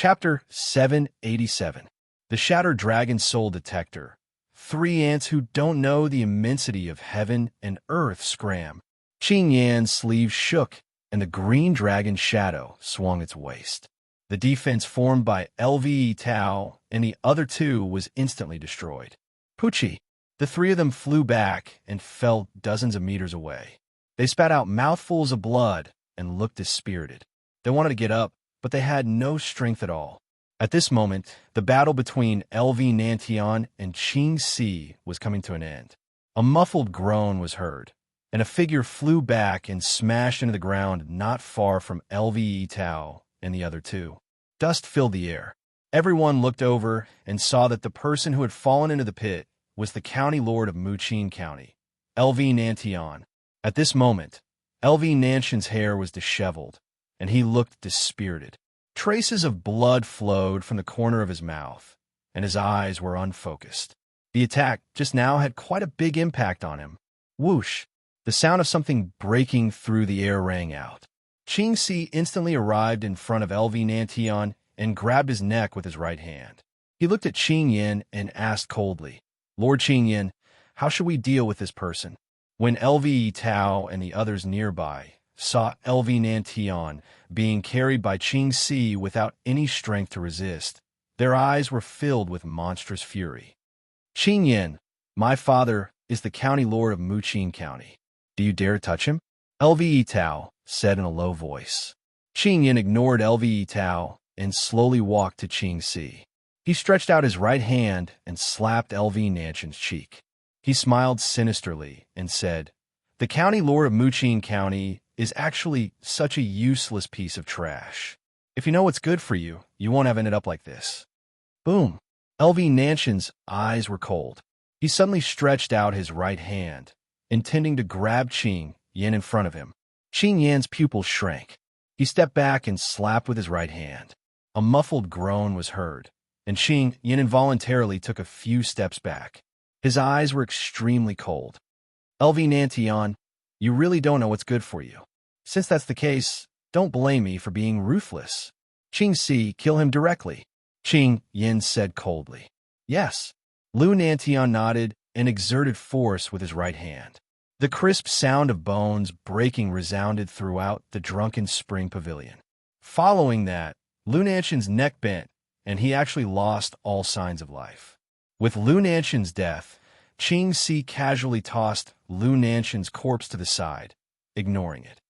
Chapter 787. The Shattered Dragon Soul Detector. Three ants who don't know the immensity of heaven and earth scram. Qing Yan's sleeve shook, and the green dragon shadow swung its waist. The defense formed by LVE Tao and the other two was instantly destroyed. Pucci. The three of them flew back and fell dozens of meters away. They spat out mouthfuls of blood and looked dispirited. They wanted to get up, but they had no strength at all. At this moment, the battle between LV Nantian and Qing Si was coming to an end. A muffled groan was heard, and a figure flew back and smashed into the ground not far from LVE Tao and the other two. Dust filled the air. Everyone looked over and saw that the person who had fallen into the pit was the county lord of Muqin County, LV Nantian. At this moment, LV Nantian's hair was disheveled, and he looked dispirited. Traces of blood flowed from the corner of his mouth, and his eyes were unfocused. The attack just now had quite a big impact on him. Whoosh! The sound of something breaking through the air rang out. Qing Si instantly arrived in front of LV Nantian and grabbed his neck with his right hand. He looked at Qing Yin and asked coldly, "Lord Qing Yin, how should we deal with this person?" When LV Tao and the others nearby saw LV Nantian being carried by Qing Si without any strength to resist, their eyes were filled with monstrous fury. "Qing Yin, my father is the county lord of Muqin County. Do you dare touch him?" LV Tao said in a low voice. Qing Yin ignored LV Tao and slowly walked to Qing Si. He stretched out his right hand and slapped LV Nantian's cheek. He smiled sinisterly and said, "The county lord of Muqin County is actually such a useless piece of trash. If you know what's good for you, you won't have ended up like this." Boom! LV Nantian's eyes were cold. He suddenly stretched out his right hand, intending to grab Qing Yin in front of him. Qing Yan's pupils shrank. He stepped back and slapped with his right hand. A muffled groan was heard, and Qing Yin involuntarily took a few steps back. His eyes were extremely cold. "LV Nantian, you really don't know what's good for you. Since that's the case, don't blame me for being ruthless. Qing Si, kill him directly." Qing Yin said coldly. "Yes." Lu Nantian nodded and exerted force with his right hand. The crisp sound of bones breaking resounded throughout the drunken spring pavilion. Following that, Lu Nantian's neck bent, and he actually lost all signs of life. With Lu Nantian's death, Qing Si casually tossed Lu Nantian's corpse to the side, ignoring it.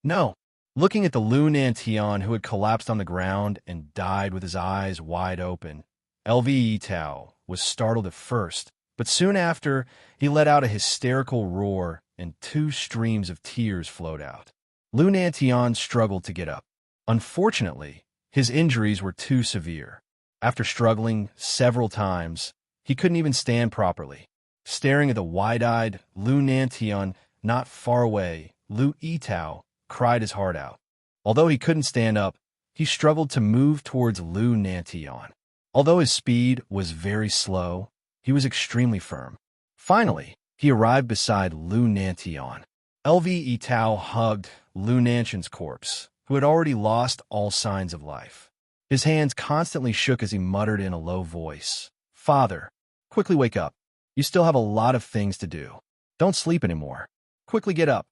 No. Looking at the Lu Nantian who had collapsed on the ground and died with his eyes wide open, LVE Tao was startled at first, but soon after, he let out a hysterical roar and two streams of tears flowed out. Lu Nantian struggled to get up. Unfortunately, his injuries were too severe. After struggling several times, he couldn't even stand properly. Staring at the wide-eyed Lu Nantian not far away, Lu Yitao cried his heart out. Although he couldn't stand up, he struggled to move towards Lu Nantian. Although his speed was very slow, he was extremely firm. Finally, he arrived beside Lu Nantian. LV Yitao hugged Lu Nantian's corpse, who had already lost all signs of life. His hands constantly shook as he muttered in a low voice, "Father, quickly wake up. You still have a lot of things to do. Don't sleep anymore. Quickly get up."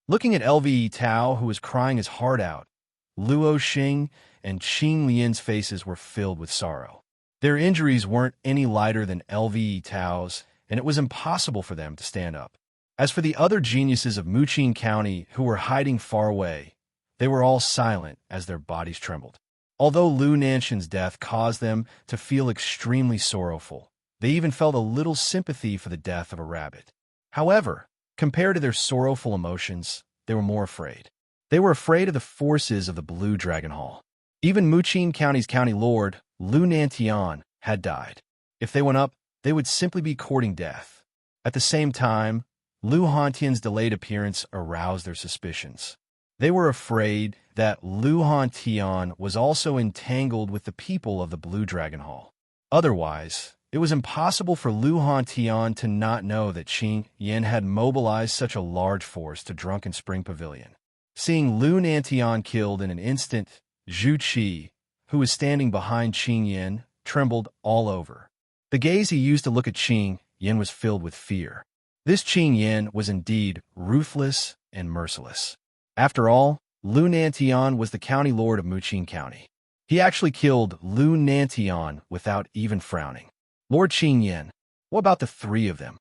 Looking at LV Tao, who was crying his heart out, Luo Xing and Qing Lian's faces were filled with sorrow. Their injuries weren't any lighter than LV Tao's, and it was impossible for them to stand up. As for the other geniuses of Muqin County who were hiding far away, they were all silent as their bodies trembled. Although Lu Nantian's death caused them to feel extremely sorrowful, they even felt a little sympathy for the death of a rabbit. However, compared to their sorrowful emotions, they were more afraid. They were afraid of the forces of the Blue Dragon Hall. Even Muqin County's county lord, Lu Nantian, had died. If they went up, they would simply be courting death. At the same time, Lu Hantian's delayed appearance aroused their suspicions. They were afraid that Lu Hantian was also entangled with the people of the Blue Dragon Hall. Otherwise, it was impossible for Lu Hantian to not know that Qing Yin had mobilized such a large force to Drunken Spring Pavilion. Seeing Lu Nantian killed in an instant, Zhu Qi, who was standing behind Qing Yin, trembled all over. The gaze he used to look at Qing Yin was filled with fear. This Qing Yin was indeed ruthless and merciless. After all, Lu Nantian was the county lord of Muqing County. He actually killed Lu Nantian without even frowning. Lord Qing Yin, what about the three of them?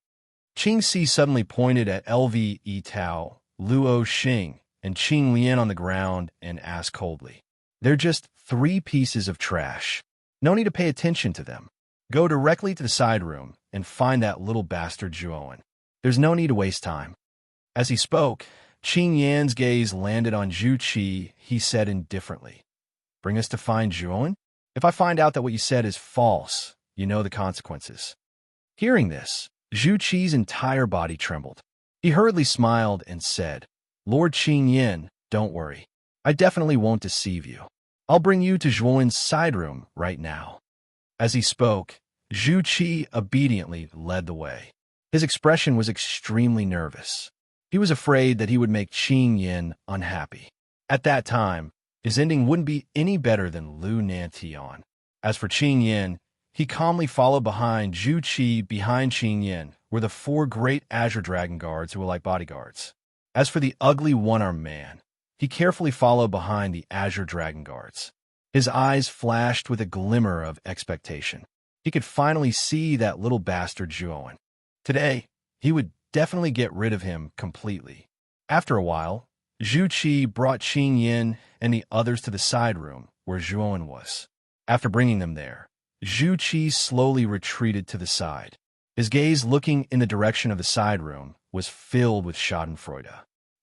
Qing Si suddenly pointed at Lv Tao, Luo Xing, and Qing Lian on the ground and asked coldly. They're just three pieces of trash. No need to pay attention to them. Go directly to the side room and find that little bastard Zhuowen. There's no need to waste time. As he spoke, Qing Yan's gaze landed on Zhu Qi. He said indifferently, bring us to find Zhuowen? If I find out that what you said is false, you know the consequences. Hearing this, Zhu Qi's entire body trembled. He hurriedly smiled and said, Lord Qing Yin, don't worry. I definitely won't deceive you. I'll bring you to Zhuowen's side room right now. As he spoke, Zhu Qi obediently led the way. His expression was extremely nervous. He was afraid that he would make Qing Yin unhappy. At that time, his ending wouldn't be any better than Lu Nantian. As for Qing Yin, he calmly followed behind Zhu Qi. Behind Qing Yin were the four great Azure Dragon Guards who were like bodyguards. As for the ugly one-armed man, he carefully followed behind the Azure Dragon Guards. His eyes flashed with a glimmer of expectation. He could finally see that little bastard Zhuowen. Today, he would definitely get rid of him completely. After a while, Zhu Qi brought Qing Yin and the others to the side room where Zhuowen was. After bringing them there, Zhu Qi slowly retreated to the side. His gaze looking in the direction of the side room was filled with schadenfreude.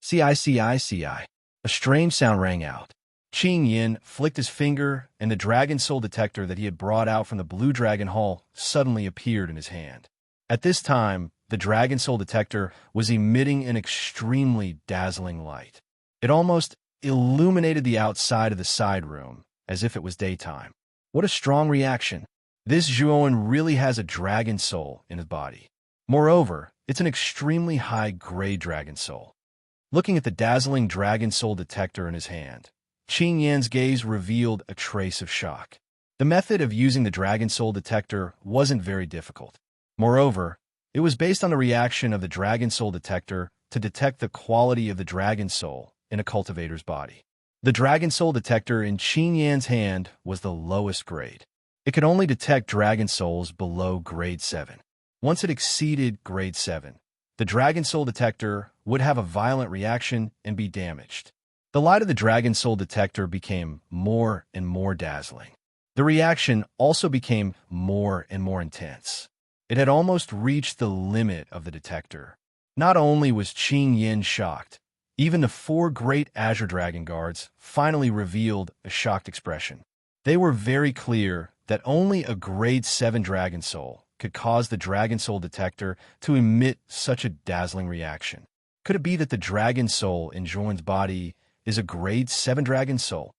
CI. A strange sound rang out. Qing Yin flicked his finger, and the dragon soul detector that he had brought out from the Blue Dragon Hall suddenly appeared in his hand. At this time, the dragon soul detector was emitting an extremely dazzling light. It almost illuminated the outside of the side room, as if it was daytime. What a strong reaction. This Zhuowen really has a dragon soul in his body. Moreover, it's an extremely high-grade dragon soul. Looking at the dazzling dragon soul detector in his hand, Qing Yan's gaze revealed a trace of shock. The method of using the dragon soul detector wasn't very difficult. Moreover, it was based on the reaction of the dragon soul detector to detect the quality of the dragon soul in a cultivator's body. The dragon soul detector in Qing Yan's hand was the lowest grade. It could only detect dragon souls below grade 7. Once it exceeded grade 7, the dragon soul detector would have a violent reaction and be damaged. The light of the dragon soul detector became more and more dazzling. The reaction also became more and more intense. It had almost reached the limit of the detector. Not only was Qing Yin shocked, even the four great Azure Dragon Guards finally revealed a shocked expression. They were very clear that only a grade 7 dragon soul could cause the dragon soul detector to emit such a dazzling reaction. Could it be that the dragon soul in Zhuowen's body is a grade 7 dragon soul?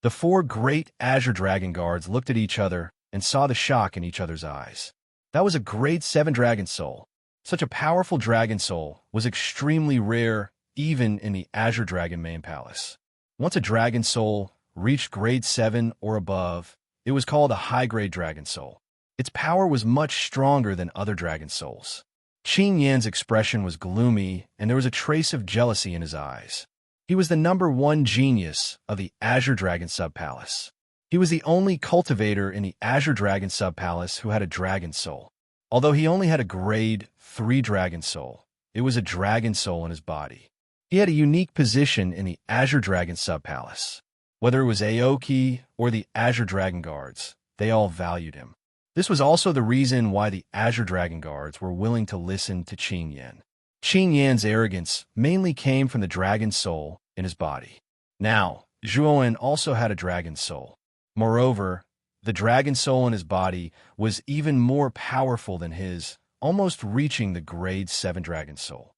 The four great Azure Dragon Guards looked at each other and saw the shock in each other's eyes. That was a grade 7 dragon soul. Such a powerful dragon soul was extremely rare even in the Azure Dragon main palace. Once a dragon soul reached grade 7 or above, it was called a high-grade dragon soul. Its power was much stronger than other dragon souls. Qing Yan's expression was gloomy, and there was a trace of jealousy in his eyes. He was the #1 genius of the Azure Dragon Sub-Palace. He was the only cultivator in the Azure Dragon Sub-Palace who had a dragon soul. Although he only had a grade 3 dragon soul, it was a dragon soul in his body. He had a unique position in the Azure Dragon Sub-Palace. Whether it was Aoki or the Azure Dragon Guards, they all valued him. This was also the reason why the Azure Dragon Guards were willing to listen to Qing Yan. Qing Yan's arrogance mainly came from the dragon soul in his body. Now, Zhuowen also had a dragon soul. Moreover, the dragon soul in his body was even more powerful than his, almost reaching the grade 7 dragon soul.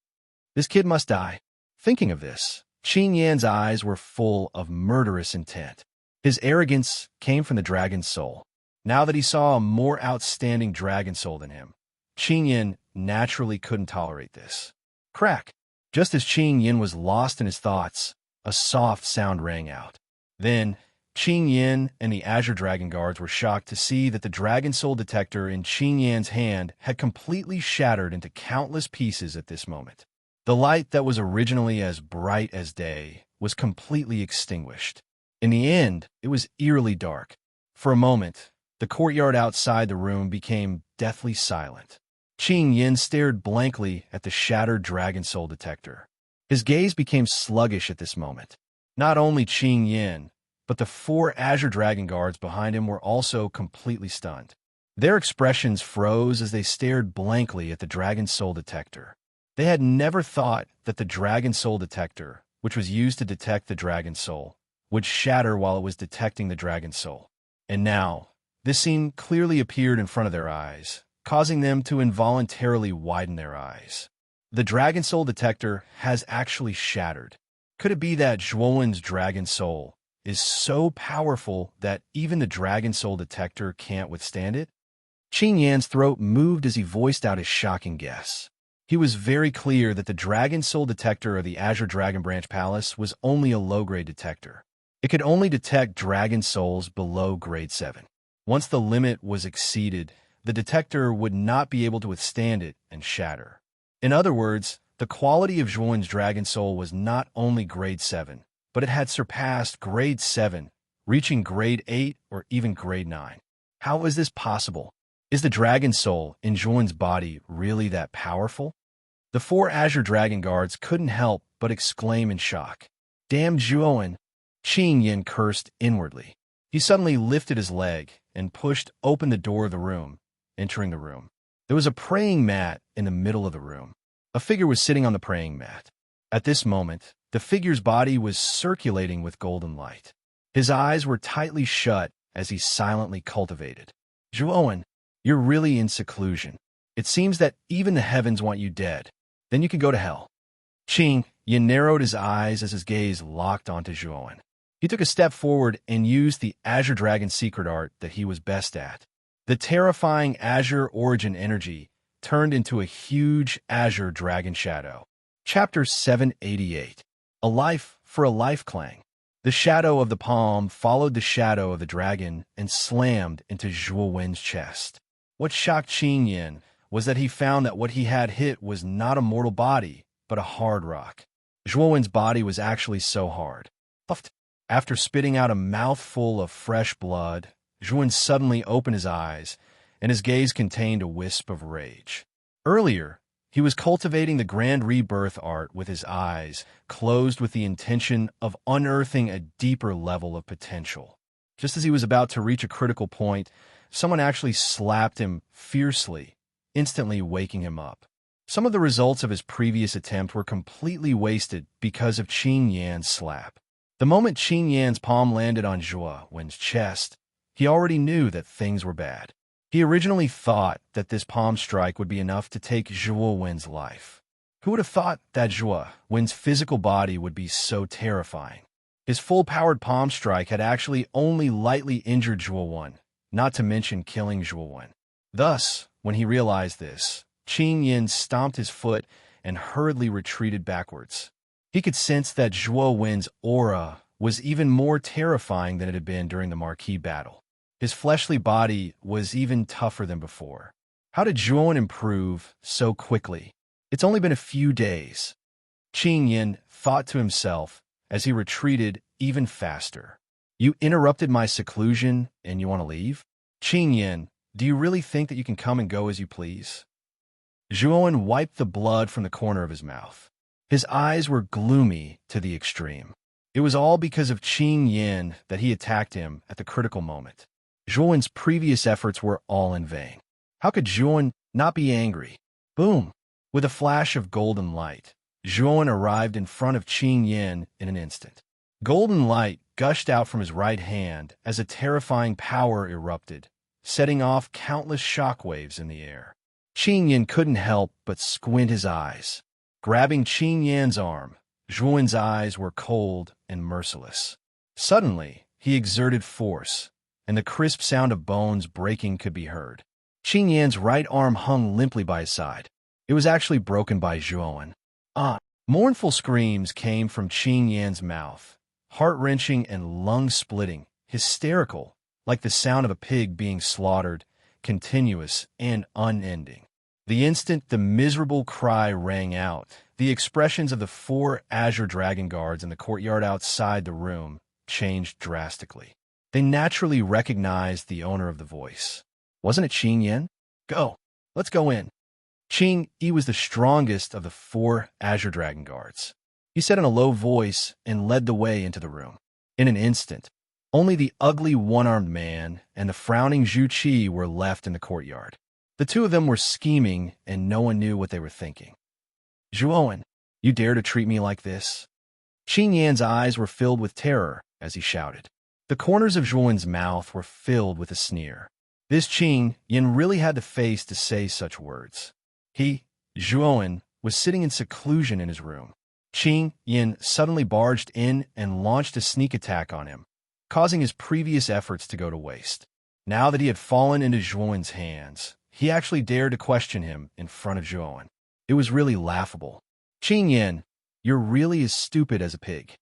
This kid must die. Thinking of this, Qing Yan's eyes were full of murderous intent. His arrogance came from the dragon soul. Now that he saw a more outstanding dragon soul than him, Qing Yin naturally couldn't tolerate this. Crack! Just as Qing Yin was lost in his thoughts, a soft sound rang out. Then, Qing Yin and the Azure Dragon Guards were shocked to see that the Dragon Soul detector in Qing Yan's hand had completely shattered into countless pieces at this moment. The light that was originally as bright as day was completely extinguished. In the end, it was eerily dark. For a moment, the courtyard outside the room became deathly silent. Qing Yin stared blankly at the shattered Dragon Soul detector. His gaze became sluggish at this moment. Not only Qing Yin, but the 4 Azure Dragon Guards behind him were also completely stunned. Their expressions froze as they stared blankly at the Dragon Soul detector. They had never thought that the Dragon Soul detector, which was used to detect the Dragon Soul, would shatter while it was detecting the Dragon Soul. And now, this scene clearly appeared in front of their eyes, causing them to involuntarily widen their eyes. The Dragon Soul detector has actually shattered. Could it be that Zhuowen's Dragon Soul is so powerful that even the Dragon Soul detector can't withstand it? Qing Yan's throat moved as he voiced out his shocking guess. He was very clear that the Dragon Soul detector of the Azure Dragon Branch Palace was only a low-grade detector. It could only detect Dragon Souls below grade 7. Once the limit was exceeded, the detector would not be able to withstand it and shatter. In other words, the quality of Zhuowen's Dragon Soul was not only grade 7, but it had surpassed grade 7, reaching grade 8 or even grade 9. How is this possible? Is the Dragon Soul in Zhuowen's body really that powerful? The 4 Azure Dragon Guards couldn't help but exclaim in shock. Damn Zhuowen! Qing Yin cursed inwardly. He suddenly lifted his leg and pushed open the door of the room, entering the room. There was a praying mat in the middle of the room. A figure was sitting on the praying mat. At this moment, the figure's body was circulating with golden light. His eyes were tightly shut as he silently cultivated. Zhuowen, you're really in seclusion. It seems that even the heavens want you dead. Then you can go to hell. Qing Yin narrowed his eyes as his gaze locked onto Zhuowen. He took a step forward and used the Azure Dragon secret art that he was best at. The terrifying Azure origin energy turned into a huge Azure Dragon shadow. Chapter 788. A Life for a Life Clang. The shadow of the palm followed the shadow of the dragon and slammed into Zhuowen's chest. What shocked Qing Yin was that he found that what he had hit was not a mortal body, but a hard rock. Zhuowen's body was actually so hard. After spitting out a mouthful of fresh blood, Zhuowen suddenly opened his eyes, and his gaze contained a wisp of rage. Earlier, he was cultivating the grand rebirth art with his eyes closed with the intention of unearthing a deeper level of potential. Just as he was about to reach a critical point, someone actually slapped him fiercely, instantly waking him up. Some of the results of his previous attempt were completely wasted because of Qing Yan's slap. The moment Qing Yan's palm landed on Zhuowen's chest, he already knew that things were bad. He originally thought that this palm strike would be enough to take Zhuowen's life. Who would have thought that Zhuowen's physical body would be so terrifying? His full-powered palm strike had actually only lightly injured Zhuowen, not to mention killing Zhuowen. Thus, when he realized this, Qing Yin stomped his foot and hurriedly retreated backwards. He could sense that Zhuowen's aura was even more terrifying than it had been during the marquee battle. His fleshly body was even tougher than before. How did Zhuowen improve so quickly? It's only been a few days. Qing Yin thought to himself as he retreated even faster. You interrupted my seclusion and you want to leave? Qing Yin, do you really think that you can come and go as you please? Zhuowen wiped the blood from the corner of his mouth. His eyes were gloomy to the extreme. It was all because of Qing Yin that he attacked him at the critical moment. Zhuowen's previous efforts were all in vain. How could Zhuowen not be angry? Boom! With a flash of golden light, Zhuowen arrived in front of Qing Yin in an instant. Golden light gushed out from his right hand as a terrifying power erupted, setting off countless shockwaves in the air. Qing Yin couldn't help but squint his eyes. Grabbing Qing Yan's arm, Zhuowen's eyes were cold and merciless. Suddenly, he exerted force, and the crisp sound of bones breaking could be heard. Qing Yan's right arm hung limply by his side. It was actually broken by Zhuowen. Mournful screams came from Qing Yan's mouth, heart-wrenching and lung-splitting. hysterical, like the sound of a pig being slaughtered, continuous and unending. The instant the miserable cry rang out, the expressions of the 4 azure dragon guards in the courtyard outside the room changed drastically. They naturally recognized the owner of the voice. Wasn't it Qing Yan? Go. Let's go in. Qing Yi was the strongest of the 4 azure dragon guards. He said in a low voice and led the way into the room. In an instant, only the ugly one-armed man and the frowning Zhu Qi were left in the courtyard. The two of them were scheming, and no one knew what they were thinking. Zhuowen, you dare to treat me like this? Qing Yan's eyes were filled with terror as he shouted. The corners of Zhuowen's mouth were filled with a sneer. This Qing Yan really had the face to say such words. He, Zhuowen, was sitting in seclusion in his room. Qing Yan suddenly barged in and launched a sneak attack on him, causing his previous efforts to go to waste. Now that he had fallen into Zhuowen's hands, he actually dared to question him in front of Zhuowen. It was really laughable. Qing Yan, you're really as stupid as a pig.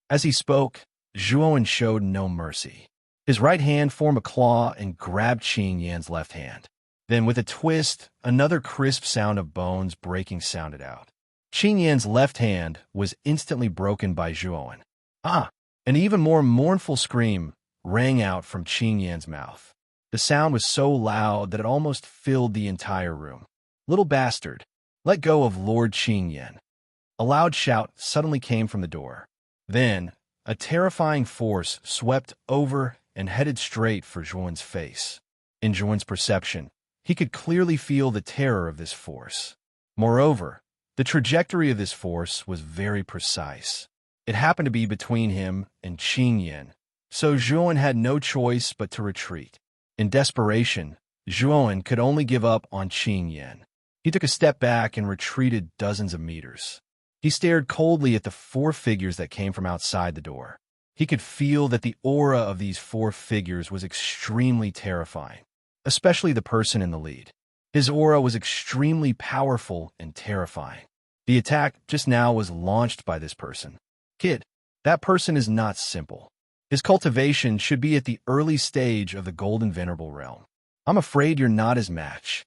As he spoke, Zhuowen showed no mercy. His right hand formed a claw and grabbed Qing Yan's left hand. Then, with a twist, another crisp sound of bones breaking sounded out. Qing Yan's left hand was instantly broken by Zhuowen. Ah! An even more mournful scream rang out from Qing Yan's mouth. The sound was so loud that it almost filled the entire room. Little bastard, let go of Lord Qing Yan. A loud shout suddenly came from the door. Then, a terrifying force swept over and headed straight for Zhuowen's face. In Zhuowen's perception, he could clearly feel the terror of this force. Moreover, the trajectory of this force was very precise. It happened to be between him and Qing Yan, so Zhuowen had no choice but to retreat. In desperation, Zhuowen could only give up on Qing Yan. He took a step back and retreated dozens of meters. He stared coldly at the 4 figures that came from outside the door. He could feel that the aura of these 4 figures was extremely terrifying, especially the person in the lead. His aura was extremely powerful and terrifying. The attack just now was launched by this person. Kid, that person is not simple. His cultivation should be at the early stage of the Golden Venerable Realm. I'm afraid you're not his match.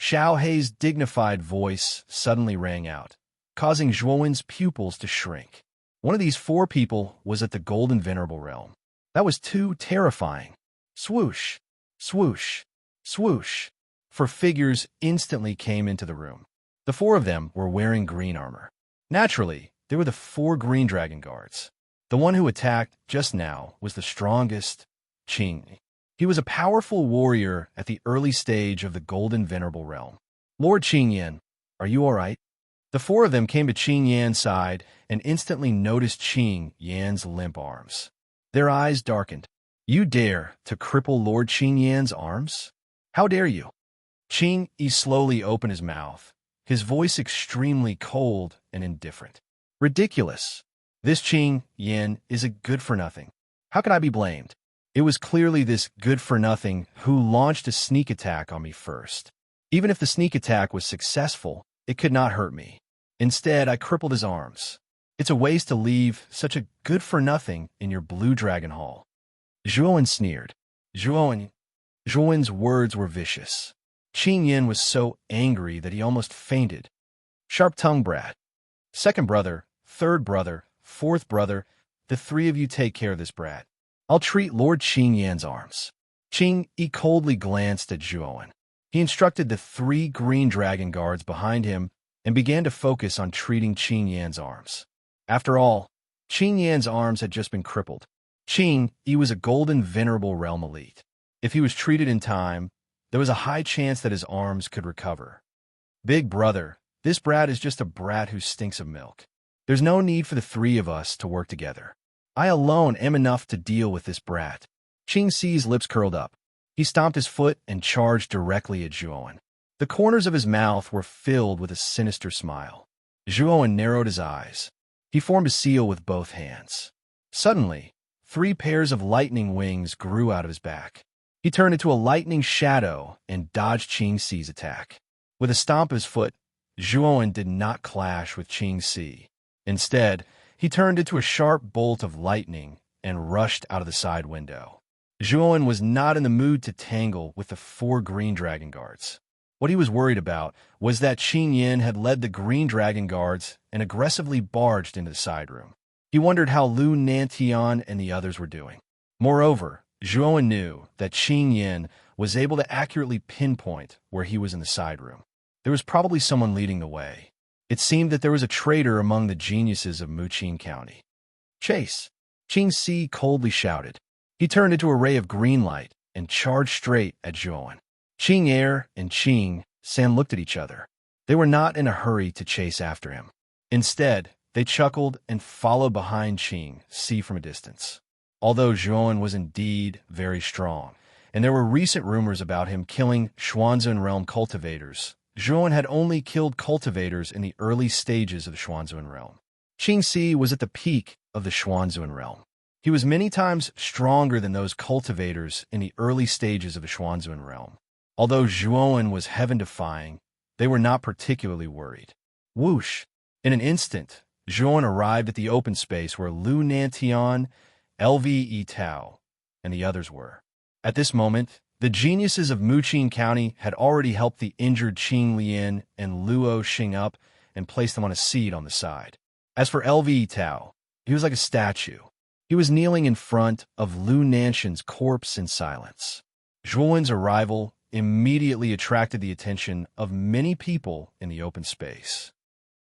Xiao Hei's dignified voice suddenly rang out, causing Zhuowen's pupils to shrink. One of these 4 people was at the Golden Venerable Realm. That was too terrifying. Swoosh, swoosh, swoosh. 4 figures instantly came into the room. The 4 of them were wearing green armor. Naturally, they were the 4 green dragon guards. The one who attacked just now was the strongest, Qing. He was a powerful warrior at the early stage of the Golden Venerable Realm. Lord Qing Yan, are you all right? The 4 of them came to Qing Yan's side and instantly noticed Qing Yan's limp arms. Their eyes darkened. You dare to cripple Lord Qing Yan's arms? How dare you? Qing Yi slowly opened his mouth, his voice extremely cold and indifferent. Ridiculous. This Qing Yan is a good-for-nothing. How could I be blamed? It was clearly this good-for-nothing who launched a sneak attack on me first. Even if the sneak attack was successful, it could not hurt me. Instead, I crippled his arms. It's a waste to leave such a good-for-nothing in your blue dragon hall. Zhuowen sneered. Zhuowen's words were vicious. Qing Yan was so angry that he almost fainted. Sharp-tongued brat. Second brother, third brother, fourth brother, the 3 of you take care of this brat. I'll treat Lord Qing Yan's arms. Qing Yi coldly glanced at Zhuowen. He instructed the 3 green dragon guards behind him and began to focus on treating Qing Yan's arms. After all, Qing Yan's arms had just been crippled. Qing Yi was a Golden Venerable Realm elite. If he was treated in time, there was a high chance that his arms could recover. Big brother, this brat is just a brat who stinks of milk. There's no need for the 3 of us to work together. I alone am enough to deal with this brat. Qing Si's lips curled up. He stomped his foot and charged directly at Zhuowen. The corners of his mouth were filled with a sinister smile. Zhuowen narrowed his eyes. He formed a seal with both hands. Suddenly, 3 pairs of lightning wings grew out of his back. He turned into a lightning shadow and dodged Qing Si's attack. With a stomp of his foot, Zhuowen did not clash with Qing Si. Instead, he turned into a sharp bolt of lightning and rushed out of the side window. Zhuan was not in the mood to tangle with the 4 green dragon guards. What he was worried about was that Qing Yin had led the green dragon guards and aggressively barged into the side room. He wondered how Lu Nantian and the others were doing. Moreover, Zhuan knew that Qing Yin was able to accurately pinpoint where he was in the side room. There was probably someone leading the way. It seemed that there was a traitor among the geniuses of Muqing County. "Chase!" Qing Si coldly shouted. He turned into a ray of green light and charged straight at Zhuan. Qing Er and Qing San looked at each other. They were not in a hurry to chase after him. Instead, they chuckled and followed behind Qing Si from a distance. Although Zhuan was indeed very strong, and there were recent rumors about him killing Xuanzun realm cultivators, Zhuan had only killed cultivators in the early stages of the Xuanzun realm. Qing Si was at the peak of the Xuanzun realm. He was many times stronger than those cultivators in the early stages of the Xuanzun realm. Although Zhuan was heaven-defying, they were not particularly worried. Whoosh! In an instant, Zhuan arrived at the open space where Lu Nantian, Lve Tao, and the others were. At this moment, the geniuses of Muqing County had already helped the injured Qing Lian and Luo Xing up and placed them on a seat on the side. As for Lve Tao, he was like a statue. He was kneeling in front of Lu Nanshan's corpse in silence. Zhuan's arrival immediately attracted the attention of many people in the open space.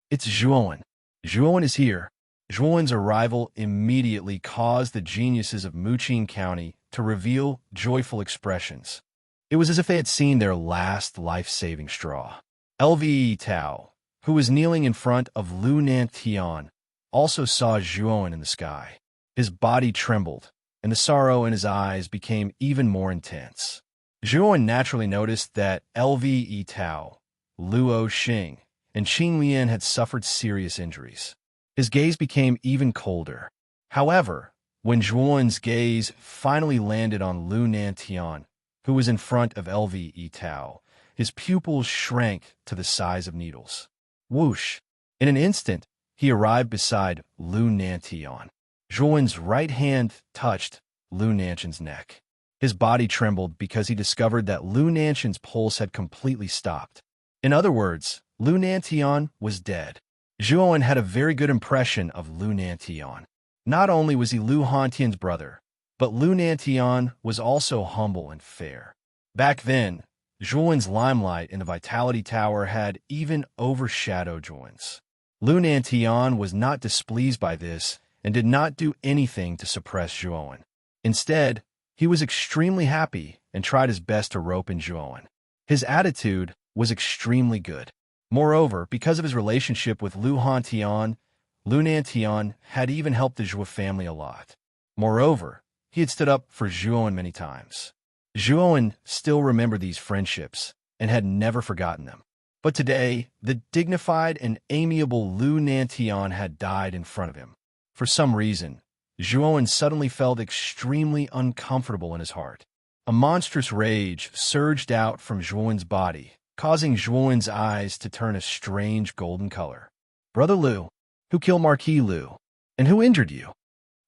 "It's Zhuan. Zhuan is here." Zhuan's arrival immediately caused the geniuses of Muqing County to reveal joyful expressions. It was as if they had seen their last life-saving straw. Lve Tao, who was kneeling in front of Lu Nantian, also saw Zhuan in the sky. His body trembled, and the sorrow in his eyes became even more intense. Zhuan naturally noticed that Lve Tao, Luo Xing, and Qing Lian had suffered serious injuries. His gaze became even colder. However, when Zhuan's gaze finally landed on Lu Nantian, who was in front of Lve Tao, his pupils shrank to the size of needles. Whoosh! In an instant, he arrived beside Lu Nantian. Zhuan's right hand touched Lu Nanshan's neck. His body trembled because he discovered that Lu Nanshan's pulse had completely stopped. In other words, Lu Nantian was dead. Zhuan had a very good impression of Lu Nantian. Not only was he Lu Hantian's brother, but Lu Nantian was also humble and fair. Back then, Zhuan's limelight in the Vitality Tower had even overshadowed Zhuan's. Lu Nantian was not displeased by this and did not do anything to suppress Zhuan. Instead, he was extremely happy and tried his best to rope in Zhuan. His attitude was extremely good. Moreover, because of his relationship with Lu Hantian, Lu Nantian had even helped the Zhou family a lot. Moreover, he had stood up for Zhuan many times. Zhuan still remembered these friendships and had never forgotten them. But today, the dignified and amiable Lu Nantian had died in front of him. For some reason, Zhuan suddenly felt extremely uncomfortable in his heart. A monstrous rage surged out from Zhuan's body, causing Zhuan's eyes to turn a strange golden color. "Brother Lu, who killed Marquis Lu? And who injured you?"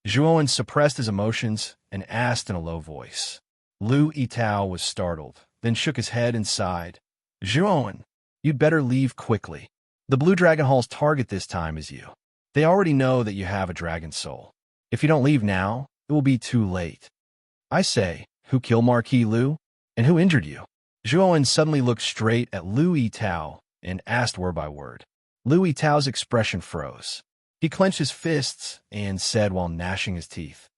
Zhuan suppressed his emotions and asked in a low voice. Lu Yitao was startled, then shook his head and sighed. "Zhuan, you'd better leave quickly. The Blue Dragon Hall's target this time is you. They already know that you have a dragon soul. If you don't leave now, it will be too late." "I say, who killed Marquis Lu? And who injured you?" Zhuan suddenly looked straight at Lu Yitao and asked word by word. Lu Yitao's expression froze. He clenched his fists and said while gnashing his teeth,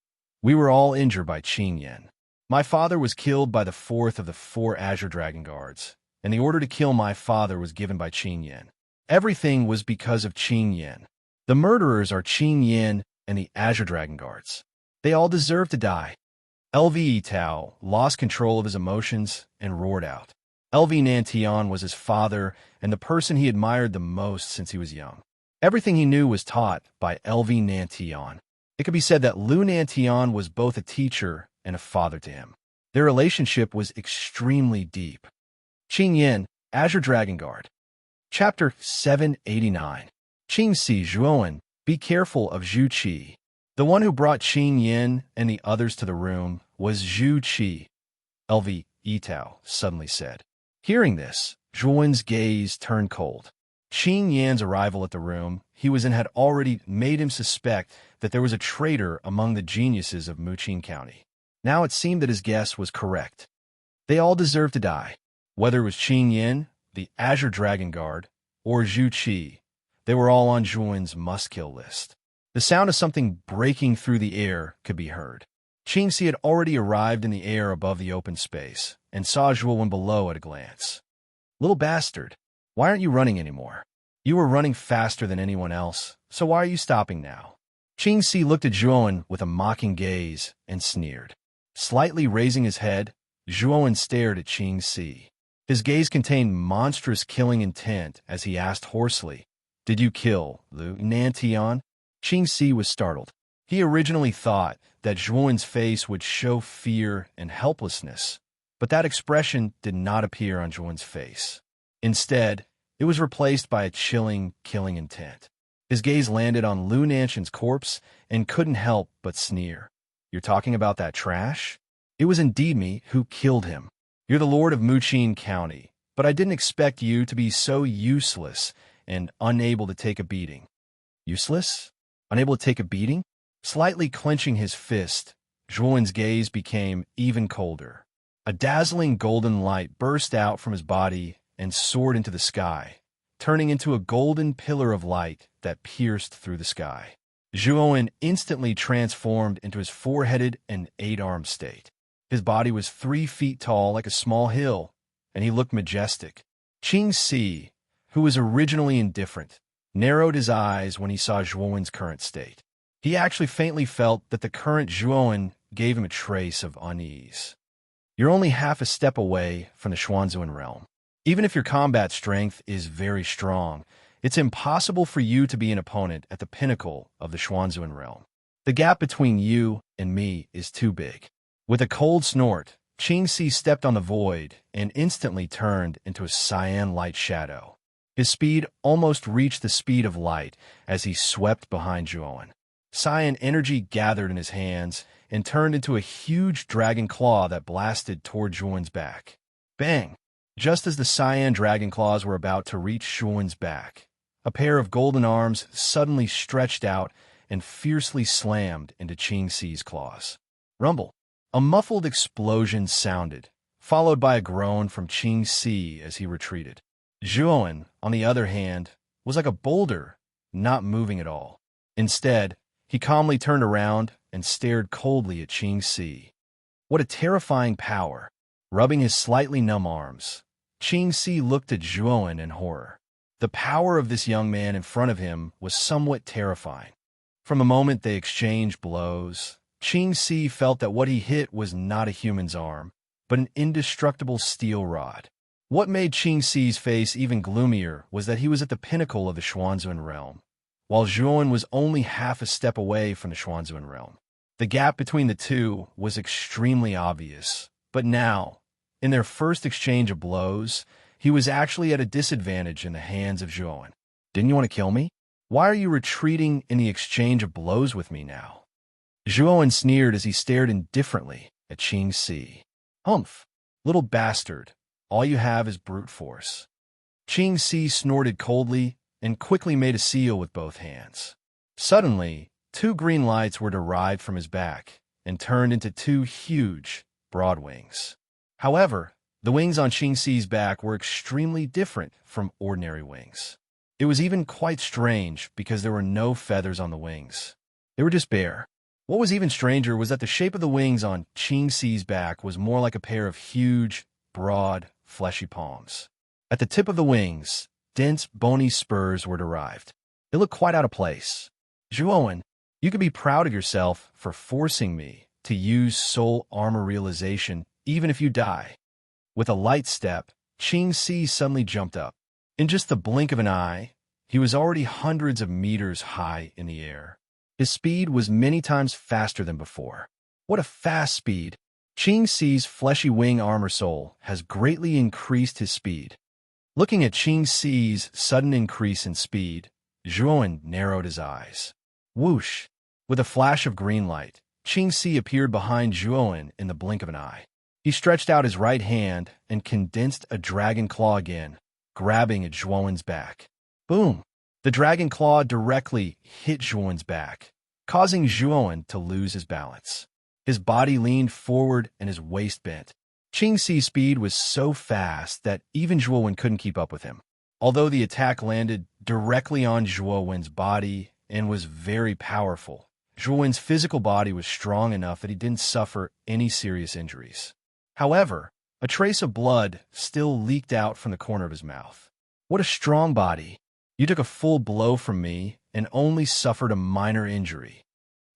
"We were all injured by Qing Yan. My father was killed by the 4th of the 4 Azure Dragon Guards, and the order to kill my father was given by Qing Yan. Everything was because of Qing Yan. The murderers are Qing Yan and the Azure Dragon Guards. They all deserve to die." Lve Tao lost control of his emotions and roared out. Lve Nantian was his father and the person he admired the most since he was young. Everything he knew was taught by Lve Nantian. It could be said that Lu Nantian was both a teacher and a father to him. Their relationship was extremely deep. Qing Yan, Azure Dragon Guard. Chapter 789. Qing Si Zhuan, be careful of Zhu Qi. The one who brought Qing Yin and the others to the room was Zhu Qi, LV Yitao suddenly said. Hearing this, Zhuan's gaze turned cold. Qing Yan's arrival at the room he was in had already made him suspect that there was a traitor among the geniuses of Muqing County. Now it seemed that his guess was correct. They all deserved to die. Whether it was Qing Yin, the Azure Dragon Guard, or Zhu Qi, they were all on Zhuan's must-kill list. The sound of something breaking through the air could be heard. Qing Si had already arrived in the air above the open space and saw Zhuan below at a glance. Little bastard, why aren't you running anymore? You were running faster than anyone else, so why are you stopping now? Qing Si looked at Zhuan with a mocking gaze and sneered. Slightly raising his head, Zhuan stared at Qing Si. His gaze contained monstrous killing intent as he asked hoarsely, "Did you kill Lu Nantian?" Qing Si was startled. He originally thought that Zhuan's face would show fear and helplessness, but that expression did not appear on Zhuan's face. Instead, it was replaced by a chilling, killing intent. His gaze landed on Lu Nantian's corpse and couldn't help but sneer. "You're talking about that trash? It was indeed me who killed him. You're the Lord of Muqing County, but I didn't expect you to be so useless and unable to take a beating." Useless? Unable to take a beating? Slightly clenching his fist, Zhuan's gaze became even colder. A dazzling golden light burst out from his body and soared into the sky, turning into a golden pillar of light that pierced through the sky. Zhuan instantly transformed into his four-headed and eight-armed state. His body was 3 feet tall like a small hill, and he looked majestic. Qing Si, who was originally indifferent, narrowed his eyes when he saw Zhuan's current state. He actually faintly felt that the current Zhuan gave him a trace of unease. You're only half a step away from the Xuanzuan realm. Even if your combat strength is very strong, it's impossible for you to be an opponent at the pinnacle of the Xuanzuan realm. The gap between you and me is too big. With a cold snort, Qing Si stepped on the void and instantly turned into a cyan light shadow. His speed almost reached the speed of light as he swept behind Zhuan. Cyan energy gathered in his hands and turned into a huge dragon claw that blasted toward Zhuan's back. Bang! Just as the cyan dragon claws were about to reach Zhuan's back, a pair of golden arms suddenly stretched out and fiercely slammed into Qing Si's claws. Rumble! A muffled explosion sounded, followed by a groan from Qing Si as he retreated. Zhuan, on the other hand, was like a boulder, not moving at all. Instead, he calmly turned around and stared coldly at Qing Si. What a terrifying power! Rubbing his slightly numb arms, Qing Si looked at Zhuan in horror. The power of this young man in front of him was somewhat terrifying. From the moment they exchanged blows, Qing Si felt that what he hit was not a human's arm, but an indestructible steel rod. What made Qing Si's face even gloomier was that he was at the pinnacle of the Xuanzuan realm, while Zhuan was only half a step away from the Xuanzuan realm. The gap between the two was extremely obvious, but now, in their first exchange of blows, he was actually at a disadvantage in the hands of Zhuan. "Didn't you want to kill me? Why are you retreating in the exchange of blows with me now?" Zhuan sneered as he stared indifferently at Qing Si. "Humph, little bastard, all you have is brute force." Qing Si snorted coldly and quickly made a seal with both hands. Suddenly, 2 green lights were derived from his back and turned into 2 huge, broad wings. However, the wings on Qing Si's back were extremely different from ordinary wings. It was even quite strange because there were no feathers on the wings. They were just bare. What was even stranger was that the shape of the wings on Qing Si's back was more like a pair of huge, broad, fleshy palms. At the tip of the wings, dense, bony spurs were derived. They looked quite out of place. "Zhuan, you could be proud of yourself for forcing me to use soul armor realization even if you die." With a light step, Qing Si suddenly jumped up. In just the blink of an eye, he was already hundreds of meters high in the air. His speed was many times faster than before. What a fast speed! Qing Si's fleshy wing armor soul has greatly increased his speed. Looking at Qing Si's sudden increase in speed, Zhuan narrowed his eyes. Whoosh! With a flash of green light, Qingxi appeared behind Zhuowen in the blink of an eye. He stretched out his right hand and condensed a dragon claw again, grabbing at Zhuowen's back. Boom! The dragon claw directly hit Zhuowen's back, causing Zhuowen to lose his balance. His body leaned forward and his waist bent. Qingxi's speed was so fast that even Zhuowen couldn't keep up with him. Although the attack landed directly on Zhuowen's body and was very powerful, Zhuowen's physical body was strong enough that he didn't suffer any serious injuries. However, a trace of blood still leaked out from the corner of his mouth. What a strong body! You took a full blow from me and only suffered a minor injury.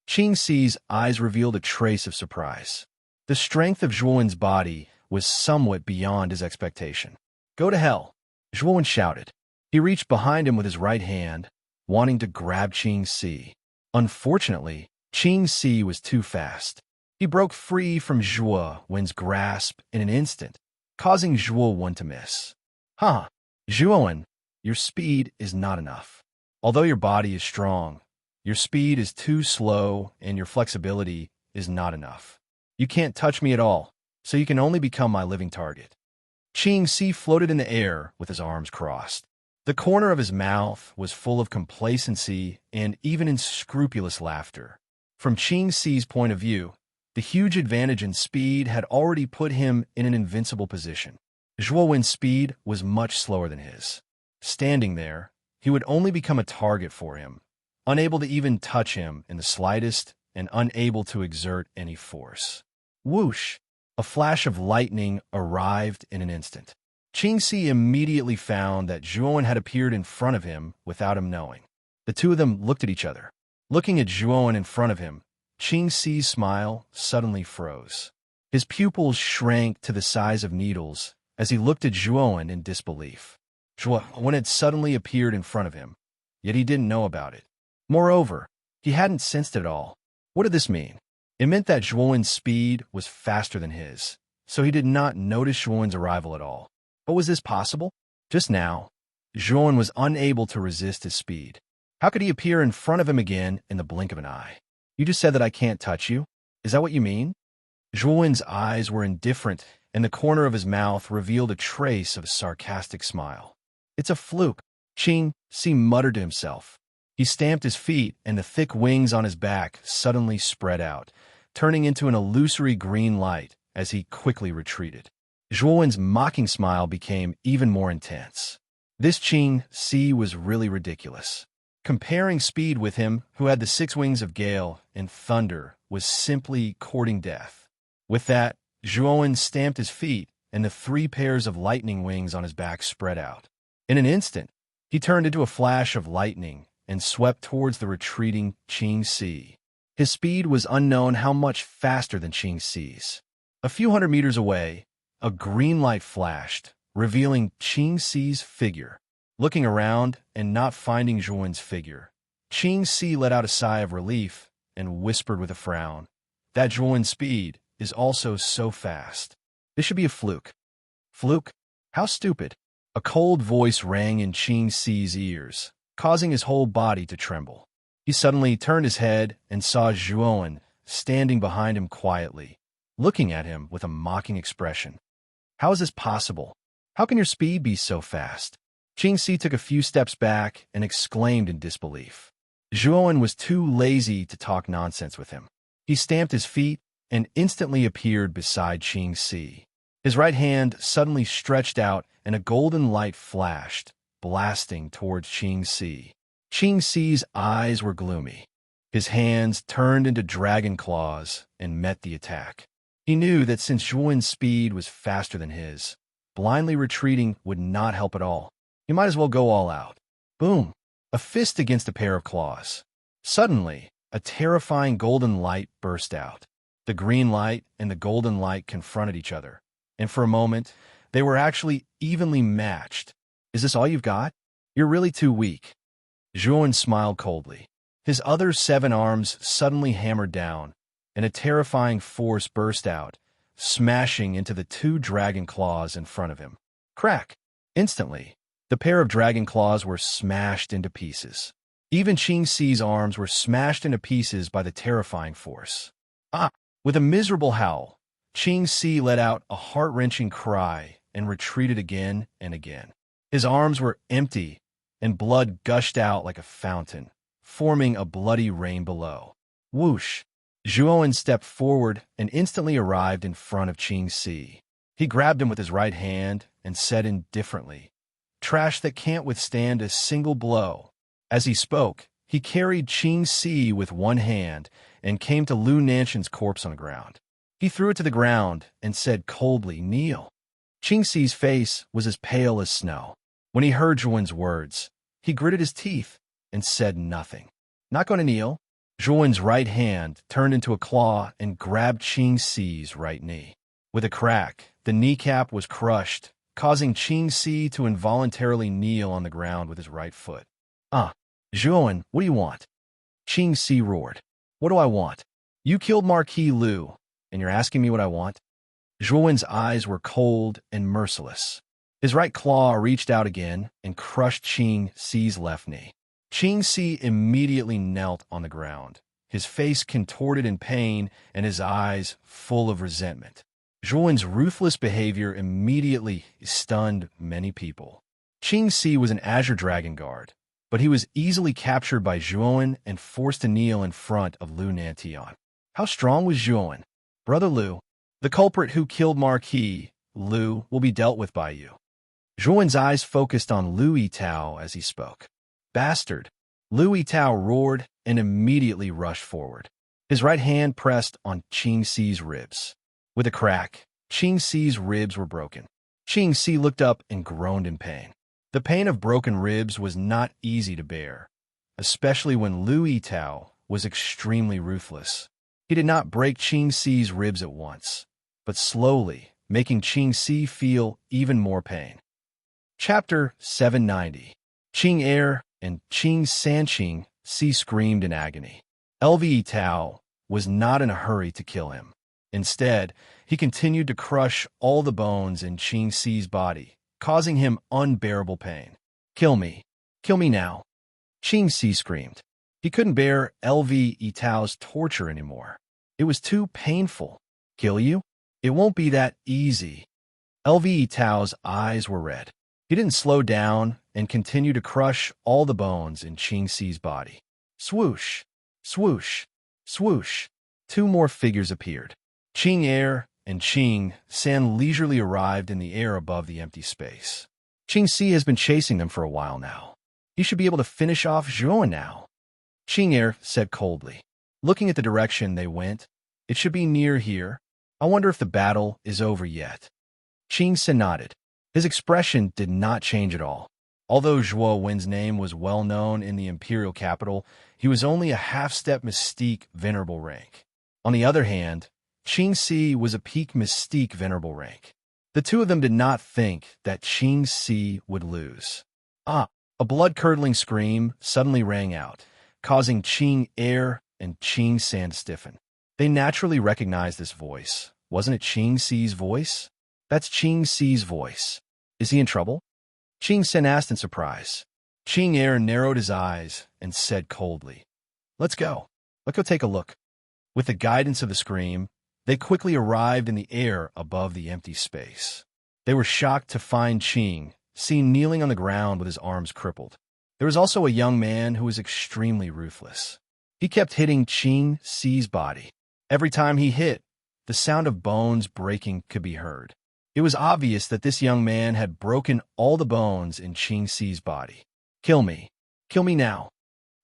Qingxi's eyes revealed a trace of surprise. The strength of Zhuowen's body was somewhat beyond his expectation. Go to hell, Zhuowen shouted. He reached behind him with his right hand, wanting to grab Qingxi. Unfortunately, Qingxi was too fast. He broke free from Zhuowen's grasp in an instant, causing Zhuowen to miss. Zhuowen, your speed is not enough. Although your body is strong, your speed is too slow and your flexibility is not enough. You can't touch me at all, so you can only become my living target. Qingxi floated in the air with his arms crossed. The corner of his mouth was full of complacency and even unscrupulous laughter. From Qingxi's point of view, the huge advantage in speed had already put him in an invincible position. Zhuowen's speed was much slower than his. Standing there, he would only become a target for him, unable to even touch him in the slightest and unable to exert any force. Whoosh! A flash of lightning arrived in an instant. Qingxi immediately found that Zhuowen had appeared in front of him without him knowing. The two of them looked at each other. Looking at Zhuowen in front of him, Qingxi's smile suddenly froze. His pupils shrank to the size of needles as he looked at Zhuowen in disbelief. Zhuowen had suddenly appeared in front of him, yet he didn't know about it. Moreover, he hadn't sensed it at all. What did this mean? It meant that Zhuowen's speed was faster than his, so he did not notice Zhuowen's arrival at all. But was this possible? Just now, Zhuowen was unable to resist his speed. How could he appear in front of him again in the blink of an eye? You just said that I can't touch you? Is that what you mean? Zhuowen's eyes were indifferent, and the corner of his mouth revealed a trace of a sarcastic smile. It's a fluke, Qingxi muttered to himself. He stamped his feet, and the thick wings on his back suddenly spread out, turning into an illusory green light as he quickly retreated. Zhuowen's mocking smile became even more intense. This Qingxi was really ridiculous. Comparing speed with him, who had the 6 wings of gale and thunder, was simply courting death. With that, Zhuowen stamped his feet, and the 3 pairs of lightning wings on his back spread out. In an instant, he turned into a flash of lightning and swept towards the retreating Qingxi. His speed was unknown how much faster than Qingxi's. A few hundred meters away, a green light flashed, revealing Qingxi's figure. Looking around and not finding Zhuowen's figure, Qingxi let out a sigh of relief and whispered with a frown, "That Zhuowen's speed is also so fast. This should be a fluke." Fluke? How stupid. A cold voice rang in Qingxi's ears, causing his whole body to tremble. He suddenly turned his head and saw Zhuowen standing behind him quietly, looking at him with a mocking expression. How is this possible? How can your speed be so fast? Qingxi took a few steps back and exclaimed in disbelief. Zhuowen was too lazy to talk nonsense with him. He stamped his feet and instantly appeared beside Qingxi. His right hand suddenly stretched out and a golden light flashed, blasting towards Qingxi. Qingxi's eyes were gloomy. His hands turned into dragon claws and met the attack. He knew that since Zhuowen's speed was faster than his, blindly retreating would not help at all. He might as well go all out. Boom! A fist against a pair of claws. Suddenly, a terrifying golden light burst out. The green light and the golden light confronted each other, and for a moment, they were actually evenly matched. Is this all you've got? You're really too weak. Zhuowen smiled coldly. His other 7 arms suddenly hammered down, and a terrifying force burst out, smashing into the 2 dragon claws in front of him. Crack! Instantly, the pair of dragon claws were smashed into pieces. Even Qing Si's arms were smashed into pieces by the terrifying force. Ah! With a miserable howl, Qing Si let out a heart-wrenching cry and retreated again and again. His arms were empty, and blood gushed out like a fountain, forming a bloody rain below. Whoosh! Zhuowen stepped forward and instantly arrived in front of Qing Si. He grabbed him with his right hand and said indifferently, "Trash that can't withstand a single blow." As he spoke, he carried Qing Si with one hand and came to Lu Nanshan's corpse on the ground. He threw it to the ground and said coldly, "Kneel." Qing Si's face was as pale as snow. When he heard Zhuowen's words, he gritted his teeth and said nothing. "Not going to kneel." Zhuowen's right hand turned into a claw and grabbed Qing Si's right knee. With a crack, the kneecap was crushed, causing Qing Si to involuntarily kneel on the ground with his right foot. Zhuowen, what do you want?" Qing Si roared. "What do I want? You killed Marquis Lu, and you're asking me what I want?" Zhuowen's eyes were cold and merciless. His right claw reached out again and crushed Qing Si's left knee. Qing Si immediately knelt on the ground, his face contorted in pain and his eyes full of resentment. Zhuowen's ruthless behavior immediately stunned many people. Qing Si was an Azure Dragon Guard, but he was easily captured by Zhuowen and forced to kneel in front of Lu Nantian. How strong was Zhuowen? "Brother Lu, the culprit who killed Marquis Lu will be dealt with by you." Zhuowen's eyes focused on Lu Yitao as he spoke. "Bastard!" Lu Yitao roared and immediately rushed forward. His right hand pressed on Qing Si's ribs. With a crack, Qing Si's ribs were broken. Qing Si looked up and groaned in pain. The pain of broken ribs was not easy to bear, especially when Lu Yitao was extremely ruthless. He did not break Qing Si's ribs at once, but slowly, making Qing Si feel even more pain. Chapter 790. Qing Er and Qing Sanqing Si screamed in agony. LV Tao was not in a hurry to kill him. Instead, he continued to crush all the bones in Qing Si's body, causing him unbearable pain. "Kill me. Kill me now." Qing Si screamed. He couldn't bear LV Itao's torture anymore. It was too painful. "Kill you? It won't be that easy." LV Itao's eyes were red. He didn't slow down and continued to crush all the bones in Qing Si's body. Swoosh, swoosh, swoosh. Two more figures appeared. Qing Er and Qing San leisurely arrived in the air above the empty space. Qing Si has been chasing them for a while now. He should be able to finish off Zhuowen now. Qing Er said coldly. Looking at the direction they went, "It should be near here. I wonder if the battle is over yet." Qing San nodded. His expression did not change at all. Although Zhuowen's name was well known in the imperial capital, he was only a half-step mystique venerable rank. On the other hand, Qing Si was a peak mystique venerable rank. The two of them did not think that Qing Si would lose. A blood-curdling scream suddenly rang out, causing Qing Er and Qing San to stiffen. They naturally recognized this voice. Wasn't it Qing Si's voice? "That's Qing Si's voice. Is he in trouble?" Qing San asked in surprise. Qing Er narrowed his eyes and said coldly, Let's go take a look." With the guidance of the scream, they quickly arrived in the air above the empty space. They were shocked to find Qing seen kneeling on the ground with his arms crippled. There was also a young man who was extremely ruthless. He kept hitting Qing Si's body. Every time he hit, the sound of bones breaking could be heard. It was obvious that this young man had broken all the bones in Qing Si's body. "Kill me. Kill me now."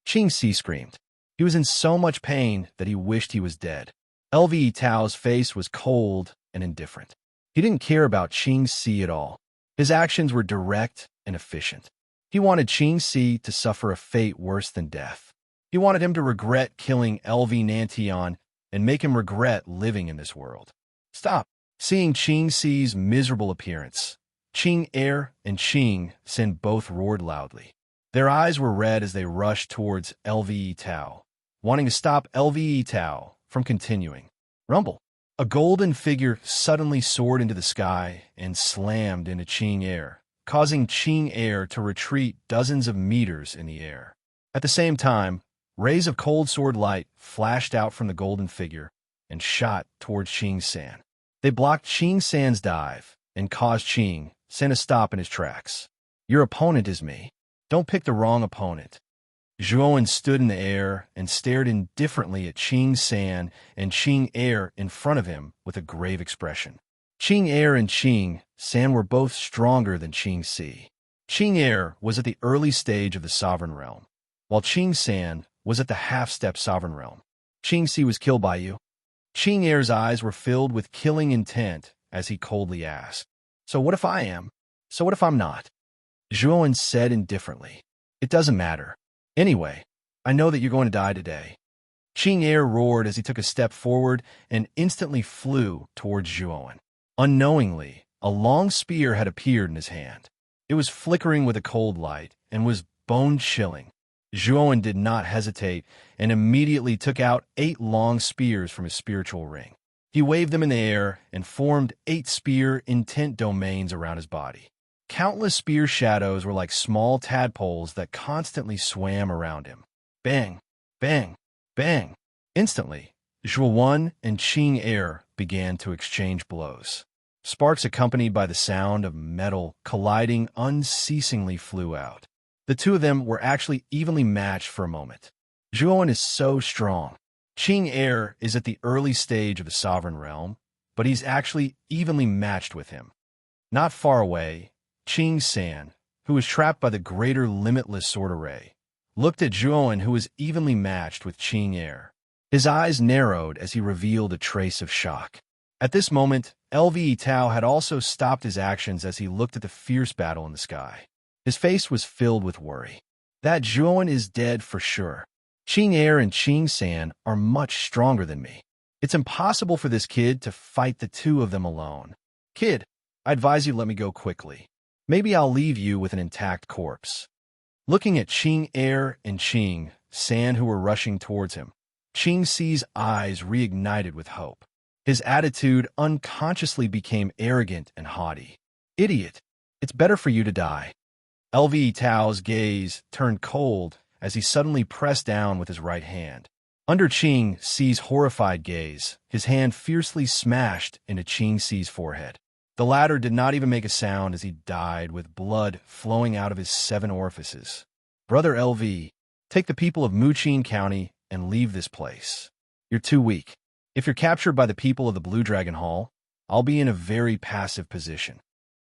Qing Si screamed. He was in so much pain that he wished he was dead. LV Tao's face was cold and indifferent. He didn't care about Qing Si at all. His actions were direct and efficient. He wanted Qing Si to suffer a fate worse than death. He wanted him to regret killing LV Nantian and make him regret living in this world. Stop. Seeing Qing Si's miserable appearance, Qing Er and Qing Sin both roared loudly. Their eyes were red as they rushed towards LV Tao, wanting to stop LV Tao from continuing. Rumble. A golden figure suddenly soared into the sky and slammed into Qing Er, causing Qing Er to retreat dozens of meters in the air. At the same time, rays of cold sword light flashed out from the golden figure and shot towards Qing San. They blocked Qing San's dive and caused Qing San to stop in his tracks. Your opponent is me. Don't pick the wrong opponent. Zhuowen stood in the air and stared indifferently at Qing San and Qing Er in front of him with a grave expression. Qing Er and Qing San were both stronger than Qing Si. Qing Er was at the early stage of the sovereign realm, while Qing San was at the half-step sovereign realm. Qing Si was killed by you? Qing Er's eyes were filled with killing intent as he coldly asked. So what if I am? So what if I'm not? Zhuowen said indifferently. It doesn't matter. Anyway, I know that you're going to die today. Qing Er roared as he took a step forward and instantly flew towards Zhuowen. Unknowingly, a long spear had appeared in his hand. It was flickering with a cold light and was bone-chilling. Zhuowen did not hesitate and immediately took out 8 long spears from his spiritual ring. He waved them in the air and formed 8 spear intent domains around his body. Countless spear shadows were like small tadpoles that constantly swam around him. Bang, bang, bang. Instantly, Zhuowen and Qing Er began to exchange blows. Sparks accompanied by the sound of metal colliding unceasingly flew out. The two of them were actually evenly matched for a moment. Zhuowen is so strong. Qing Er is at the early stage of the sovereign realm, but he's actually evenly matched with him. Not far away, Qing San, who was trapped by the greater limitless sword array, looked at Zhuowen, who was evenly matched with Qing Er. His eyes narrowed as he revealed a trace of shock. At this moment, LVE Tao had also stopped his actions as he looked at the fierce battle in the sky. His face was filled with worry. That Zhuowen is dead for sure. Qing Er and Qing San are much stronger than me. It's impossible for this kid to fight the two of them alone. Kid, I advise you let me go quickly. Maybe I'll leave you with an intact corpse. Looking at Qing Er and Qing San, who were rushing towards him, Qing Si's eyes reignited with hope. His attitude unconsciously became arrogant and haughty. Idiot, it's better for you to die. LVE Tao's gaze turned cold as he suddenly pressed down with his right hand. Under Qing Si's horrified gaze, his hand fiercely smashed into Qing Si's forehead. The latter did not even make a sound as he died with blood flowing out of his 7 orifices. Brother LV, take the people of Muqin County and leave this place. You're too weak. If you're captured by the people of the Blue Dragon Hall, I'll be in a very passive position.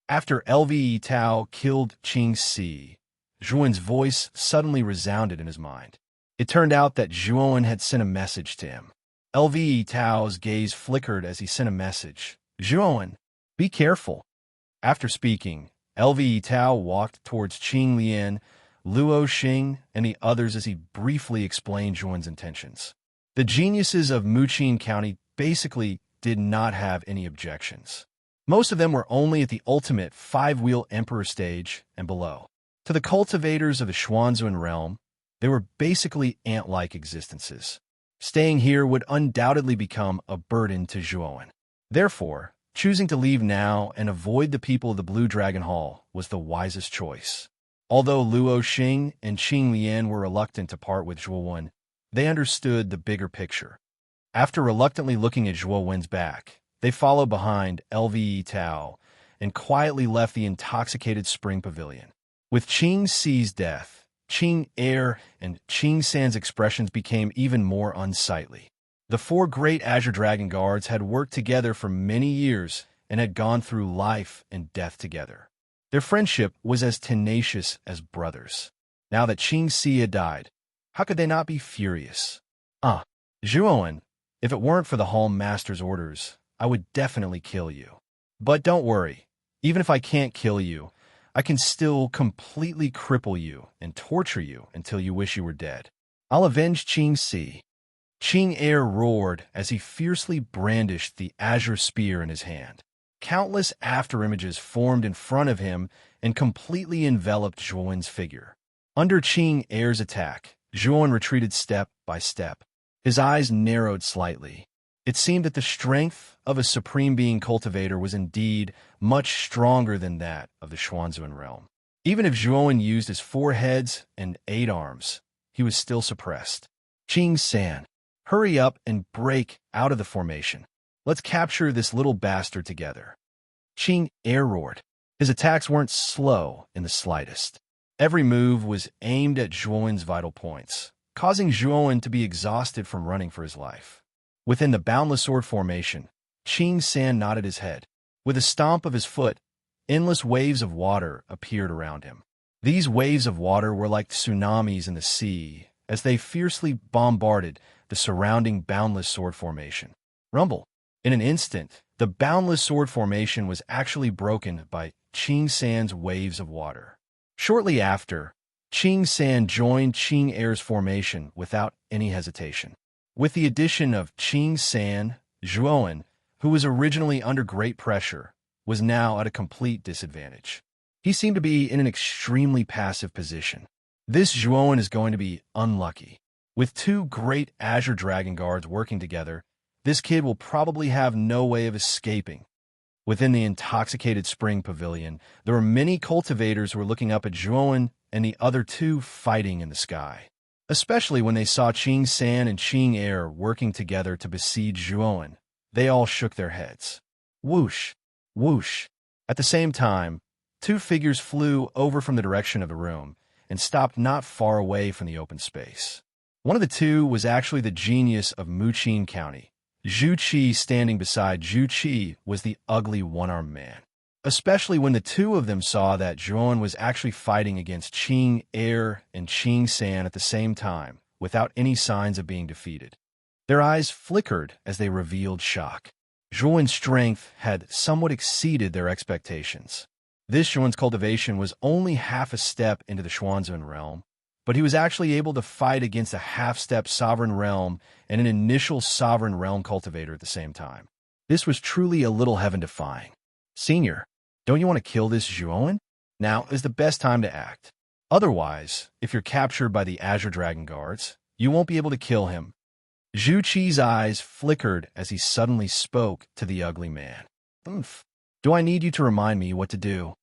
After LVE Tao killed Qing Si, Zhuowen's voice suddenly resounded in his mind. It turned out that Zhuowen had sent a message to him. LVE Tao's gaze flickered as he sent a message. Zhuowen, be careful. After speaking, LVE Tao walked towards Qing Lian, Luo Xing, and the others as he briefly explained Zhuowen's intentions. The geniuses of Muqin County basically did not have any objections. Most of them were only at the ultimate 5-wheel emperor stage and below. To the cultivators of the Xuanzun realm, they were basically ant-like existences. Staying here would undoubtedly become a burden to Zhuowen. Therefore, choosing to leave now and avoid the people of the Blue Dragon Hall was the wisest choice. Although Luo Xing and Qing Lian were reluctant to part with Zhuowen, they understood the bigger picture. After reluctantly looking at Zhuowen's back, they followed behind LVE Tao and quietly left the intoxicated spring pavilion. With Qing Si's death, Qing Er and Qing San's expressions became even more unsightly. The 4 great Azure Dragon Guards had worked together for many years and had gone through life and death together. Their friendship was as tenacious as brothers. Now that Qing Si had died, how could they not be furious? Zhuowen, if it weren't for the Hall Master's orders, I would definitely kill you. But don't worry, even if I can't kill you, I can still completely cripple you and torture you until you wish you were dead. I'll avenge Qing Si. Qing Er roared as he fiercely brandished the azure spear in his hand. Countless afterimages formed in front of him and completely enveloped Zhuowen's figure. Under Qing Er's attack, Zhuowen retreated step by step. His eyes narrowed slightly. It seemed that the strength of a supreme being cultivator was indeed much stronger than that of the Xuanzun realm. Even if Zhuowen used his 4 heads and 8 arms, he was still suppressed. Qing San, hurry up and break out of the formation. Let's capture this little bastard together. Qing air roared. His attacks weren't slow in the slightest. Every move was aimed at Zhuowen's vital points, causing Zhuowen to be exhausted from running for his life. Within the boundless sword formation, Qing San nodded his head. With a stomp of his foot, endless waves of water appeared around him. These waves of water were like tsunamis in the sea as they fiercely bombarded the surrounding boundless sword formation. Rumble. In an instant, the boundless sword formation was actually broken by Qing San's waves of water. Shortly after, Qing San joined Qing Air's formation without any hesitation. With the addition of Qing San, Zhuowen, who was originally under great pressure, was now at a complete disadvantage. He seemed to be in an extremely passive position. This Zhuowen is going to be unlucky. With two great Azure Dragon Guards working together, this kid will probably have no way of escaping. Within the intoxicated spring pavilion, there were many cultivators who were looking up at Zhuowen and the other two fighting in the sky. Especially when they saw Qing San and Qing Air working together to besiege Zhuowen, they all shook their heads. Whoosh, whoosh. At the same time, two figures flew over from the direction of the room and stopped not far away from the open space. One of the two was actually the genius of Muqin County. Zhu Qi standing beside Zhu Qi was the ugly one-armed man. Especially when the two of them saw that Zhuowen was actually fighting against Qing Air and Qing San at the same time, without any signs of being defeated. Their eyes flickered as they revealed shock. Zhuowen's strength had somewhat exceeded their expectations. This Zhuowen's cultivation was only half a step into the Xuanzun realm, but he was actually able to fight against a half-step sovereign realm and an initial sovereign realm cultivator at the same time. This was truly a little heaven-defying. Senior, don't you want to kill this Zhuowen? Now is the best time to act. Otherwise, if you're captured by the Azure Dragon Guards, you won't be able to kill him. Zhu Qi's eyes flickered as he suddenly spoke to the ugly man. Oomph. Do I need you to remind me what to do?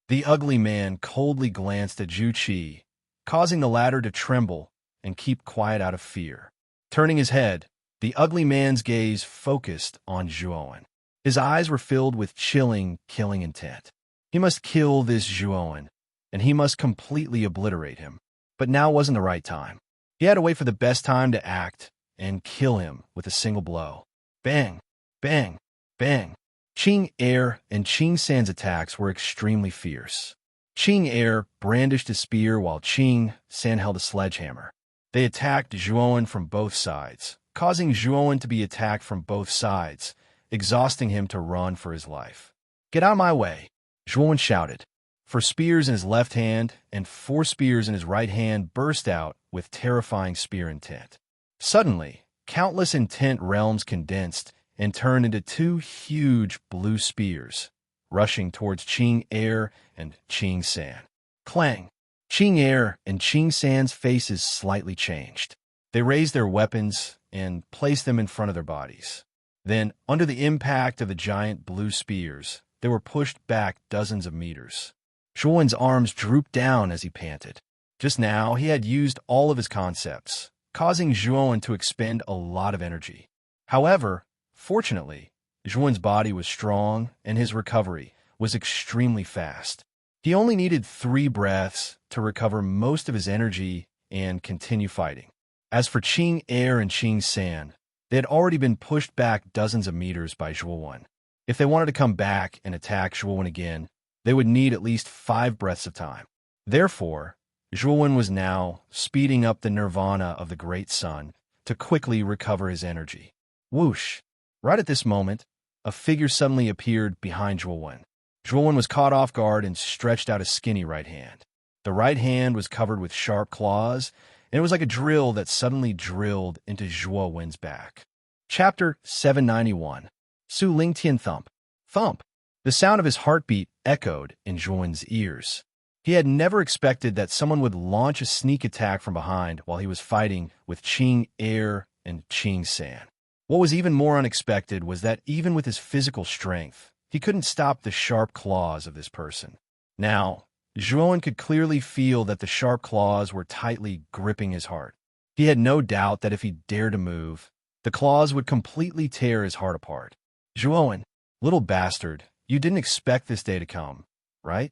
The ugly man coldly glanced at Zhu Qi, causing the latter to tremble and keep quiet out of fear. Turning his head, the ugly man's gaze focused on Zhuowen. His eyes were filled with chilling, killing intent. He must kill this Zhuowen, and he must completely obliterate him. But now wasn't the right time. He had to wait for the best time to act and kill him with a single blow. Bang, bang, bang. Qing Air and Qing San's attacks were extremely fierce. Qing Air brandished a spear while Qing San held a sledgehammer. They attacked Zhuowen from both sides, causing Zhuowen to be attacked from both sides, exhausting him to run for his life. Get out of my way, Zhuowen shouted. 4 spears in his left hand and 4 spears in his right hand burst out with terrifying spear intent. Suddenly, countless intent realms condensed and turned into 2 huge blue spears, rushing towards Qing Air and Qing San. Clang! Qing Air and Qing San's faces slightly changed. They raised their weapons and placed them in front of their bodies. Then, under the impact of the giant blue spears, they were pushed back dozens of meters. Zhuowen's arms drooped down as he panted. Just now, he had used all of his concepts, causing Zhuowen to expend a lot of energy. However, fortunately, Zhuowen's body was strong and his recovery was extremely fast. He only needed 3 breaths to recover most of his energy and continue fighting. As for Qing Air and Qing San, they had already been pushed back dozens of meters by Zhuowen. If they wanted to come back and attack Zhuowen again, they would need at least 5 breaths of time. Therefore, Zhuowen was now speeding up the nirvana of the great sun to quickly recover his energy. Whoosh! Right at this moment, a figure suddenly appeared behind Zhuowen. Zhuowen was caught off guard and stretched out a skinny right hand. The right hand was covered with sharp claws, and it was like a drill that suddenly drilled into Zhuowen's back. Chapter 791. Su Ling Tian Thump. Thump! The sound of his heartbeat echoed in Zhuowen's ears. He had never expected that someone would launch a sneak attack from behind while he was fighting with Qing Air and Qing San. What was even more unexpected was that even with his physical strength, he couldn't stop the sharp claws of this person. Now, Zhuowen could clearly feel that the sharp claws were tightly gripping his heart. He had no doubt that if he dared to move, the claws would completely tear his heart apart. Zhuowen, little bastard, you didn't expect this day to come, right?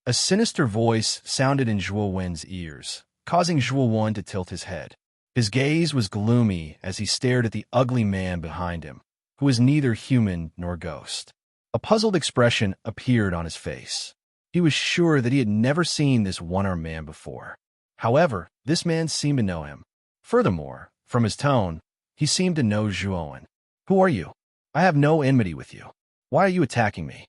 A sinister voice sounded in Zhuowen's ears, causing Zhuowen to tilt his head. His gaze was gloomy as he stared at the ugly man behind him, who was neither human nor ghost. A puzzled expression appeared on his face. He was sure that he had never seen this one-armed man before. However, this man seemed to know him. Furthermore, from his tone, he seemed to know Zhuowen. Who are you? I have no enmity with you. Why are you attacking me?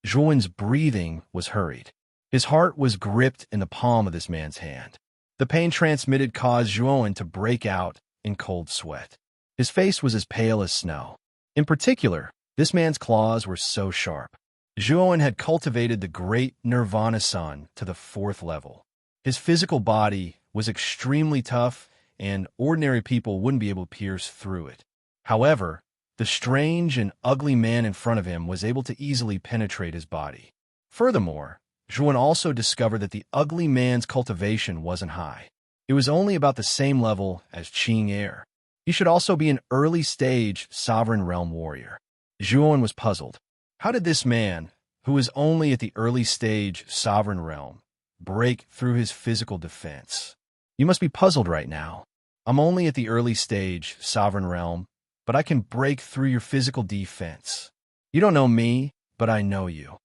Zhuowen's breathing was hurried. His heart was gripped in the palm of this man's hand. The pain transmitted caused Zhuowen to break out in cold sweat. His face was as pale as snow. In particular, this man's claws were so sharp. Zhuowen had cultivated the great Nirvana Sun to the 4th level. His physical body was extremely tough, and ordinary people wouldn't be able to pierce through it. However, the strange and ugly man in front of him was able to easily penetrate his body. Furthermore, Zhuowen also discovered that the ugly man's cultivation wasn't high. It was only about the same level as Qing Air. He should also be an early-stage Sovereign Realm warrior. Zhuowen was puzzled. How did this man, who was only at the early-stage Sovereign Realm, break through his physical defense? You must be puzzled right now. I'm only at the early-stage Sovereign Realm, but I can break through your physical defense. You don't know me, but I know you.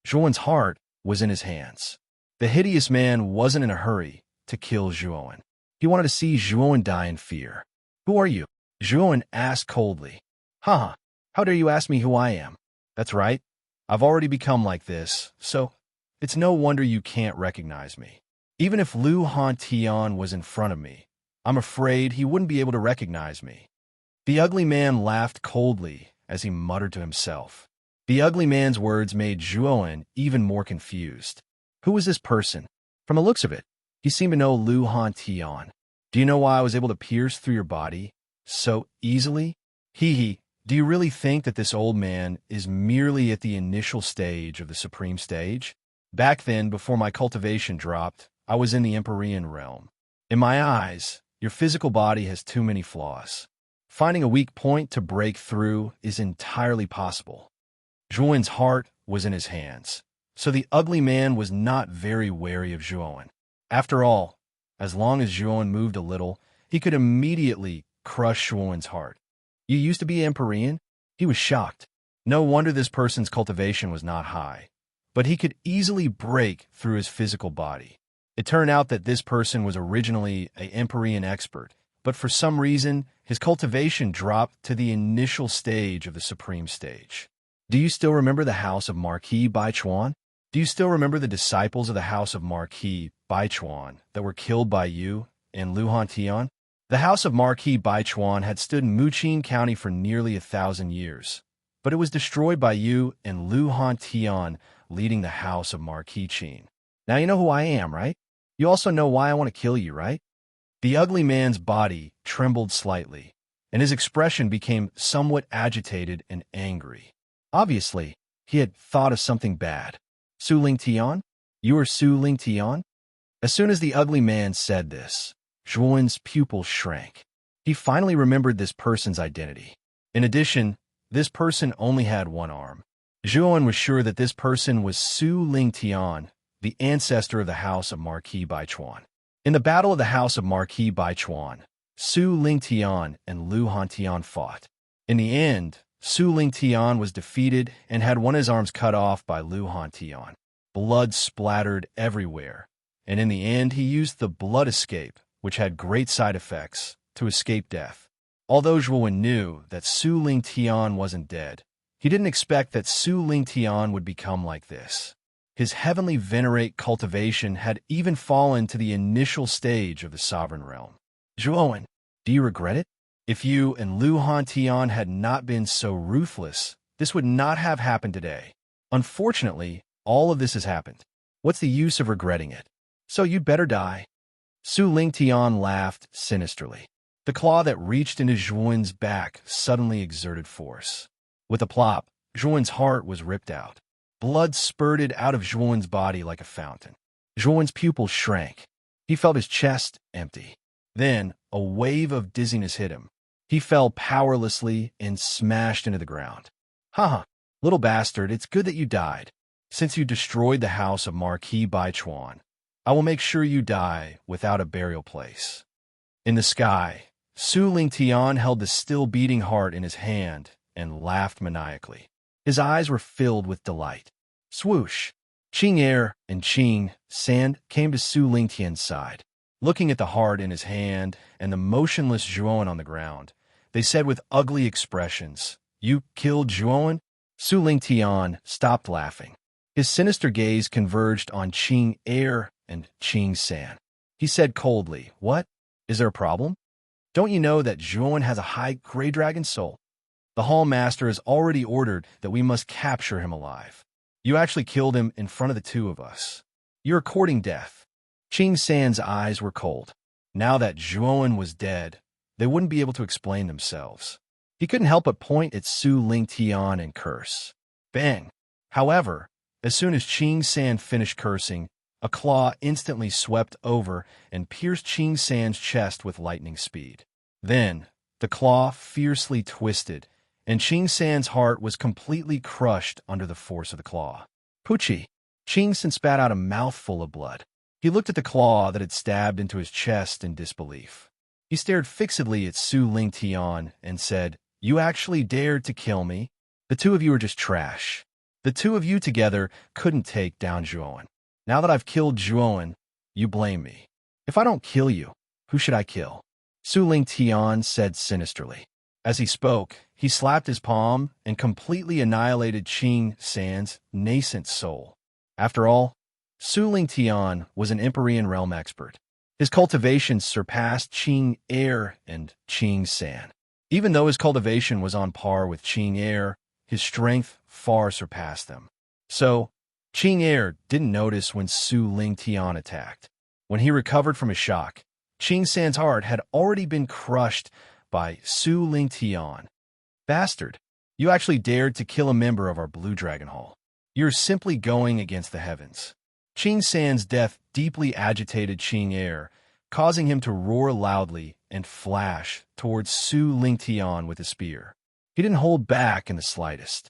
Zhuowen's heart was in his hands. The hideous man wasn't in a hurry to kill Zhuowen. He wanted to see Zhuowen die in fear. Who are you? Zhuowen asked coldly. Huh, how dare you ask me who I am? That's right. I've already become like this, so it's no wonder you can't recognize me. Even if Lu Hantian was in front of me, I'm afraid he wouldn't be able to recognize me. The ugly man laughed coldly as he muttered to himself. The ugly man's words made Zhuowen even more confused. Who was this person? From the looks of it, he seemed to know Lu Hantian. Do you know why I was able to pierce through your body so easily? Hee. Do you really think that this old man is merely at the initial stage of the supreme stage? Back then, before my cultivation dropped, I was in the Empyrean realm. In my eyes, your physical body has too many flaws. Finding a weak point to break through is entirely possible. Zhuowen's heart was in his hands, so the ugly man was not very wary of Zhuowen. After all, as long as Zhuowen moved a little, he could immediately crush Zhuowen's heart. You used to be Empyrean? He was shocked. No wonder this person's cultivation was not high, but he could easily break through his physical body. It turned out that this person was originally an Empyrean expert, but for some reason, his cultivation dropped to the initial stage of the supreme stage. Do you still remember the house of Marquis Baichuan? Do you still remember the disciples of the house of Marquis Baichuan that were killed by you and Lu Hantian? The house of Marquis Baichuan had stood in Muqing County for nearly 1,000 years, but it was destroyed by you and Lu Hantian leading the house of Marquis Qin. Now you know who I am, right? You also know why I want to kill you, right? The ugly man's body trembled slightly, and his expression became somewhat agitated and angry. Obviously, he had thought of something bad. Su Lingtian? You are Su Lingtian? As soon as the ugly man said this, Zhuowen's pupils shrank. He finally remembered this person's identity. In addition, this person only had one arm. Zhuowen was sure that this person was Su Lingtian, the ancestor of the house of Marquis Baichuan. In the battle of the house of Marquis Baichuan, Su Lingtian and Lu Hantian fought. In the end, Su Lingtian was defeated and had one of his arms cut off by Lu Hantian. Blood splattered everywhere, and in the end he used the blood escape, which had great side effects, to escape death. Although Zhuowen knew that Su Lingtian wasn't dead, he didn't expect that Su Lingtian would become like this. His heavenly venerate cultivation had even fallen to the initial stage of the sovereign realm. Zhuowen, do you regret it? If you and Lu Hantian had not been so ruthless, this would not have happened today. Unfortunately, all of this has happened. What's the use of regretting it? So you'd better die. Su Lingtian laughed sinisterly. The claw that reached into Zhuowen's back suddenly exerted force. With a plop, Zhuowen's heart was ripped out. Blood spurted out of Zhuowen's body like a fountain. Zhuowen's pupils shrank. He felt his chest empty. Then, a wave of dizziness hit him. He fell powerlessly and smashed into the ground. Haha, little bastard, it's good that you died. Since you destroyed the house of Marquis Baichuan, I will make sure you die without a burial place. In the sky, Su Lingtian held the still-beating heart in his hand and laughed maniacally. His eyes were filled with delight. Swoosh! Qing Er and Qing San came to Su Lingtian's side. Looking at the heart in his hand and the motionless Zhuowen on the ground, they said with ugly expressions, "You killed Zhuowen?" Su Lingtian stopped laughing. His sinister gaze converged on Qing Er and Qing San. He said coldly, "What? Is there a problem? Don't you know that Zhuowen has a high gray dragon soul? The Hall Master has already ordered that we must capture him alive. You actually killed him in front of the two of us. You're courting death." Qing San's eyes were cold. Now that Zhuowen was dead, they wouldn't be able to explain themselves. He couldn't help but point at Su Lingtian and curse. Bang! However, as soon as Qing San finished cursing, a claw instantly swept over and pierced Qing San's chest with lightning speed. Then, the claw fiercely twisted, and Qing San's heart was completely crushed under the force of the claw. Pucci! Qing San spat out a mouthful of blood. He looked at the claw that had stabbed into his chest in disbelief. He stared fixedly at Su Lingtian and said, "You actually dared to kill me? The two of you are just trash. The two of you together couldn't take down Zhuowen. Now that I've killed Zhuowen, you blame me. If I don't kill you, who should I kill?" Su Lingtian said sinisterly. As he spoke, he slapped his palm and completely annihilated Qing San's nascent soul. After all, Su Lingtian was an Empyrean realm expert. His cultivation surpassed Qing Er and Qing San. Even though his cultivation was on par with Qing Er, his strength far surpassed them. So, Qing Er didn't notice when Su Lingtian attacked. When he recovered from his shock, Qing San's heart had already been crushed by Su Lingtian. "Bastard, you actually dared to kill a member of our Blue Dragon Hall. You're simply going against the heavens." Qing San's death deeply agitated Qing Er, causing him to roar loudly and flash towards Su Lingtian with a spear. He didn't hold back in the slightest.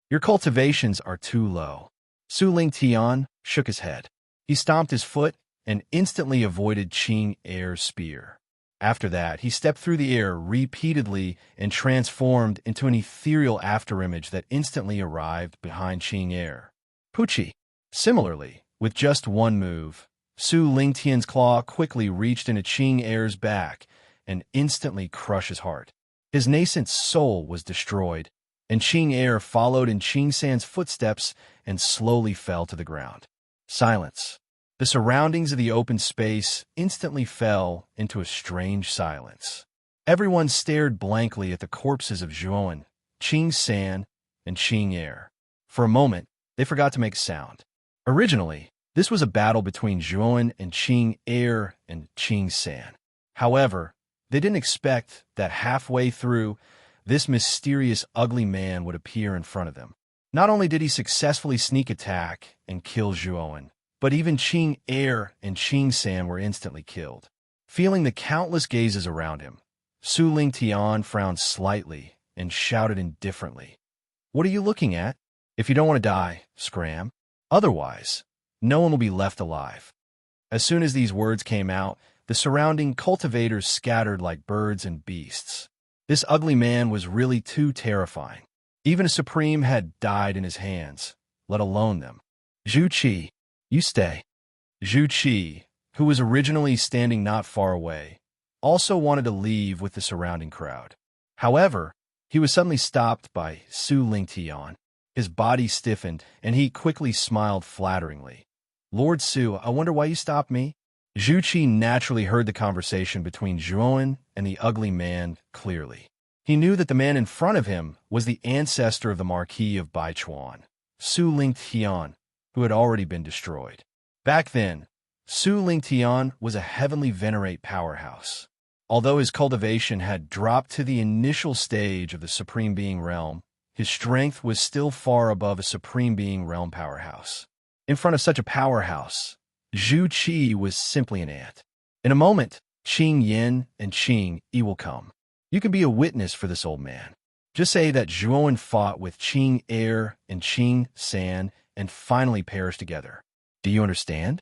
"Your cultivations are too low." Su Lingtian shook his head. He stomped his foot and instantly avoided Qing Er's spear. After that, he stepped through the air repeatedly and transformed into an ethereal afterimage that instantly arrived behind Qing Er. Pucci. Similarly, with just one move, Su Lingtian's claw quickly reached into Qing Er's back and instantly crushed his heart. His nascent soul was destroyed, and Qing Er followed in Qing San's footsteps and slowly fell to the ground. Silence. The surroundings of the open space instantly fell into a strange silence. Everyone stared blankly at the corpses of Zhuowen, Qing San, and Qing Er. For a moment, they forgot to make sound. Originally, this was a battle between Zhuowen and Qing Er and Qing San. However, they didn't expect that halfway through, this mysterious ugly man would appear in front of them. Not only did he successfully sneak attack and kill Zhuowen, but even Qing Er and Qing San were instantly killed. Feeling the countless gazes around him, Su Lingtian frowned slightly and shouted indifferently, "What are you looking at? If you don't want to die, scram. Otherwise, no one will be left alive." As soon as these words came out, the surrounding cultivators scattered like birds and beasts. This ugly man was really too terrifying. Even a supreme had died in his hands, let alone them. "Zhu Qi, you stay." Zhu Qi, who was originally standing not far away, also wanted to leave with the surrounding crowd. However, he was suddenly stopped by Su Lingtian. His body stiffened, and he quickly smiled flatteringly. "Lord Su, I wonder why you stopped me?" Zhu Qi naturally heard the conversation between Zhuowen and the ugly man clearly. He knew that the man in front of him was the ancestor of the Marquis of Baichuan, Su Lingtian, who had already been destroyed. Back then, Su Lingtian was a heavenly venerate powerhouse. Although his cultivation had dropped to the initial stage of the Supreme Being realm, his strength was still far above a Supreme Being realm powerhouse. In front of such a powerhouse, Zhu Qi was simply an ant. In a moment, Qing Yin and Qing Yi will come. You can be a witness for this old man. Just say that Zhuowen fought with Qing Air and Qing San and finally perished together. Do you understand?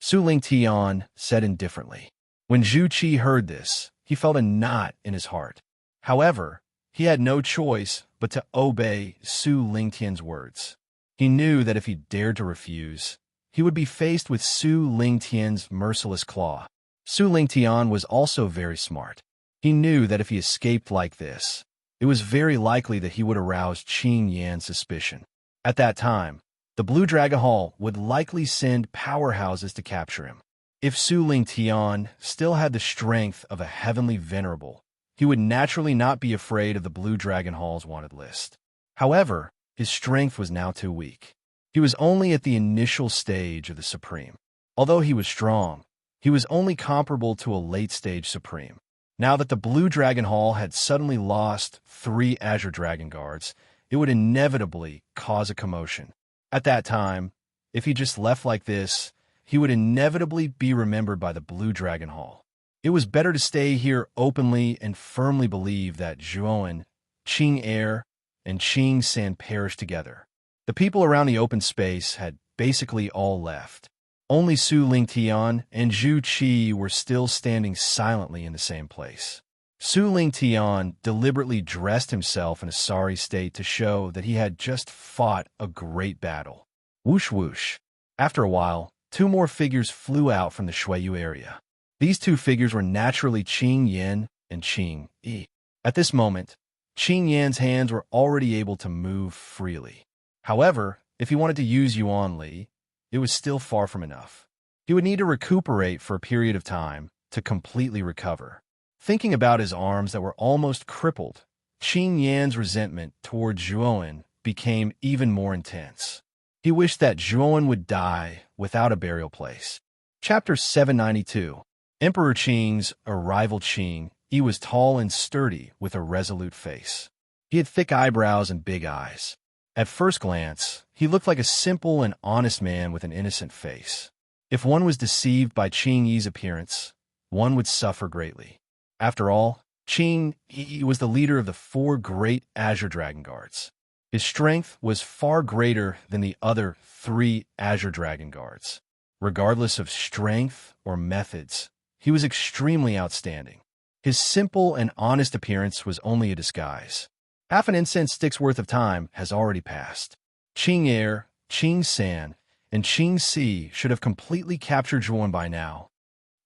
Su Ling Tian said indifferently. When Zhu Qi heard this, he felt a knot in his heart. However, he had no choice but to obey Su Ling Tian's words. He knew that if he dared to refuse, he would be faced with Su Ling Tian's merciless claw. Su Ling Tian was also very smart. He knew that if he escaped like this, it was very likely that he would arouse Qing Yan's suspicion. At that time, the Blue Dragon Hall would likely send powerhouses to capture him. If Su Ling Tian still had the strength of a heavenly venerable, he would naturally not be afraid of the Blue Dragon Hall's wanted list. However, his strength was now too weak. He was only at the initial stage of the Supreme. Although he was strong, he was only comparable to a late-stage Supreme. Now that the Blue Dragon Hall had suddenly lost 3 Azure Dragon Guards, it would inevitably cause a commotion. At that time, if he just left like this, he would inevitably be remembered by the Blue Dragon Hall. It was better to stay here openly and firmly believe that Zhuowen, Qing Air, and Qing San perished together. The people around the open space had basically all left. Only Su Ling Tian and Zhu Qi were still standing silently in the same place. Su Ling Tian deliberately dressed himself in a sorry state to show that he had just fought a great battle. Whoosh whoosh. After a while, 2 more figures flew out from the Shuiyu area. These 2 figures were naturally Qing Yin and Qing Yi. At this moment, Qing Yan's hands were already able to move freely. However, if he wanted to use Yuan Li, it was still far from enough. He would need to recuperate for a period of time to completely recover. Thinking about his arms that were almost crippled, Qing Yan's resentment toward Zhuowen became even more intense. He wished that Zhuowen would die without a burial place. Chapter 792. Emperor Qing's rival Qing Yi was tall and sturdy with a resolute face. He had thick eyebrows and big eyes. At first glance, he looked like a simple and honest man with an innocent face. If one was deceived by Qing Yi's appearance, one would suffer greatly. After all, Qing Yi was the leader of the 4 great Azure Dragon Guards. His strength was far greater than the other 3 Azure Dragon Guards. Regardless of strength or methods, he was extremely outstanding. His simple and honest appearance was only a disguise. Half an incense stick's worth of time has already passed. Qing Air, Qing San, and Qing Si should have completely captured Zhuowen by now.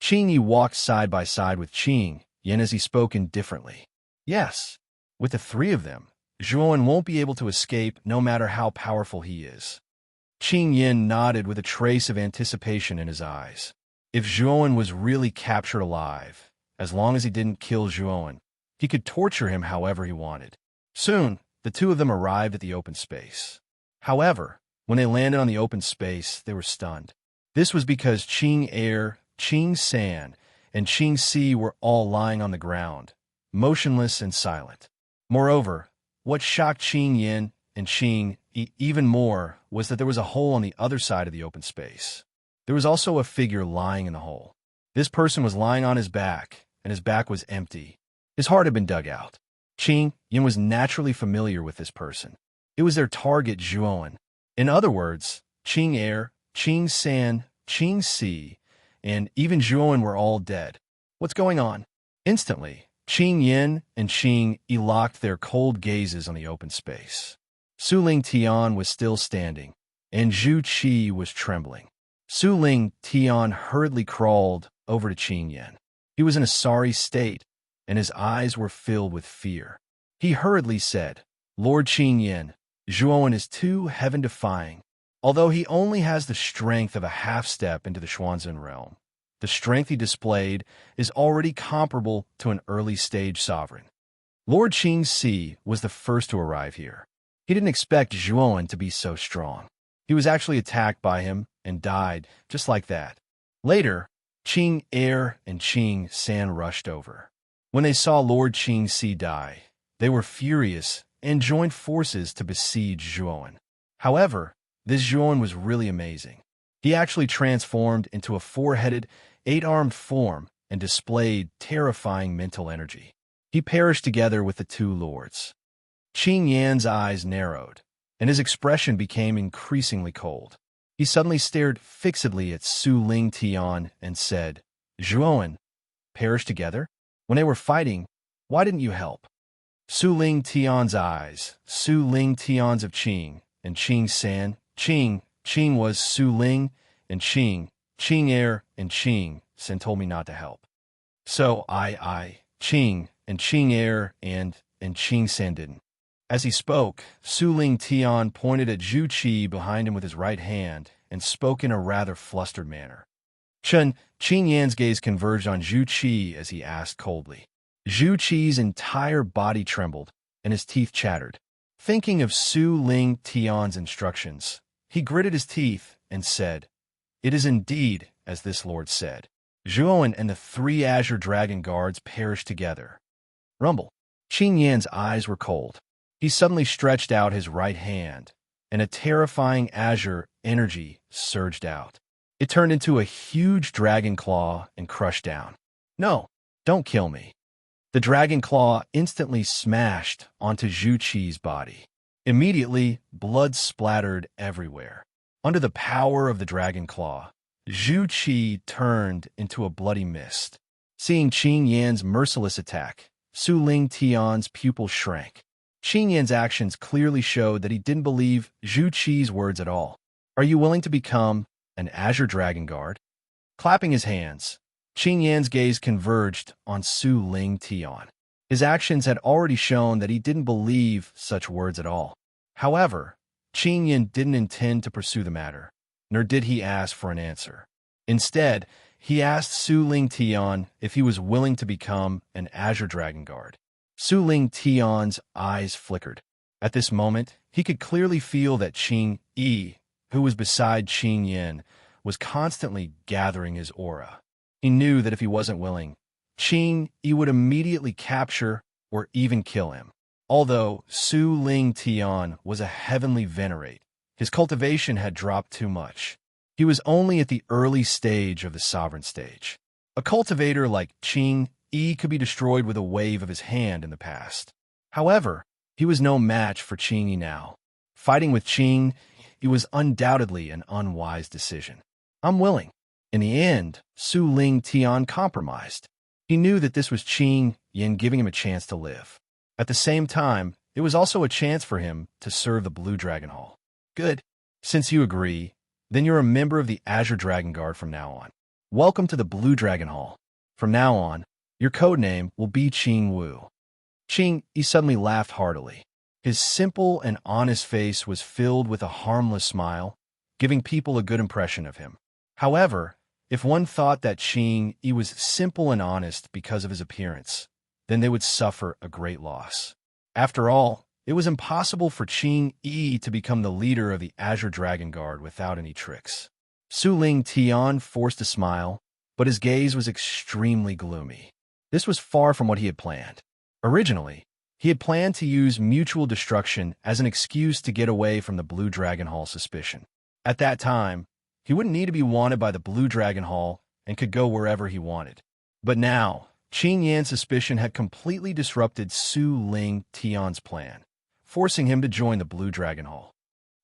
Qing Yi walked side by side with Qing Yin as he spoke indifferently. Yes, with the 3 of them, Zhuowen won't be able to escape no matter how powerful he is. Qing Yin nodded with a trace of anticipation in his eyes. If Zhuowen was really captured alive, as long as he didn't kill Zhuowen, he could torture him however he wanted. Soon, the 2 of them arrived at the open space. However, when they landed on the open space, they were stunned. This was because Qing Air, Qing San, and Qing Si were all lying on the ground, motionless and silent. Moreover, what shocked Qing Yin and Qing Yi even more was that there was a hole on the other side of the open space. There was also a figure lying in the hole. This person was lying on his back, and his back was empty. His heart had been dug out. Qing Yin was naturally familiar with this person. It was their target, Zhuowen. In other words, Qing Air, Qing San, Qing Si, and even Zhuowen were all dead. What's going on? Instantly, Qing Yin and Qing Yi locked their cold gazes on the open space. Su Ling Tian was still standing, and Zhu Qi was trembling. Su Ling Tian hurriedly crawled over to Qing Yin. He was in a sorry state, and his eyes were filled with fear. He hurriedly said, "Lord Qing Yin, Zhuowen is too heaven-defying. Although he only has the strength of a half-step into the Xuanzun realm, the strength he displayed is already comparable to an early-stage sovereign." Lord Qing Si was the first to arrive here. He didn't expect Zhuowen to be so strong. He was actually attacked by him and died just like that. Later, Qing Air and Qing San rushed over. When they saw Lord Qing Si die, they were furious and joined forces to besiege Zhuowen. However, this Zhuowen was really amazing. He actually transformed into a four-headed, eight-armed form and displayed terrifying mental energy. He perished together with the two lords. Qing Yan's eyes narrowed, and his expression became increasingly cold. He suddenly stared fixedly at Su Ling Tian and said, "Zhuowen, perish together? When they were fighting, why didn't you help?" Su Ling Tian's eyes, Su Ling Tian's of Qing, and Qing San, Qing was Su Ling, and Qing Er, and Qing San told me not to help. So Qing, and Qing Er, and Qing San didn't. As he spoke, Su Ling Tian pointed at Zhu Qi behind him with his right hand and spoke in a rather flustered manner. Qing Yan's gaze converged on Zhu Qi as he asked coldly. Zhu Qi's entire body trembled and his teeth chattered. Thinking of Su Ling Tian's instructions, he gritted his teeth and said, "It is indeed as this lord said." Zhuowen and the three Azure Dragon Guards perished together. Rumble. Qing Yan's eyes were cold. He suddenly stretched out his right hand, and a terrifying azure energy surged out. It turned into a huge dragon claw and crushed down. "No, don't kill me." The dragon claw instantly smashed onto Zhu Qi's body. Immediately, blood splattered everywhere. Under the power of the dragon claw, Zhu Qi turned into a bloody mist. Seeing Qing Yan's merciless attack, Su Ling Tian's pupil shrank. Qing Yan's actions clearly showed that he didn't believe Zhu Qi's words at all. "Are you willing to become an Azure Dragon Guard?" Clapping his hands, Qing Yan's gaze converged on Su Ling Tian. His actions had already shown that he didn't believe such words at all. However, Qing Yan didn't intend to pursue the matter, nor did he ask for an answer. Instead, he asked Su Ling Tian if he was willing to become an Azure Dragon Guard. Su Ling Tian's eyes flickered. At this moment, he could clearly feel that Qing Yi, who was beside Qing Yan, was constantly gathering his aura. He knew that if he wasn't willing, Qing Yi would immediately capture or even kill him. Although Su Ling Tian was a heavenly venerate, his cultivation had dropped too much. He was only at the early stage of the sovereign stage. A cultivator like Qing Yi could be destroyed with a wave of his hand in the past. However, he was no match for Qing Yi now. Fighting with Qing Yi was undoubtedly an unwise decision. "I'm willing." In the end, Su Ling Tian compromised. He knew that this was Qing Yin giving him a chance to live. At the same time, it was also a chance for him to serve the Blue Dragon Hall. "Good. Since you agree, then you're a member of the Azure Dragon Guard from now on. Welcome to the Blue Dragon Hall. From now on, your code name will be Qing Wu." Qing Yi suddenly laughed heartily. His simple and honest face was filled with a harmless smile, giving people a good impression of him. However, if one thought that Qing Yi was simple and honest because of his appearance, then they would suffer a great loss. After all, it was impossible for Qing Yi to become the leader of the Azure Dragon Guard without any tricks. Su Ling Tian forced a smile, but his gaze was extremely gloomy. This was far from what he had planned. Originally, he had planned to use mutual destruction as an excuse to get away from the Blue Dragon Hall suspicion. At that time, he wouldn't need to be wanted by the Blue Dragon Hall and could go wherever he wanted. But now, Qing Yan's suspicion had completely disrupted Su Ling Tian's plan, forcing him to join the Blue Dragon Hall.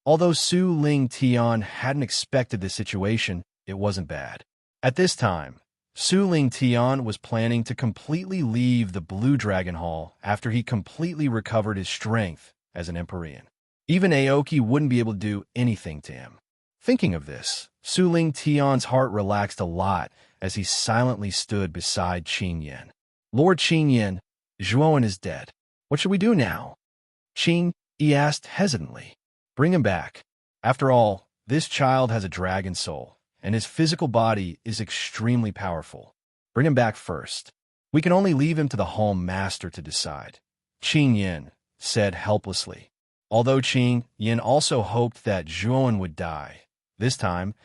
Although Su Ling Tian hadn't expected this situation, it wasn't bad. At this time, Su Ling Tian was planning to completely leave the Blue Dragon Hall after he completely recovered his strength as an Empyrean. Even Aoki wouldn't be able to do anything to him. Thinking of this, Su Ling Tian's heart relaxed a lot as he silently stood beside Qing Yan. "Lord Qing Yan, Zhuowen is dead. What should we do now?" Qing Yi asked hesitantly. "Bring him back. After all, this child has a dragon soul, and his physical body is extremely powerful. Bring him back first. We can only leave him to the Hall Master to decide," Qing Yan said helplessly. Although Qing Yan also hoped that Zhuowen would die, this time,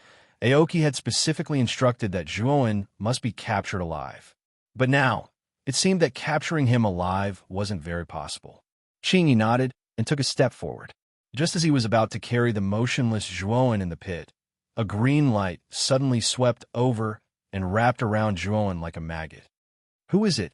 Aoki had specifically instructed that Zhuowen must be captured alive. But now, it seemed that capturing him alive wasn't very possible. Qing Yi nodded and took a step forward. Just as he was about to carry the motionless Zhuowen in the pit, a green light suddenly swept over and wrapped around Zhuowen like a maggot. "Who is it?"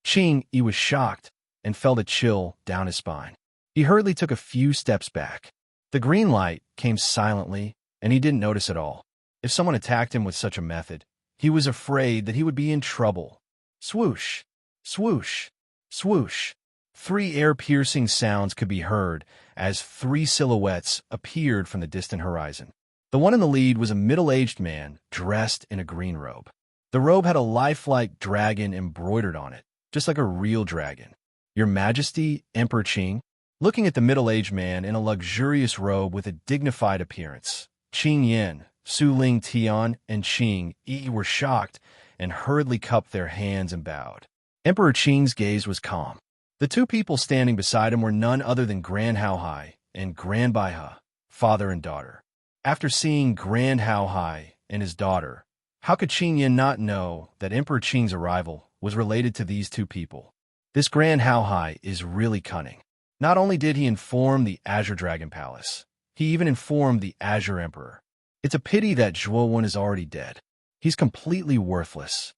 Qing Yi was shocked and felt a chill down his spine. He hurriedly took a few steps back. The green light came silently, and he didn't notice at all. If someone attacked him with such a method, he was afraid that he would be in trouble. Swoosh, swoosh, swoosh. 3 air-piercing sounds could be heard as 3 silhouettes appeared from the distant horizon. The one in the lead was a middle-aged man dressed in a green robe. The robe had a lifelike dragon embroidered on it, just like a real dragon. "Your Majesty, Emperor Qing?" Looking at the middle-aged man in a luxurious robe with a dignified appearance, Qing Yan, Su Ling Tian, and Qing Yi were shocked and hurriedly cupped their hands and bowed. Emperor Qing's gaze was calm. The 2 people standing beside him were none other than Grand Hao Hai and Grand Baihe, father and daughter. After seeing Grand Hao Hai and his daughter, how could Qing Yan not know that Emperor Qing's arrival was related to these 2 people? This Grand Hao Hai is really cunning. Not only did he inform the Azure Dragon Palace, he even informed the Azure Emperor. It's a pity that Zhuowen is already dead. He's completely worthless.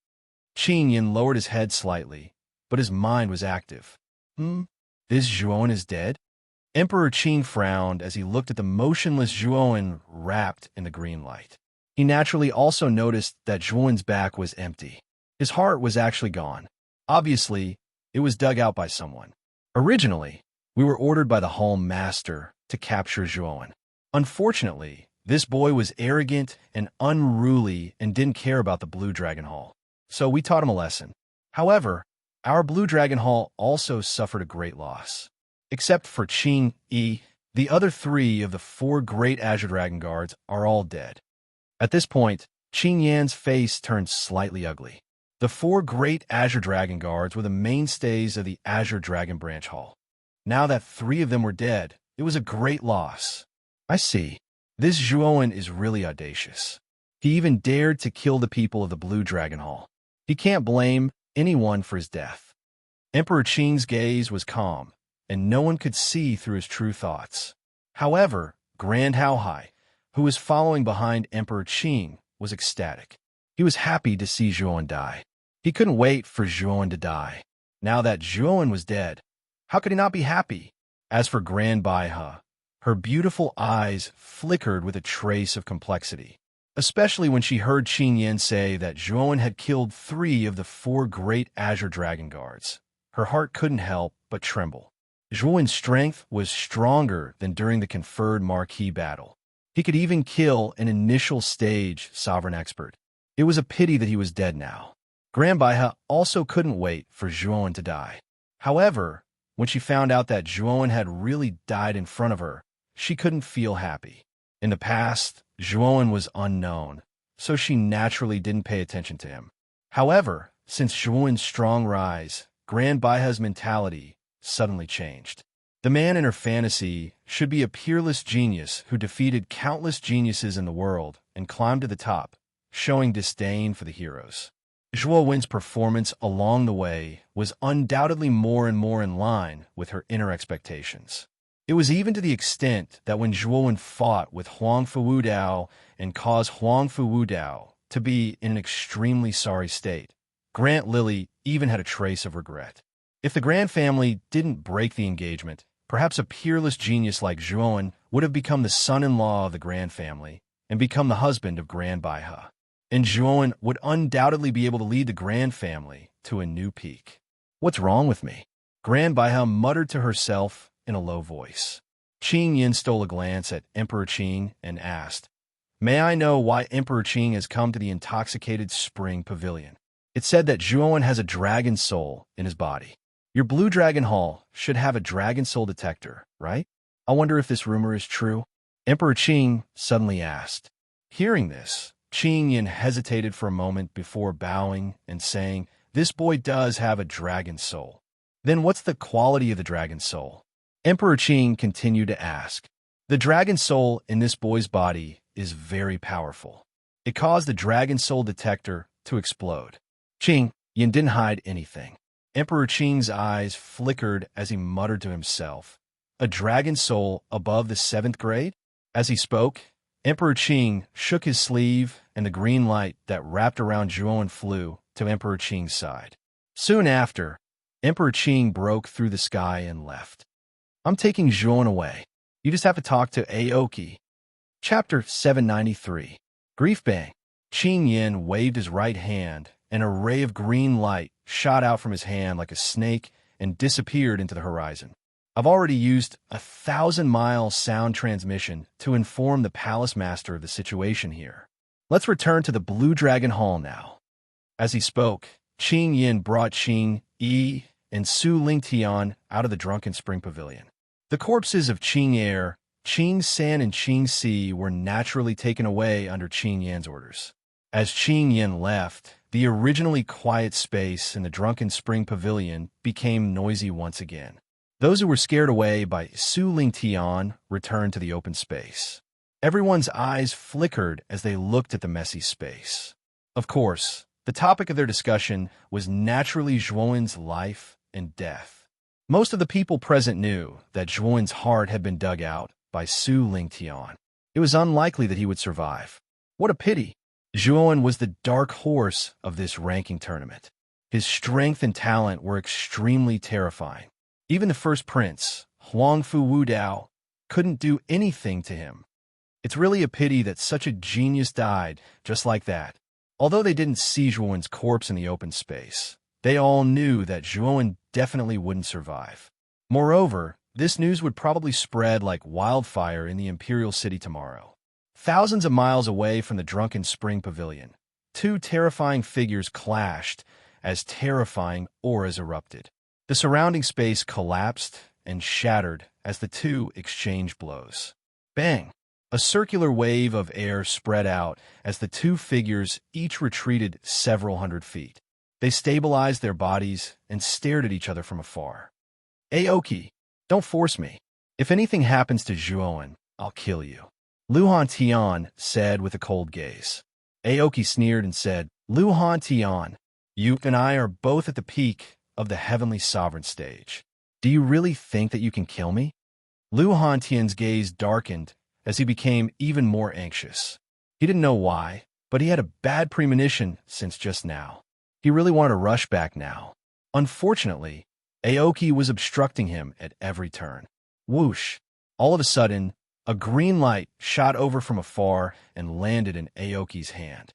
Qing Yan lowered his head slightly, but his mind was active. This Zhuowen is dead? Emperor Qing frowned as he looked at the motionless Zhuowen wrapped in the green light. He naturally also noticed that Zhuowen's back was empty. His heart was actually gone. Obviously, it was dug out by someone. Originally, we were ordered by the Hall Master to capture Zhuowen. Unfortunately, this boy was arrogant and unruly and didn't care about the Blue Dragon Hall. So we taught him a lesson. However, our Blue Dragon Hall also suffered a great loss. Except for Qing Yi, the other 3 of the 4 great Azure Dragon Guards are all dead. At this point, Qing Yan's face turned slightly ugly. The 4 great Azure Dragon Guards were the mainstays of the Azure Dragon Branch Hall. Now that 3 of them were dead, it was a great loss. I see. This Zhuowen is really audacious. He even dared to kill the people of the Blue Dragon Hall. He can't blame anyone for his death. Emperor Qing's gaze was calm, and no one could see through his true thoughts. However, Grand Hao Hai, who was following behind Emperor Qing, was ecstatic. He was happy to see Zhuowen die. He couldn't wait for Zhuowen to die. Now that Zhuowen was dead, how could he not be happy? As for Grand Baihe, her beautiful eyes flickered with a trace of complexity, especially when she heard Qing Yan say that Zhuowen had killed 3 of the 4 great Azure Dragon Guards. Her heart couldn't help but tremble. Zhuowen's strength was stronger than during the conferred Marquis battle. He could even kill an initial stage sovereign expert. It was a pity that he was dead now. Grand Baihe also couldn't wait for Zhuowen to die. However, when she found out that Zhuowen had really died in front of her, she couldn't feel happy. In the past, Zhuowen was unknown, so she naturally didn't pay attention to him. However, since Zhuowen's strong rise, Grand Baihe's mentality suddenly changed. The man in her fantasy should be a peerless genius who defeated countless geniuses in the world and climbed to the top, showing disdain for the heroes. Zhuowen's performance along the way was undoubtedly more and more in line with her inner expectations. It was even to the extent that when Zhuowen fought with Huang Fu Wudao and caused Huang Fu Wudao to be in an extremely sorry state, Grant Lily even had a trace of regret. If the Grand family didn't break the engagement, perhaps a peerless genius like Zhuowen would have become the son-in-law of the Grand family and become the husband of Grand Baihe. And Zhuowen would undoubtedly be able to lead the Grand family to a new peak. What's wrong with me? Grand Baihe muttered to herself in a low voice. Qing Yan stole a glance at Emperor Qing and asked, "May I know why Emperor Qing has come to the intoxicated spring pavilion? It said that Zhuowen has a dragon soul in his body. Your Blue Dragon Hall should have a dragon soul detector, right? I wonder if this rumor is true?" Emperor Qing suddenly asked. Hearing this, Qing Yan hesitated for a moment before bowing and saying, "This boy does have a dragon soul. Then what's the quality of the dragon soul?" Emperor Qing continued to ask. "The dragon soul in this boy's body is very powerful. It caused the dragon soul detector to explode." Qing Yan didn't hide anything. Emperor Qing's eyes flickered as he muttered to himself, "A dragon soul above the 7th grade?" As he spoke, Emperor Qing shook his sleeve, and the green light that wrapped around Zhuowen flew to Emperor Qing's side. Soon after, Emperor Qing broke through the sky and left. I'm taking Zhuowen away. You just have to talk to Aoki. Chapter 793. Grief Bang. Qing Yin waved his right hand, and a ray of green light shot out from his hand like a snake and disappeared into the horizon. I've already used a 1,000-mile sound transmission to inform the palace master of the situation here. Let's return to the Blue Dragon Hall now. As he spoke, Qing Yin brought Qing Yi and Su Lingtian out of the Drunken Spring Pavilion. The corpses of Qing Er, Qing San, and Qing Si were naturally taken away under Qing Yan's orders. As Qing Yin left, the originally quiet space in the Drunken Spring Pavilion became noisy once again. Those who were scared away by Su Lingtian returned to the open space. Everyone's eyes flickered as they looked at the messy space. Of course, the topic of their discussion was naturally Zhuowen's life and death. Most of the people present knew that Zhuowen's heart had been dug out by Su Lingtian. It was unlikely that he would survive. What a pity! Zhuowen was the dark horse of this ranking tournament. His strength and talent were extremely terrifying. Even the first prince, Huangfu Wudao, couldn't do anything to him. It's really a pity that such a genius died just like that. Although they didn't see Zhuowen's corpse in the open space, they all knew that Zhuowen definitely wouldn't survive. Moreover, this news would probably spread like wildfire in the imperial city tomorrow. Thousands of miles away from the Drunken Spring Pavilion, two terrifying figures clashed as terrifying auras erupted. The surrounding space collapsed and shattered as the two exchanged blows. Bang! A circular wave of air spread out as the two figures each retreated several hundred feet. They stabilized their bodies and stared at each other from afar. Aoki, don't force me. If anything happens to Zhuowen, I'll kill you. Lu Hantian said with a cold gaze. Aoki sneered and said, Lu Hantian, you and I are both at the peak of the heavenly sovereign stage. Do you really think that you can kill me? Lu Hantian's gaze darkened as he became even more anxious. He didn't know why, but he had a bad premonition since just now. He really wanted to rush back now. Unfortunately, Aoki was obstructing him at every turn. Whoosh! All of a sudden, a green light shot over from afar and landed in Aoki's hand.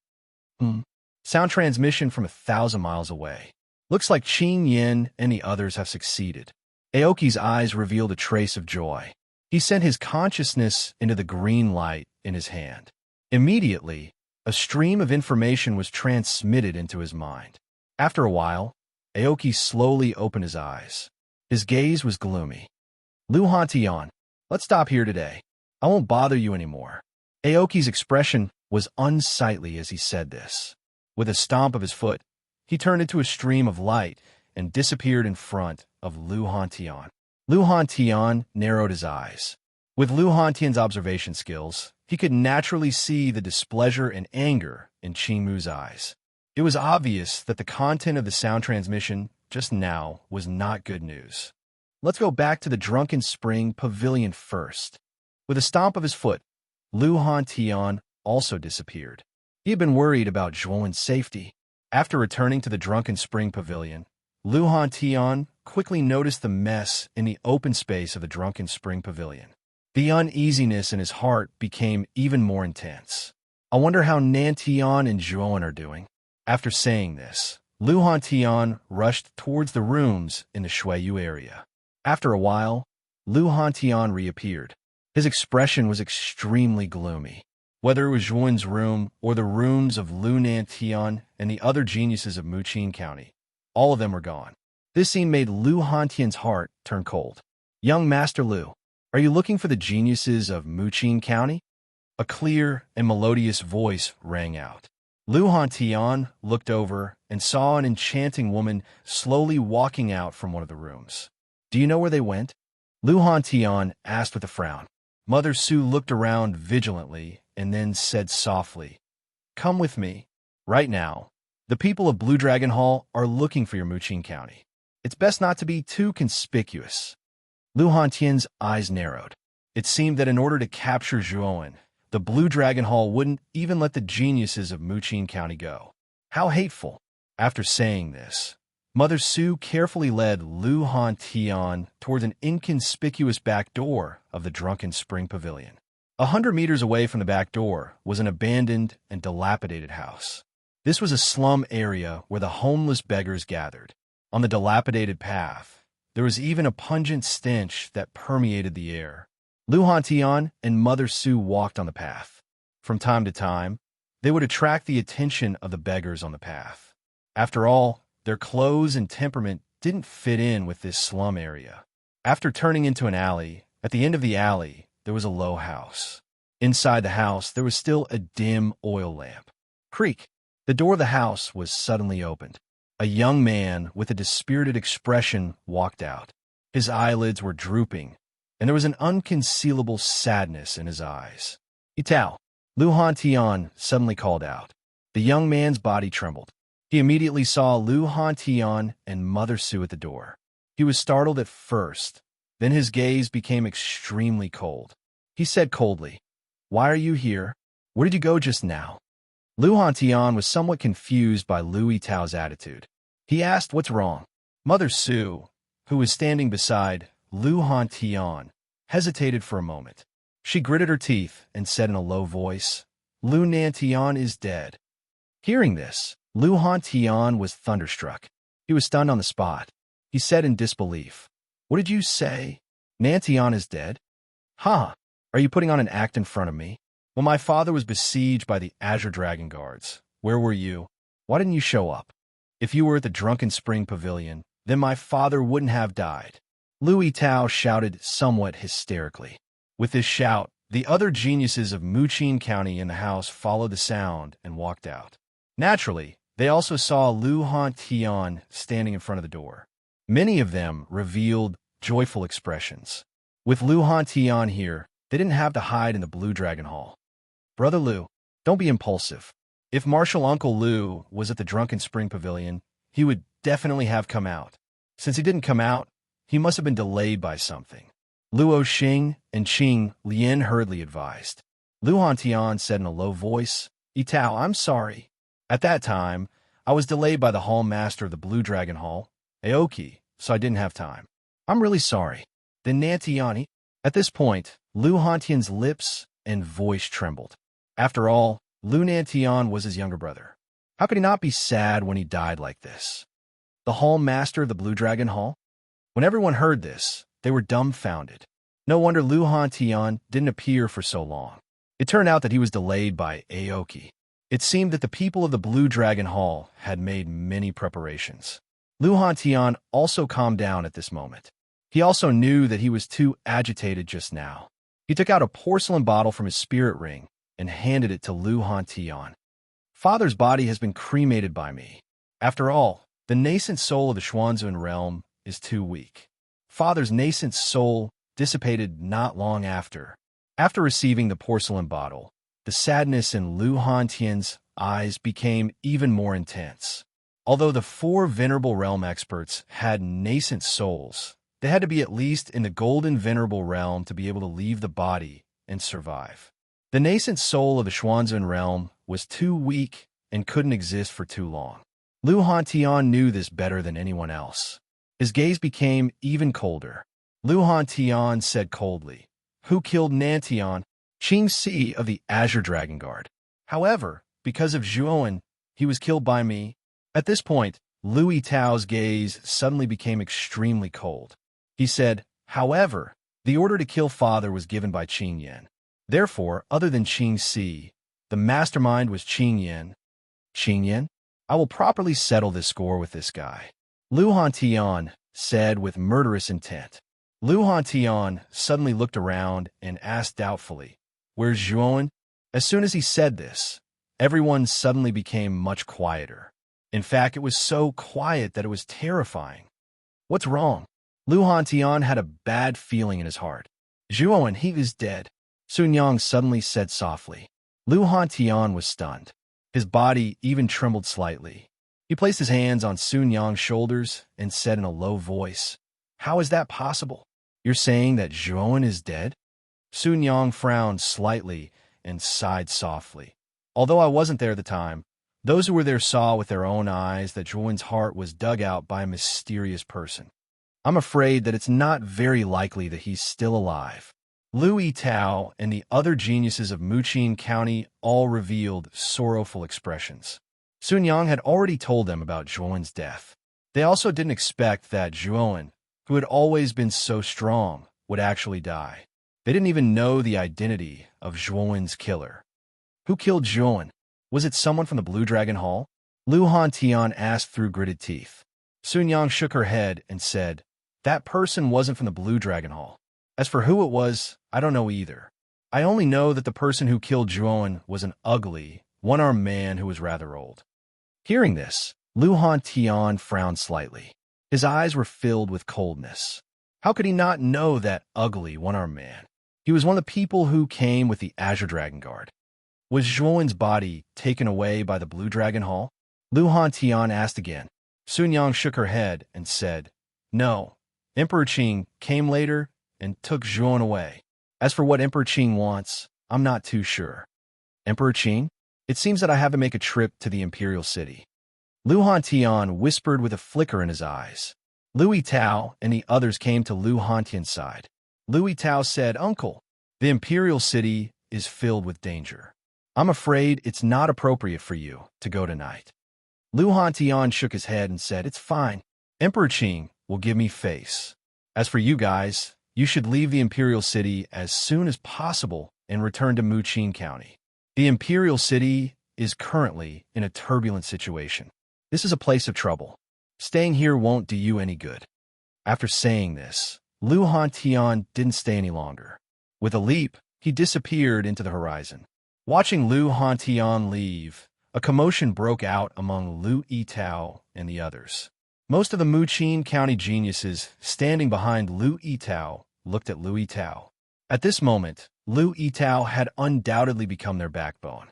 Sound transmission from 1,000 miles away. Looks like Qing Yin and the others have succeeded. Aoki's eyes revealed a trace of joy. He sent his consciousness into the green light in his hand. Immediately, a stream of information was transmitted into his mind. After a while, Aoki slowly opened his eyes. His gaze was gloomy. Lu Hantian, let's stop here today. I won't bother you anymore. Aoki's expression was unsightly as he said this. With a stomp of his foot, he turned into a stream of light and disappeared in front of Lu Hantian. Lu Hantian narrowed his eyes. With Lu Hantian's observation skills, he could naturally see the displeasure and anger in Qingmu's eyes. It was obvious that the content of the sound transmission just now was not good news. Let's go back to the Drunken Spring Pavilion first. With a stomp of his foot, Lu Hantian also disappeared. He had been worried about Zhuowen's safety. After returning to the Drunken Spring Pavilion, Lu Hantian quickly noticed the mess in the open space of the Drunken Spring Pavilion. The uneasiness in his heart became even more intense. I wonder how Nantian and Zhuowen are doing. After saying this, Lu Hantian rushed towards the rooms in the Shuiyu area. After a while, Lu Hantian reappeared. His expression was extremely gloomy. Whether it was Zhuowen's room or the rooms of Lu Nantian and the other geniuses of Muqin County, all of them were gone. This scene made Lu Hantian's heart turn cold. Young Master Lu, are you looking for the geniuses of Muqin County? A clear and melodious voice rang out. Lu Hantian looked over and saw an enchanting woman slowly walking out from one of the rooms. Do you know where they went? Lu Hantian asked with a frown. Mother Su looked around vigilantly and then said softly, Come with me. Right now, the people of Blue Dragon Hall are looking for your Muqin County. It's best not to be too conspicuous. Lu Hantian's eyes narrowed. It seemed that in order to capture Zhuowen, The Blue Dragon Hall wouldn't even let the geniuses of Muqing County go. How hateful. After saying this, Mother Su carefully led Lu Han Tian towards an inconspicuous back door of the Drunken Spring Pavilion. 100 meters away from the back door was an abandoned and dilapidated house. This was a slum area where the homeless beggars gathered. On the dilapidated path, there was even a pungent stench that permeated the air. Lu Han Tian and Mother Su walked on the path. From time to time, they would attract the attention of the beggars on the path. After all, their clothes and temperament didn't fit in with this slum area. After turning into an alley, at the end of the alley, there was a low house. Inside the house, there was still a dim oil lamp. Creak! The door of the house was suddenly opened. A young man with a dispirited expression walked out. His eyelids were drooping, and there was an unconcealable sadness in his eyes. "Itao!" Lu Han Tian suddenly called out. The young man's body trembled. He immediately saw Lu Han Tian and Mother Su at the door. He was startled at first, then his gaze became extremely cold. He said coldly, "Why are you here? Where did you go just now?" Lu Han Tian was somewhat confused by Lu Yitao's attitude. He asked what's wrong. Mother Su, who was standing beside Lu Han Tian, hesitated for a moment. She gritted her teeth and said in a low voice, "Lu Nan Tian is dead." Hearing this, Lu Han Tian was thunderstruck. He was stunned on the spot. He said in disbelief, "What did you say? Nan Tian is dead? Ha! Are you putting on an act in front of me? When my father was besieged by the Azure Dragon Guards, where were you? Why didn't you show up? If you were at the Drunken Spring Pavilion, then my father wouldn't have died." Lu Yitao shouted somewhat hysterically. With this shout, the other geniuses of Muqing County in the house followed the sound and walked out. Naturally, they also saw Lu Han Tian standing in front of the door. Many of them revealed joyful expressions. With Lu Han Tian here, they didn't have to hide in the Blue Dragon Hall. "Brother Lu, don't be impulsive. If Marshal Uncle Lu was at the Drunken Spring Pavilion, he would definitely have come out. Since he didn't come out, he must have been delayed by something," Luo Xing and Qing Lian hurriedly advised. Lu Han Tian said in a low voice, "Itao, I'm sorry. At that time, I was delayed by the Hall Master of the Blue Dragon Hall, Aoki, so I didn't have time. I'm really sorry." Then Nantiani. At this point, Lu Hantian's lips and voice trembled. After all, Lu Nantian was his younger brother. How could he not be sad when he died like this? The Hall Master of the Blue Dragon Hall? When everyone heard this, they were dumbfounded. No wonder Lu Hantian didn't appear for so long. It turned out that he was delayed by Aoki. It seemed that the people of the Blue Dragon Hall had made many preparations. Lu Hantian also calmed down at this moment. He also knew that he was too agitated just now. He took out a porcelain bottle from his spirit ring and handed it to Lu Han Tian. "Father's body has been cremated by me. After all, the nascent soul of the Xuanzun realm is too weak." Father's nascent soul dissipated not long after. After receiving the porcelain bottle, the sadness in Lu Han Tian's eyes became even more intense. Although the 4 Venerable Realm experts had nascent souls, they had to be at least in the Golden Venerable Realm to be able to leave the body and survive. The nascent soul of the Xuanzun realm was too weak and couldn't exist for too long. Lu Han Tian knew this better than anyone else. His gaze became even colder. Lu Han Tian said coldly, "Who killed Nantian?" "Qing Si of the Azure Dragon Guard. However, because of Zhuowen, he was killed by me." At this point, Lu Yitao's gaze suddenly became extremely cold. He said, "However, the order to kill father was given by Qing Yan. Therefore, other than Qing Si, the mastermind was Qing Yan." "Qing Yan? I will properly settle this score with this guy," Lu Han Tian said with murderous intent. Lu Han Tian suddenly looked around and asked doubtfully, "Where's Zhuowen?" As soon as he said this, everyone suddenly became much quieter. In fact, it was so quiet that it was terrifying. "What's wrong?" Lu Han Tian had a bad feeling in his heart. "Zhuowen, he is dead," Sun Yang suddenly said softly. Lu Han Tian was stunned. His body even trembled slightly. He placed his hands on Sun Yang's shoulders and said in a low voice, "How is that possible? You're saying that Zhuowen is dead?" Sun Yang frowned slightly and sighed softly. Although I wasn't there at the time, those who were there saw with their own eyes that Zhuan's heart was dug out by a mysterious person. I'm afraid that it's not very likely that he's still alive. Lu Yitao and the other geniuses of Muqing County all revealed sorrowful expressions. Sun Yang had already told them about Zhuan's death. They also didn't expect that Zhuan, who had always been so strong, would actually die. They didn't even know the identity of Zhuan's killer. Who killed Zhuan? Was it someone from the Blue Dragon Hall? Lu Hantian asked through gritted teeth. Sun Yang shook her head and said, "That person wasn't from the Blue Dragon Hall. As for who it was, I don't know either. I only know that the person who killed Zhuan was an ugly, one-armed man who was rather old." Hearing this, Lu Hantian frowned slightly. His eyes were filled with coldness. How could he not know that ugly, one-armed man? He was one of the people who came with the Azure Dragon Guard. Was Zhuan's body taken away by the Blue Dragon Hall? Lu Hantian asked again. Sun Yang shook her head and said, "No. Emperor Qing came later and took Zhuan away. As for what Emperor Qing wants, I'm not too sure." Emperor Qing? It seems that I have to make a trip to the Imperial City. Lu Hantian whispered with a flicker in his eyes. Lu Yitao and the others came to Lu Hantian's side. Lu Yitao said, "Uncle, the Imperial City is filled with danger. I'm afraid it's not appropriate for you to go tonight." Lu Hantian shook his head and said, "It's fine. Emperor Qing will give me face. As for you guys, you should leave the Imperial City as soon as possible and return to Muqing County. The Imperial City is currently in a turbulent situation. This is a place of trouble. Staying here won't do you any good." After saying this, Lu Hantian didn't stay any longer. With a leap, he disappeared into the horizon. Watching Lu Hantian leave, a commotion broke out among Lu Yitao and the others. Most of the Muqing County geniuses standing behind Lu Yitao looked at Lu Yitao. At this moment, Lu Yitao had undoubtedly become their backbone.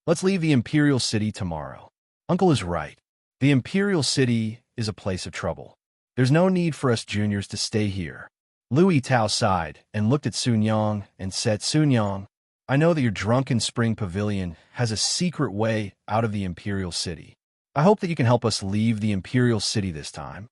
"Let's leave the Imperial City tomorrow. Uncle is right. The Imperial City is a place of trouble. There's no need for us juniors to stay here." Lu Yitao sighed and looked at Sun Yang and said, "Sun Yang, I know that your drunken spring pavilion has a secret way out of the Imperial City. I hope that you can help us leave the Imperial City this time."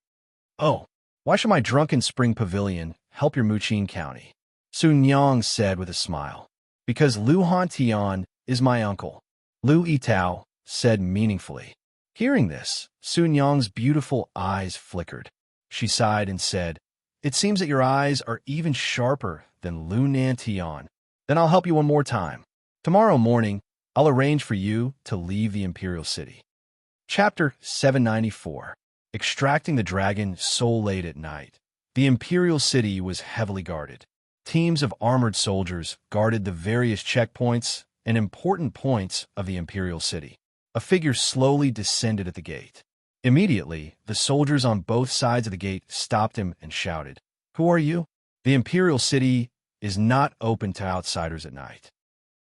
"Oh, why should my drunken spring pavilion help your Muqing County?" Sun Yang said with a smile. "Because Lu Hantian is my uncle," Lu Yitao said meaningfully. Hearing this, Sun Yang's beautiful eyes flickered. She sighed and said, "It seems that your eyes are even sharper than Lu Nantian. Then I'll help you one more time. Tomorrow morning, I'll arrange for you to leave the Imperial City." Chapter 794. Extracting the Dragon so late at night. The Imperial City was heavily guarded. Teams of armored soldiers guarded the various checkpoints and important points of the Imperial City. A figure slowly descended at the gate. Immediately, the soldiers on both sides of the gate stopped him and shouted, "Who are you? The Imperial City is not open to outsiders at night.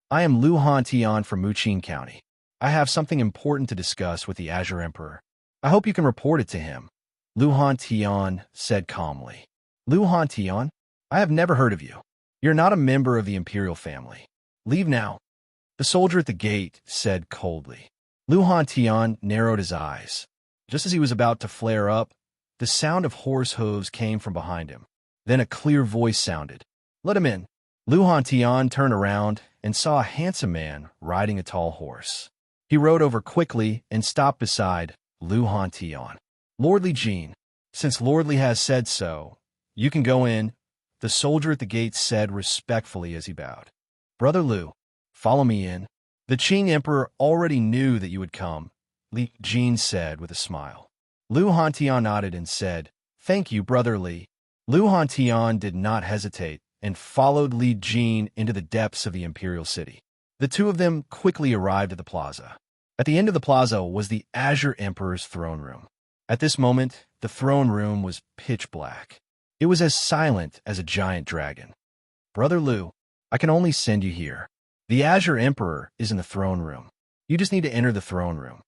I am Lu Hantian from Muqing County. I have something important to discuss with the Azure Emperor. I hope you can report it to him," Lu Hantian said calmly. "Lu Hantian? I have never heard of you. You're not a member of the Imperial family. Leave now," the soldier at the gate said coldly. Lu Hantian narrowed his eyes. Just as he was about to flare up, the sound of horse hooves came from behind him. Then a clear voice sounded, "Let him in." Lu Hantian turned around and saw a handsome man riding a tall horse. He rode over quickly and stopped beside Lu Hantian. "Lordly Jean, since Lordly has said so, you can go in," the soldier at the gate said respectfully as he bowed. "Brother Lu, follow me in. The Qing Emperor already knew that you would come," Li Jin said with a smile. Lu Hantian nodded and said, "Thank you, Brother Li." Lu Hantian did not hesitate and followed Li Jin into the depths of the Imperial City. The two of them quickly arrived at the plaza. At the end of the plaza was the Azure Emperor's throne room. At this moment, the throne room was pitch black. It was as silent as a giant dragon. "Brother Lu, I can only send you here. The Azure Emperor is in the throne room. You just need to enter the throne room."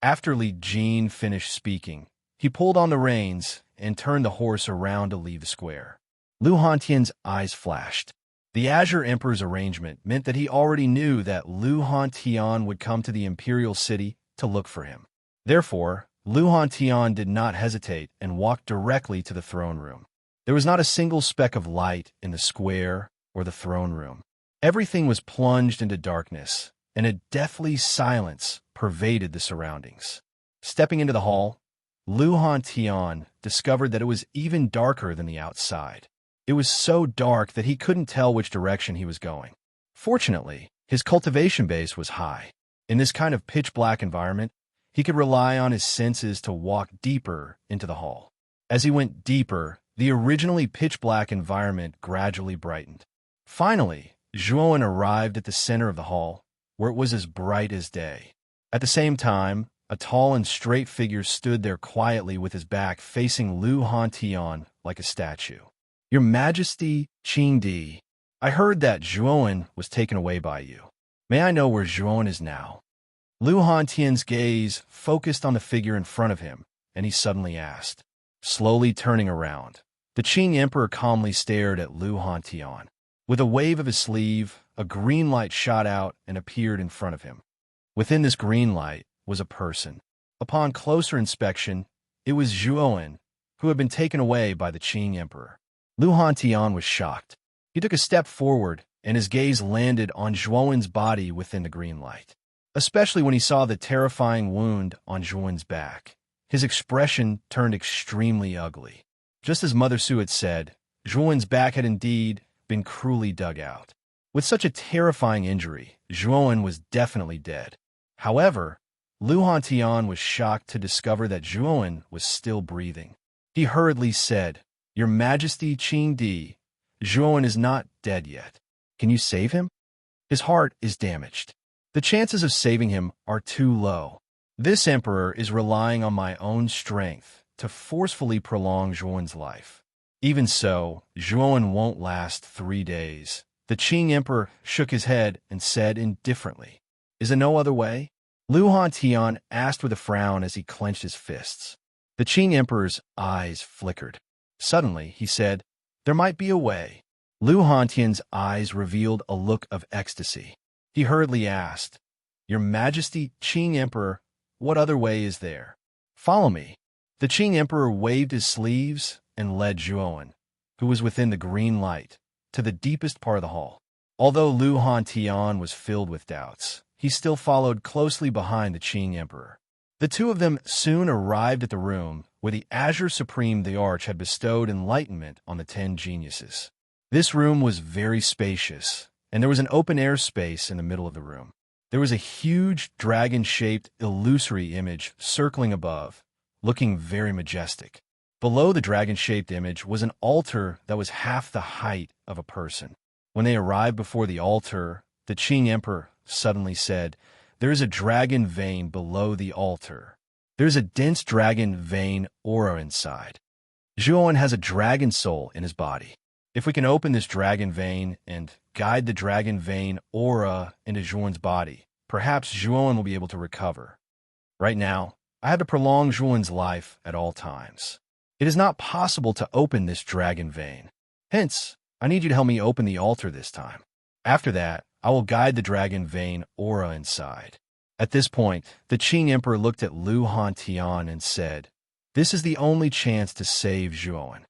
After Li Jin finished speaking, he pulled on the reins and turned the horse around to leave the square. Lu Hantian's eyes flashed. The Azure Emperor's arrangement meant that he already knew that Lu Hantian would come to the imperial city to look for him. Therefore, Lu Hantian did not hesitate and walked directly to the throne room. There was not a single speck of light in the square or the throne room. Everything was plunged into darkness, and a deathly silence pervaded the surroundings. Stepping into the hall, Lu Hantian discovered that it was even darker than the outside. It was so dark that he couldn't tell which direction he was going. Fortunately, his cultivation base was high. In this kind of pitch-black environment, he could rely on his senses to walk deeper into the hall. As he went deeper, the originally pitch-black environment gradually brightened. Finally, Zhuowen arrived at the center of the hall, where it was as bright as day. At the same time, a tall and straight figure stood there quietly with his back facing Lu Hantian like a statue. "Your Majesty, Qingdi, I heard that Zhuowen was taken away by you. May I know where Zhuowen is now?" Lu Hantian's gaze focused on the figure in front of him, and he suddenly asked. Slowly turning around, the Qing Emperor calmly stared at Lu Hantian. With a wave of his sleeve, a green light shot out and appeared in front of him. Within this green light was a person. Upon closer inspection, it was Zhuowen, who had been taken away by the Qing Emperor. Lu Hantian was shocked. He took a step forward, and his gaze landed on Zhuowen's body within the green light. Especially when he saw the terrifying wound on Zhuowen's back. His expression turned extremely ugly. Just as Mother Su had said, Zhuowen's back had indeed been cruelly dug out. With such a terrifying injury, Zhuowen was definitely dead. However, Lu Hantian was shocked to discover that Zhuowen was still breathing. He hurriedly said, "Your Majesty Qingdi, Zhuowen is not dead yet. Can you save him? His heart is damaged. The chances of saving him are too low. This emperor is relying on my own strength to forcefully prolong Zhuowen's life. Even so, Zhuowen won't last 3 days." The Qing Emperor shook his head and said indifferently, "Is there no other way?" Lu Hantian asked with a frown as he clenched his fists. The Qing Emperor's eyes flickered. Suddenly, he said, "There might be a way." Lu Hantian's eyes revealed a look of ecstasy. He hurriedly asked, "Your Majesty Qing Emperor, what other way is there? Follow me." The Qing Emperor waved his sleeves and led Zhuowen, who was within the green light, to the deepest part of the hall. Although Lu Hantian was filled with doubts, he still followed closely behind the Qing Emperor. The two of them soon arrived at the room where the Azure Supreme the Arch had bestowed enlightenment on the 10 geniuses. This room was very spacious, and there was an open-air space in the middle of the room. There was a huge dragon-shaped illusory image circling above, looking very majestic. Below the dragon-shaped image was an altar that was half the height of a person. When they arrived before the altar, the Qing Emperor suddenly said, "There is a dragon vein below the altar. There is a dense dragon vein aura inside. Zhuowen has a dragon soul in his body. If we can open this dragon vein and guide the dragon vein aura into Zhuowen's body, perhaps Zhuowen will be able to recover. Right now, I have to prolong Zhuowen's life at all times. It is not possible to open this dragon vein. Hence, I need you to help me open the altar this time. After that, I will guide the dragon vein aura inside." At this point, the Qing Emperor looked at Lu Hantian and said, "This is the only chance to save Zhuowen."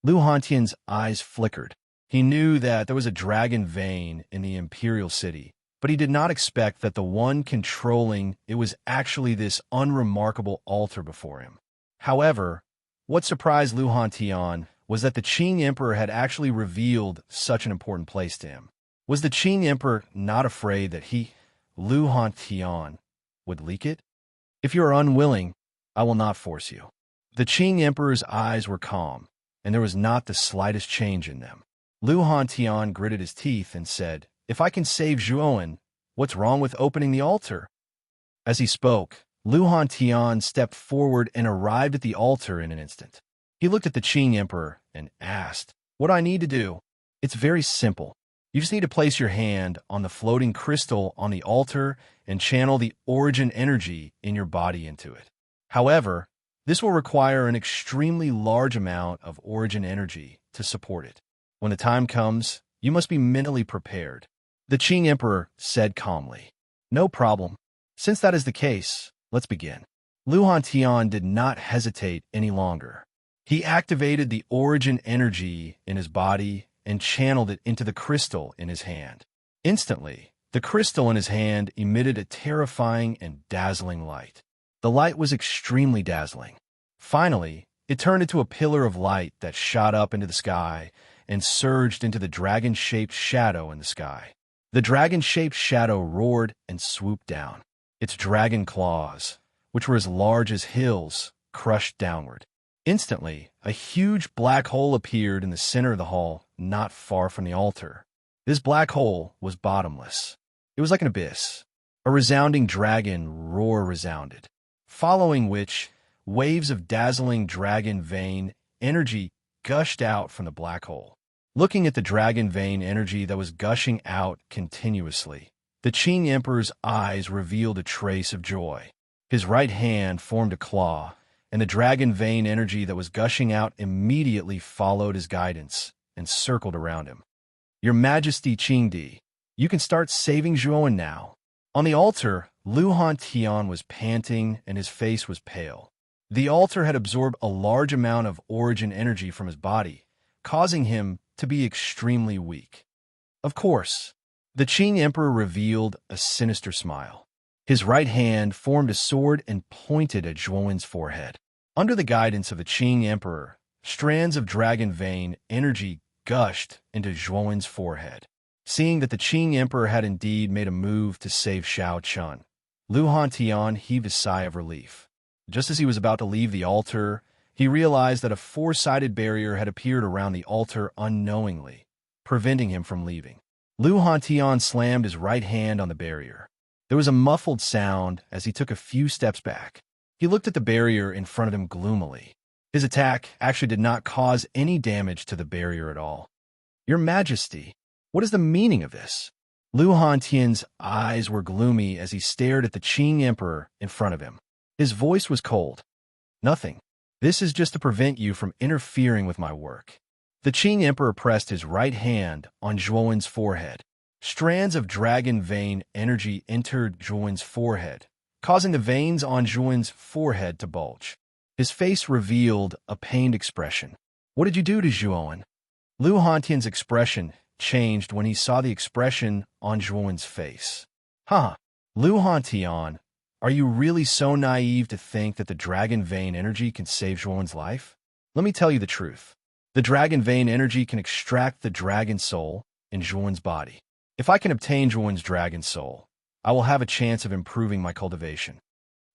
Lu Hantian's eyes flickered. He knew that there was a dragon vein in the imperial city, but he did not expect that the one controlling it was actually this unremarkable altar before him. However, what surprised Lu Hantian was that the Qing Emperor had actually revealed such an important place to him. Was the Qing Emperor not afraid that he, Lu Hantian, would leak it? "If you are unwilling, I will not force you." The Qing Emperor's eyes were calm, and there was not the slightest change in them. Lu Hantian gritted his teeth and said, "If I can save Zhuowen, what's wrong with opening the altar?" As he spoke, Lu Hantian stepped forward and arrived at the altar in an instant. He looked at the Qing Emperor and asked, "What do I need to do?" "It's very simple. You just need to place your hand on the floating crystal on the altar and channel the origin energy in your body into it. However, this will require an extremely large amount of origin energy to support it. When the time comes, You must be mentally prepared. The Qing Emperor said calmly. No problem. Since that is the case, let's begin. Lu Hantian did not hesitate any longer. He activated the origin energy in his body and channeled it into the crystal in his hand. Instantly, the crystal in his hand emitted a terrifying and dazzling light. The light was extremely dazzling. Finally, it turned into a pillar of light that shot up into the sky and surged into the dragon-shaped shadow in the sky. The dragon-shaped shadow roared and swooped down. Its dragon claws, which were as large as hills, crushed downward. Instantly, a huge black hole appeared in the center of the hall, not far from the altar. This black hole was bottomless. It was like an abyss. A resounding dragon roar resounded, following which waves of dazzling dragon vein energy gushed out from the black hole. Looking at the dragon vein energy that was gushing out continuously, the Qing Emperor's eyes revealed a trace of joy. His right hand formed a claw, and the dragon vein energy that was gushing out immediately followed his guidance and circled around him. Your Majesty Qingdi, you can start saving Zhuowen now. On the altar, Lu Hantian was panting and his face was pale. The altar had absorbed a large amount of origin energy from his body, causing him to be extremely weak. Of course, the Qing Emperor revealed a sinister smile. His right hand formed a sword and pointed at Zhuowen's forehead. Under the guidance of the Qing Emperor, strands of dragon vein energy gushed into Zhuowen's forehead. Seeing that the Qing Emperor had indeed made a move to save Xiao Chun, Lu Hantian heaved a sigh of relief. Just as he was about to leave the altar, he realized that a four-sided barrier had appeared around the altar unknowingly, preventing him from leaving. Lu Hantian slammed his right hand on the barrier. There was a muffled sound as he took a few steps back. He looked at the barrier in front of him gloomily. His attack actually did not cause any damage to the barrier at all. Your Majesty, what is the meaning of this? Lu Hantian's eyes were gloomy as he stared at the Qing Emperor in front of him. His voice was cold. Nothing. This is just to prevent you from interfering with my work. The Qing Emperor pressed his right hand on Zhuowen's forehead. Strands of dragon vein energy entered Zhuowen's forehead, causing the veins on Zhuowen's forehead to bulge. His face revealed a pained expression. What did you do to Zhuowen? Lu Hantian's expression changed when he saw the expression on Zhuowen's face. Huh, Lu Hantian, are you really so naive to think that the dragon vein energy can save Zhuowen's life? Let me tell you the truth. The dragon vein energy can extract the dragon soul in Zhuowen's body. If I can obtain Zhuowen's dragon soul, I will have a chance of improving my cultivation.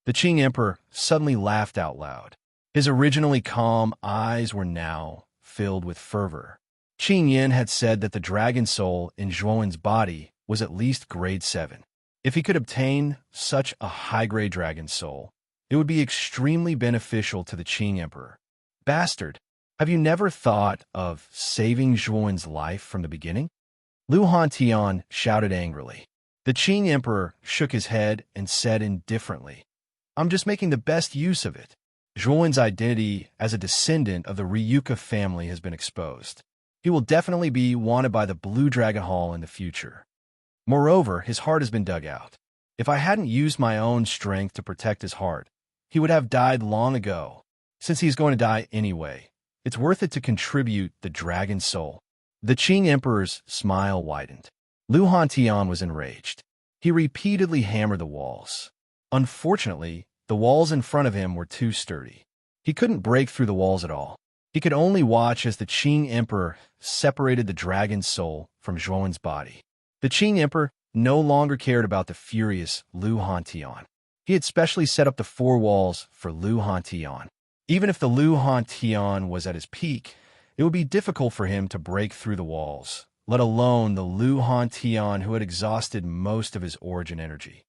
The Qing Emperor suddenly laughed out loud. His originally calm eyes were now filled with fervor. Qing Yin had said that the dragon soul in Zhuowen's body was at least grade 7. If he could obtain such a high-grade dragon soul, it would be extremely beneficial to the Qing Emperor. Bastard, have you never thought of saving Zhuowen's life from the beginning? Lu Hantian shouted angrily. The Qing Emperor shook his head and said indifferently, I'm just making the best use of it. Zhuowen's identity as a descendant of the Ryuka family has been exposed. He will definitely be wanted by the Blue Dragon Hall in the future. Moreover, his heart has been dug out. If I hadn't used my own strength to protect his heart, he would have died long ago. Since he's going to die anyway, it's worth it to contribute the dragon soul. The Qing Emperor's smile widened. Lu Hantian was enraged. He repeatedly hammered the walls. Unfortunately, the walls in front of him were too sturdy. He couldn't break through the walls at all. He could only watch as the Qing Emperor separated the dragon soul from Zhuowen's body. The Qing Emperor no longer cared about the furious Lu Hantian. He had specially set up the 4 walls for Lu Hantian. Even if the Lu Hantian was at his peak, it would be difficult for him to break through the walls, let alone the Lu Hantian who had exhausted most of his origin energy.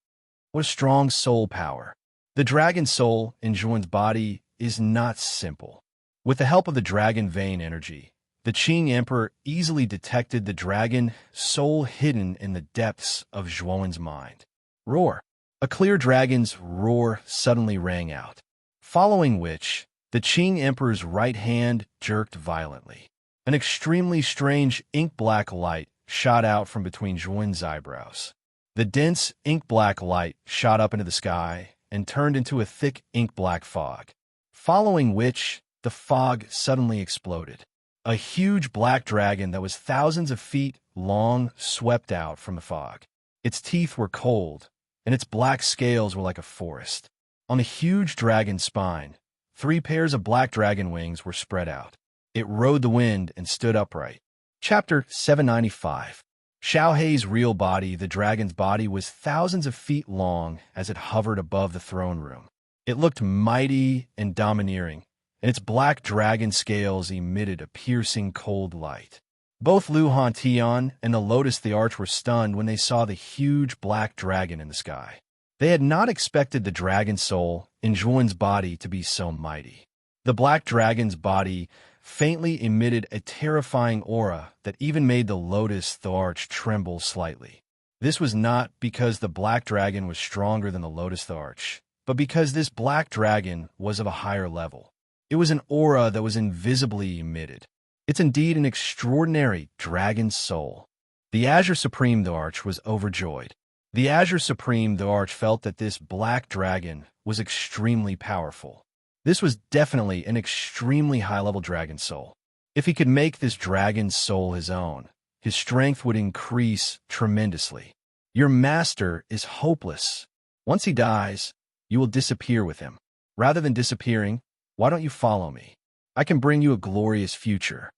What a strong soul power. The dragon soul in Zhuowen's body is not simple. With the help of the dragon vein energy, the Qing Emperor easily detected the dragon soul hidden in the depths of Zhuowen's mind. Roar! A clear dragon's roar suddenly rang out, following which the Qing Emperor's right hand jerked violently. An extremely strange ink-black light shot out from between Zhuan's eyebrows. The dense, ink-black light shot up into the sky and turned into a thick ink-black fog, following which the fog suddenly exploded. A huge black dragon that was thousands of feet long swept out from the fog. Its teeth were cold, and its black scales were like a forest. On the huge dragon's spine, 3 pairs of black dragon wings were spread out. It rode the wind and stood upright. Chapter 795. Xiao Hei's real body, the dragon's body, was thousands of feet long as it hovered above the throne room. It looked mighty and domineering, and its black dragon scales emitted a piercing cold light. Both Lu Hantian and the Lotus the Arch were stunned when they saw the huge black dragon in the sky. They had not expected the dragon soul in Zhuan's body to be so mighty. The black dragon's body faintly emitted a terrifying aura that even made the Lotus the Arch tremble slightly. This was not because the black dragon was stronger than the Lotus the Arch, but because this black dragon was of a higher level. It was an aura that was invisibly emitted. It's indeed an extraordinary dragon soul. The Azure Supreme the Arch was overjoyed. The Azure Supreme the Arch felt that this black dragon was extremely powerful. This was definitely an extremely high-level dragon soul. If he could make this dragon's soul his own, his strength would increase tremendously. Your master is hopeless. Once he dies, you will disappear with him. Rather than disappearing, why don't you follow me? I can bring you a glorious future.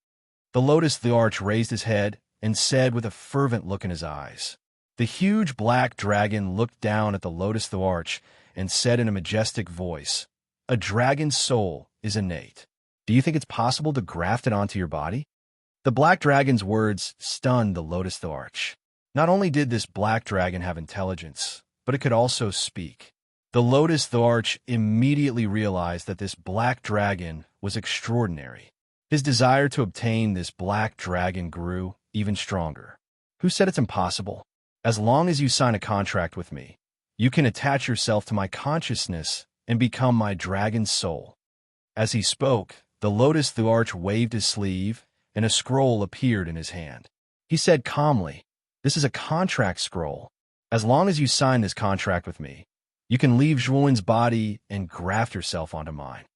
The Lotus the Arch raised his head and said with a fervent look in his eyes. The huge black dragon looked down at the Lotus the Arch and said in a majestic voice, "A dragon's soul is innate. Do you think it's possible to graft it onto your body?" The black dragon's words stunned the Lotus the Arch. Not only did this black dragon have intelligence, but it could also speak. The Lotus the Arch immediately realized that this black dragon was extraordinary. His desire to obtain this black dragon grew even stronger. Who said it's impossible? As long as you sign a contract with me, you can attach yourself to my consciousness and become my dragon soul. As he spoke, the Lotus the Arch waved his sleeve, and a scroll appeared in his hand. He said calmly, "This is a contract scroll. As long as you sign this contract with me, you can leave Zhuan's body and graft yourself onto mine."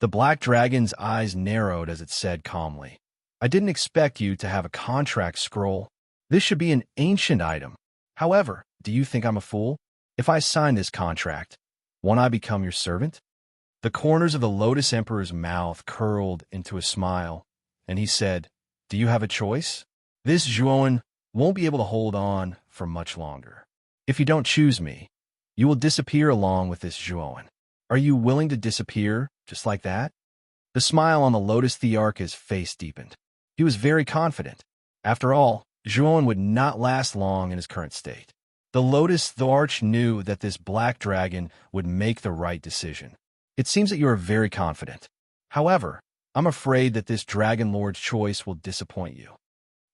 The black dragon's eyes narrowed as it said calmly, "I didn't expect you to have a contract scroll. This should be an ancient item. However, do you think I'm a fool? If I sign this contract, won't I become your servant?" The corners of the Lotus Emperor's mouth curled into a smile, and he said, "Do you have a choice? This Zhuan won't be able to hold on for much longer. If you don't choose me, you will disappear along with this Zhuan. Are you willing to disappear just like that?" The smile on the Lotus the Arch's face deepened. He was very confident. After all, Zhuan would not last long in his current state. The Lotus the Arch knew that this black dragon would make the right decision. "It seems that you are very confident. However, I'm afraid that this Dragon Lord's choice will disappoint you."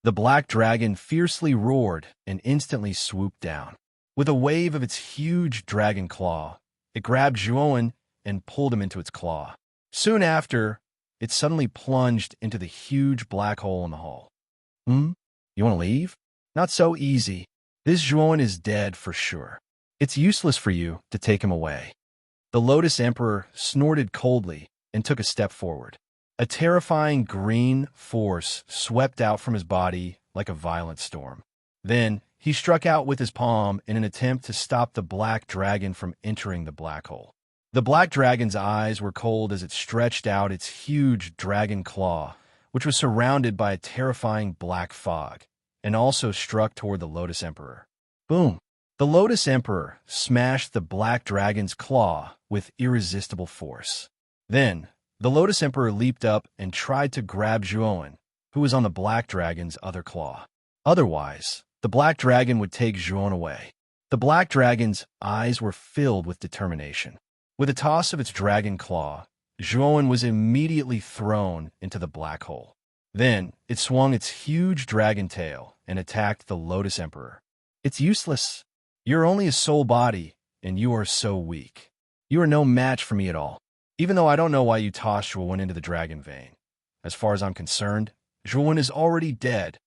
The black dragon fiercely roared and instantly swooped down. With a wave of its huge dragon claw, it grabbed Zhuan and pulled him into its claw. Soon after, it suddenly plunged into the huge black hole in the hull. You want to leave? Not so easy. This Zhuan is dead for sure. It's useless for you to take him away." The Lotus Emperor snorted coldly and took a step forward. A terrifying green force swept out from his body like a violent storm. Then he struck out with his palm in an attempt to stop the black dragon from entering the black hole. The black dragon's eyes were cold as it stretched out its huge dragon claw, which was surrounded by a terrifying black fog, and also struck toward the Lotus Emperor. Boom! The Lotus Emperor smashed the black dragon's claw with irresistible force. Then, the Lotus Emperor leaped up and tried to grab Zhuan, who was on the black dragon's other claw. Otherwise, the black dragon would take Zhuan away. The black dragon's eyes were filled with determination. With a toss of its dragon claw, Zhuan was immediately thrown into the black hole. Then, it swung its huge dragon tail and attacked the Lotus Emperor. "It's useless. You're only a soul body, and you are so weak. You are no match for me at all. Even though I don't know why you tossed Zhuan into the dragon vein. As far as I'm concerned, Zhuan is already dead.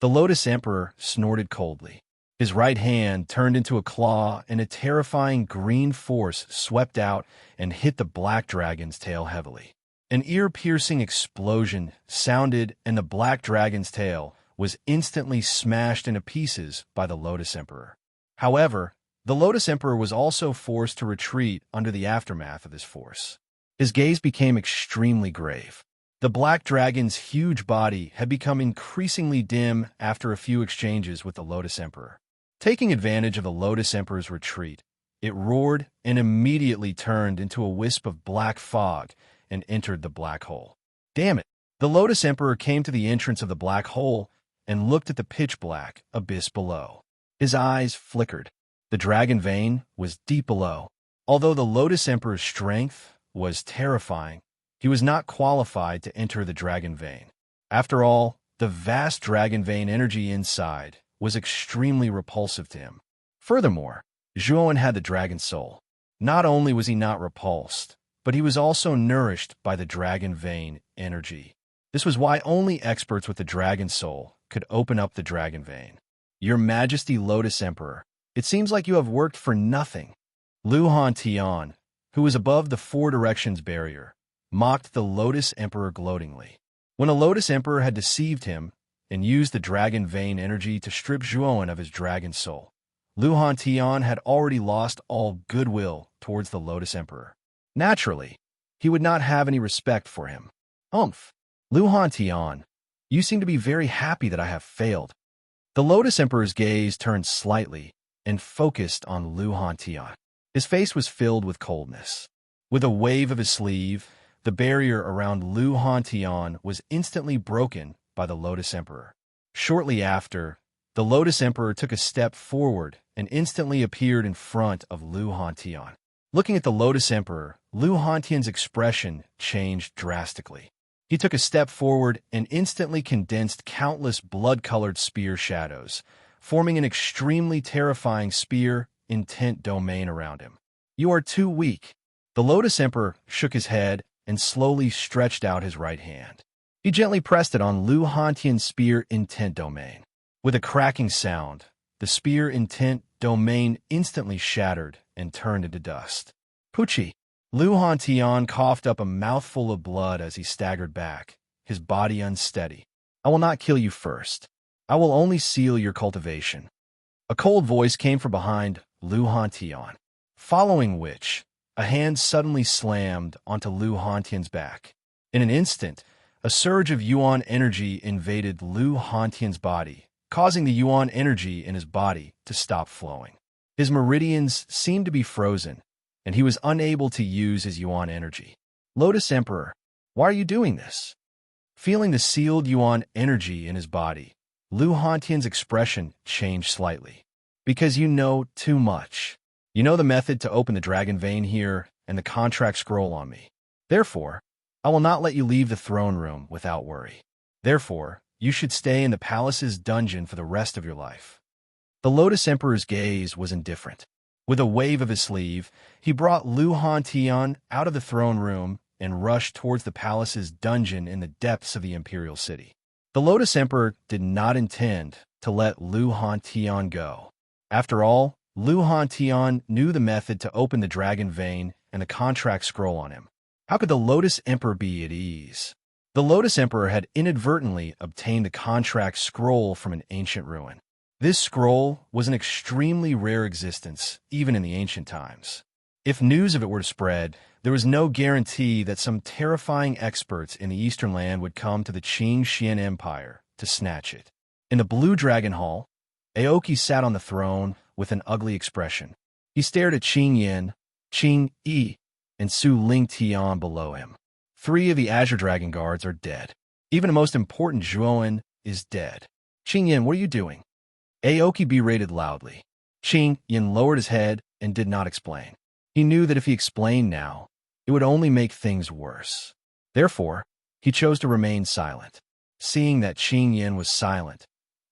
The Lotus Emperor snorted coldly. His right hand turned into a claw, and a terrifying green force swept out and hit the black dragon's tail heavily. An ear-piercing explosion sounded, and the black dragon's tail was instantly smashed into pieces by the Lotus Emperor. However, the Lotus Emperor was also forced to retreat under the aftermath of this force. His gaze became extremely grave. The black dragon's huge body had become increasingly dim after a few exchanges with the Lotus Emperor. Taking advantage of the Lotus Emperor's retreat, it roared and immediately turned into a wisp of black fog and entered the black hole. Damn it! The Lotus Emperor came to the entrance of the black hole and looked at the pitch-black abyss below. His eyes flickered. The dragon vein was deep below. Although the Lotus Emperor's strength was terrifying, he was not qualified to enter the dragon vein. After all, the vast dragon vein energy inside was extremely repulsive to him. Furthermore, Zhuan had the dragon soul. Not only was he not repulsed, but he was also nourished by the dragon vein energy. This was why only experts with the dragon soul could open up the dragon vein. Your Majesty Lotus Emperor, it seems like you have worked for nothing. Lu Hantian, who was above the Four Directions barrier, mocked the Lotus Emperor gloatingly. When the Lotus Emperor had deceived him and used the dragon vein energy to strip Zhuan of his dragon soul, Lu Hantian had already lost all goodwill towards the Lotus Emperor. Naturally, he would not have any respect for him. Humph! Lu Hantian, you seem to be very happy that I have failed. The Lotus Emperor's gaze turned slightly and focused on Lu Hantian. His face was filled with coldness. With a wave of his sleeve, the barrier around Lu Hantian was instantly broken by the Lotus Emperor. Shortly after, the Lotus Emperor took a step forward and instantly appeared in front of Lu Hantian. Looking at the Lotus Emperor, Lu Hantian's expression changed drastically. He took a step forward and instantly condensed countless blood-colored spear shadows, forming an extremely terrifying spear intent domain around him. You are too weak. The Lotus Emperor shook his head and slowly stretched out his right hand. He gently pressed it on Lu Hantian's spear intent domain. With a cracking sound, the spear intent domain instantly shattered and turned into dust. Pucci! Lu Hantian coughed up a mouthful of blood as he staggered back, his body unsteady. I will not kill you first. I will only seal your cultivation. A cold voice came from behind Lu Hantian, following which, a hand suddenly slammed onto Lu Hantian's back. In an instant, a surge of yuan energy invaded Lu Hantian's body, causing the yuan energy in his body to stop flowing. His meridians seemed to be frozen, and he was unable to use his yuan energy. Lotus Emperor, why are you doing this? Feeling the sealed yuan energy in his body, Lu Hantian's expression changed slightly. Because you know too much. You know the method to open the dragon vein here and the contract scroll on me. Therefore, I will not let you leave the throne room without worry. Therefore, you should stay in the palace's dungeon for the rest of your life. The Lotus Emperor's gaze was indifferent. With a wave of his sleeve, he brought Lu Hantian out of the throne room and rushed towards the palace's dungeon in the depths of the imperial city. The Lotus Emperor did not intend to let Lu Hantian go. After all, Lu Hantian knew the method to open the dragon vein and the contract scroll on him. How could the Lotus Emperor be at ease? The Lotus Emperor had inadvertently obtained the contract scroll from an ancient ruin. This scroll was an extremely rare existence, even in the ancient times. If news of it were to spread, there was no guarantee that some terrifying experts in the Eastern Land would come to the Qing Xian Empire to snatch it. In the Blue Dragon Hall, Aoki sat on the throne with an ugly expression. He stared at Qing Yin, Qing Yi, and Su Ling Tian below him. 3 of the Azure Dragon Guards are dead. Even the most important Zhuan is dead. Qing Yin, what are you doing? Aoki berated loudly. Qing Yin lowered his head and did not explain. He knew that if he explained now, it would only make things worse. Therefore, he chose to remain silent. Seeing that Qing Yin was silent,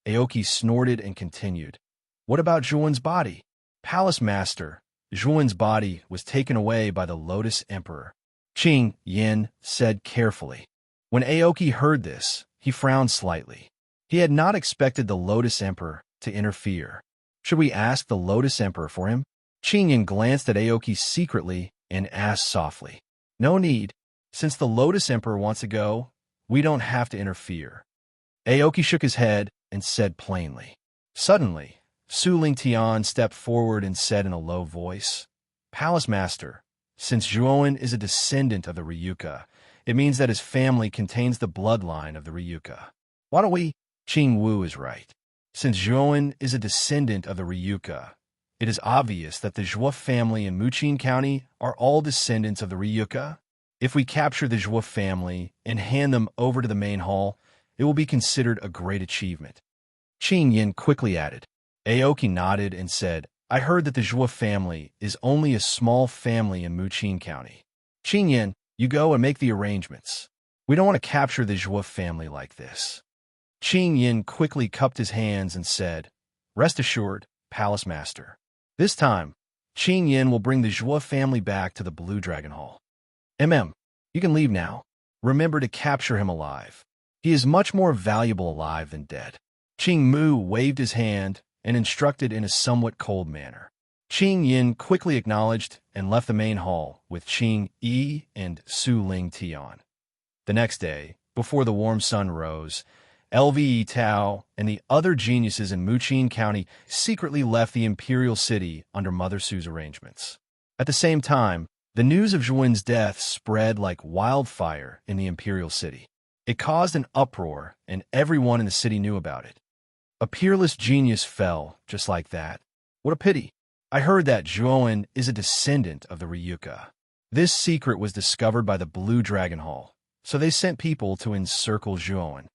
Aoki snorted and continued. What about Zhuan's body? Palace Master, Zhuan's body was taken away by the Lotus Emperor. Qing Yin said carefully. When Aoki heard this, he frowned slightly. He had not expected the Lotus Emperor to interfere. Should we ask the Lotus Emperor for him? Qingyan glanced at Aoki secretly and asked softly. No need. Since the Lotus Emperor wants to go, we don't have to interfere. Aoki shook his head and said plainly. Suddenly, Su Ling Tian stepped forward and said in a low voice, Palace Master, since Zhuowen is a descendant of the Ryuka, it means that his family contains the bloodline of the Ryuka. Why don't we? Qing Wu is right. Since Zhuowen is a descendant of the Ryuka, it is obvious that the Zhuo family in Muqin County are all descendants of the Ryuka. If we capture the Zhuo family and hand them over to the main hall, it will be considered a great achievement. Qing Yin quickly added. Aoki nodded and said, I heard that the Zhuo family is only a small family in Muqin County. Qing Yin, you go and make the arrangements. We don't want to capture the Zhuo family like this. Qing Yin quickly cupped his hands and said, Rest assured, Palace Master. This time, Qing Yin will bring the Zhuo family back to the Blue Dragon Hall. You can leave now. Remember to capture him alive. He is much more valuable alive than dead. Qing Mu waved his hand and instructed in a somewhat cold manner. Qing Yin quickly acknowledged and left the main hall with Qing Yi and Su Ling Tian. The next day, before the warm sun rose, LVE Tao and the other geniuses in Muqin County secretly left the imperial city under Mother Su's arrangements. At the same time, the news of Zhuowen's death spread like wildfire in the imperial city. It caused an uproar, and everyone in the city knew about it. A peerless genius fell just like that. What a pity. I heard that Zhuowen is a descendant of the Ryuka. This secret was discovered by the Blue Dragon Hall, so they sent people to encircle Zhuowen.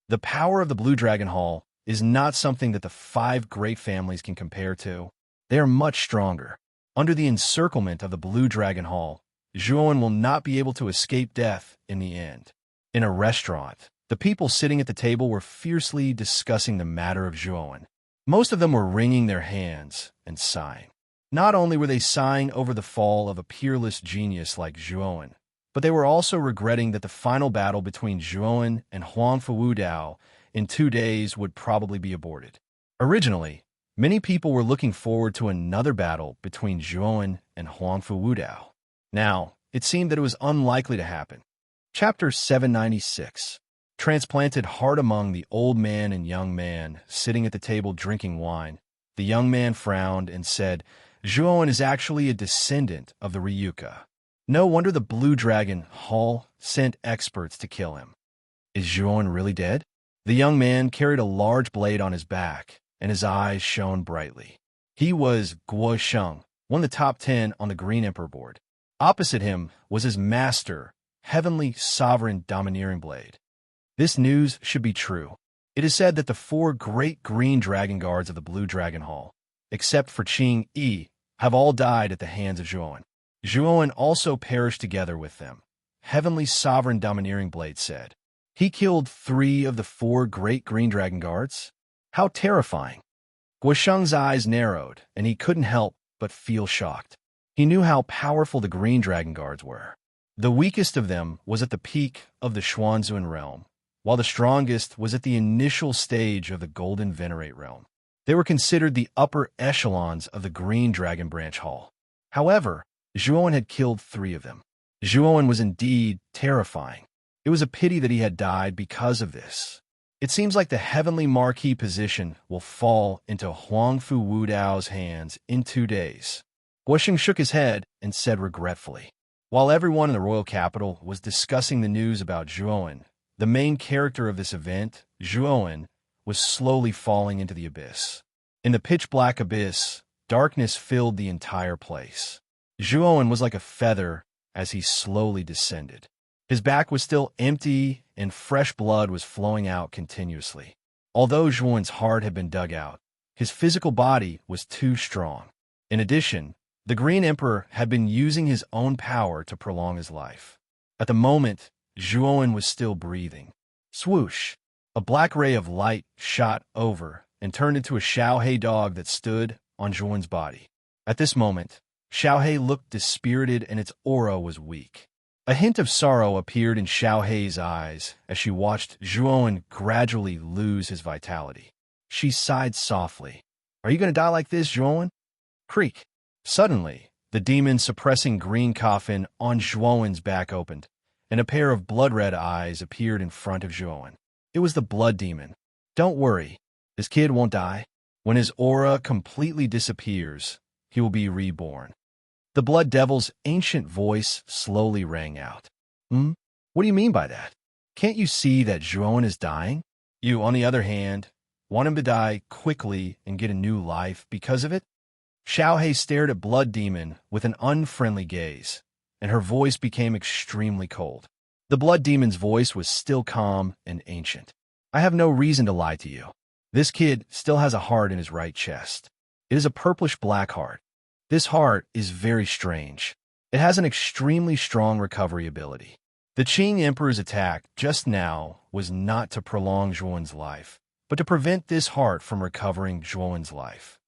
The power of the Blue Dragon Hall is not something that the 5 great families can compare to. They are much stronger. Under the encirclement of the Blue Dragon Hall, Zhuowen will not be able to escape death in the end. In a restaurant, the people sitting at the table were fiercely discussing the matter of Zhuowen. Most of them were wringing their hands and sighing. Not only were they sighing over the fall of a peerless genius like Zhuowen, but they were also regretting that the final battle between Zhuowen and Huangfu Wudao in 2 days would probably be aborted. Originally, many people were looking forward to another battle between Zhuowen and Huangfu Wudao. Now, it seemed that it was unlikely to happen. Chapter 796. Transplanted hard among the old man and young man sitting at the table drinking wine, the young man frowned and said, Zhuowen is actually a descendant of the Ryuka. No wonder the Blue Dragon Hall sent experts to kill him. Is Zhuowen really dead? The young man carried a large blade on his back, and his eyes shone brightly. He was Guo Sheng, one of the top 10 on the Green Emperor board. Opposite him was his master, Heavenly Sovereign Domineering Blade. This news should be true. It is said that the 4 great green dragon guards of the Blue Dragon Hall, except for Qing Yi, have all died at the hands of Zhuowen. Zhuowen also perished together with them, Heavenly Sovereign Domineering Blade said. He killed 3 of the 4 great green dragon guards? How terrifying. Guo Sheng's eyes narrowed, and he couldn't help but feel shocked. He knew how powerful the green dragon guards were. The weakest of them was at the peak of the Xuanzun realm, while the strongest was at the initial stage of the Golden Venerate realm. They were considered the upper echelons of the Green Dragon Branch Hall. However, Zhuowen had killed 3 of them. Zhuowen was indeed terrifying. It was a pity that he had died because of this. It seems like the heavenly marquee position will fall into Huangfu Wudao's hands in 2 days. Guosheng shook his head and said regretfully. While everyone in the royal capital was discussing the news about Zhuowen, the main character of this event, Zhuowen, was slowly falling into the abyss. In the pitch-black abyss, darkness filled the entire place. Zhuowen was like a feather as he slowly descended. His back was still empty, and fresh blood was flowing out continuously. Although Zhuowen's heart had been dug out, his physical body was too strong. In addition, the Green Emperor had been using his own power to prolong his life. At the moment, Zhuowen was still breathing. Swoosh! A black ray of light shot over and turned into a Xiaohei dog that stood on Zhuowen's body. At this moment, Xiaohei looked dispirited and its aura was weak. A hint of sorrow appeared in Xiao Hei's eyes as she watched Zhuowen gradually lose his vitality. She sighed softly. Are you going to die like this, Zhuowen? Creak. Suddenly, the demon-suppressing green coffin on Zhuowen's back opened, and a pair of blood-red eyes appeared in front of Zhuowen. It was the blood demon. Don't worry, this kid won't die. When his aura completely disappears, he will be reborn. The blood devil's ancient voice slowly rang out. What do you mean by that? Can't you see that Zhuowen is dying? You, on the other hand, want him to die quickly and get a new life because of it? Xiao Hei stared at Blood Demon with an unfriendly gaze, and her voice became extremely cold. The Blood Demon's voice was still calm and ancient. I have no reason to lie to you. This kid still has a heart in his right chest. It is a purplish-black heart. This heart is very strange. It has an extremely strong recovery ability. The Qing Emperor's attack just now was not to prolong Zhuowen's life, but to prevent this heart from recovering Zhuowen's life.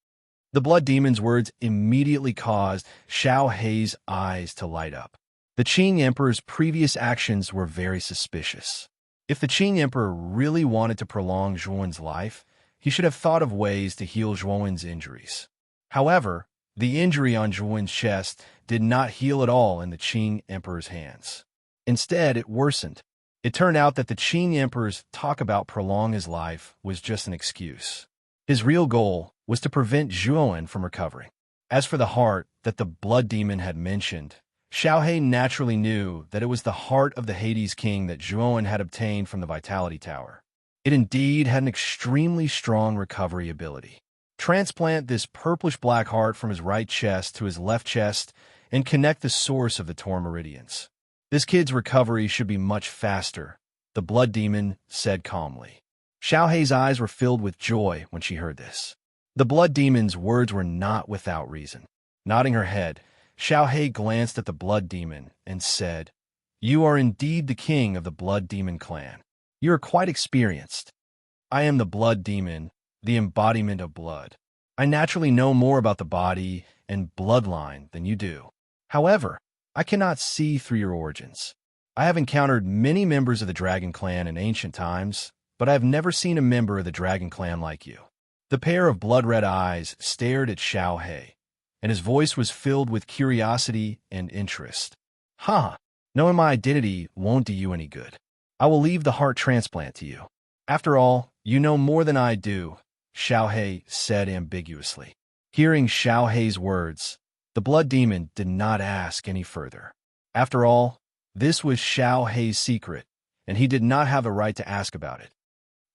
The Blood Demon's words immediately caused Xiao Hei's eyes to light up. The Qing Emperor's previous actions were very suspicious. If the Qing Emperor really wanted to prolong Zhuowen's life, he should have thought of ways to heal Zhuowen's injuries. However, the injury on Zhuowen's chest did not heal at all in the Qing Emperor's hands. Instead, it worsened. It turned out that the Qing Emperor's talk about prolong his life was just an excuse. His real goal was to prevent Zhuowen from recovering. As for the heart that the Blood Demon had mentioned, Xiao Hei naturally knew that it was the heart of the Hades King that Zhuowen had obtained from the Vitality Tower. It indeed had an extremely strong recovery ability. Transplant this purplish-black heart from his right chest to his left chest and connect the source of the Tor Meridians. This kid's recovery should be much faster, the Blood Demon said calmly. Xiao Hei's eyes were filled with joy when she heard this. The Blood Demon's words were not without reason. Nodding her head, Xiao Hei glanced at the Blood Demon and said, "You are indeed the king of the Blood Demon clan. You are quite experienced. I am the Blood Demon, the embodiment of blood. I naturally know more about the body and bloodline than you do. However, I cannot see through your origins. I have encountered many members of the Dragon Clan in ancient times, but I have never seen a member of the Dragon Clan like you." The pair of blood-red eyes stared at Xiao Hei, and his voice was filled with curiosity and interest. Knowing my identity won't do you any good. I will leave the heart transplant to you. After all, you know more than I do, Xiao Hei said ambiguously. Hearing Xiao Hei's words, the Blood Demon did not ask any further. After all, this was Xiao Hei's secret, and he did not have a right to ask about it.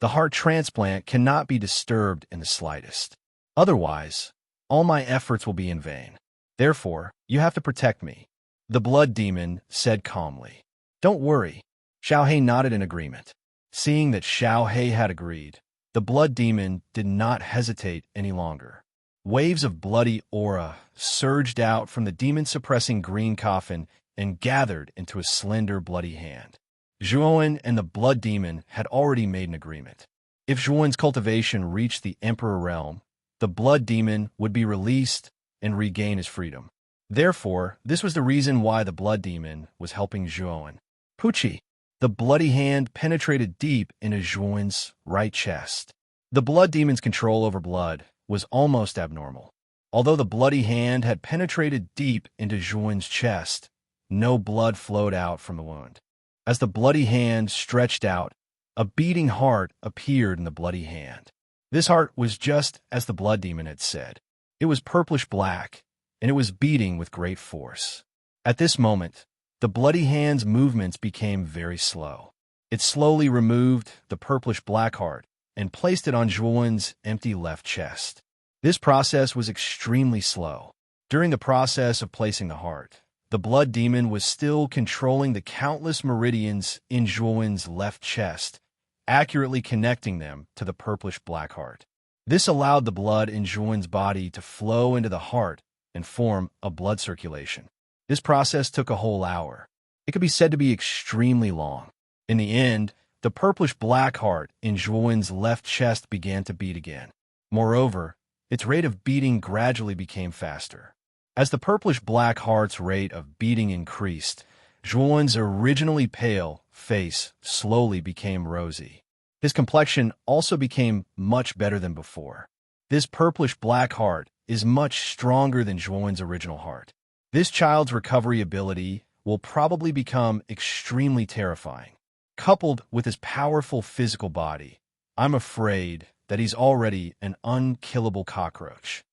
The heart transplant cannot be disturbed in the slightest. Otherwise, all my efforts will be in vain. Therefore, you have to protect me, the Blood Demon said calmly. Don't worry. Xiao Hei nodded in agreement. Seeing that Xiao Hei had agreed, the Blood Demon did not hesitate any longer. Waves of bloody aura surged out from the demon-suppressing green coffin and gathered into a slender, bloody hand. Zhuowen and the Blood Demon had already made an agreement. If Zhuowen's cultivation reached the Emperor realm, the Blood Demon would be released and regain his freedom. Therefore, this was the reason why the Blood Demon was helping Zhuowen. Pucci, the bloody hand penetrated deep into Zhuowen's right chest. The Blood Demon's control over blood was almost abnormal. Although the bloody hand had penetrated deep into Zhuowen's chest, no blood flowed out from the wound. As the bloody hand stretched out, a beating heart appeared in the bloody hand. This heart was just as the Blood Demon had said. It was purplish-black, and it was beating with great force. At this moment, the bloody hand's movements became very slow. It slowly removed the purplish-black heart and placed it on Zhuowen's empty left chest. This process was extremely slow. During the process of placing the heart, the Blood Demon was still controlling the countless meridians in Zhuowen's left chest, accurately connecting them to the purplish-black heart. This allowed the blood in Zhuowen's body to flow into the heart and form a blood circulation. This process took a whole hour. It could be said to be extremely long. In the end, the purplish-black heart in Zhuowen's left chest began to beat again. Moreover, its rate of beating gradually became faster. As the purplish-black heart's rate of beating increased, Zhuowen's originally pale face slowly became rosy. His complexion also became much better than before. This purplish-black heart is much stronger than Zhuowen's original heart. This child's recovery ability will probably become extremely terrifying. Coupled with his powerful physical body, I'm afraid that he's already an unkillable cockroach.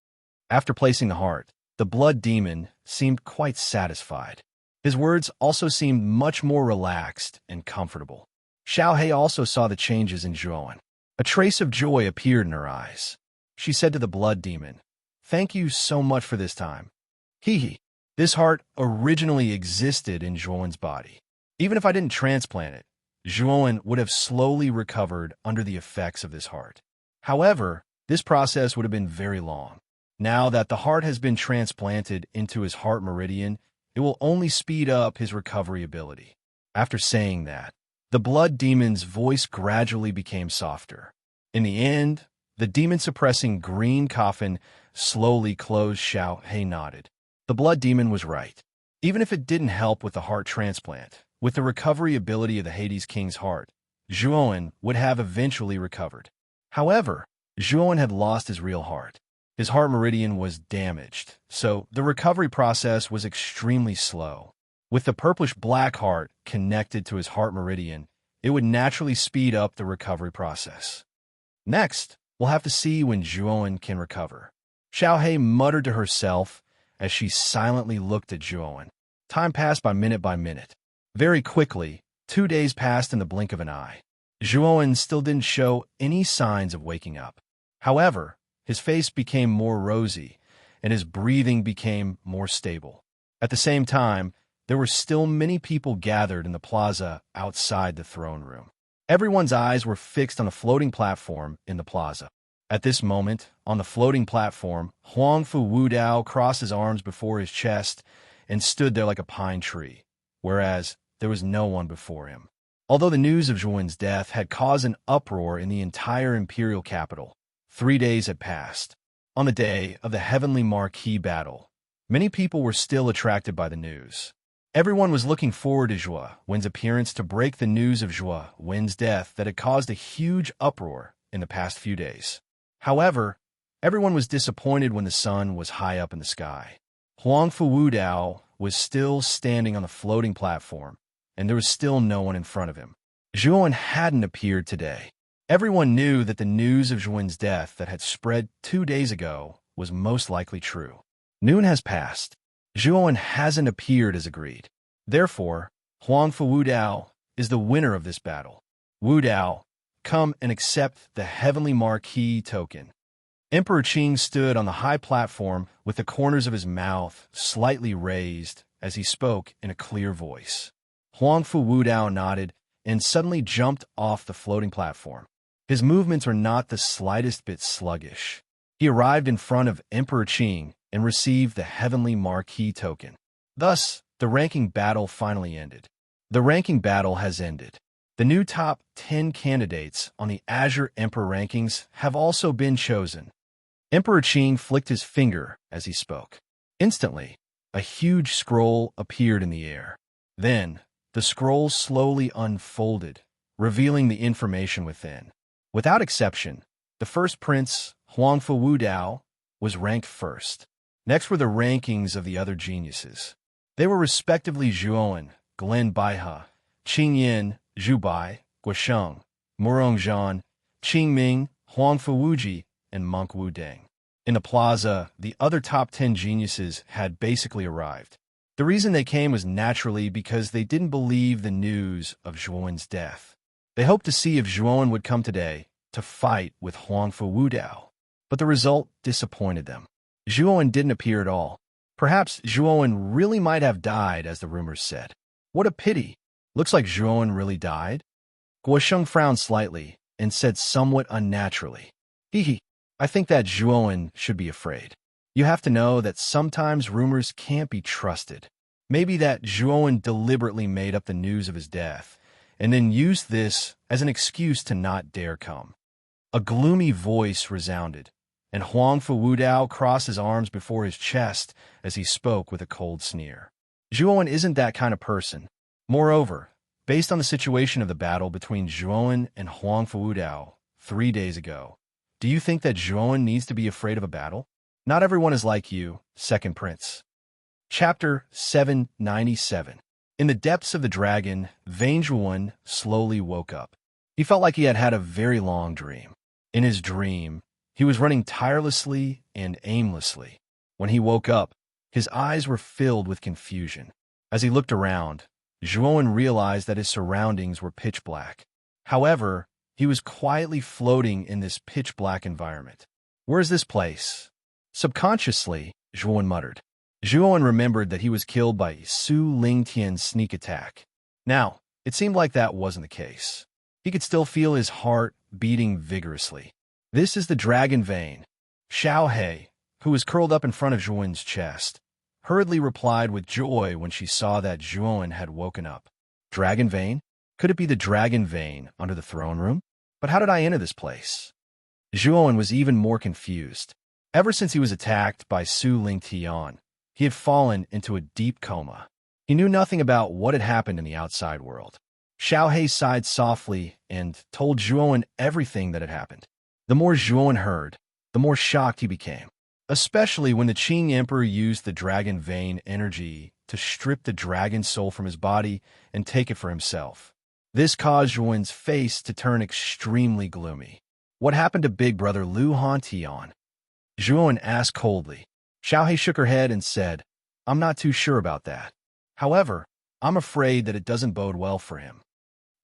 After placing the heart, the blood demon seemed quite satisfied. His words also seemed much more relaxed and comfortable. Xiaohei also saw the changes in Zhuowen. A trace of joy appeared in her eyes. She said to the blood demon, "Thank you so much for this time." Hee. This heart originally existed in Zhuowen's body. Even if I didn't transplant it, Zhuowen would have slowly recovered under the effects of this heart. However, this process would have been very long. Now that the heart has been transplanted into his heart meridian, it will only speed up his recovery ability. After saying that, the blood demon's voice gradually became softer. In the end, the demon-suppressing green coffin slowly closed. Xiaohei nodded. The blood demon was right. Even if it didn't help with the heart transplant, with the recovery ability of the Hades King's heart, Zhuowen would have eventually recovered. However, Zhuowen had lost his real heart. His heart meridian was damaged, so the recovery process was extremely slow. With the purplish-black heart connected to his heart meridian, it would naturally speed up the recovery process. Next, we'll have to see when Zhuowen can recover. Xiaohei muttered to herself as she silently looked at Zhuowen. Time passed by minute. Very quickly, 2 days passed in the blink of an eye. Zhuowen still didn't show any signs of waking up. However, his face became more rosy, and his breathing became more stable. At the same time, there were still many people gathered in the plaza outside the throne room. Everyone's eyes were fixed on the floating platform in the plaza. At this moment, on the floating platform, Huangfu Wudao crossed his arms before his chest and stood there like a pine tree, whereas there was no one before him. Although the news of Zhuowen's death had caused an uproar in the entire imperial capital, 3 days had passed. On the day of the Heavenly Marquee battle, many people were still attracted by the news. Everyone was looking forward to Zhuowen's appearance to break the news of Zhuowen's death that had caused a huge uproar in the past few days. However, everyone was disappointed when the sun was high up in the sky. Huangfu Wudao was still standing on the floating platform, and there was still no one in front of him. Zhuowen hadn't appeared today. Everyone knew that the news of Zhuowen's death that had spread 2 days ago was most likely true. Noon has passed. Zhuowen hasn't appeared as agreed. Therefore, Huangfu Wudao is the winner of this battle. Wudao, come and accept the Heavenly Marquee token. Emperor Qing stood on the high platform with the corners of his mouth slightly raised as he spoke in a clear voice. Huangfu Wudao nodded and suddenly jumped off the floating platform. His movements are not the slightest bit sluggish. He arrived in front of Emperor Qing and received the Heavenly Marquee token. Thus, the ranking battle finally ended. The ranking battle has ended. The new top 10 candidates on the Azure Emperor rankings have also been chosen. Emperor Qing flicked his finger as he spoke. Instantly, a huge scroll appeared in the air. Then, the scroll slowly unfolded, revealing the information within. Without exception, the first prince, Huangfu Wudao, was ranked first. Next were the rankings of the other geniuses. They were respectively Zhuowen, Glen Baihe, Qingyan, Zhu Bai, Guosheng, Murong Zhan, Qingming, Huangfu Wuji, and Monk Wu Deng. In the plaza, the other top 10 geniuses had basically arrived. The reason they came was naturally because they didn't believe the news of Zhuowen's death. They hoped to see if Zhuowen would come today to fight with Huangfu Wudao, but the result disappointed them. Zhuowen didn't appear at all. Perhaps Zhuowen really might have died, as the rumors said. What a pity. Looks like Zhuowen really died. Guosheng frowned slightly and said somewhat unnaturally, "Hee, I think that Zhuowen should be afraid. You have to know that sometimes rumors can't be trusted. Maybe that Zhuowen deliberately made up the news of his death, and then used this as an excuse to not dare come." A gloomy voice resounded, and Huangfu Wudao crossed his arms before his chest as he spoke with a cold sneer. Zhuowen isn't that kind of person. Moreover, based on the situation of the battle between Zhuowen and Huang Fuudao 3 days ago, do you think that Zhuowen needs to be afraid of a battle? Not everyone is like you, Second Prince. Chapter 797. In the depths of the dragon, Vane Zhuowen slowly woke up. He felt like he had had a very long dream. In his dream, he was running tirelessly and aimlessly. When he woke up, his eyes were filled with confusion. As he looked around, Zhuowen realized that his surroundings were pitch black. However, he was quietly floating in this pitch black environment. Where is this place? Subconsciously, Zhuowen muttered. Zhuowen remembered that he was killed by Su Lingtian's sneak attack. Now, it seemed like that wasn't the case. He could still feel his heart beating vigorously. This is the dragon vein. Xiao He, who was curled up in front of Zhuowen's chest, hurriedly replied with joy when she saw that Zhuowen had woken up. Dragon vein? Could it be the dragon vein under the throne room? But how did I enter this place? Zhuowen was even more confused. Ever since he was attacked by Su Lingtian, he had fallen into a deep coma. He knew nothing about what had happened in the outside world. Xiao He sighed softly and told Zhuowen everything that had happened. The more Zhuowen heard, the more shocked he became, especially when the Qing Emperor used the dragon vein energy to strip the dragon soul from his body and take it for himself. This caused Zhuowen's face to turn extremely gloomy. What happened to big brother Lu Hantian? Zhuowen asked coldly. Xiao He shook her head and said, I'm not too sure about that. However, I'm afraid that it doesn't bode well for him.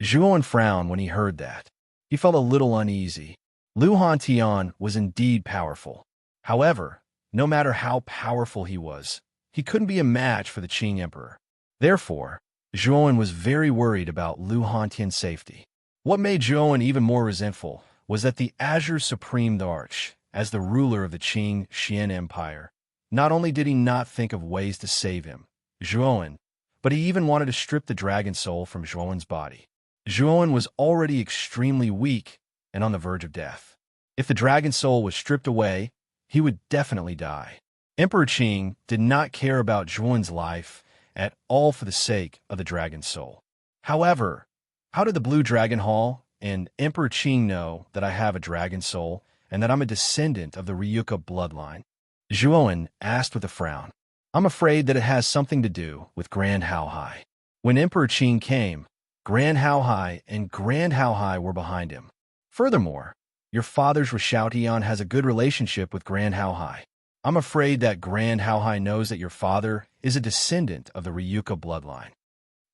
Zhuowen frowned when he heard that. He felt a little uneasy. Lu Hantian was indeed powerful. However, no matter how powerful he was, he couldn't be a match for the Qing Emperor. Therefore, Zhuowen was very worried about Lu Hantian's safety. What made Zhuowen even more resentful was that the Azure Supreme Arch, as the ruler of the Qing Xian Empire, not only did he not think of ways to save him, Zhuowen, but he even wanted to strip the dragon soul from Zhuowen's body. Zhuowen was already extremely weak and on the verge of death. If the dragon soul was stripped away, he would definitely die. Emperor Qing did not care about Zhuowen's life at all for the sake of the dragon soul. However, how did the Blue Dragon Hall and Emperor Qing know that I have a dragon soul and that I'm a descendant of the Ryuka bloodline? Zhuowen asked with a frown. I'm afraid that it has something to do with Grand Hao Hai. When Emperor Qing came, Grand Hao Hai and Grand Hao Hai were behind him. Furthermore, your father's Rishaotian has a good relationship with Grand Hao Hai. I'm afraid that Grand Hao Hai knows that your father is a descendant of the Ryuka bloodline.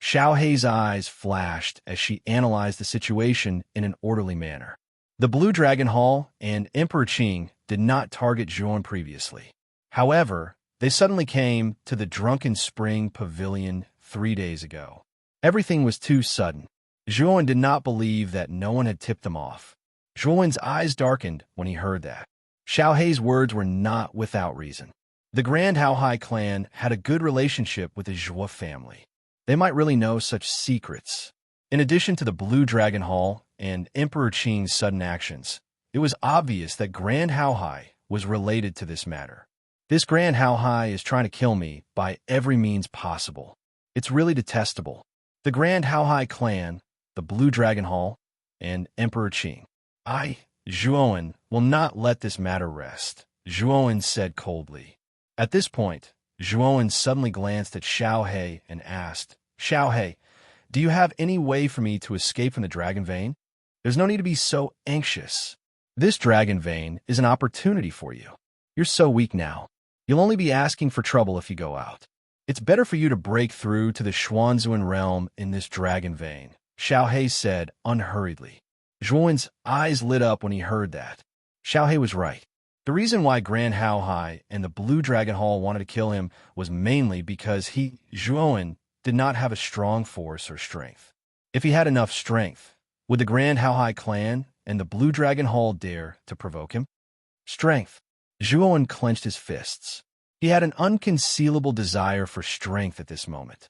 Xiao Hei's eyes flashed as she analyzed the situation in an orderly manner. The Blue Dragon Hall and Emperor Qing did not target Zhuowen previously. However, they suddenly came to the Drunken Spring Pavilion 3 days ago. Everything was too sudden. Zhuowen did not believe that no one had tipped them off. Zhuowen's eyes darkened when he heard that. Xiao Hei's words were not without reason. The Grand Hao Hai clan had a good relationship with the Zhuo family. They might really know such secrets. In addition to the Blue Dragon Hall and Emperor Qing's sudden actions, it was obvious that Grand Hao Hai was related to this matter. This Grand Hao Hai is trying to kill me by every means possible. It's really detestable. The Grand Hao Hai clan, the Blue Dragon Hall, and Emperor Qing. Zhuowen, will not let this matter rest, Zhuowen said coldly. At this point, Zhuowen suddenly glanced at Xiao He and asked, Xiao He, do you have any way for me to escape from the dragon vein? There's no need to be so anxious. This dragon vein is an opportunity for you. You're so weak now. You'll only be asking for trouble if you go out. It's better for you to break through to the Xuanzuan realm in this dragon vein, Xiao He said unhurriedly. Zhuowen's eyes lit up when he heard that. Xiao He was right. The reason why Grand Hao Hai and the Blue Dragon Hall wanted to kill him was mainly because Zhuowen, did not have a strong force or strength. If he had enough strength, would the Grand Hao Hai clan and the Blue Dragon Hall dare to provoke him? Strength. Zhuowen clenched his fists. He had an unconcealable desire for strength at this moment.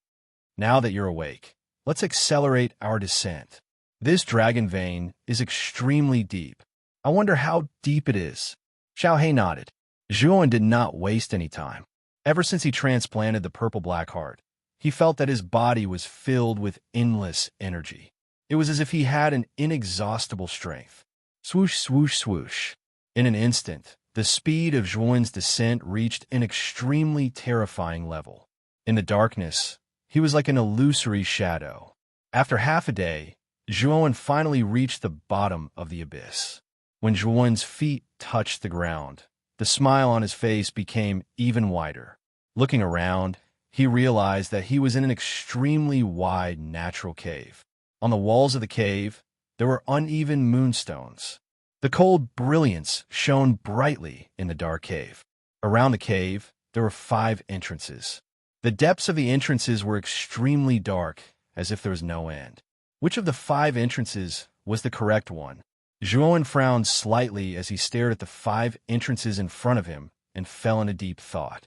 Now that you're awake, let's accelerate our descent. This dragon vein is extremely deep. I wonder how deep it is. Xiao He nodded. Zhuowen did not waste any time. Ever since he transplanted the purple black heart, he felt that his body was filled with endless energy. It was as if he had an inexhaustible strength. Swoosh, swoosh, swoosh. In an instant, the speed of Zhuan's descent reached an extremely terrifying level. In the darkness, he was like an illusory shadow. After half a day, Zhuan finally reached the bottom of the abyss. When Zhuan's feet touched the ground, the smile on his face became even wider. Looking around, he realized that he was in an extremely wide natural cave. On the walls of the cave, there were uneven moonstones. The cold brilliance shone brightly in the dark cave. Around the cave, there were 5 entrances. The depths of the entrances were extremely dark, as if there was no end. Which of the 5 entrances was the correct one? Zhuan frowned slightly as he stared at the 5 entrances in front of him and fell into deep thought.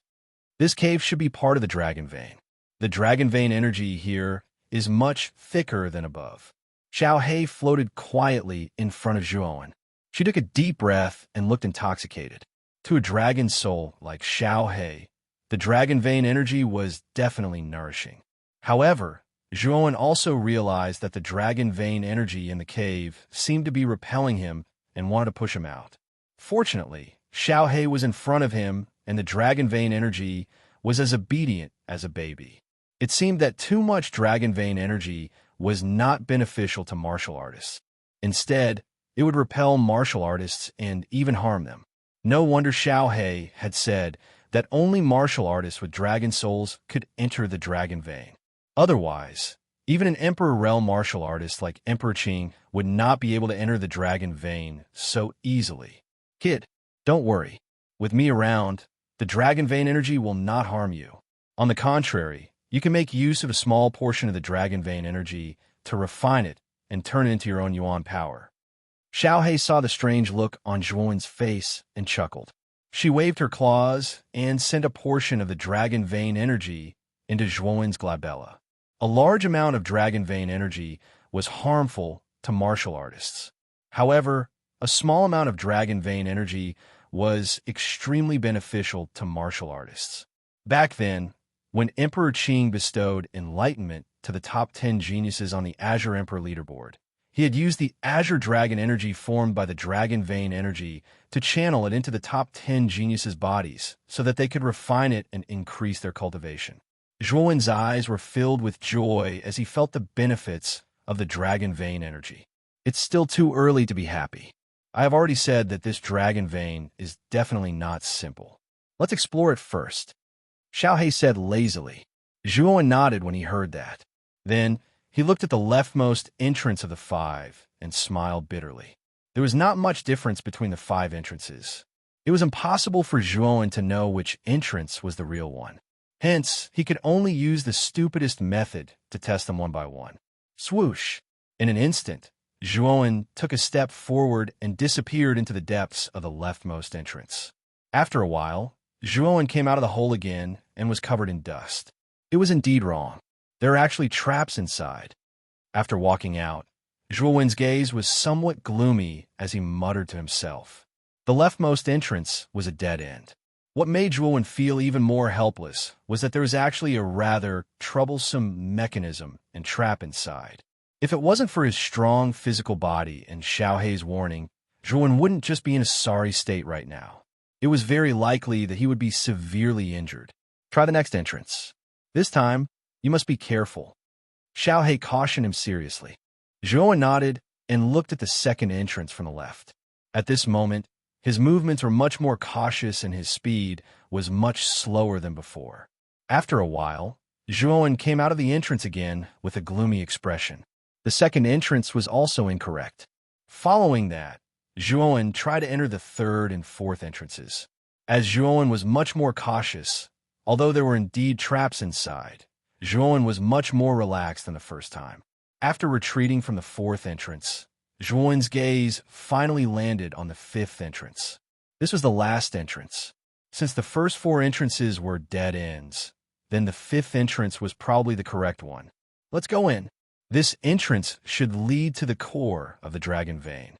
This cave should be part of the dragon vein. The dragon vein energy here is much thicker than above. Xiao Hei floated quietly in front of Zhuan. She took a deep breath and looked intoxicated. To a dragon soul like Xiao Hei, the dragon vein energy was definitely nourishing. However, Zhuan also realized that the dragon vein energy in the cave seemed to be repelling him and wanted to push him out. Fortunately, Xiao Hei was in front of him, and the dragon vein energy was as obedient as a baby. It seemed that too much dragon vein energy was not beneficial to martial artists. Instead, it would repel martial artists and even harm them. No wonder Xiao Hei had said that only martial artists with dragon souls could enter the dragon vein. Otherwise, even an Emperor realm martial artist like Emperor Qing would not be able to enter the dragon vein so easily. Kid, don't worry. With me around, the dragon vein energy will not harm you. On the contrary, you can make use of a small portion of the dragon vein energy to refine it and turn it into your own yuan power. Xiao Hei saw the strange look on Zhuan's face and chuckled. She waved her claws and sent a portion of the dragon vein energy into Zhuan's glabella. A large amount of dragon vein energy was harmful to martial artists. However, a small amount of dragon vein energy was extremely beneficial to martial artists. Back then, when Emperor Qing bestowed enlightenment to the top 10 geniuses on the Azure Emperor leaderboard, he had used the Azure Dragon energy formed by the Dragon Vein energy to channel it into the top 10 geniuses' bodies so that they could refine it and increase their cultivation. Zhuan's eyes were filled with joy as he felt the benefits of the Dragon Vein energy. It's still too early to be happy. I have already said that this Dragon Vein is definitely not simple. Let's explore it first. Xiao Hei said lazily. Zhuan nodded when he heard that. Then, he looked at the leftmost entrance of the 5 and smiled bitterly. There was not much difference between the 5 entrances. It was impossible for Zhuan to know which entrance was the real one. Hence, he could only use the stupidest method to test them one by one. Swoosh! In an instant, Zhuan took a step forward and disappeared into the depths of the leftmost entrance. After a while, Zhuan came out of the hole again and was covered in dust. It was indeed wrong. There are actually traps inside. After walking out, Zhuan's gaze was somewhat gloomy as he muttered to himself. The leftmost entrance was a dead end. What made Zhuan feel even more helpless was that there was actually a rather troublesome mechanism and trap inside. If it wasn't for his strong physical body and Xiao Hei's warning, Zhuan wouldn't just be in a sorry state right now. It was very likely that he would be severely injured. Try the next entrance. This time, you must be careful. Xiao Hei cautioned him seriously. Zhuan nodded and looked at the second entrance from the left. At this moment, his movements were much more cautious and his speed was much slower than before. After a while, Zhuan came out of the entrance again with a gloomy expression. The second entrance was also incorrect. Following that, Zhuan tried to enter the third and fourth entrances. As Zhuan was much more cautious, although there were indeed traps inside, Zhuan was much more relaxed than the first time. After retreating from the fourth entrance, Zhuan's gaze finally landed on the fifth entrance. This was the last entrance. Since the first 4 entrances were dead ends, then the fifth entrance was probably the correct one. Let's go in. This entrance should lead to the core of the dragon vein.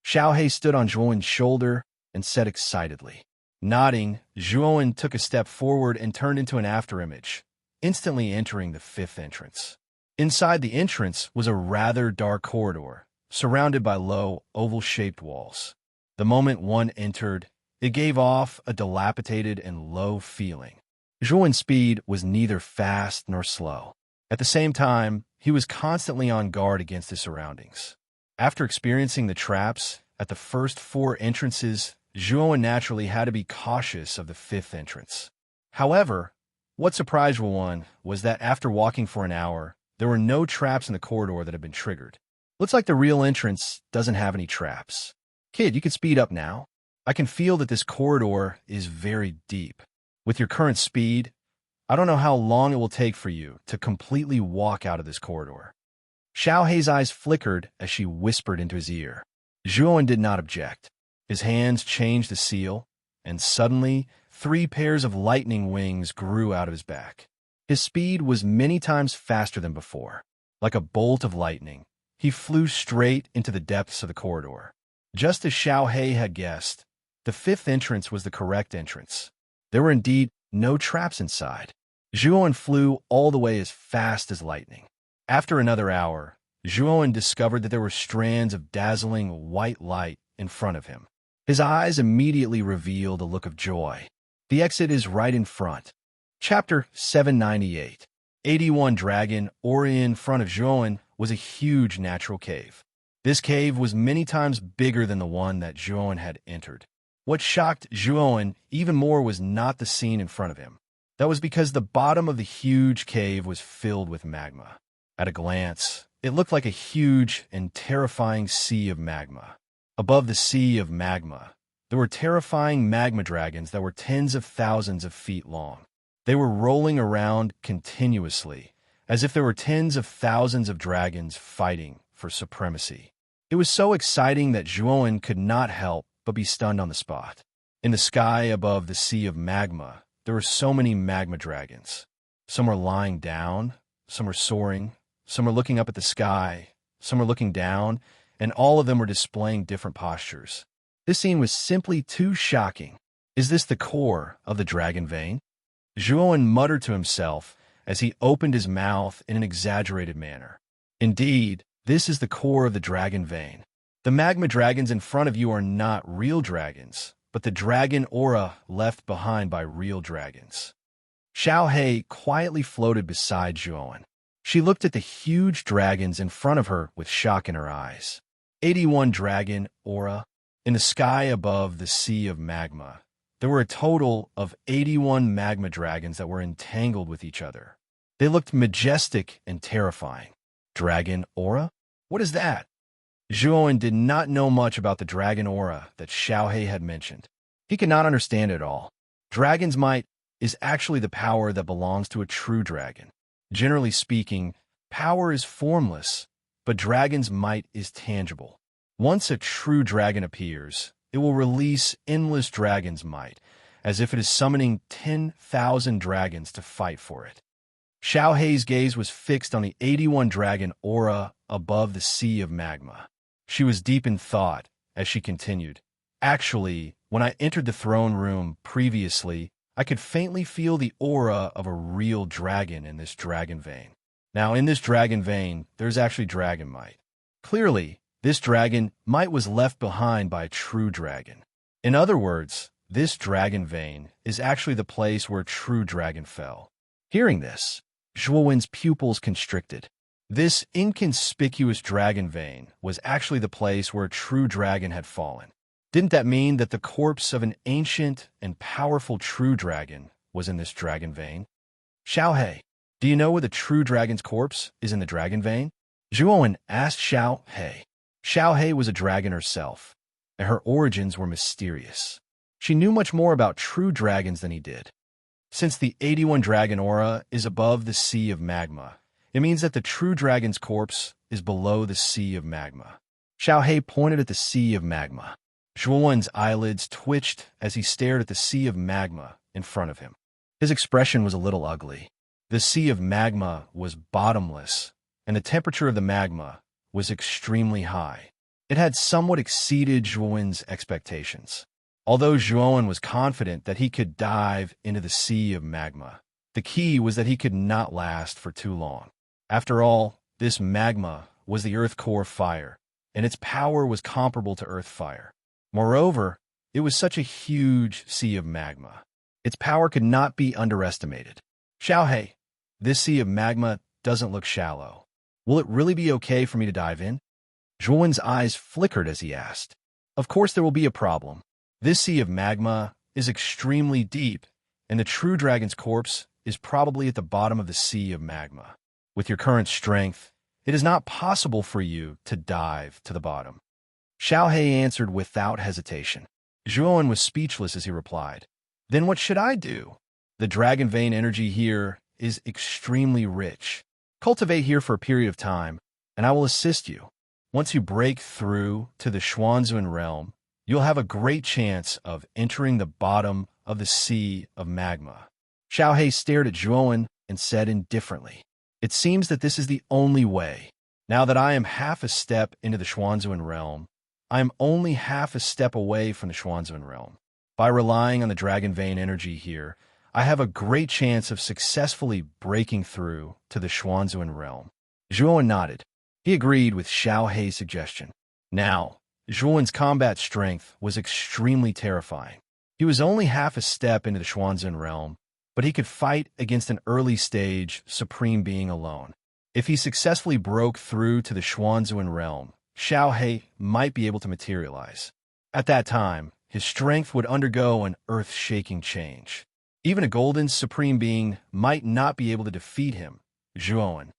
Xiao Hei stood on Zhuan's shoulder and said excitedly. Nodding, Zhuan took a step forward and turned into an afterimage. instantly entering the fifth entrance. Inside the entrance was a rather dark corridor, surrounded by low, oval-shaped walls. The moment one entered, it gave off a dilapidated and low feeling. Zhuan's speed was neither fast nor slow. At the same time, he was constantly on guard against his surroundings. After experiencing the traps at the first 4 entrances, Zhuan naturally had to be cautious of the 5th entrance. However, what surprised Zhuan was that after walking for an hour, there were no traps in the corridor that had been triggered. Looks like the real entrance doesn't have any traps. Kid, you can speed up now. I can feel that this corridor is very deep. With your current speed, I don't know how long it will take for you to completely walk out of this corridor. Xiao Hei's eyes flickered as she whispered into his ear. Zhuan did not object. His hands changed the seal, and suddenly 3 pairs of lightning wings grew out of his back. His speed was many times faster than before. Like a bolt of lightning, he flew straight into the depths of the corridor. Just as Xiao Hei had guessed, the 5th entrance was the correct entrance. There were indeed no traps inside. Zhuan flew all the way as fast as lightning. After another hour, Zhuan discovered that there were strands of dazzling white light in front of him. His eyes immediately revealed a look of joy. The exit is right in front. Chapter 798. 81 Dragon Aura. In front of Zhuan was a huge natural cave. This cave was many times bigger than the one that Zhuan had entered. What shocked Zhuan even more was not the scene in front of him. That was because the bottom of the huge cave was filled with magma. At a glance, it looked like a huge and terrifying sea of magma. Above the sea of magma, there were terrifying magma dragons that were tens of thousands of feet long. They were rolling around continuously, as if there were tens of thousands of dragons fighting for supremacy. It was so exciting that Zhuan could not help but be stunned on the spot. In the sky above the sea of magma, there were so many magma dragons. Some were lying down, some were soaring, some were looking up at the sky, some were looking down, and all of them were displaying different postures. This scene was simply too shocking. Is this the core of the dragon vein? Zhuan muttered to himself as he opened his mouth in an exaggerated manner. Indeed, this is the core of the dragon vein. The magma dragons in front of you are not real dragons, but the dragon aura left behind by real dragons. Xiao Hei quietly floated beside Zhuan. She looked at the huge dragons in front of her with shock in her eyes. 81 Dragon Aura. In the sky above the sea of magma, there were a total of 81 magma dragons that were entangled with each other. They looked majestic and terrifying. Dragon Aura? What is that? Zhuan did not know much about the dragon aura that Xiao Hei had mentioned. He could not understand it all. Dragon's might is actually the power that belongs to a true dragon. Generally speaking, power is formless, but dragon's might is tangible. Once a true dragon appears, it will release endless dragon's might, as if it is summoning 10,000 dragons to fight for it. Xiao Hei's gaze was fixed on the 81 dragon aura above the sea of magma. She was deep in thought as she continued. Actually, when I entered the throne room previously, I could faintly feel the aura of a real dragon in this dragon vein. Now, in this dragon vein, there's actually dragon might. Clearly, this dragon might was left behind by a true dragon. In other words, this dragon vein is actually the place where a true dragon fell. Hearing this, Zhuan's pupils constricted. This inconspicuous dragon vein was actually the place where a true dragon had fallen. Didn't that mean that the corpse of an ancient and powerful true dragon was in this dragon vein? Xiao Hei, do you know where the true dragon's corpse is in the dragon vein? Zhuan asked Xiao Hei. Xiao Hei was a dragon herself, and her origins were mysterious. She knew much more about true dragons than he did. Since the 81 dragon aura is above the sea of magma, it means that the true dragon's corpse is below the sea of magma. Xiao Hei pointed at the sea of magma. Zhuan's eyelids twitched as he stared at the sea of magma in front of him. His expression was a little ugly. The sea of magma was bottomless, and the temperature of the magma was extremely high. It had somewhat exceeded Zhuan's expectations. Although Zhuan was confident that he could dive into the sea of magma, The key was that he could not last for too long. After all, this magma was the earth core fire, and its power was comparable to earth fire. Moreover, it was such a huge sea of magma. Its power could not be underestimated. Xiaohei, this sea of magma doesn't look shallow. Will it really be okay for me to dive in? Zhuowen's eyes flickered as he asked. Of course there will be a problem. This sea of magma is extremely deep, and the true dragon's corpse is probably at the bottom of the sea of magma. With your current strength, it is not possible for you to dive to the bottom. Xiaohei answered without hesitation. Zhuowen was speechless as he replied. Then what should I do? The dragon vein energy here is extremely rich. Cultivate here for a period of time, and I will assist you. Once you break through to the Xuanzun realm, you'll have a great chance of entering the bottom of the sea of magma. Xiaohei stared at Zhuowen and said indifferently, It seems that this is the only way. Now that I am half a step into the Xuanzun realm, I am only half a step away from the Xuanzun realm. By relying on the dragon vein energy here, I have a great chance of successfully breaking through to the Xuanzun realm. Zhuowen nodded. He agreed with Xiaohei's suggestion. Now, Zhuowen's combat strength was extremely terrifying. He was only half a step into the Xuanzun realm, but he could fight against an early-stage supreme being alone. If he successfully broke through to the Xuanzun realm, Xiaohei might be able to materialize. At that time, his strength would undergo an earth-shaking change. Even a golden supreme being might not be able to defeat him. Zhuowen,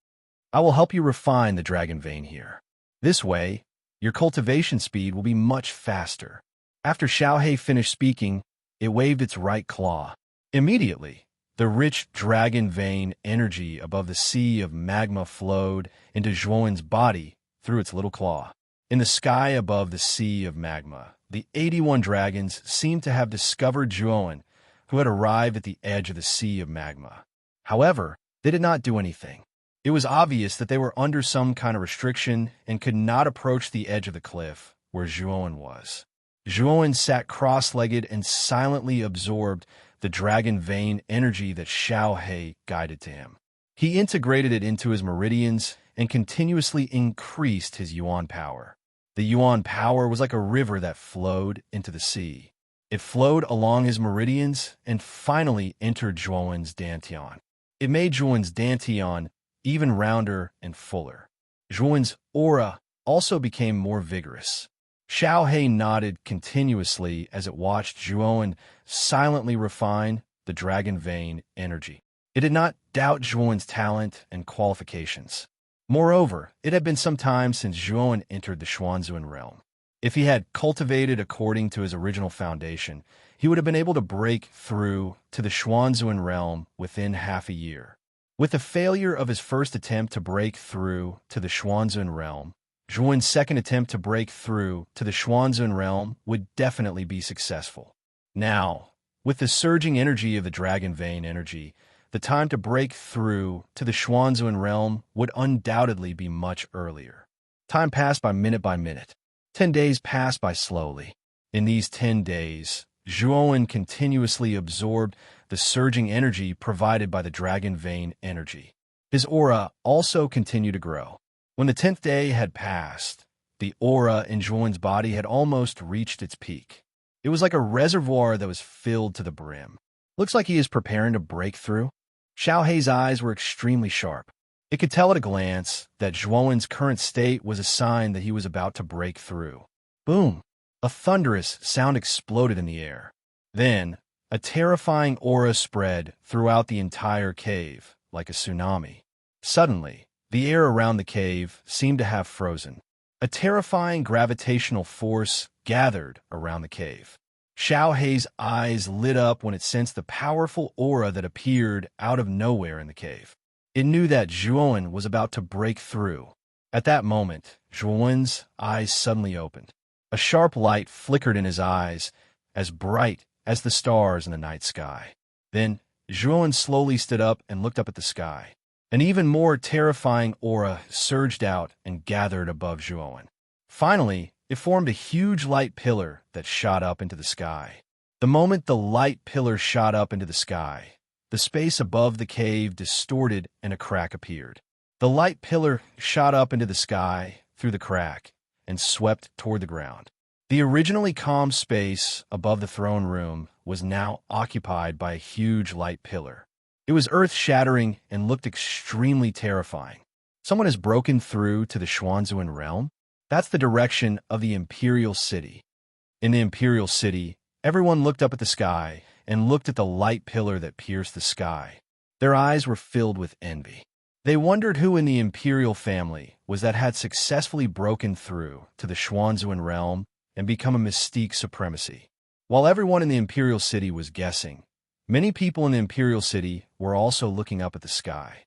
I will help you refine the dragon vein here. This way, your cultivation speed will be much faster. After Xiaohei finished speaking, it waved its right claw. Immediately, the rich dragon vein energy above the sea of magma flowed into Zhuowen's body through its little claw. In the sky above the sea of magma, the 81 dragons seemed to have discovered Zhuowen, who had arrived at the edge of the sea of magma. However, they did not do anything. It was obvious that they were under some kind of restriction and could not approach the edge of the cliff where Zhuowen was. Zhuowen sat cross-legged and silently absorbed the dragon vein energy that Xiaohei guided to him. He integrated it into his meridians and continuously increased his yuan power. The yuan power was like a river that flowed into the sea. It flowed along his meridians and finally entered Zhuowen's dantian. It made Zhuowen's dantian even rounder and fuller. Zhuowen's aura also became more vigorous. Xiaohei nodded continuously as it watched Zhuowen silently refine the dragon vein energy. It did not doubt Zhuowen's talent and qualifications. Moreover, it had been some time since Zhuowen entered the Xuanzun realm. If he had cultivated according to his original foundation, he would have been able to break through to the Xuanzun realm within half a year. With the failure of his first attempt to break through to the Xuanzun realm, Zhuowen's second attempt to break through to the Xuanzun realm would definitely be successful. Now, with the surging energy of the dragon vein energy, the time to break through to the Xuanzun realm would undoubtedly be much earlier. Time passed by minute. 10 days passed by slowly. In these 10 days, Zhuowen continuously absorbed the surging energy provided by the dragon vein energy. His aura also continued to grow. When the 10th day had passed, the aura in Zhuowen's body had almost reached its peak. It was like a reservoir that was filled to the brim. Looks like he is preparing to break through. Xiaohei's eyes were extremely sharp. It could tell at a glance that Zhuowen's current state was a sign that he was about to break through. Boom! A thunderous sound exploded in the air. Then, a terrifying aura spread throughout the entire cave, like a tsunami. Suddenly, the air around the cave seemed to have frozen. A terrifying gravitational force gathered around the cave. Xiaohei's eyes lit up when it sensed the powerful aura that appeared out of nowhere in the cave. It knew that Zhuowen was about to break through. At that moment, Zhuowen's eyes suddenly opened. A sharp light flickered in his eyes, as bright as the stars in the night sky. Then, Zhuowen slowly stood up and looked up at the sky. An even more terrifying aura surged out and gathered above Zhuowen. Finally, it formed a huge light pillar that shot up into the sky. The moment the light pillar shot up into the sky, the space above the cave distorted and a crack appeared. The light pillar shot up into the sky through the crack and swept toward the ground. The originally calm space above the throne room was now occupied by a huge light pillar. It was earth-shattering and looked extremely terrifying. Someone has broken through to the Xuanzuan realm? That's the direction of the Imperial City. In the Imperial City, everyone looked up at the sky and looked at the light pillar that pierced the sky. Their eyes were filled with envy. They wondered who in the Imperial family was that had successfully broken through to the Xuanzuan realm and become a mystique supremacy. While everyone in the Imperial City was guessing, many people in the Imperial City were also looking up at the sky.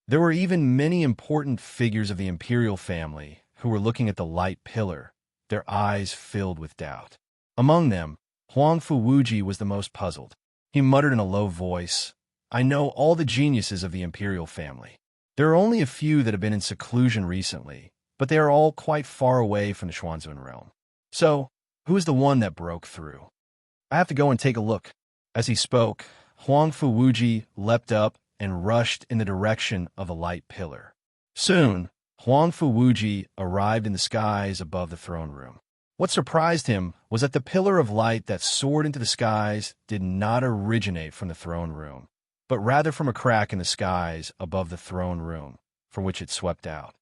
There were even many important figures of the Imperial family who were looking at the light pillar, their eyes filled with doubt. Among them, Huang Fuwuji was the most puzzled. He muttered in a low voice, "I know all the geniuses of the Imperial family. There are only a few that have been in seclusion recently, but they are all quite far away from the Xuanzuan realm. So, who is the one that broke through? I have to go and take a look." As he spoke, Huang Fuwuji leapt up and rushed in the direction of the light pillar. Soon, Huang Fuwuji arrived in the skies above the throne room. What surprised him was that the pillar of light that soared into the skies did not originate from the throne room, but rather from a crack in the skies above the throne room, from which it swept out.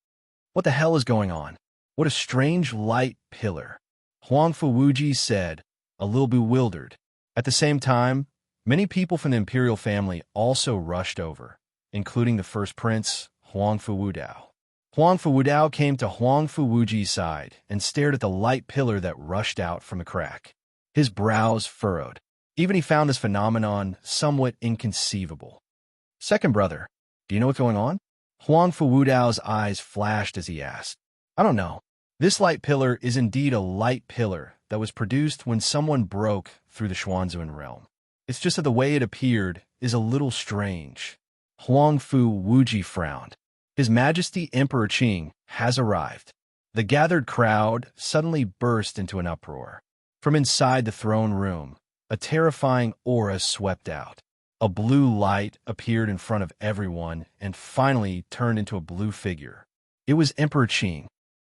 What the hell is going on? What a strange light pillar, Huang Fuwuji said, a little bewildered. At the same time, many people from the imperial family also rushed over, including the first prince, Huang Fuwudao. Huang Fuwudao came to Huang Fuwuji's side and stared at the light pillar that rushed out from the crack. His brows furrowed. Even he found this phenomenon somewhat inconceivable. "Second brother, do you know what's going on?" Huang Fuwudao's eyes flashed as he asked. "I don't know. This light pillar is indeed a light pillar that was produced when someone broke through the Xuanzuan realm. It's just that the way it appeared is a little strange." Huang Fuwuji frowned. His Majesty Emperor Qing has arrived. The gathered crowd suddenly burst into an uproar. From inside the throne room, a terrifying aura swept out. A blue light appeared in front of everyone and finally turned into a blue figure. It was Emperor Qing.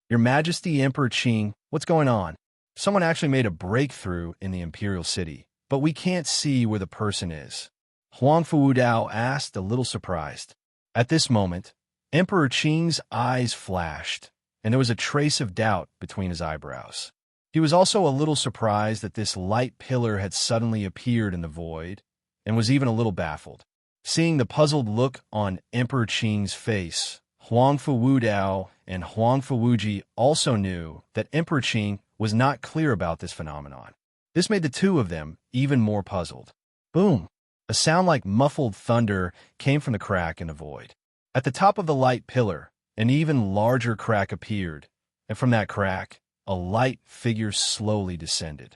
"Your Majesty Emperor Qing, what's going on? Someone actually made a breakthrough in the Imperial City, but we can't see where the person is." Huang Fuwudao asked, a little surprised. At this moment, Emperor Qing's eyes flashed, and there was a trace of doubt between his eyebrows. He was also a little surprised that this light pillar had suddenly appeared in the void, and was even a little baffled. Seeing the puzzled look on Emperor Qing's face, Huang Fuwudao and Huang Fuwuji also knew that Emperor Qing was not clear about this phenomenon. This made the two of them even more puzzled. Boom! A sound like muffled thunder came from the crack in the void. At the top of the light pillar, an even larger crack appeared, and from that crack, a light figure slowly descended.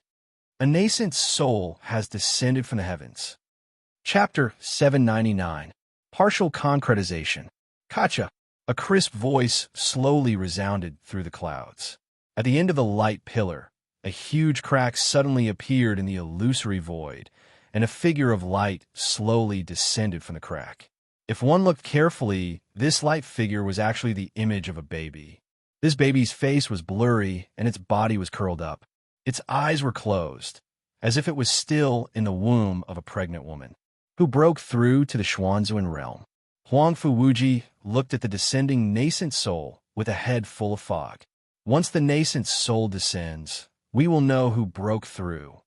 A nascent soul has descended from the heavens. Chapter 799. Partial Concretization. Kacha. A crisp voice slowly resounded through the clouds. At the end of the light pillar, a huge crack suddenly appeared in the illusory void, and a figure of light slowly descended from the crack. If one looked carefully, this light figure was actually the image of a baby. This baby's face was blurry, and its body was curled up. Its eyes were closed, as if it was still in the womb of a pregnant woman. Who broke through to the Xuanzuan realm? Huang Fuwuji looked at the descending nascent soul with a head full of fog. Once the nascent soul descends, we will know who broke through.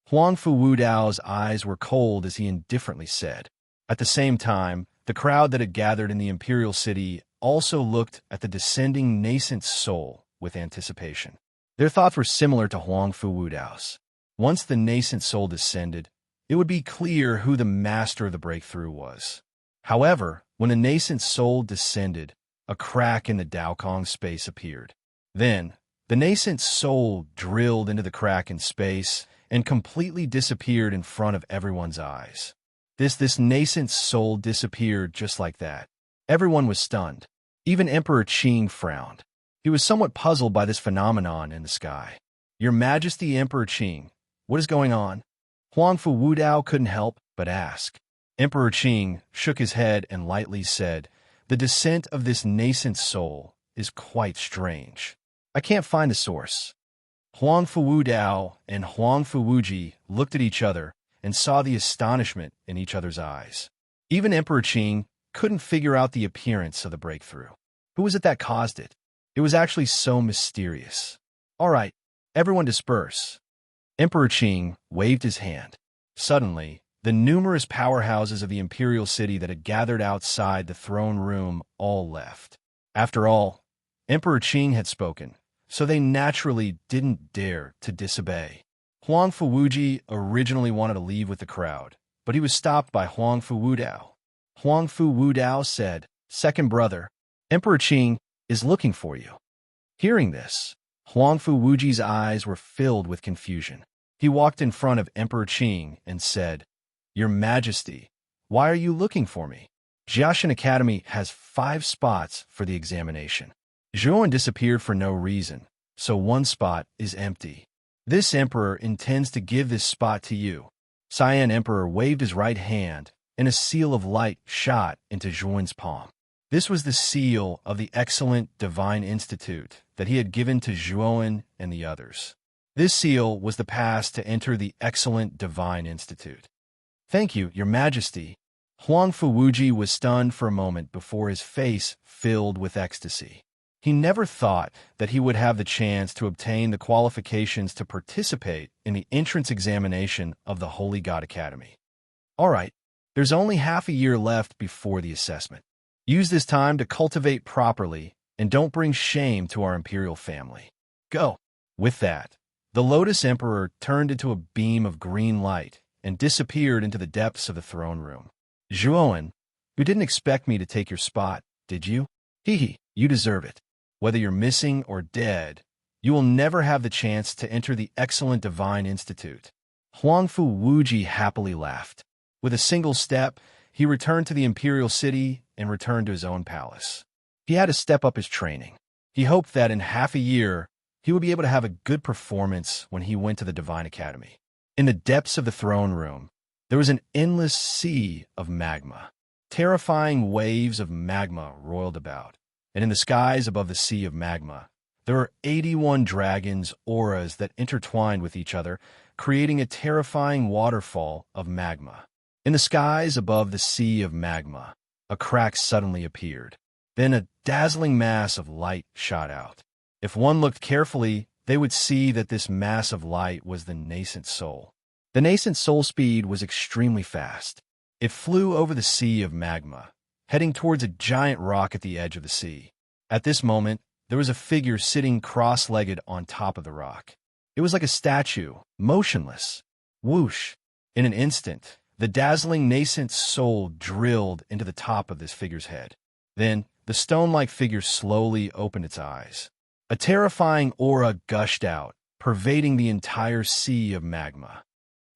Huang Fuwudao's eyes were cold as he indifferently said. At the same time, the crowd that had gathered in the imperial city also looked at the descending nascent soul with anticipation. Their thoughts were similar to Huang Fuwudao's. Once the nascent soul descended, it would be clear who the master of the breakthrough was. However, when the nascent soul descended, a crack in the Daokong space appeared. Then, the nascent soul drilled into the crack in space and completely disappeared in front of everyone's eyes. This nascent soul disappeared just like that. Everyone was stunned. Even Emperor Qing frowned. He was somewhat puzzled by this phenomenon in the sky. "Your Majesty Emperor Qing, what is going on?" Huang Fuwudao couldn't help but ask. Emperor Qing shook his head and lightly said, "The descent of this nascent soul is quite strange. I can't find the source." Huang Fuwu Dao and Huang Fuwuji looked at each other and saw the astonishment in each other's eyes. Even Emperor Qing couldn't figure out the appearance of the breakthrough. Who was it that caused it? It was actually so mysterious. "All right, everyone disperse." Emperor Qing waved his hand. Suddenly, the numerous powerhouses of the imperial city that had gathered outside the throne room all left. After all, Emperor Qing had spoken, so they naturally didn't dare to disobey. Huang Fuwuji originally wanted to leave with the crowd, but he was stopped by Huang Fuwudao. Huang Fuwudao said, "Second brother, Emperor Qing is looking for you." Hearing this, Huang Fuwuji's eyes were filled with confusion. He walked in front of Emperor Qing and said, "Your Majesty, why are you looking for me? Jiaxin Academy has 5 spots for the examination. Zhuan disappeared for no reason, so 1 spot is empty. This emperor intends to give this spot to you." Cyan Emperor waved his right hand, and a seal of light shot into Zhuan's palm. This was the seal of the excellent Divine Institute that he had given to Zhuan and the others. This seal was the pass to enter the excellent Divine Institute. "Thank you, Your Majesty." Huang Fuwuji was stunned for a moment before his face filled with ecstasy. He never thought that he would have the chance to obtain the qualifications to participate in the entrance examination of the Holy God Academy. "All right, there's only half a year left before the assessment. Use this time to cultivate properly and don't bring shame to our imperial family. Go." With that, the Lotus Emperor turned into a beam of green light and disappeared into the depths of the throne room. "Zhuan, you didn't expect me to take your spot, did you? Hee, you deserve it. Whether you're missing or dead, you will never have the chance to enter the excellent Divine Institute." Huang Fuwuji happily laughed. With a single step, he returned to the imperial city and returned to his own palace. He had to step up his training. He hoped that in half a year, he would be able to have a good performance when he went to the Divine Academy. In the depths of the throne room, there was an endless sea of magma. Terrifying waves of magma roiled about, and in the skies above the sea of magma, there were 81 dragons' auras that intertwined with each other, creating a terrifying waterfall of magma. In the skies above the sea of magma, a crack suddenly appeared. Then a dazzling mass of light shot out. If one looked carefully, they would see that this mass of light was the nascent soul. The nascent soul speed was extremely fast. It flew over the sea of magma, heading towards a giant rock at the edge of the sea. At this moment, there was a figure sitting cross-legged on top of the rock. It was like a statue, motionless. Whoosh! In an instant, the dazzling nascent soul drilled into the top of this figure's head. Then, the stone-like figure slowly opened its eyes. A terrifying aura gushed out, pervading the entire sea of magma.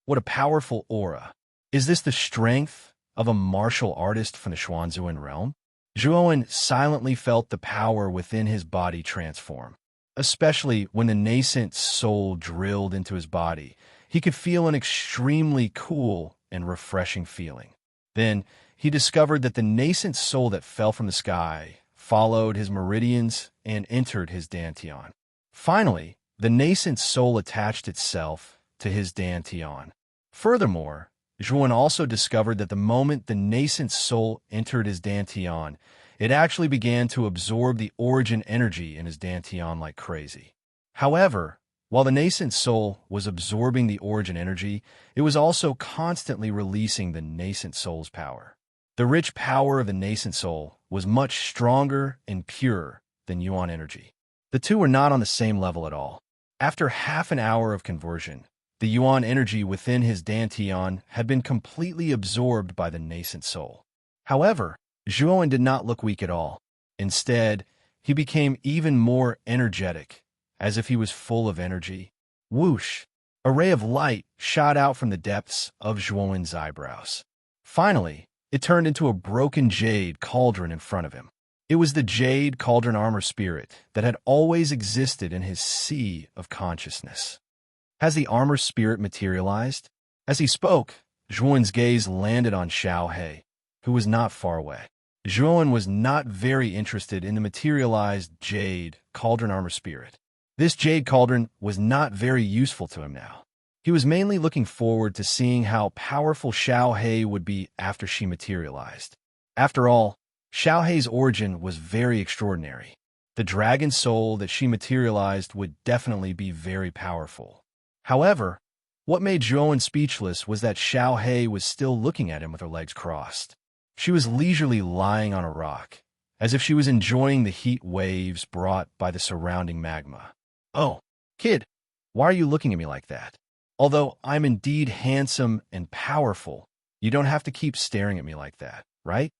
What a powerful aura! Is this the strength of a martial artist from the Xuanzuan realm? Zhuan silently felt the power within his body transform. Especially when the nascent soul drilled into his body, he could feel an extremely cool and refreshing feeling. Then, he discovered that the nascent soul that fell from the sky followed his meridians and entered his dantian. Finally, the nascent soul attached itself to his dantian. Furthermore, Zhuan also discovered that the moment the nascent soul entered his dantian, it actually began to absorb the origin energy in his dantian like crazy. However, while the nascent soul was absorbing the origin energy, it was also constantly releasing the nascent soul's power. The rich power of the nascent soul was much stronger and purer than Yuan energy. The two were not on the same level at all. After half an hour of conversion, the Yuan energy within his dantian had been completely absorbed by the nascent soul. However, Zhuan did not look weak at all. Instead, he became even more energetic, as if he was full of energy. Whoosh! A ray of light shot out from the depths of Zhuan's eyebrows. Finally, it turned into a broken jade cauldron in front of him. It was the jade cauldron armor spirit that had always existed in his sea of consciousness. Has the armor spirit materialized? As he spoke, Zhuan's gaze landed on Xiao He, who was not far away. Zhuan was not very interested in the materialized jade cauldron armor spirit. This jade cauldron was not very useful to him now. He was mainly looking forward to seeing how powerful Xiao He would be after she materialized. After all, Xiao He's origin was very extraordinary. The dragon soul that she materialized would definitely be very powerful. However, what made Zhuan speechless was that Xiao He was still looking at him with her legs crossed. She was leisurely lying on a rock, as if she was enjoying the heat waves brought by the surrounding magma. "Oh, kid, why are you looking at me like that? Although I'm indeed handsome and powerful, you don't have to keep staring at me like that, right?"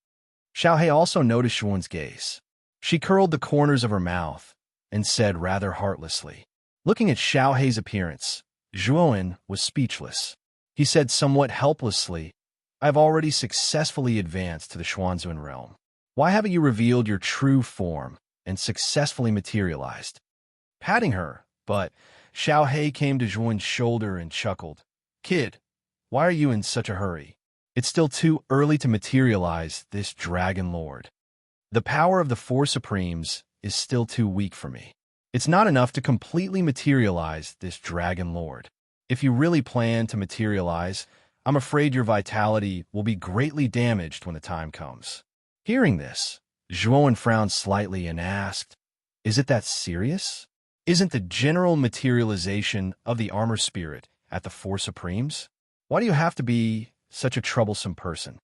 Xiao He also noticed Zhuan's gaze. She curled the corners of her mouth and said rather heartlessly. Looking at Xiao He's appearance, Zhuan was speechless. He said somewhat helplessly, "I've already successfully advanced to the Xuanzun realm. Why haven't you revealed your true form and successfully materialized?" Patting her, but Xiao He came to Zhuan's shoulder and chuckled. "Kid, why are you in such a hurry? It's still too early to materialize this Dragon Lord. The power of the Four Supremes is still too weak for me. It's not enough to completely materialize this Dragon Lord. If you really plan to materialize, I'm afraid your vitality will be greatly damaged when the time comes." Hearing this, Zhuan frowned slightly and asked, "Is it that serious? Isn't the general materialization of the armor spirit at the Four Supremes? Why do you have to be such a troublesome person?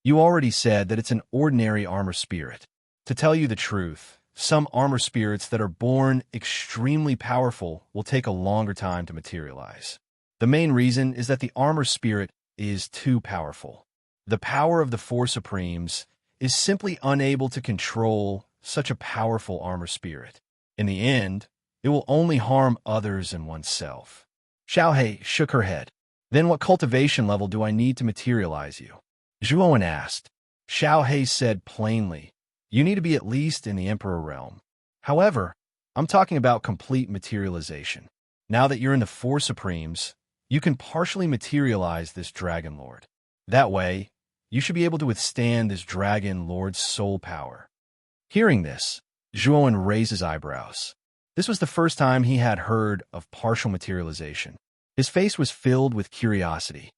You already said that it's an ordinary armor spirit. To tell you the truth, some armor spirits that are born extremely powerful will take a longer time to materialize. The main reason is that the armor spirit is too powerful. The power of the Four Supremes is simply unable to control such a powerful armor spirit. In the end, it will only harm others and oneself." Xiao He shook her head. "Then what cultivation level do I need to materialize you?" Zhuan asked. Xiao He said plainly, "You need to be at least in the Emperor realm. However, I'm talking about complete materialization. Now that you're in the Four Supremes, you can partially materialize this Dragon Lord. That way, you should be able to withstand this Dragon Lord's soul power." Hearing this, Zhuan raised his eyebrows. This was the first time he had heard of partial materialization. His face was filled with curiosity.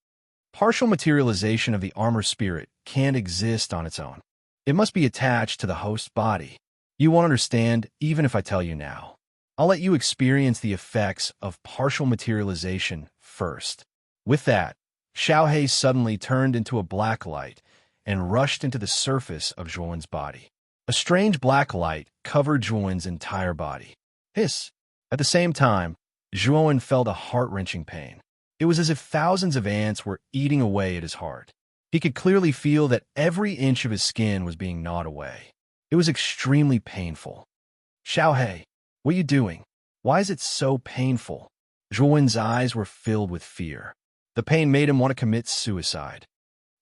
Partial materialization of the armor spirit can't exist on its own. It must be attached to the host's body. You won't understand even if I tell you now. I'll let you experience the effects of partial materialization first. With that, Xiao He suddenly turned into a black light and rushed into the surface of Zhuan's body. A strange black light covered Zhuan's entire body. Hiss! At the same time, Zhuan felt a heart-wrenching pain. It was as if thousands of ants were eating away at his heart. He could clearly feel that every inch of his skin was being gnawed away. It was extremely painful. "Xiao He, what are you doing? Why is it so painful?" Zhuan's eyes were filled with fear. The pain made him want to commit suicide.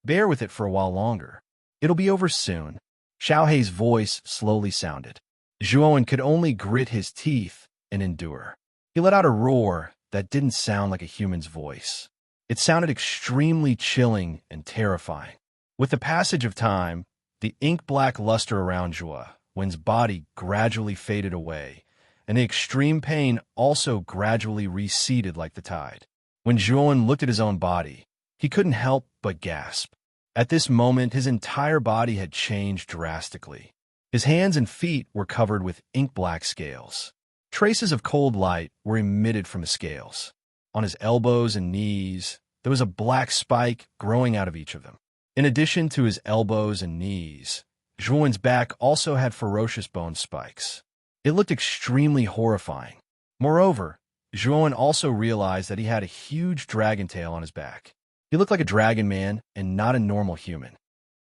"Bear with it for a while longer. It'll be over soon." Xiao He's voice slowly sounded. Zhuan could only grit his teeth and endure. He let out a roar that didn't sound like a human's voice. It sounded extremely chilling and terrifying. With the passage of time, the ink-black luster around Zhuan's body gradually faded away, and the extreme pain also gradually receded like the tide. When Zhuan looked at his own body, he couldn't help but gasp. At this moment, his entire body had changed drastically. His hands and feet were covered with ink-black scales. Traces of cold light were emitted from the scales. On his elbows and knees, there was a black spike growing out of each of them. In addition to his elbows and knees, Zhuan's back also had ferocious bone spikes. It looked extremely horrifying. Moreover, Zhuan also realized that he had a huge dragon tail on his back. He looked like a dragon man and not a normal human.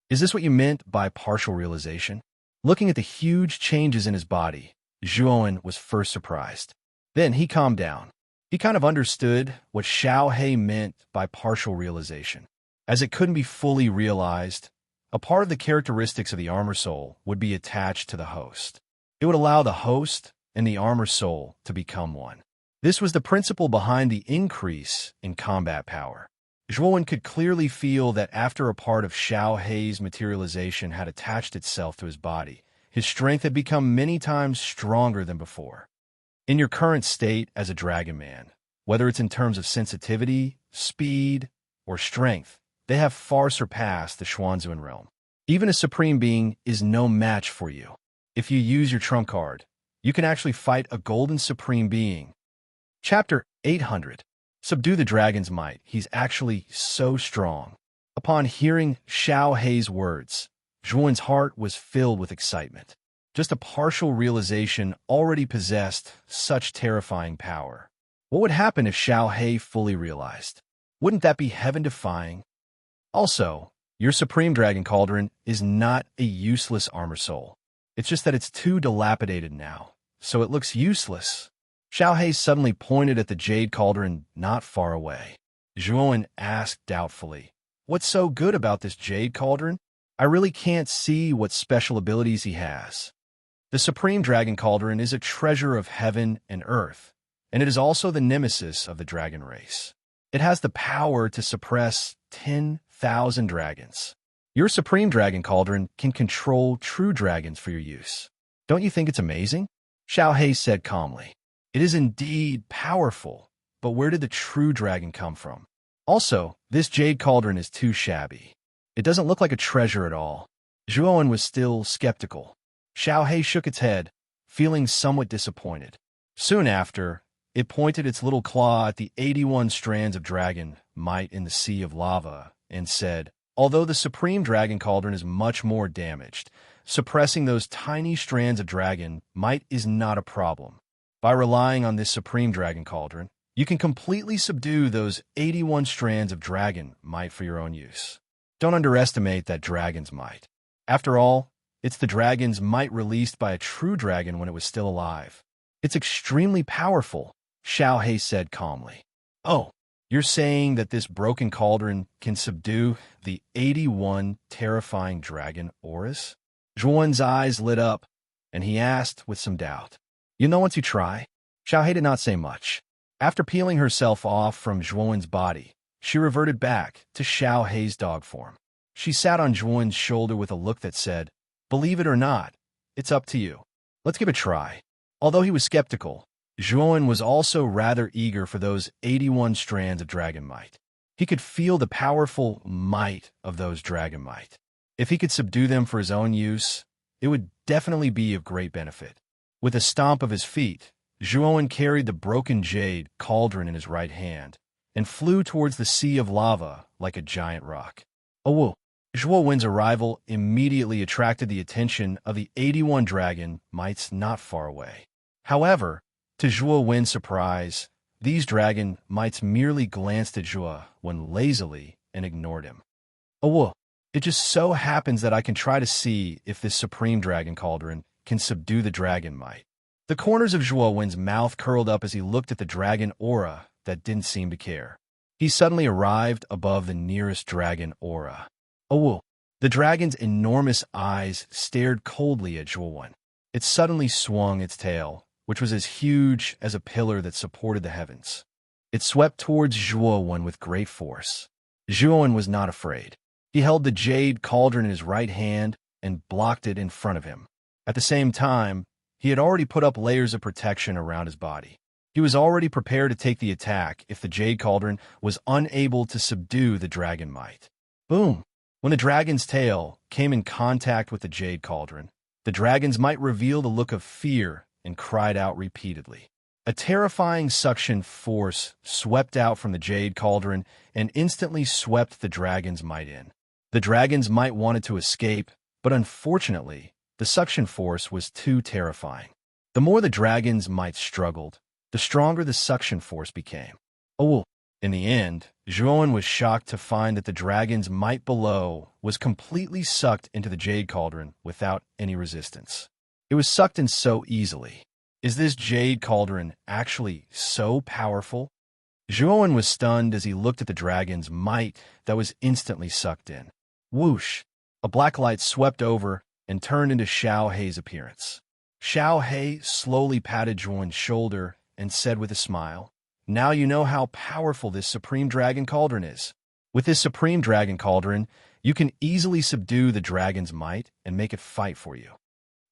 Is this what you meant by partial realization? Looking at the huge changes in his body, Zhuan was first surprised. Then he calmed down. He kind of understood what Xiao He meant by partial realization. As it couldn't be fully realized, a part of the characteristics of the armor soul would be attached to the host. It would allow the host and the armor soul to become one. This was the principle behind the increase in combat power. Zhuowen could clearly feel that after a part of Xiao Hei's materialization had attached itself to his body, his strength had become many times stronger than before. In your current state as a dragon man, whether it's in terms of sensitivity, speed, or strength, they have far surpassed the Xuanzuan realm. Even a supreme being is no match for you. If you use your trump card, you can actually fight a golden supreme being. Chapter 800. Subdue the dragon's might. He's actually so strong. Upon hearing Xiao Hei's words, Zhuowen's heart was filled with excitement. Just a partial realization already possessed such terrifying power. What would happen if Xiao Hei fully realized? Wouldn't that be heaven-defying? Also, your Supreme Dragon Cauldron is not a useless armor soul. It's just that it's too dilapidated now, so it looks useless. Xiao Hei suddenly pointed at the jade cauldron not far away. Zhuowen asked doubtfully, "What's so good about this jade cauldron? I really can't see what special abilities he has." The Supreme Dragon Cauldron is a treasure of heaven and earth, and it is also the nemesis of the dragon race. It has the power to suppress 10,000 dragons. Your Supreme Dragon Cauldron can control true dragons for your use. Don't you think it's amazing? Xiao Hei said calmly. It is indeed powerful, but where did the true dragon come from? Also, this jade cauldron is too shabby. It doesn't look like a treasure at all. Zhuowen was still skeptical. Xiao Hei shook its head, feeling somewhat disappointed. Soon after, it pointed its little claw at the 81 strands of dragon might in the sea of lava and said, "Although the Supreme Dragon Cauldron is much more damaged, suppressing those tiny strands of dragon might is not a problem. By relying on this Supreme Dragon Cauldron, you can completely subdue those 81 strands of dragon might for your own use. Don't underestimate that dragon's might. After all, it's the dragon's might released by a true dragon when it was still alive. It's extremely powerful," Xiao Hei said calmly. "Oh, you're saying that this broken cauldron can subdue the 81 terrifying dragon auras?" Zhuowen's eyes lit up, and he asked with some doubt, "You know once you try?" Xiao Hei did not say much. After peeling herself off from Zhuowen's body, she reverted back to Xiao Hei's dog form. She sat on Zhuowen's shoulder with a look that said, "Believe it or not, it's up to you. Let's give it a try." Although he was skeptical, Zhuowen was also rather eager for those 81 strands of dragon might. He could feel the powerful might of those dragon might. If he could subdue them for his own use, it would definitely be of great benefit. With a stomp of his feet, Zhuowen carried the broken jade cauldron in his right hand and flew towards the sea of lava like a giant rock. Oh, Zhuowen's arrival immediately attracted the attention of the 81 dragon mites not far away. However, to Zhuowen's surprise, these dragon mites merely glanced at Zhuowen lazily and ignored him. "Oh, it just so happens that I can try to see if this Supreme Dragon Cauldron can subdue the dragon might." The corners of Zhuowen's mouth curled up as he looked at the dragon aura that didn't seem to care. He suddenly arrived above the nearest dragon aura. Oh, the dragon's enormous eyes stared coldly at Zhuowen. It suddenly swung its tail, which was as huge as a pillar that supported the heavens. It swept towards Zhuowen with great force. Zhuowen was not afraid. He held the jade cauldron in his right hand and blocked it in front of him. At the same time, he had already put up layers of protection around his body. He was already prepared to take the attack if the jade cauldron was unable to subdue the dragon might. Boom! When the dragon's tail came in contact with the jade cauldron, the dragon's might revealed a look of fear and cried out repeatedly. A terrifying suction force swept out from the jade cauldron and instantly swept the dragon's might in. The dragon's might wanted to escape, but unfortunately, the suction force was too terrifying. The more the dragon's might struggled, the stronger the suction force became. Oh, in the end, Zhuowen was shocked to find that the dragon's might below was completely sucked into the jade cauldron without any resistance. It was sucked in so easily. Is this jade cauldron actually so powerful? Zhuowen was stunned as he looked at the dragon's might that was instantly sucked in. Whoosh! A black light swept over and turned into Xiao Hei's appearance. Xiao Hei slowly patted Zhuowen's shoulder and said with a smile, "Now you know how powerful this Supreme Dragon Cauldron is. With this Supreme Dragon Cauldron, you can easily subdue the dragon's might and make it fight for you.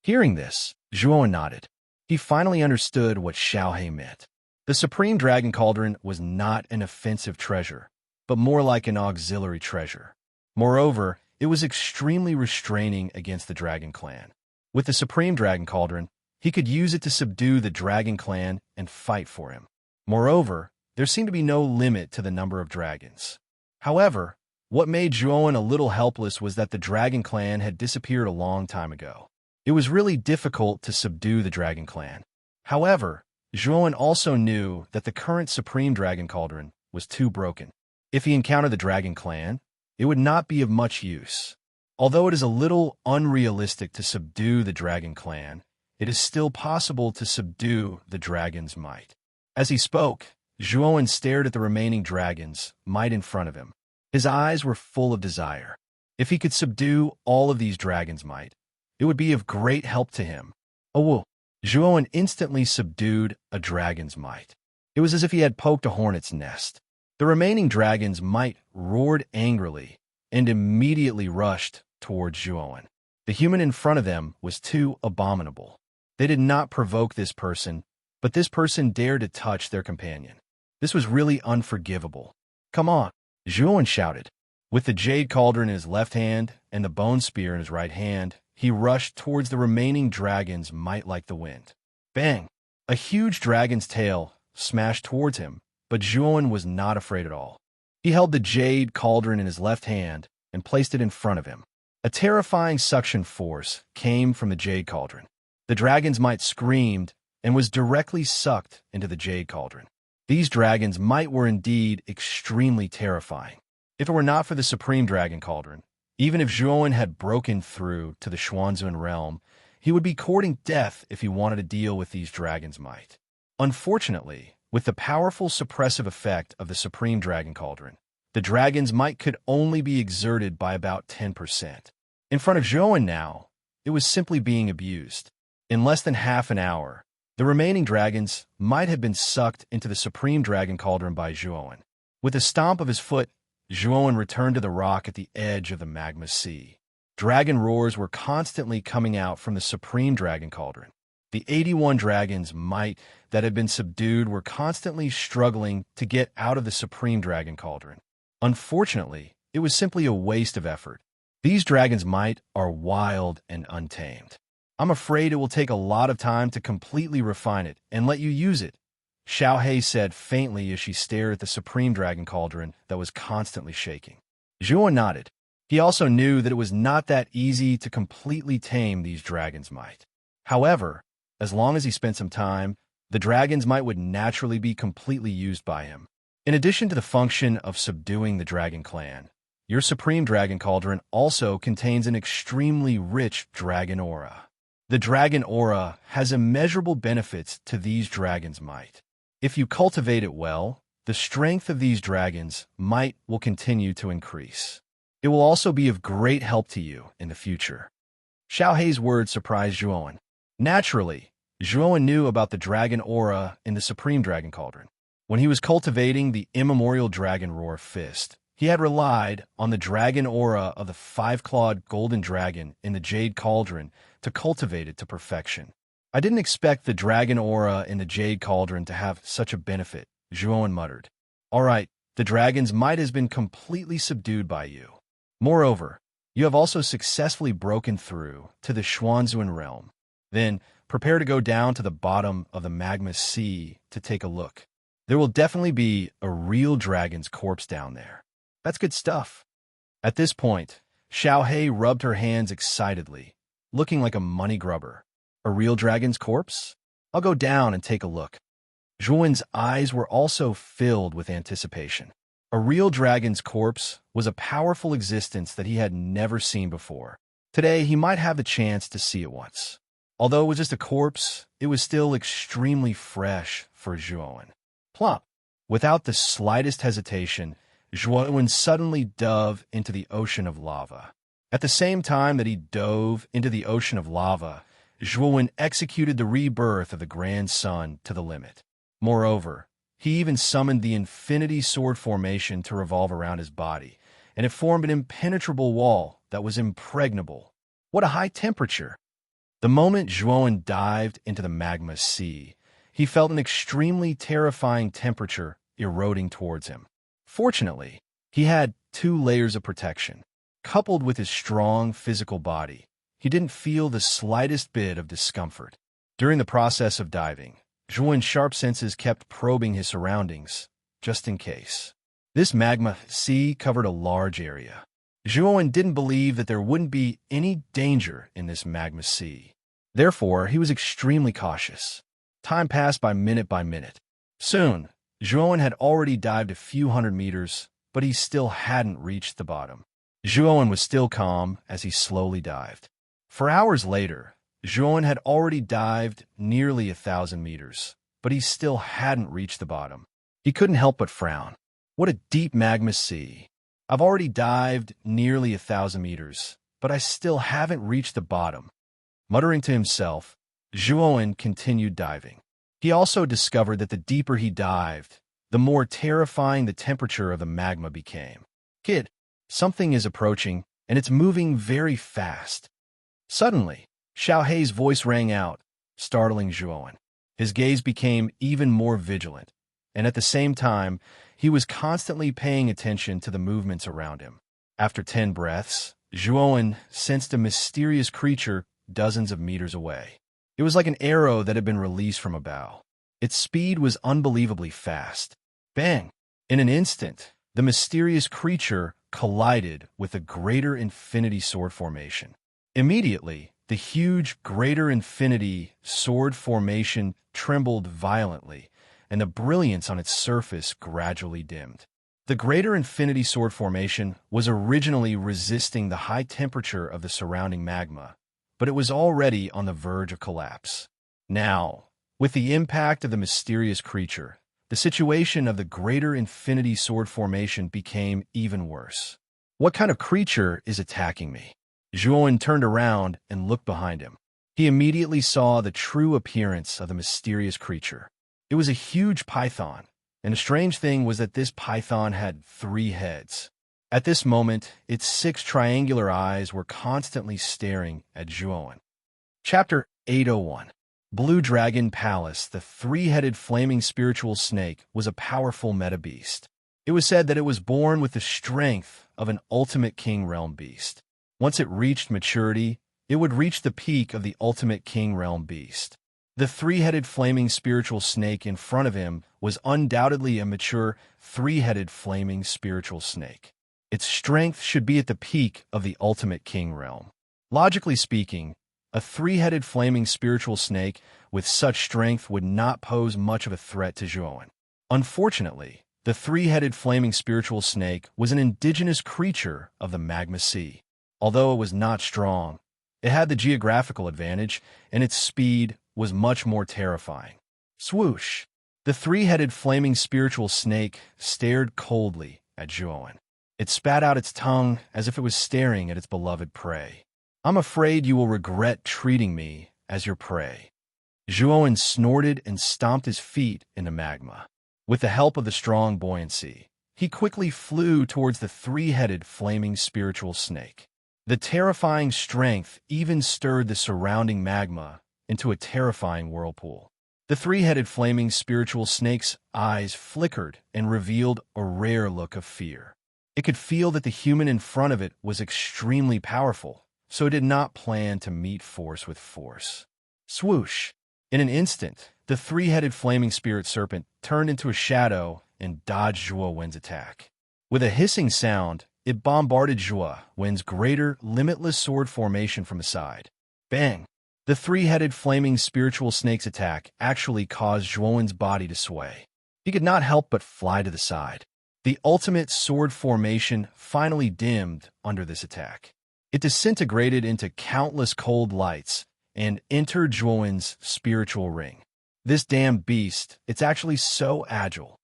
Hearing this, Zhuo nodded. He finally understood what Xiaohe meant. The Supreme Dragon Cauldron was not an offensive treasure, but more like an auxiliary treasure. Moreover, it was extremely restraining against the Dragon Clan. With the Supreme Dragon Cauldron, he could use it to subdue the Dragon Clan and fight for him. Moreover, there seemed to be no limit to the number of dragons. However, what made Zhuo a little helpless was that the Dragon Clan had disappeared a long time ago. It was really difficult to subdue the Dragon Clan. However, Zhuo also knew that the current Supreme Dragon Cauldron was too broken. If he encountered the Dragon Clan, it would not be of much use. Although it is a little unrealistic to subdue the Dragon Clan, it is still possible to subdue the dragon's might. As he spoke, Zhuo stared at the remaining dragon's might in front of him. His eyes were full of desire. If he could subdue all of these dragons' might, it would be of great help to him. Oh, Zhuo instantly subdued a dragon's might. It was as if he had poked a hornet's nest. The remaining dragon's might roared angrily and immediately rushed towards Zhuo. The human in front of them was too abominable. They did not provoke this person, but this person dared to touch their companion. This was really unforgivable. Come on, Zhuo shouted. With the jade cauldron in his left hand and the bone spear in his right hand, he rushed towards the remaining dragon's might like the wind. Bang! A huge dragon's tail smashed towards him, but Zhuo was not afraid at all. He held the jade cauldron in his left hand and placed it in front of him. A terrifying suction force came from the jade cauldron. The dragon's might screamed and was directly sucked into the jade cauldron. These dragons' might were indeed extremely terrifying. If it were not for the Supreme Dragon Cauldron, even if Zhuo had broken through to the Xuanzun realm, he would be courting death if he wanted to deal with these dragons' might. Unfortunately, with the powerful suppressive effect of the Supreme Dragon Cauldron, the dragon's might could only be exerted by about 10%. In front of Zhuo now, it was simply being abused. In less than half an hour, the remaining dragons might have been sucked into the Supreme Dragon Cauldron by Zhuo. With a stomp of his foot, Zhuo returned to the rock at the edge of the magma sea. Dragon roars were constantly coming out from the Supreme Dragon Cauldron. The 81 dragons' might that had been subdued were constantly struggling to get out of the Supreme Dragon Cauldron. Unfortunately, it was simply a waste of effort. These dragons' might are wild and untamed. I'm afraid it will take a lot of time to completely refine it and let you use it, Xiaohe said faintly as she stared at the Supreme Dragon Cauldron that was constantly shaking. Zhuo nodded. He also knew that it was not that easy to completely tame these dragons' might. However, as long as he spent some time, the dragon's might would naturally be completely used by him. In addition to the function of subduing the Dragon Clan, your Supreme Dragon Cauldron also contains an extremely rich dragon aura. The dragon aura has immeasurable benefits to these dragons' might. If you cultivate it well, the strength of these dragons' might will continue to increase. It will also be of great help to you in the future. Xiaohe's words surprised Zhuo. Naturally, Zhuo knew about the dragon aura in the Supreme Dragon Cauldron. When he was cultivating the immemorial Dragon Roar Fist, he had relied on the dragon aura of the five-clawed golden dragon in the Jade Cauldron to cultivate it to perfection. I didn't expect the dragon aura in the Jade Cauldron to have such a benefit, Zhuo muttered. All right, the dragon's might has been completely subdued by you. Moreover, you have also successfully broken through to the Xuanzun realm. Then, prepare to go down to the bottom of the magma sea to take a look. There will definitely be a real dragon's corpse down there. That's good stuff. At this point, Xiaohe rubbed her hands excitedly, looking like a money grubber. A real dragon's corpse? I'll go down and take a look. Zhuo's eyes were also filled with anticipation. A real dragon's corpse was a powerful existence that he had never seen before. Today, he might have the chance to see it once. Although it was just a corpse, it was still extremely fresh for Zhuo. Plop! Without the slightest hesitation, Zhuo suddenly dove into the ocean of lava. At the same time that he dove into the ocean of lava, Zhuo executed the rebirth of the Grand Sun to the limit. Moreover, He even summoned the infinity sword formation to revolve around his body, and it formed an impenetrable wall that was impregnable. What a high temperature! The moment Zhuowen dived into the magma sea, he felt an extremely terrifying temperature eroding towards him. Fortunately, he had 2 layers of protection. Coupled with his strong physical body, he didn't feel the slightest bit of discomfort. During the process of diving, Zhuowen's sharp senses kept probing his surroundings, just in case. This magma sea covered a large area. Zhuowen didn't believe that there wouldn't be any danger in this magma sea. Therefore, he was extremely cautious. Time passed by minute. Soon, Zhuowen had already dived a few hundred meters, but he still hadn't reached the bottom. Zhuowen was still calm as he slowly dived. For hours later, Zhuowen had already dived nearly 1,000 meters, but he still hadn't reached the bottom. He couldn't help but frown. What a deep magma sea. I've already dived nearly 1,000 meters, but I still haven't reached the bottom. Muttering to himself, Zhuowen continued diving. He also discovered that the deeper he dived, the more terrifying the temperature of the magma became. "Kid, something is approaching, and it's moving very fast." Suddenly, Xiao Hei's voice rang out, startling Zhuowen. His gaze became even more vigilant, and at the same time, he was constantly paying attention to the movements around him. After 10 breaths, Zhuowen sensed a mysterious creature dozens of meters away. It was like an arrow that had been released from a bow. Its speed was unbelievably fast. Bang! In an instant, the mysterious creature collided with the greater infinity sword formation. Immediately, the huge greater infinity sword formation trembled violently, and the brilliance on its surface gradually dimmed. The greater infinity sword formation was originally resisting the high temperature of the surrounding magma, but it was already on the verge of collapse. Now, with the impact of the mysterious creature, the situation of the greater infinity sword formation became even worse. What kind of creature is attacking me? Zhuowen turned around and looked behind him. He immediately saw the true appearance of the mysterious creature. It was a huge python, and the strange thing was that this python had 3 heads. At this moment, its 6 triangular eyes were constantly staring at Zhuowen. Chapter 801. Blue Dragon Palace. The 3-headed flaming spiritual snake was a powerful meta beast. It was said that it was born with the strength of an ultimate king realm beast. Once it reached maturity, it would reach the peak of the ultimate king realm beast. The 3-headed flaming spiritual snake in front of him was undoubtedly a mature 3-headed flaming spiritual snake. Its strength should be at the peak of the ultimate king realm. Logically speaking, a 3-headed flaming spiritual snake with such strength would not pose much of a threat to Zhuowen. Unfortunately, the 3-headed flaming spiritual snake was an indigenous creature of the magma sea. Although it was not strong, it had the geographical advantage, and its speed was much more terrifying. Swoosh! The 3-headed flaming spiritual snake stared coldly at Zhuowen. It spat out its tongue as if it was staring at its beloved prey. "I'm afraid you will regret treating me as your prey." Zhuowen snorted and stomped his feet in the magma. With the help of the strong buoyancy, he quickly flew towards the 3-headed flaming spiritual snake. The terrifying strength even stirred the surrounding magma into a terrifying whirlpool. The 3-headed flaming spiritual snake's eyes flickered and revealed a rare look of fear. It could feel that the human in front of it was extremely powerful, so it did not plan to meet force with force. Swoosh! In an instant, the 3-headed flaming spirit serpent turned into a shadow and dodged Zhuowen's attack. With a hissing sound, it bombarded Zhuowen's greater, limitless sword formation from the side. Bang! The 3-headed flaming spiritual snake's attack actually caused Zhuowen's body to sway. He could not help but fly to the side. The ultimate sword formation finally dimmed under this attack. It disintegrated into countless cold lights and entered Zhuowen's spiritual ring. This damned beast, it's actually so agile.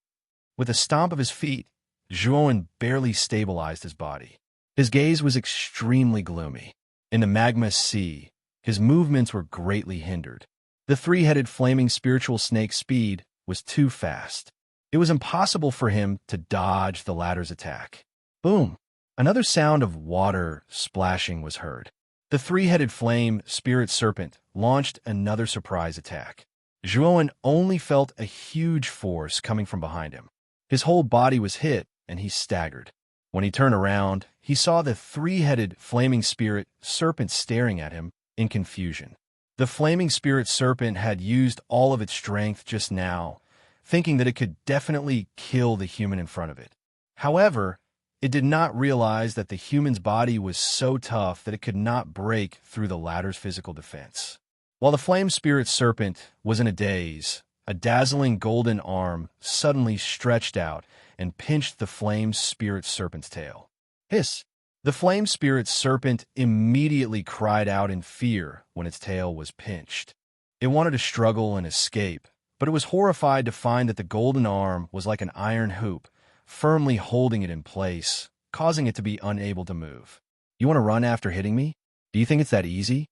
With a stomp of his feet, Zhuowen barely stabilized his body. His gaze was extremely gloomy. In the magma sea, his movements were greatly hindered. The 3-headed flaming spiritual snake's speed was too fast. It was impossible for him to dodge the latter's attack. Boom! Another sound of water splashing was heard. The three-headed flame spirit serpent launched another surprise attack. Zhuowen only felt a huge force coming from behind him. His whole body was hit, and he staggered. When he turned around, he saw the three-headed flaming spirit serpent staring at him in confusion. The flaming spirit serpent had used all of its strength just now, thinking that it could definitely kill the human in front of it. However, it did not realize that the human's body was so tough that it could not break through the latter's physical defense. While the flame spirit serpent was in a daze, a dazzling golden arm suddenly stretched out and pinched the flame spirit serpent's tail. Hiss! The flame spirit serpent immediately cried out in fear when its tail was pinched. It wanted to struggle and escape, but it was horrified to find that the golden arm was like an iron hoop, firmly holding it in place, causing it to be unable to move. You want to run after hitting me? Do you think it's that easy?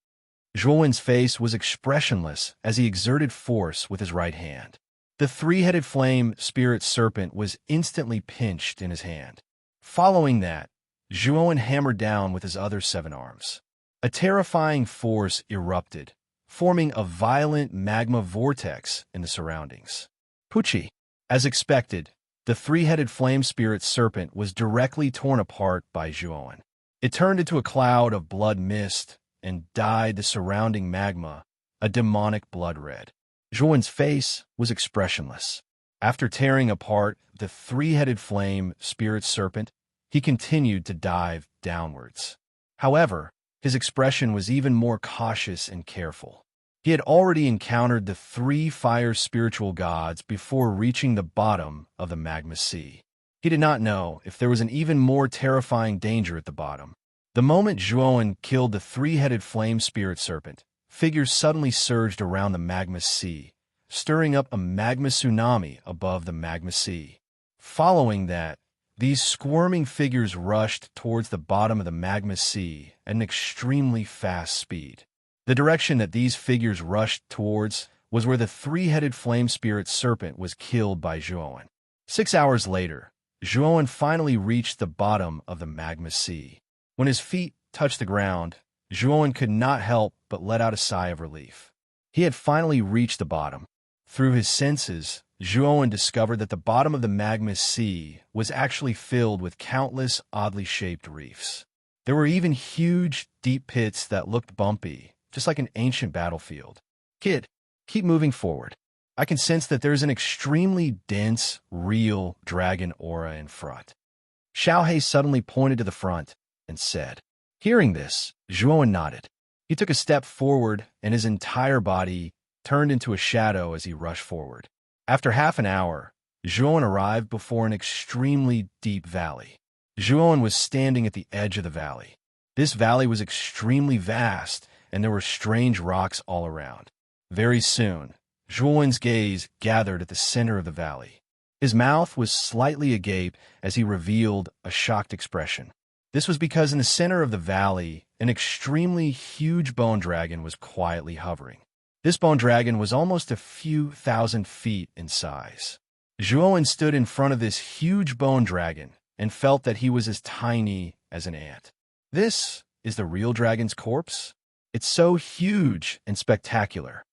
Zhuowen's face was expressionless as he exerted force with his right hand. The three-headed flame spirit serpent was instantly pinched in his hand. Following that, Zhuowen hammered down with his other 7 arms. A terrifying force erupted, forming a violent magma vortex in the surroundings. Pucci! As expected, the three-headed flame spirit serpent was directly torn apart by Zhuowen. It turned into a cloud of blood mist and dyed the surrounding magma a demonic blood red. Zhuowen's face was expressionless. After tearing apart the three-headed flame spirit serpent, he continued to dive downwards. However, his expression was even more cautious and careful. He had already encountered the 3 fire spiritual gods before reaching the bottom of the magma sea. He did not know if there was an even more terrifying danger at the bottom. The moment Zhuowen killed the three-headed flame spirit serpent, figures suddenly surged around the magma sea, stirring up a magma tsunami above the magma sea. Following that, these squirming figures rushed towards the bottom of the magma sea at an extremely fast speed. The direction that these figures rushed towards was where the three-headed flame spirit serpent was killed by Zhuowen. 6 hours later, Zhuowen finally reached the bottom of the magma sea. When his feet touched the ground, Zhuowen could not help but let out a sigh of relief. He had finally reached the bottom. Through his senses, Zhuowen discovered that the bottom of the magma sea was actually filled with countless oddly shaped reefs. There were even huge, deep pits that looked bumpy, just like an ancient battlefield. Kid, keep moving forward. I can sense that there's an extremely dense, real dragon aura in front. Xiaohei suddenly pointed to the front and said. Hearing this, Zhuowen nodded. He took a step forward, and his entire body turned into a shadow as he rushed forward. After half an hour, Zhuowen arrived before an extremely deep valley. Zhuowen was standing at the edge of the valley. This valley was extremely vast, and there were strange rocks all around. Very soon, Zhuowen's gaze gathered at the center of the valley. His mouth was slightly agape as he revealed a shocked expression. This was because in the center of the valley, an extremely huge bone dragon was quietly hovering. This bone dragon was almost a few thousand feet in size. Zhuowen stood in front of this huge bone dragon and felt that he was as tiny as an ant. This is the real dragon's corpse? It's so huge and spectacular.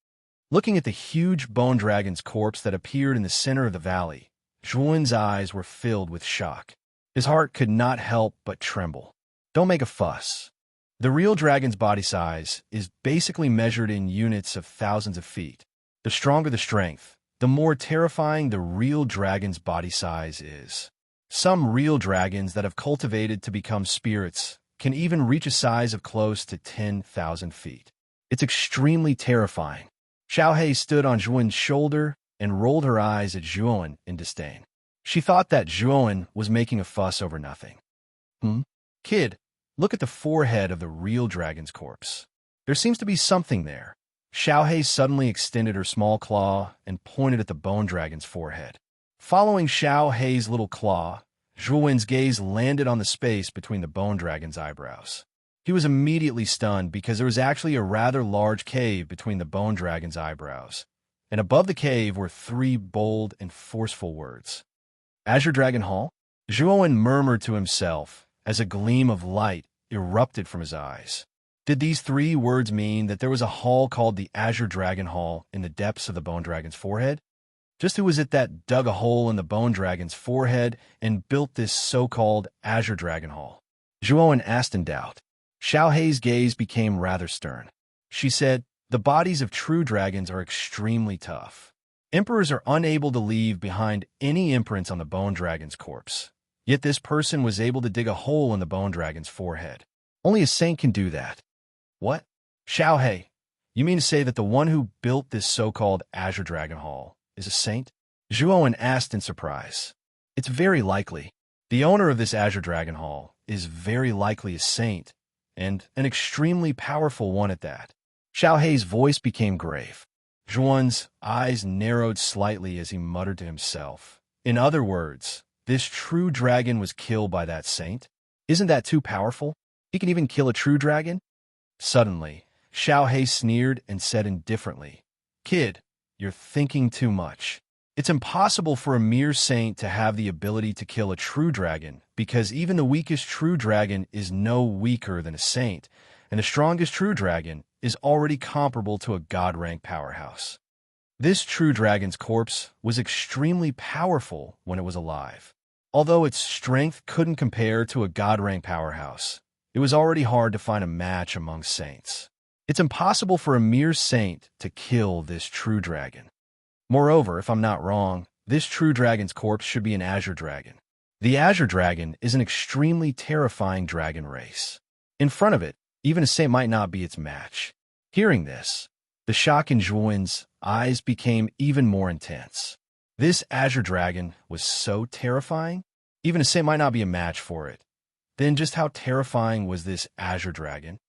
Looking at the huge bone dragon's corpse that appeared in the center of the valley, Zhuowen's eyes were filled with shock. His heart could not help but tremble. Don't make a fuss. The real dragon's body size is basically measured in units of thousands of feet. The stronger the strength, the more terrifying the real dragon's body size is. Some real dragons that have cultivated to become spirits can even reach a size of close to 10,000 feet. It's extremely terrifying. Xiaohei stood on Zhuowen's shoulder and rolled her eyes at Zhuowen in disdain. She thought that Zhuowen was making a fuss over nothing. Kid, look at the forehead of the real dragon's corpse. There seems to be something there. Xiaohei suddenly extended her small claw and pointed at the bone dragon's forehead. Following Xiaohei's little claw, Zhuowen's gaze landed on the space between the bone dragon's eyebrows. He was immediately stunned because there was actually a rather large cave between the bone dragon's eyebrows, and above the cave were 3 bold and forceful words. Azure Dragon Hall? Zhuowen murmured to himself as a gleam of light erupted from his eyes. Did these 3 words mean that there was a hall called the Azure Dragon Hall in the depths of the Bone Dragon's forehead? Just who was it that dug a hole in the Bone Dragon's forehead and built this so-called Azure Dragon Hall? Zhuowen asked in doubt. Xiaohei's gaze became rather stern. She said, "The bodies of true dragons are extremely tough. Emperors are unable to leave behind any imprints on the Bone Dragon's corpse. Yet this person was able to dig a hole in the Bone Dragon's forehead. Only a saint can do that." What? Xiaohei, you mean to say that the one who built this so-called Azure Dragon Hall is a saint? Zhuowen asked in surprise. It's very likely. The owner of this Azure Dragon Hall is very likely a saint, and an extremely powerful one at that. Xiaohei's voice became grave. Zhuowen's eyes narrowed slightly as he muttered to himself. In other words, this true dragon was killed by that saint? Isn't that too powerful? He can even kill a true dragon? Suddenly, Xiaohei sneered and said indifferently, "Kid, you're thinking too much. It's impossible for a mere saint to have the ability to kill a true dragon, because even the weakest true dragon is no weaker than a saint, and the strongest true dragon is already comparable to a god-rank powerhouse. This true dragon's corpse was extremely powerful when it was alive. Although its strength couldn't compare to a god-rank powerhouse, it was already hard to find a match among saints. It's impossible for a mere saint to kill this true dragon. Moreover, if I'm not wrong, this true dragon's corpse should be an Azure Dragon. The Azure Dragon is an extremely terrifying dragon race. In front of it, even a saint might not be its match." Hearing this, the shock in Zhuowen's eyes became even more intense. This Azure Dragon was so terrifying, even a saint might not be a match for it. Then just how terrifying was this Azure Dragon?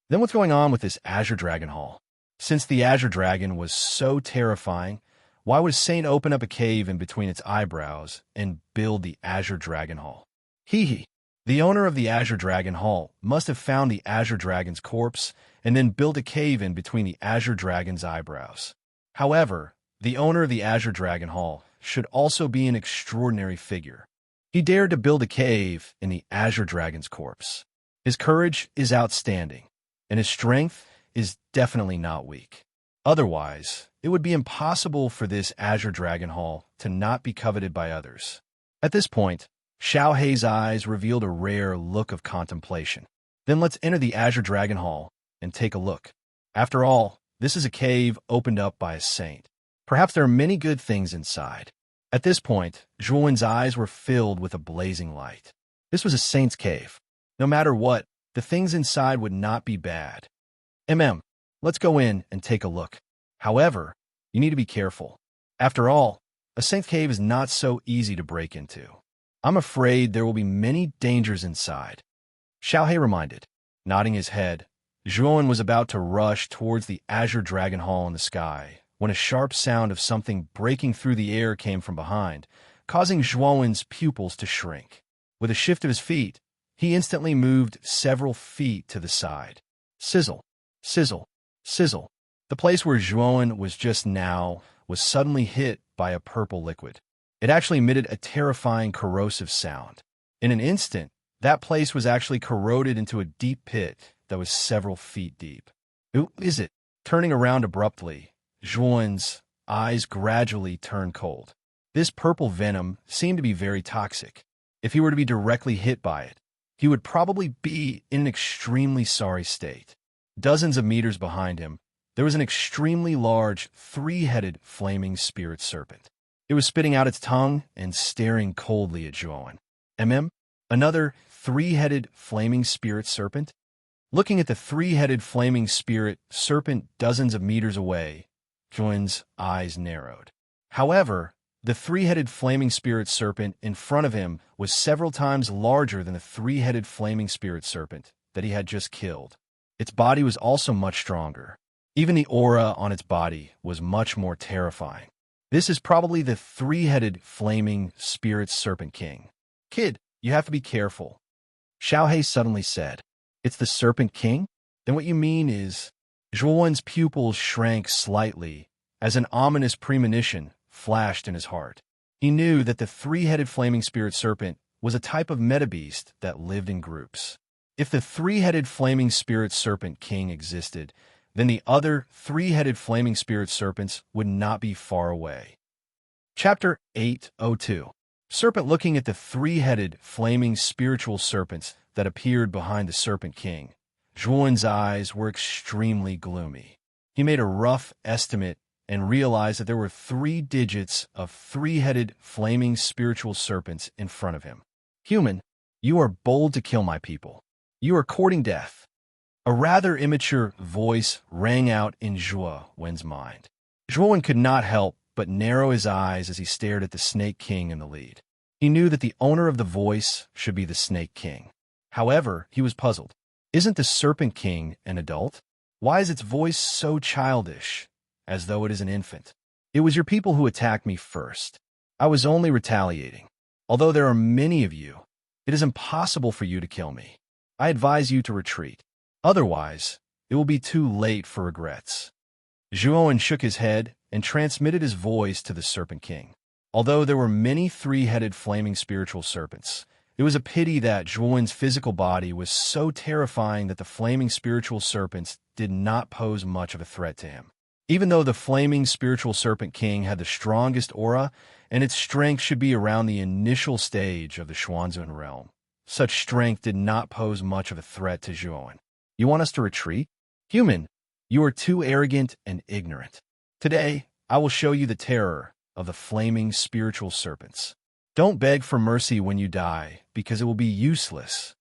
Then what's going on with this Azure Dragon Hall? Since the Azure Dragon was so terrifying, why would a saint open up a cave in between its eyebrows and build the Azure Dragon Hall? Hee. The owner of the Azure Dragon Hall must have found the Azure Dragon's corpse and then built a cave in between the Azure Dragon's eyebrows. However, the owner of the Azure Dragon Hall should also be an extraordinary figure. He dared to build a cave in the Azure Dragon's corpse. His courage is outstanding, and his strength is definitely not weak. Otherwise, it would be impossible for this Azure Dragon Hall to not be coveted by others. At this point, Xiaohei's eyes revealed a rare look of contemplation. Then let's enter the Azure Dragon Hall and take a look. After all, this is a cave opened up by a saint. Perhaps there are many good things inside. At this point, Zhuowen's eyes were filled with a blazing light. This was a saint's cave. No matter what, the things inside would not be bad. Let's go in and take a look. However, you need to be careful. After all, a saint's cave is not so easy to break into. I'm afraid there will be many dangers inside. Xiaohei reminded. Nodding his head, Zhuowen was about to rush towards the Azure Dragon Hall in the sky when a sharp sound of something breaking through the air came from behind, causing Zhuowen's pupils to shrink. With a shift of his feet, he instantly moved several feet to the side. Sizzle, sizzle, sizzle. The place where Zhuowen was just now was suddenly hit by a purple liquid. It actually emitted a terrifying corrosive sound. In an instant, that place was actually corroded into a deep pit that was several feet deep. Who is it? Turning around abruptly, Zhuowen's eyes gradually turned cold. This purple venom seemed to be very toxic. If he were to be directly hit by it, he would probably be in an extremely sorry state. Dozens of meters behind him, there was an extremely large, 3-headed flaming spirit serpent. It was spitting out its tongue and staring coldly at Zhuowen. Another 3-headed flaming spirit serpent? Looking at the 3-headed flaming spirit serpent dozens of meters away, Zhuowen's eyes narrowed. However, the 3-headed flaming spirit serpent in front of him was several times larger than the 3-headed flaming spirit serpent that he had just killed. Its body was also much stronger. Even the aura on its body was much more terrifying. This is probably the 3-headed flaming spirit serpent king. Kid, you have to be careful. Xiaohei suddenly said, "It's the serpent king? Then what you mean is..." Zhuowen's pupils shrank slightly as an ominous premonition flashed in his heart. He knew that the three-headed flaming spirit serpent was a type of metabeast that lived in groups. If the three-headed flaming spirit serpent king existed, then the other three-headed flaming spirit serpents would not be far away. Chapter 802. Serpent looking at the three-headed flaming spiritual serpents that appeared behind the Serpent King. Zhuan's eyes were extremely gloomy. He made a rough estimate and realized that there were 3 digits of three-headed flaming spiritual serpents in front of him. Human, you are bold to kill my people. You are courting death. A rather immature voice rang out in Zhuan's mind. Zhuan could not help but narrow his eyes as he stared at the Snake King in the lead. He knew that the owner of the voice should be the Snake King. However, he was puzzled. Isn't the Serpent King an adult? Why is its voice so childish, as though it is an infant? It was your people who attacked me first. I was only retaliating. Although there are many of you, it is impossible for you to kill me. I advise you to retreat. Otherwise, it will be too late for regrets. Zhuan shook his head and transmitted his voice to the Serpent King. Although there were many three-headed flaming spiritual serpents, it was a pity that Zhuan's physical body was so terrifying that the flaming spiritual serpents did not pose much of a threat to him. Even though the flaming spiritual serpent king had the strongest aura, and its strength should be around the initial stage of the Xuanzun realm, such strength did not pose much of a threat to Zhuan. You want us to retreat? Human, you are too arrogant and ignorant. Today, I will show you the terror of the flaming spiritual serpents. Don't beg for mercy when you die, because it will be useless.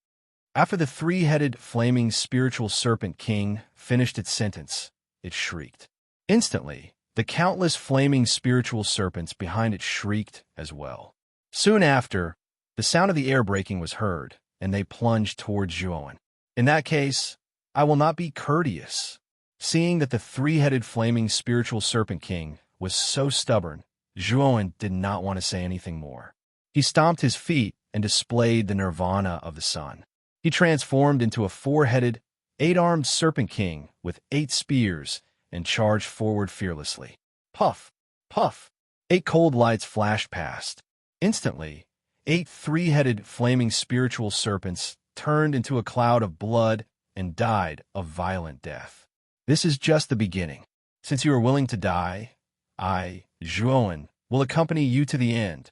After the three-headed flaming spiritual serpent king finished its sentence, it shrieked. Instantly, the countless flaming spiritual serpents behind it shrieked as well. Soon after, the sound of the air breaking was heard, and they plunged towards Zhuan. In that case, I will not be courteous. Seeing that the three-headed flaming spiritual serpent king was so stubborn, Zhuan did not want to say anything more. He stomped his feet and displayed the nirvana of the sun. He transformed into a 4-headed, 8-armed serpent king with 8 spears and charged forward fearlessly. Puff! Puff! 8 cold lights flashed past. Instantly, 8 three-headed flaming spiritual serpents turned into a cloud of blood and died a violent death. This is just the beginning. Since you are willing to die, I, Zhuan, will accompany you to the end.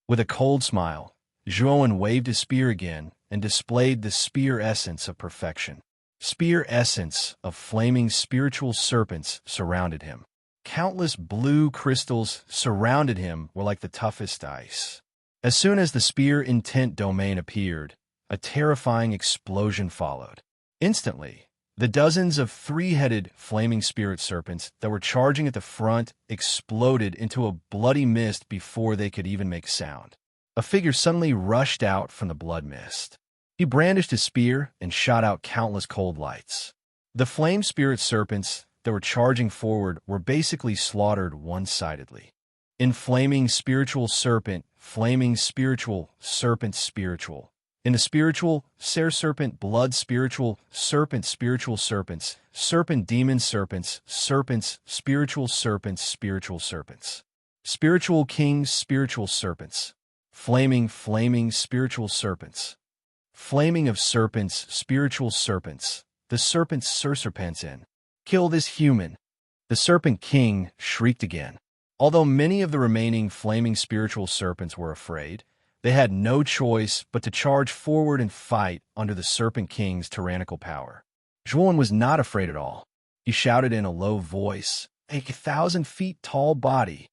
With a cold smile, Zhuan waved his spear again and displayed the spear essence of perfection. Spear essence of flaming spiritual serpents surrounded him. Countless blue crystals surrounded him were like the toughest ice. As soon as the spear intent domain appeared, a terrifying explosion followed. Instantly, the dozens of three-headed flaming spirit serpents that were charging at the front exploded into a bloody mist before they could even make sound. A figure suddenly rushed out from the blood mist. He brandished his spear and shot out countless cold lights. The flame spirit serpents that were charging forward were basically slaughtered one-sidedly. In flaming spiritual serpent, flaming spiritual, serpent spiritual. In the spiritual, serpent, blood spiritual, serpents, serpent demon serpents, serpents, spiritual serpents. Spiritual kings, spiritual serpents. Flaming spiritual serpents. Flaming of serpents, spiritual serpents. The serpents serpents in. Kill this human. The serpent king shrieked again. Although many of the remaining flaming spiritual serpents were afraid, they had no choice but to charge forward and fight under the Serpent King's tyrannical power. Zhuan was not afraid at all. He shouted in a low voice, "A 1,000-feet-tall body."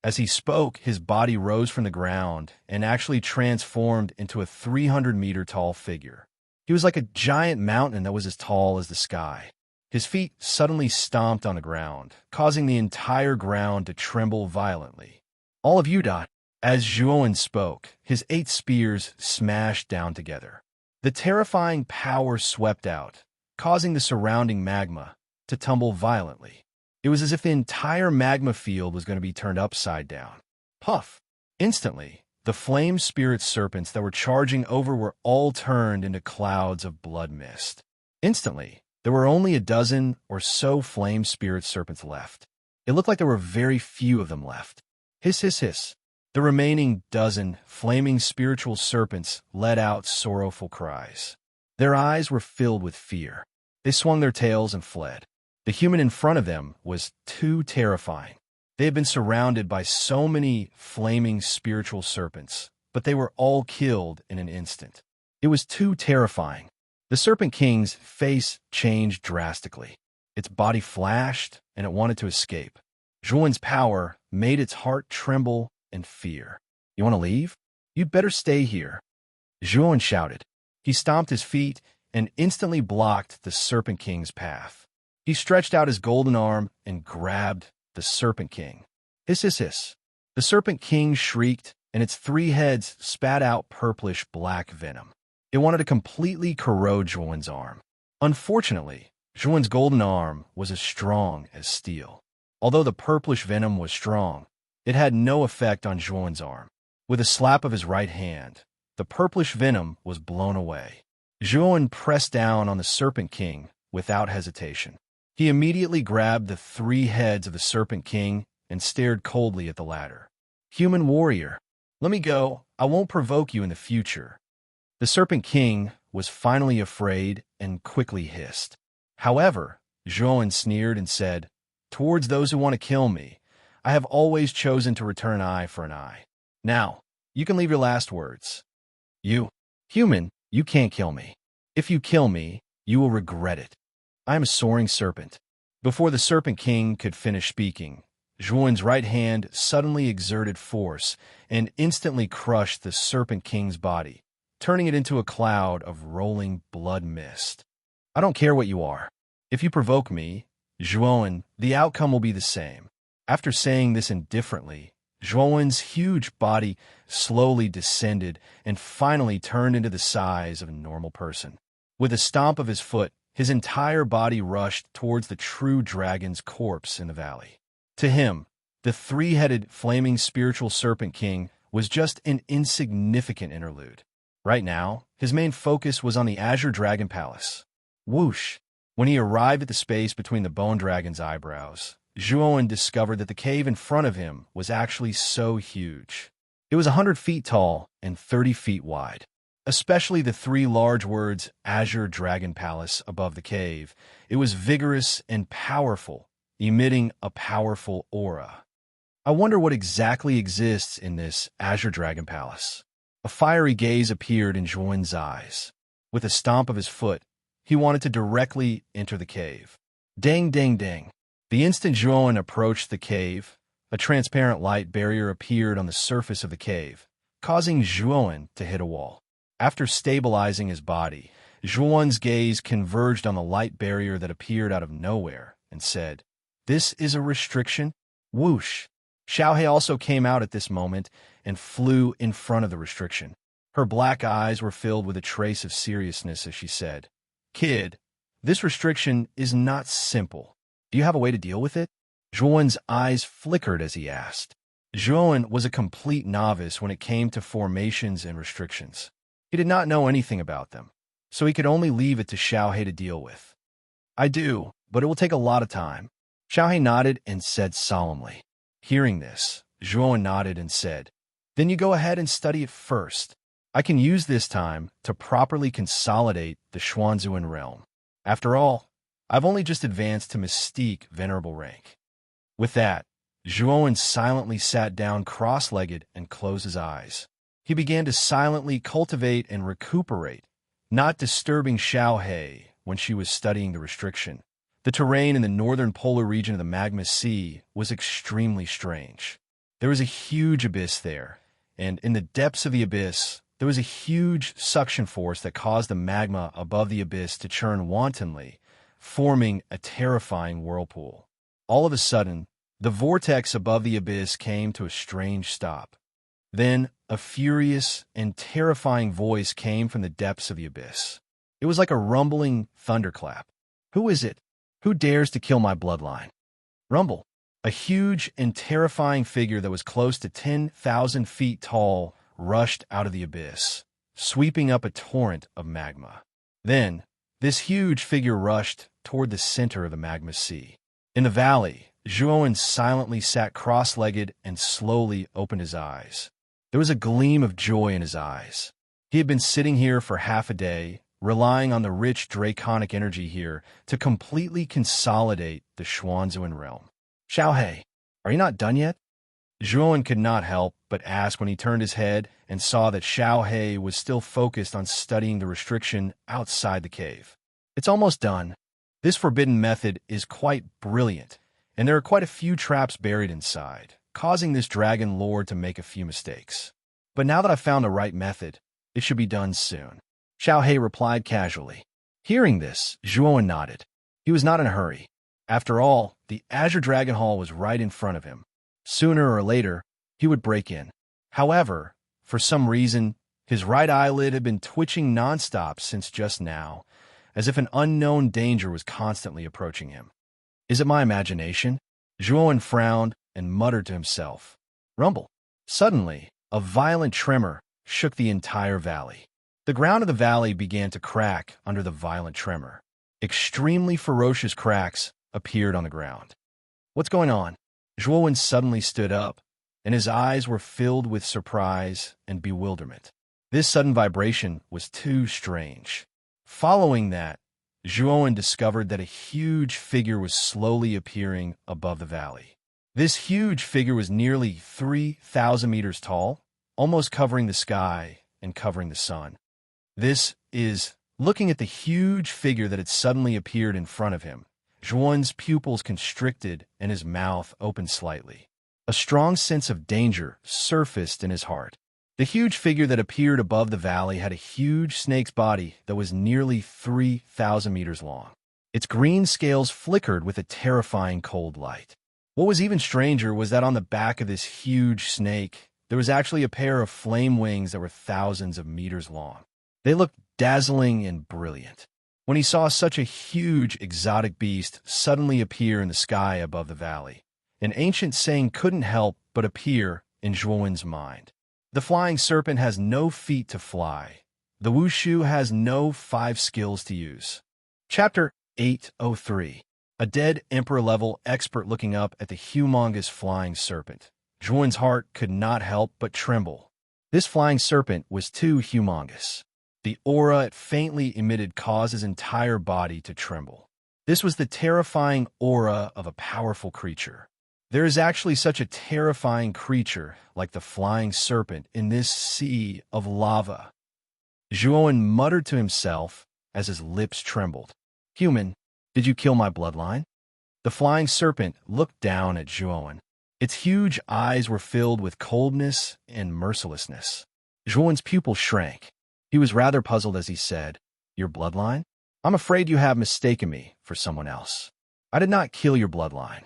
As he spoke, his body rose from the ground and actually transformed into a 300-meter-tall figure. He was like a giant mountain that was as tall as the sky. His feet suddenly stomped on the ground, causing the entire ground to tremble violently. All of you died. As Zhuan spoke, his 8 spears smashed down together. The terrifying power swept out, causing the surrounding magma to tumble violently. It was as if the entire magma field was going to be turned upside down. Puff! Instantly, the flame spirit serpents that were charging over were all turned into clouds of blood mist. Instantly, there were only a dozen or so flame spirit serpents left. It looked like there were very few of them left. Hiss, hiss, hiss. The remaining dozen flaming spiritual serpents let out sorrowful cries. Their eyes were filled with fear. They swung their tails and fled. The human in front of them was too terrifying. They had been surrounded by so many flaming spiritual serpents, but they were all killed in an instant. It was too terrifying. The Serpent King's face changed drastically. Its body flashed, and it wanted to escape. Zhuan's power made its heart tremble in fear. You want to leave? You'd better stay here. Zhuan shouted. He stomped his feet and instantly blocked the Serpent King's path. He stretched out his golden arm and grabbed the Serpent King. Hiss, hiss, hiss. The Serpent King shrieked, and its 3 heads spat out purplish black venom. It wanted to completely corrode Zhuan's arm. Unfortunately, Zhuan's golden arm was as strong as steel. Although the purplish venom was strong, it had no effect on Zhuan's arm. With a slap of his right hand, the purplish venom was blown away. Zhuan pressed down on the Serpent King without hesitation. He immediately grabbed the 3 heads of the Serpent King and stared coldly at the latter. Human warrior, let me go. I won't provoke you in the future. The Serpent King was finally afraid and quickly hissed. However, Zhuan sneered and said, "Towards those who want to kill me, I have always chosen to return an eye for an eye. Now, you can leave your last words. You, human, you can't kill me. If you kill me, you will regret it. I am a soaring serpent." Before the Serpent King could finish speaking, Zhuan's right hand suddenly exerted force and instantly crushed the Serpent King's body, turning it into a cloud of rolling blood mist. I don't care what you are. If you provoke me, Zhuan, the outcome will be the same. After saying this indifferently, Zhuan's huge body slowly descended and finally turned into the size of a normal person. With a stomp of his foot, his entire body rushed towards the true dragon's corpse in the valley. To him, the 3-headed flaming spiritual Serpent King was just an insignificant interlude. Right now, his main focus was on the Azure Dragon Palace. Whoosh! When he arrived at the space between the Bone Dragon's eyebrows, Zhuan discovered that the cave in front of him was actually so huge. It was 100 feet tall and 30 feet wide. Especially the 3 large words Azure Dragon Palace above the cave. It was vigorous and powerful, emitting a powerful aura. I wonder what exactly exists in this Azure Dragon Palace. A fiery gaze appeared in Zhuan's eyes. With a stomp of his foot, he wanted to directly enter the cave. Dang, dang, dang. The instant Zhuan approached the cave, a transparent light barrier appeared on the surface of the cave, causing Zhuan to hit a wall. After stabilizing his body, Zhuan's gaze converged on the light barrier that appeared out of nowhere and said, "This is a restriction?" Whoosh! Xiaohe also came out at this moment and flew in front of the restriction. Her black eyes were filled with a trace of seriousness as she said, "Kid, this restriction is not simple. Do you have a way to deal with it?" Zhuan's eyes flickered as he asked. Zhuan was a complete novice when it came to formations and restrictions. He did not know anything about them, so he could only leave it to Xiaohe to deal with. "I do, but it will take a lot of time." Xiaohe nodded and said solemnly. Hearing this, Zhuan nodded and said, "Then you go ahead and study it first. I can use this time to properly consolidate the Xuanzuan realm. After all, I've only just advanced to Mystique Venerable rank." With that, Zhuan silently sat down cross-legged and closed his eyes. He began to silently cultivate and recuperate, not disturbing Xiaohe when she was studying the restriction. The terrain in the northern polar region of the Magma Sea was extremely strange. There was a huge abyss there, and in the depths of the abyss, there was a huge suction force that caused the magma above the abyss to churn wantonly, forming a terrifying whirlpool. All of a sudden, the vortex above the abyss came to a strange stop. Then, a furious and terrifying voice came from the depths of the abyss. It was like a rumbling thunderclap. "Who is it? Who dares to kill my bloodline?" Rumble. A huge and terrifying figure that was close to 10,000 feet tall rushed out of the abyss, sweeping up a torrent of magma. Then, this huge figure rushed toward the center of the Magma Sea. In the valley, Zhuowen silently sat cross-legged and slowly opened his eyes. There was a gleam of joy in his eyes. He had been sitting here for half a day, relying on the rich draconic energy here to completely consolidate the Xuanzuan realm. Xiaohei, are you not done yet? Zhuowen could not help but ask when he turned his head and saw that Xiaohei was still focused on studying the restriction outside the cave. It's almost done. This forbidden method is quite brilliant, and there are quite a few traps buried inside, causing this dragon lord to make a few mistakes. But now that I've found the right method, it should be done soon. Xiaohei replied casually. Hearing this, Zhuowen nodded. He was not in a hurry. After all, the Azure Dragon Hall was right in front of him. Sooner or later, he would break in. However, for some reason, his right eyelid had been twitching nonstop since just now, as if an unknown danger was constantly approaching him. Is it my imagination? Zhuowen frowned and muttered to himself. Rumble. Suddenly, a violent tremor shook the entire valley. The ground of the valley began to crack under the violent tremor. Extremely ferocious cracks appeared on the ground. What's going on? Zhuowen suddenly stood up, and his eyes were filled with surprise and bewilderment. This sudden vibration was too strange. Following that, Zhuowen discovered that a huge figure was slowly appearing above the valley. This huge figure was nearly 3,000 meters tall, almost covering the sky and covering the sun. Looking at the huge figure that had suddenly appeared in front of him, Zhuowen's pupils constricted and his mouth opened slightly. A strong sense of danger surfaced in his heart. The huge figure that appeared above the valley had a huge snake's body that was nearly 3,000 meters long. Its green scales flickered with a terrifying cold light. What was even stranger was that on the back of this huge snake, there was actually a pair of flame wings that were thousands of meters long. They looked dazzling and brilliant. When he saw such a huge exotic beast suddenly appear in the sky above the valley, an ancient saying couldn't help but appear in Zhuowen's mind. The flying serpent has no feet to fly. The wushu has no 5 skills to use. Chapter 803. A dead emperor-level expert looking up at the humongous flying serpent. Zhuowen's heart could not help but tremble. This flying serpent was too humongous. The aura it faintly emitted caused his entire body to tremble. This was the terrifying aura of a powerful creature. There is actually such a terrifying creature like the flying serpent in this sea of lava. Zhuowen muttered to himself as his lips trembled. Human, did you kill my bloodline? The flying serpent looked down at Zhuowen. Its huge eyes were filled with coldness and mercilessness. Zhuowen's pupil shrank. He was rather puzzled as he said, Your bloodline? I'm afraid you have mistaken me for someone else. I did not kill your bloodline.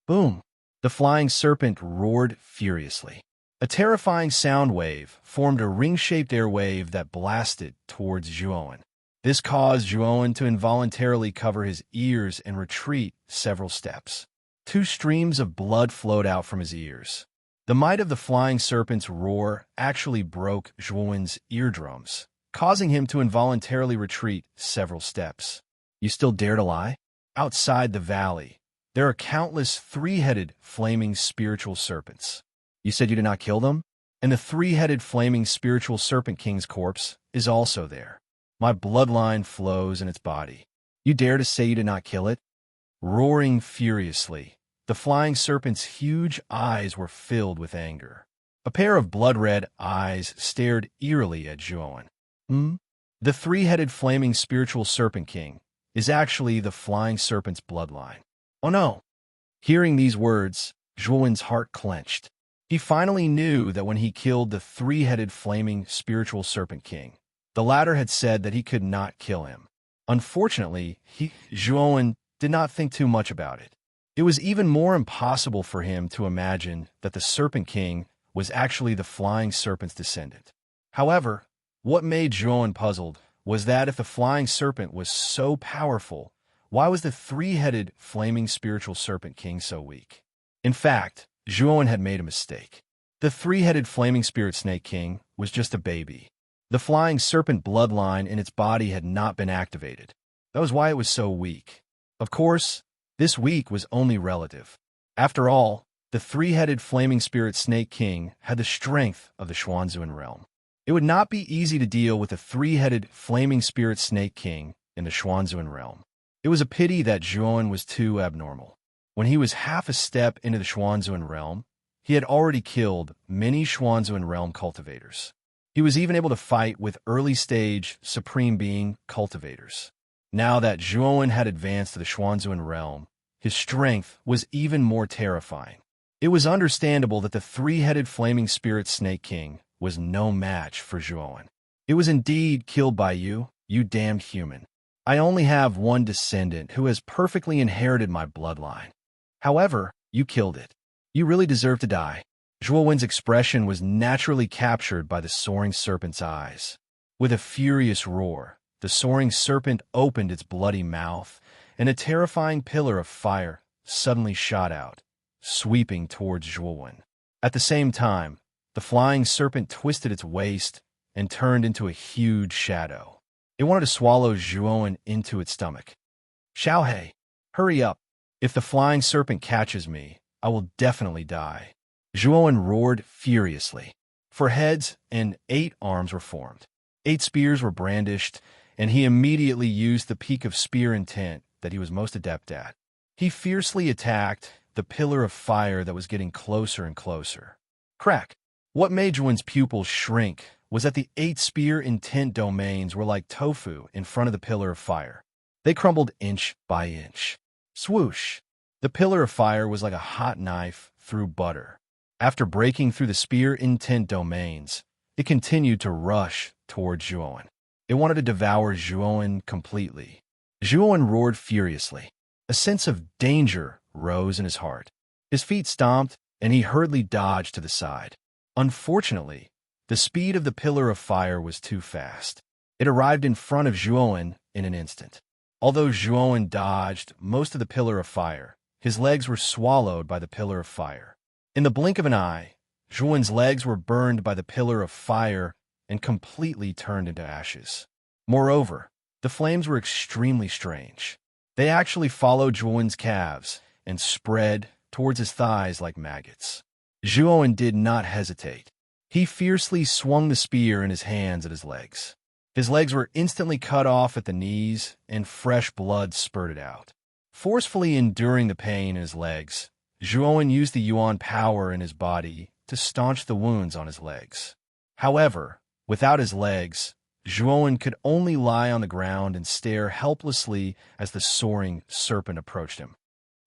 Boom! The flying serpent roared furiously. A terrifying sound wave formed a ring-shaped air wave that blasted towards Zhuowen. This caused Zhuowen to involuntarily cover his ears and retreat several steps. 2 streams of blood flowed out from his ears. The might of the flying serpent's roar actually broke Zhuowen's eardrums, causing him to involuntarily retreat several steps. You still dare to lie? Outside the valley, there are countless 3-headed flaming spiritual serpents. You said you did not kill them? And the 3-headed flaming spiritual serpent king's corpse is also there. My bloodline flows in its body. You dare to say you did not kill it? Roaring furiously, the flying serpent's huge eyes were filled with anger. A pair of blood-red eyes stared eerily at Zhuowen. The 3-headed flaming spiritual serpent king is actually the flying serpent's bloodline. Oh no! Hearing these words, Zhuowen's heart clenched. He finally knew that when he killed the 3-headed flaming spiritual serpent king, the latter had said that he could not kill him. Unfortunately, Zhuowen did not think too much about it. It was even more impossible for him to imagine that the Serpent King was actually the flying serpent's descendant. However, what made Zhuowen puzzled was that if the flying serpent was so powerful, why was the 3-headed flaming spiritual serpent king so weak? In fact, Zhuowen had made a mistake. The 3-headed flaming spirit snake king was just a baby. The flying serpent bloodline in its body had not been activated. That was why it was so weak. Of course, this weak was only relative. After all, the three-headed flaming spirit Snake King had the strength of the Xuanzuan realm. It would not be easy to deal with a three-headed flaming spirit Snake King in the Xuanzuan realm. It was a pity that Zhuowen was too abnormal. When he was half a step into the Xuanzuan realm, he had already killed many Xuanzuan realm cultivators. He was even able to fight with early-stage Supreme Being cultivators. Now that Zhuowen had advanced to the Xuanzuan realm, his strength was even more terrifying. It was understandable that the three-headed flaming spirit Snake King was no match for Zhuowen. It was indeed killed by you, you damned human. I only have one descendant who has perfectly inherited my bloodline. However, you killed it. You really deserve to die. Zhuowen's expression was naturally captured by the soaring serpent's eyes. With a furious roar, the soaring serpent opened its bloody mouth, and a terrifying pillar of fire suddenly shot out, sweeping towards Zhuowen. At the same time, the flying serpent twisted its waist and turned into a huge shadow. It wanted to swallow Zhuowen into its stomach. Xiaohei, hurry up. If the flying serpent catches me, I will definitely die. Zhuowen roared furiously. 4 heads and 8 arms were formed. 8 spears were brandished, and he immediately used the peak of spear intent that he was most adept at. He fiercely attacked the pillar of fire that was getting closer and closer. Crack! What made Zhuowen's pupils shrink was that the 8 spear intent domains were like tofu in front of the pillar of fire. They crumbled inch by inch. Swoosh! The pillar of fire was like a hot knife through butter. After breaking through the spear intent domains, it continued to rush towards Zhuowen. It wanted to devour Zhuowen completely. Zhuowen roared furiously. A sense of danger rose in his heart. His feet stomped, and he hurriedly dodged to the side. Unfortunately, the speed of the pillar of fire was too fast. It arrived in front of Zhuowen in an instant. Although Zhuowen dodged most of the pillar of fire, his legs were swallowed by the pillar of fire. In the blink of an eye, Zhuowen's legs were burned by the pillar of fire and completely turned into ashes. Moreover, the flames were extremely strange. They actually followed Zhuowen's calves and spread towards his thighs like maggots. Zhuowen did not hesitate. He fiercely swung the spear in his hands at his legs. His legs were instantly cut off at the knees, and fresh blood spurted out. Forcefully enduring the pain in his legs, Zhuowen used the Yuan power in his body to staunch the wounds on his legs. However, without his legs, Zhuowen could only lie on the ground and stare helplessly as the soaring serpent approached him.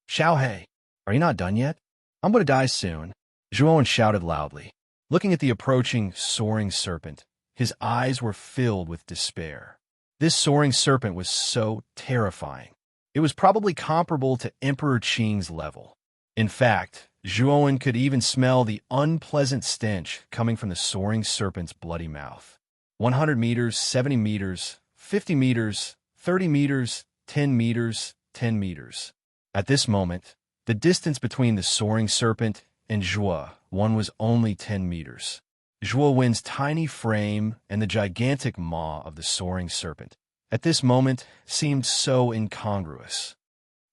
Xiaohei, are you not done yet? I'm going to die soon. Zhuowen shouted loudly. Looking at the approaching soaring serpent, his eyes were filled with despair. This soaring serpent was so terrifying. It was probably comparable to Emperor Qing's level. In fact, Zhuowen could even smell the unpleasant stench coming from the soaring serpent's bloody mouth. 100 meters, 70 meters, 50 meters, 30 meters, 10 meters, 10 meters. At this moment, the distance between the soaring serpent and Zhuowen was only 10 meters. Zhuowen's tiny frame and the gigantic maw of the soaring serpent, at this moment, seemed so incongruous.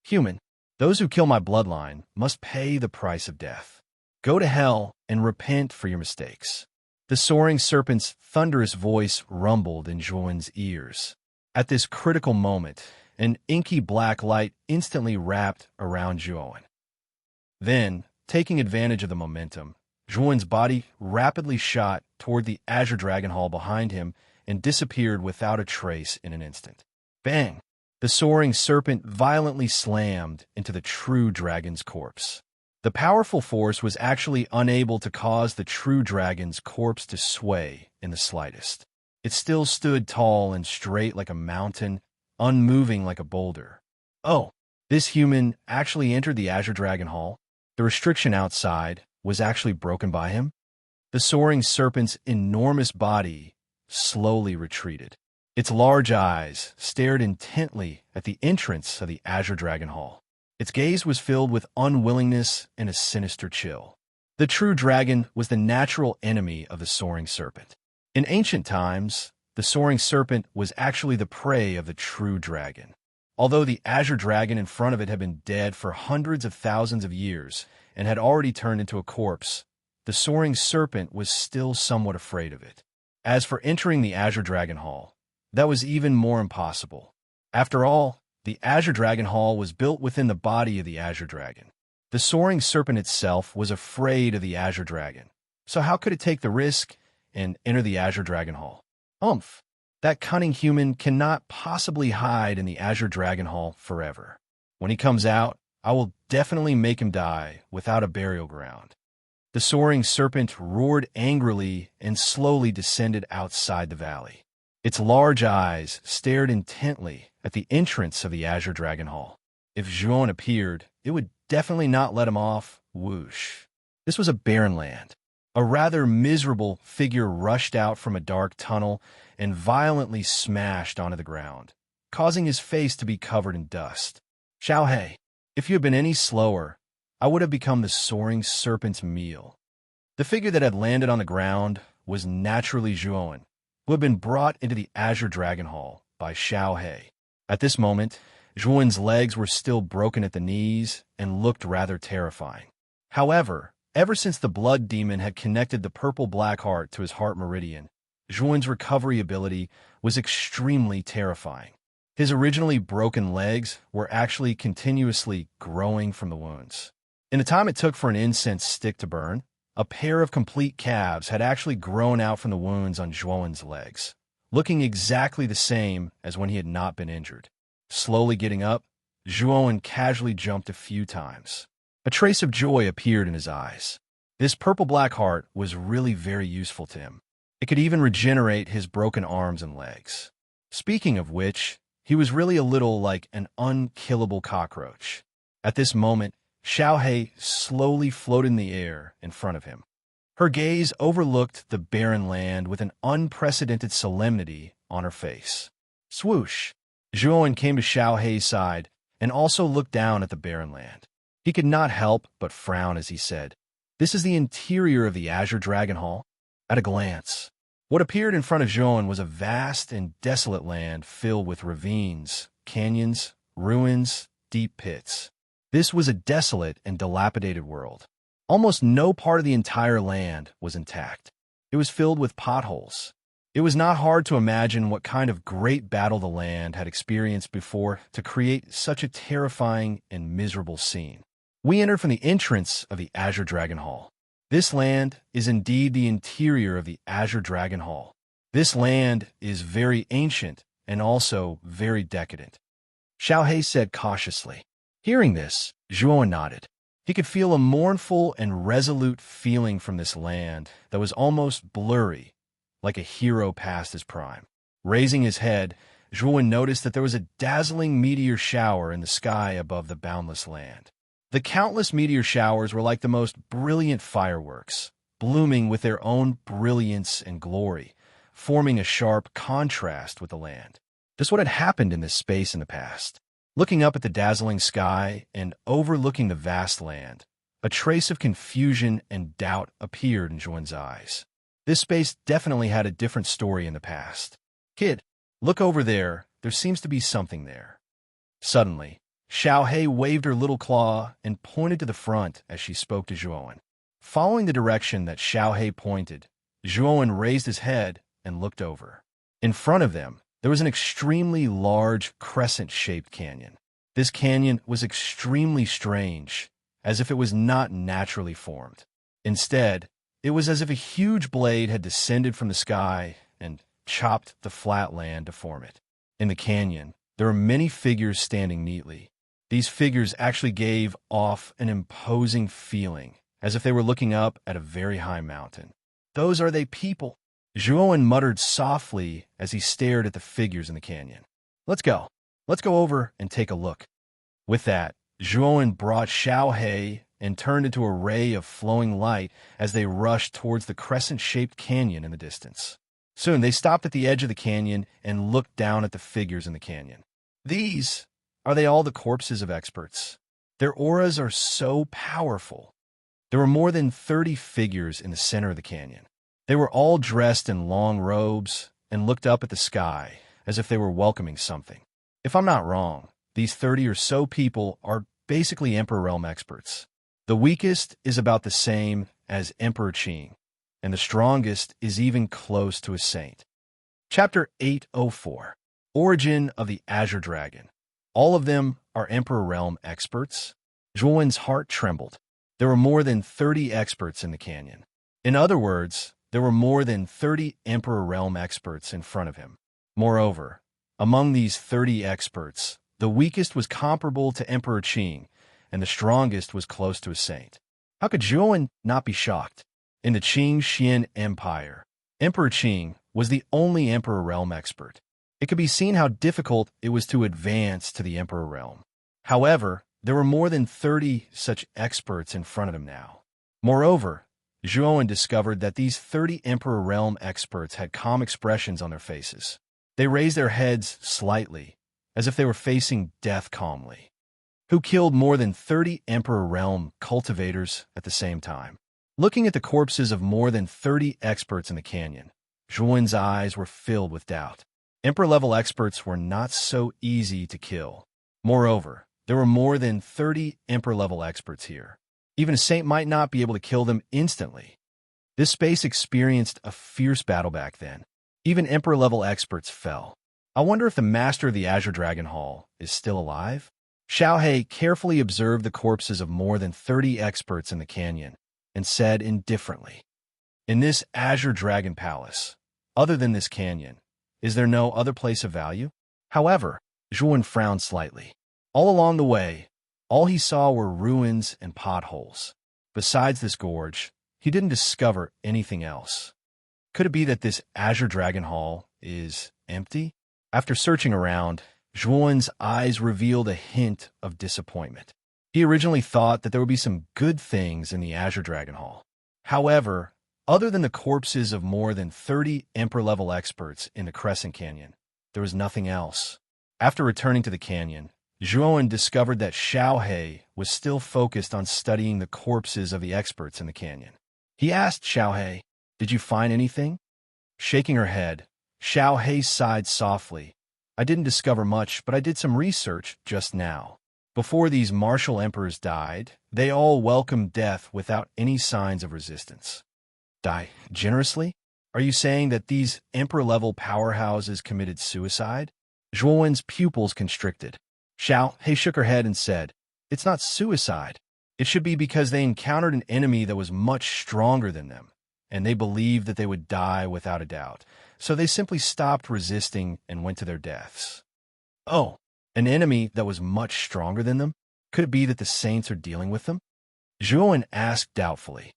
Human, those who kill my bloodline must pay the price of death. Go to hell and repent for your mistakes. The soaring serpent's thunderous voice rumbled in Zhuowen's ears. At this critical moment, an inky black light instantly wrapped around Zhuowen. Then, taking advantage of the momentum, Zhuowen's body rapidly shot toward the Azure Dragon Hall behind him and disappeared without a trace in an instant. Bang! The soaring serpent violently slammed into the true dragon's corpse. The powerful force was actually unable to cause the true dragon's corpse to sway in the slightest. It still stood tall and straight like a mountain, unmoving like a boulder. Oh, this human actually entered the Azure Dragon Hall? The restriction outside was actually broken by him? The soaring serpent's enormous body slowly retreated. Its large eyes stared intently at the entrance of the Azure Dragon Hall. Its gaze was filled with unwillingness and a sinister chill. The true dragon was the natural enemy of the soaring serpent. In ancient times, the soaring serpent was actually the prey of the true dragon. Although the azure dragon in front of it had been dead for hundreds of thousands of years and had already turned into a corpse, the soaring serpent was still somewhat afraid of it. As for entering the azure dragon hall, that was even more impossible. After all, the azure dragon hall was built within the body of the azure dragon. The soaring serpent itself was afraid of the azure dragon, so how could it take the risk and enter the azure dragon hall? Umph! That cunning human cannot possibly hide in the azure dragon hall forever. When he comes out, I will definitely make him die without a burial ground. The soaring serpent roared angrily and slowly descended outside the valley. Its large eyes stared intently at the entrance of the azure dragon hall. If Zhuon appeared, it would definitely not let him off. Whoosh. This was a barren land. A rather miserable figure rushed out from a dark tunnel and violently smashed onto the ground, causing his face to be covered in dust. Xiaohei, if you had been any slower, I would have become the soaring serpent's meal. The figure that had landed on the ground was naturally Zhuon, who had been brought into the azure dragon hall by Xiaohei. At this moment, Zhuon's legs were still broken at the knees and looked rather terrifying. However, ever since the blood demon had connected the purple-black heart to his heart meridian, Zhuon's recovery ability was extremely terrifying. His originally broken legs were actually continuously growing from the wounds. In the time it took for an incense stick to burn, a pair of complete calves had actually grown out from the wounds on Zhuon's legs, looking exactly the same as when he had not been injured. Slowly getting up, Zhuon casually jumped a few times. A trace of joy appeared in his eyes. This purple-black heart was really very useful to him. It could even regenerate his broken arms and legs. Speaking of which, he was really a little like an unkillable cockroach. At this moment, Xiaohei slowly floated in the air in front of him. Her gaze overlooked the barren land with an unprecedented solemnity on her face. Swoosh! Zhuon came to Xiaohei's side and also looked down at the barren land. He could not help but frown as he said, "This is the interior of the azure dragon hall." At a glance, what appeared in front of Zhuon was a vast and desolate land filled with ravines, canyons, ruins, deep pits. This was a desolate and dilapidated world. Almost no part of the entire land was intact. It was filled with potholes. It was not hard to imagine what kind of great battle the land had experienced before to create such a terrifying and miserable scene. We entered from the entrance of the azure dragon hall. This land is indeed the interior of the azure dragon hall. This land is very ancient and also very decadent, Xiaohei said cautiously. Hearing this, Zhuon nodded. He could feel a mournful and resolute feeling from this land that was almost blurry, like a hero past his prime. Raising his head, Zhuon noticed that there was a dazzling meteor shower in the sky above the boundless land. The countless meteor showers were like the most brilliant fireworks, blooming with their own brilliance and glory, forming a sharp contrast with the land. Just what had happened in this space in the past. Looking up at the dazzling sky and overlooking the vast land, a trace of confusion and doubt appeared in Zhuon's eyes. This space definitely had a different story in the past. "Kid, look over there. There seems to be something there." Suddenly, Xiaohei waved her little claw and pointed to the front as she spoke to Zhuon. Following the direction that Xiaohei pointed, Zhuon raised his head and looked over. In front of them, there was an extremely large crescent-shaped canyon. This canyon was extremely strange, as if it was not naturally formed. Instead, it was as if a huge blade had descended from the sky and chopped the flat land to form it. In the canyon, there were many figures standing neatly. These figures actually gave off an imposing feeling, as if they were looking up at a very high mountain. "Those are they people," Zhuon muttered softly as he stared at the figures in the canyon. Let's go over and take a look." With that, Zhuon brought Xiaohei and turned into a ray of flowing light as they rushed towards the crescent-shaped canyon in the distance. Soon they stopped at the edge of the canyon and looked down at the figures in the canyon. Are they all the corpses of experts? Their auras are so powerful. There were more than 30 figures in the center of the canyon. They were all dressed in long robes and looked up at the sky as if they were welcoming something. If I'm not wrong, these 30 or so people are basically Emperor Realm experts. The weakest is about the same as Emperor Qing, and the strongest is even close to a saint. Chapter 804. Origin of the Azure Dragon. All of them are Emperor Realm experts? Zhuowen's heart trembled. There were more than 30 experts in the canyon. In other words, there were more than 30 Emperor Realm experts in front of him. Moreover, among these 30 experts, the weakest was comparable to Emperor Qing, and the strongest was close to a saint. How could Zhuowen not be shocked? In the Qing-Xian Empire, Emperor Qing was the only Emperor Realm expert. It could be seen how difficult it was to advance to the Emperor Realm. However, there were more than 30 such experts in front of him now. Moreover, Zhuowen discovered that these 30 Emperor Realm experts had calm expressions on their faces. They raised their heads slightly, as if they were facing death calmly. Who killed more than 30 Emperor Realm cultivators at the same time? Looking at the corpses of more than 30 experts in the canyon, Zhuowen's eyes were filled with doubt. Emperor-level experts were not so easy to kill. Moreover, there were more than 30 Emperor-level experts here. Even a saint might not be able to kill them instantly. This space experienced a fierce battle back then. Even Emperor-level experts fell. I wonder if the master of the Azure Dragon Hall is still alive? Xiaohe carefully observed the corpses of more than 30 experts in the canyon and said indifferently, "In this Azure Dragon Palace, other than this canyon, is there no other place of value?" However, Zhuowen frowned slightly. All along the way, all he saw were ruins and potholes. Besides this gorge, he didn't discover anything else. Could it be that this Azure Dragon Hall is empty? After searching around, Zhuowen's eyes revealed a hint of disappointment. He originally thought that there would be some good things in the Azure Dragon Hall. However, other than the corpses of more than 30 Emperor-level experts in the Crescent Canyon, there was nothing else. After returning to the canyon, Zhuowen discovered that Xiaohe was still focused on studying the corpses of the experts in the canyon. He asked Xiaohe, "Did you find anything?" Shaking her head, Xiaohe sighed softly. "I didn't discover much, but I did some research just now. Before these martial emperors died, they all welcomed death without any signs of resistance." Die generously? Are you saying that these emperor-level powerhouses committed suicide? Zhuowen's pupils constricted. Xiaohe shook her head and said, "It's not suicide. It should be because they encountered an enemy that was much stronger than them, and they believed that they would die without a doubt. So they simply stopped resisting and went to their deaths." Oh, an enemy that was much stronger than them? Could it be that the saints are dealing with them? Zhuowen asked doubtfully.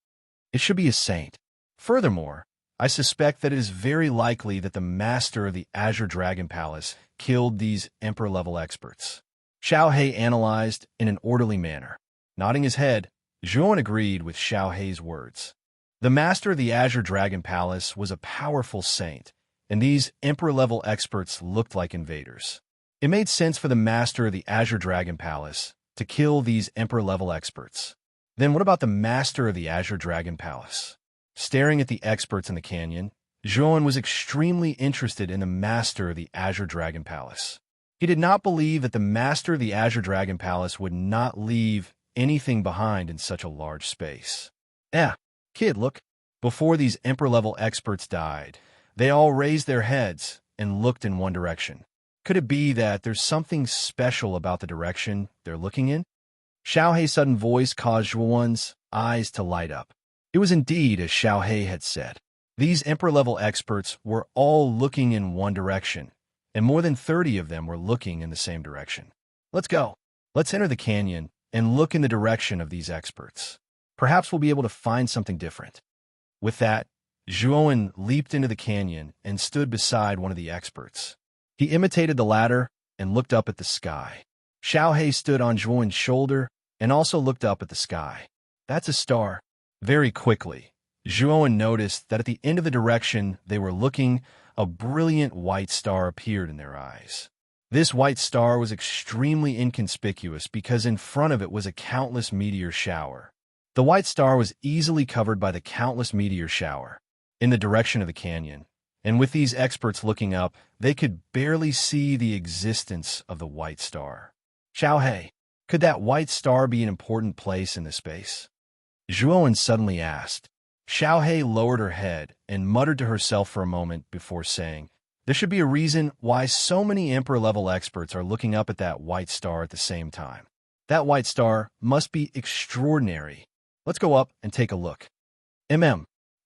It should be a saint. Furthermore, I suspect that it is very likely that the master of the Azure Dragon Palace killed these Emperor-level experts. Xiaohe analyzed in an orderly manner. Nodding his head, Zhuowen agreed with Xiaohe's words. The master of the Azure Dragon Palace was a powerful saint, and these Emperor-level experts looked like invaders. It made sense for the master of the Azure Dragon Palace to kill these Emperor-level experts. Then what about the master of the Azure Dragon Palace? Staring at the experts in the canyon, Zhuowen was extremely interested in the master of the Azure Dragon Palace. He did not believe that the master of the Azure Dragon Palace would not leave anything behind in such a large space. Kid, look. Before these Emperor-level experts died, they all raised their heads and looked in one direction. Could it be that there's something special about the direction they're looking in? Xiaohe's sudden voice caused Zhuowen's eyes to light up. It was indeed as Xiaohe had said. These Emperor-level experts were all looking in one direction, and more than 30 of them were looking in the same direction. Let's go. Let's enter the canyon and look in the direction of these experts. Perhaps we'll be able to find something different. With that, Zhuowen leaped into the canyon and stood beside one of the experts. He imitated the latter and looked up at the sky. Xiaohe stood on Zhuowen's shoulder and also looked up at the sky. That's a star. Very quickly, Zhuowen noticed that at the end of the direction they were looking, a brilliant white star appeared in their eyes. This white star was extremely inconspicuous because in front of it was a countless meteor shower. The white star was easily covered by the countless meteor shower in the direction of the canyon, and with these experts looking up, they could barely see the existence of the white star. Xiaohei, could that white star be an important place in this space? Zhuowen suddenly asked. Xiaohei lowered her head and muttered to herself for a moment before saying, there should be a reason why so many Emperor-level experts are looking up at that white star at the same time. That white star must be extraordinary. Let's go up and take a look.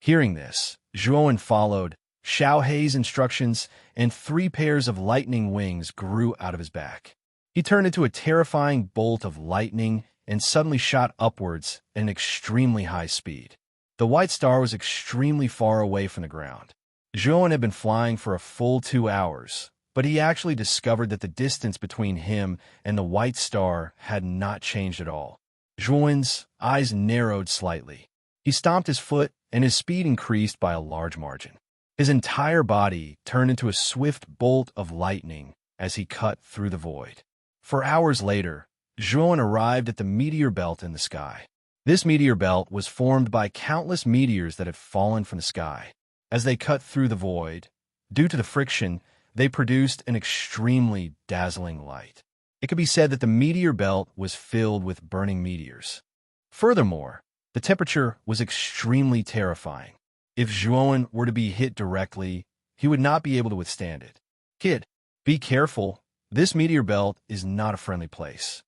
Hearing this, Zhuowen followed Xiaohei's instructions, and 3 pairs of lightning wings grew out of his back. He turned into a terrifying bolt of lightning and suddenly shot upwards at an extremely high speed. The white star was extremely far away from the ground. Zhuowen had been flying for a full 2 hours, but he actually discovered that the distance between him and the white star had not changed at all. Zhuowen's eyes narrowed slightly. He stomped his foot, and his speed increased by a large margin. His entire body turned into a swift bolt of lightning as he cut through the void. 4 hours later, Zhuowen arrived at the meteor belt in the sky. This meteor belt was formed by countless meteors that had fallen from the sky. As they cut through the void, due to the friction, they produced an extremely dazzling light. It could be said that the meteor belt was filled with burning meteors. Furthermore, the temperature was extremely terrifying. If Zhuowen were to be hit directly, he would not be able to withstand it. Kid, be careful. This meteor belt is not a friendly place.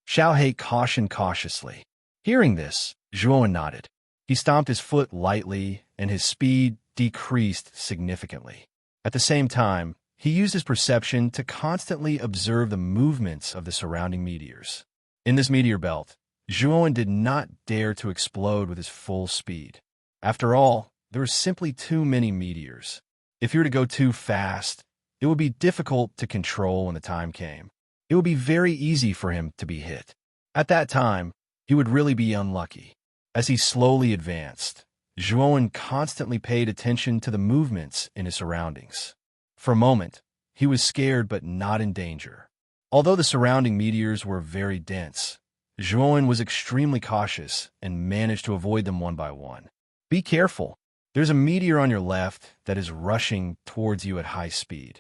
Xiaohei cautioned cautiously. Hearing this, Zhuowen nodded. He stomped his foot lightly, and his speed decreased significantly. At the same time, he used his perception to constantly observe the movements of the surrounding meteors. In this meteor belt, Zhuowen did not dare to explode with his full speed. After all, there were simply too many meteors. If he were to go too fast, it would be difficult to control when the time came. It would be very easy for him to be hit. At that time, he would really be unlucky. As he slowly advanced, Zhuowen constantly paid attention to the movements in his surroundings. For a moment, he was scared but not in danger. Although the surrounding meteors were very dense, Zhuowen was extremely cautious and managed to avoid them one by one. Be careful. There's a meteor on your left that is rushing towards you at high speed.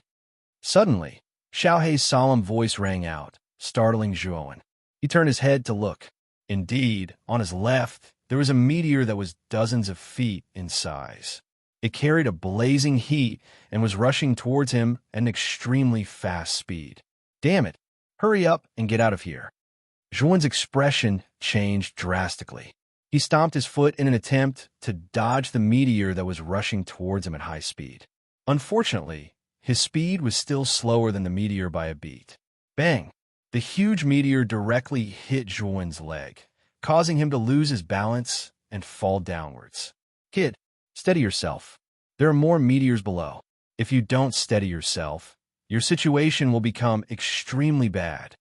Suddenly, Xiaohei's solemn voice rang out, startling Zhuowen. He turned his head to look. Indeed, on his left, there was a meteor that was dozens of feet in size. It carried a blazing heat and was rushing towards him at an extremely fast speed. Damn it! Hurry up and get out of here. Zhuowen's expression changed drastically. He stomped his foot in an attempt to dodge the meteor that was rushing towards him at high speed. Unfortunately, his speed was still slower than the meteor by a beat. Bang! The huge meteor directly hit Zhuowen's leg, causing him to lose his balance and fall downwards. Kid, steady yourself. There are more meteors below. If you don't steady yourself, your situation will become extremely bad.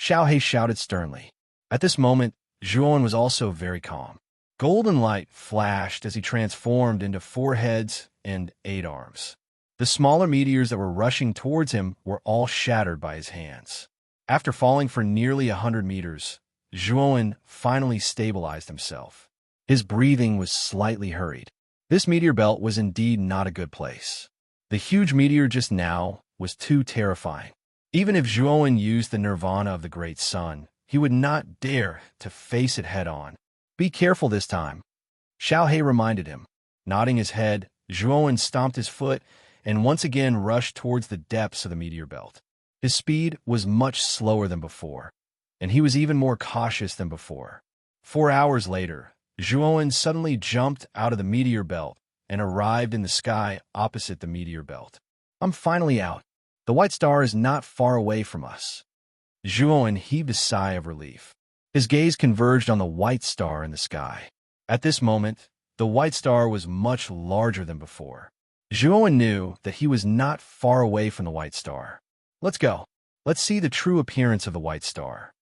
Xiaohei shouted sternly. At this moment, Zhuowen was also very calm. Golden light flashed as he transformed into 4 heads and 8 arms. The smaller meteors that were rushing towards him were all shattered by his hands. After falling for nearly 100 meters, Zhuowen finally stabilized himself. His breathing was slightly hurried. This meteor belt was indeed not a good place. The huge meteor just now was too terrifying. Even if Zhuowen used the nirvana of the great sun, he would not dare to face it head-on. Be careful this time, Xiaohei reminded him. Nodding his head, Zhuowen stomped his foot and once again rushed towards the depths of the meteor belt. His speed was much slower than before, and he was even more cautious than before. 4 hours later, Zhuowen suddenly jumped out of the meteor belt and arrived in the sky opposite the meteor belt. I'm finally out. The white star is not far away from us. Zhuowen heaved a sigh of relief. His gaze converged on the white star in the sky. At this moment, the white star was much larger than before. Zhuowen knew that he was not far away from the white star. Let's go. Let's see the true appearance of the white star.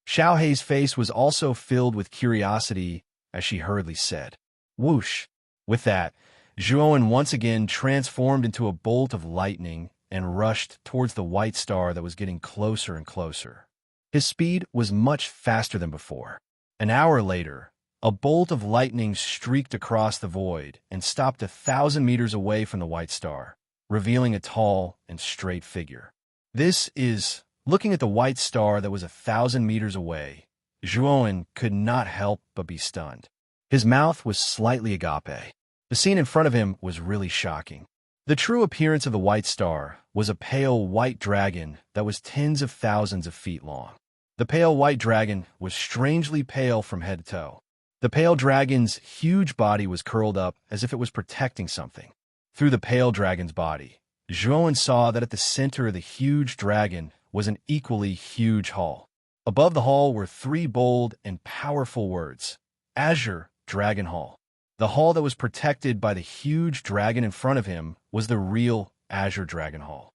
Xiaohei's face was also filled with curiosity as she hurriedly said, whoosh. With that, Zhuowen once again transformed into a bolt of lightning and rushed towards the white star that was getting closer and closer. His speed was much faster than before. An hour later, a bolt of lightning streaked across the void and stopped 1,000 meters away from the white star, revealing a tall and straight figure. This is Looking at the white star that was 1,000 meters away, Zhuowen could not help but be stunned. His mouth was slightly agape. The scene in front of him was really shocking. The true appearance of the white star was a pale white dragon that was tens of thousands of feet long. The pale white dragon was strangely pale from head to toe. The pale dragon's huge body was curled up as if it was protecting something. Through the pale dragon's body, Zhuowen saw that at the center of the huge dragon was an equally huge hall. Above the hall were 3 bold and powerful words: Azure Dragon Hall. The hall that was protected by the huge dragon in front of him was the real Azure Dragon Hall.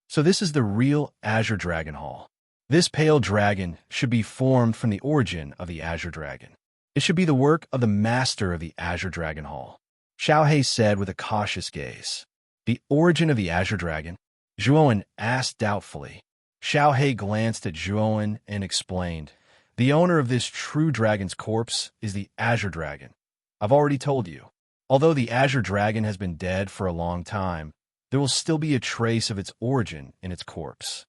So this is the real Azure Dragon Hall. This pale dragon should be formed from the origin of the Azure Dragon. It should be the work of the master of the Azure Dragon Hall. Xiaohe said with a cautious gaze. The origin of the Azure Dragon? Zhuowen asked doubtfully. Xiaohe glanced at Zhuowen and explained, the owner of this true dragon's corpse is the Azure Dragon. I've already told you. Although the Azure Dragon has been dead for a long time, there will still be a trace of its origin in its corpse.